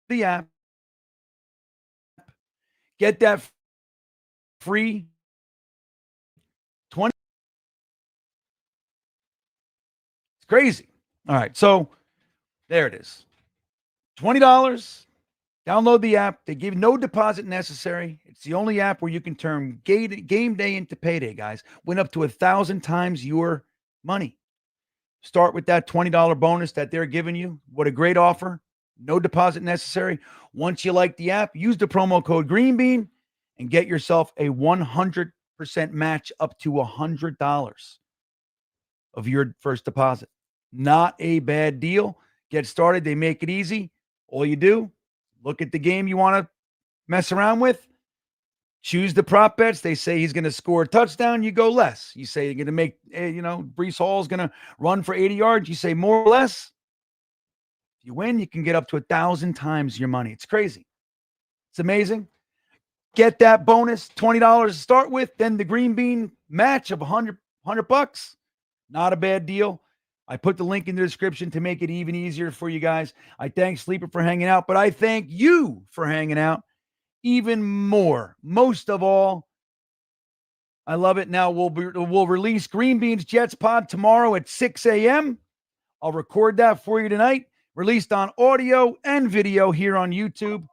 the app. Get that free 20. It's crazy. All right, so there it is. $20. Download the app. They give no deposit necessary. It's the only app where you can turn game day into payday, guys. Win up to 1,000 times your money. Start with that $20 bonus that they're giving you. What a great offer. No deposit necessary. Once you like the app, use the promo code GREENBEAN and get yourself a 100% match up to $100 of your first deposit. Not a bad deal. Get started. They make it easy. All you do, look at the game you want to mess around with. Choose the prop bets. They say he's going to score a touchdown. You go less. You say you're going to make, Breece Hall's going to run for 80 yards. You say more or less. If you win, you can get up to 1,000 times your money. It's crazy. It's amazing. Get that bonus, $20 to start with. Then the Green Bean match of $100. Not a bad deal. I put the link in the description to make it even easier for you guys. I thank Sleeper for hanging out, but I thank you for hanging out even more. Most of all, I love it. Now we'll release Green Beans Jets pod tomorrow at 6 a.m. I'll record that for you tonight. Released on audio and video here on YouTube.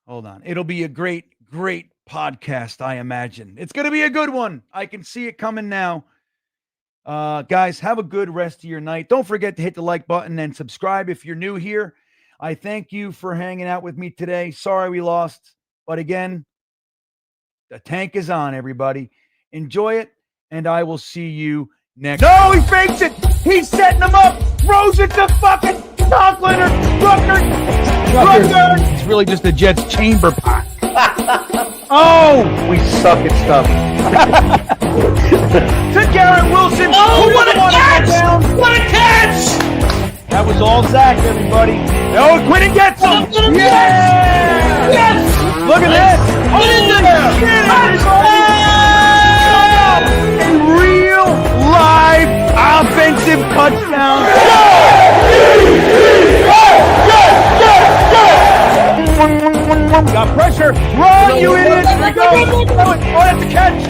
Hold on. It'll be a great, great podcast, I imagine. It's going to be a good one. I can see it coming now. Guys, have a good rest of your night. Don't forget to hit the like button and subscribe if you're new here. I thank you for hanging out with me today. Sorry we lost. But again, the tank is on, everybody. Enjoy it, and I will see you next. No, he fakes it. He's setting them up. Throws it to fucking Conklin or Rucker. It's really just the Jets chamber pot. Oh, we suck at stuff. To Garrett Wilson. Oh, what a catch! What a catch! That was all Zach, everybody. Oh, Quinn gets him. Yes! Yes! Look at that. What is A real live offensive touchdown. Got pressure. Run, you idiot. Here we go. Oh, that's a catch.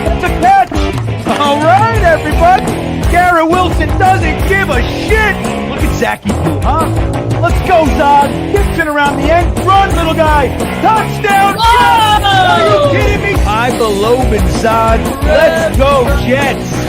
That's a catch. All right, everybody. Garrett Wilson doesn't give a shit. Look at Zachy Poo, huh? Let's go, Zod. Gibson around the end. Run, little guy. Touchdown. Oh! Are you kidding me? I believe in Zod. Let's go, Jets.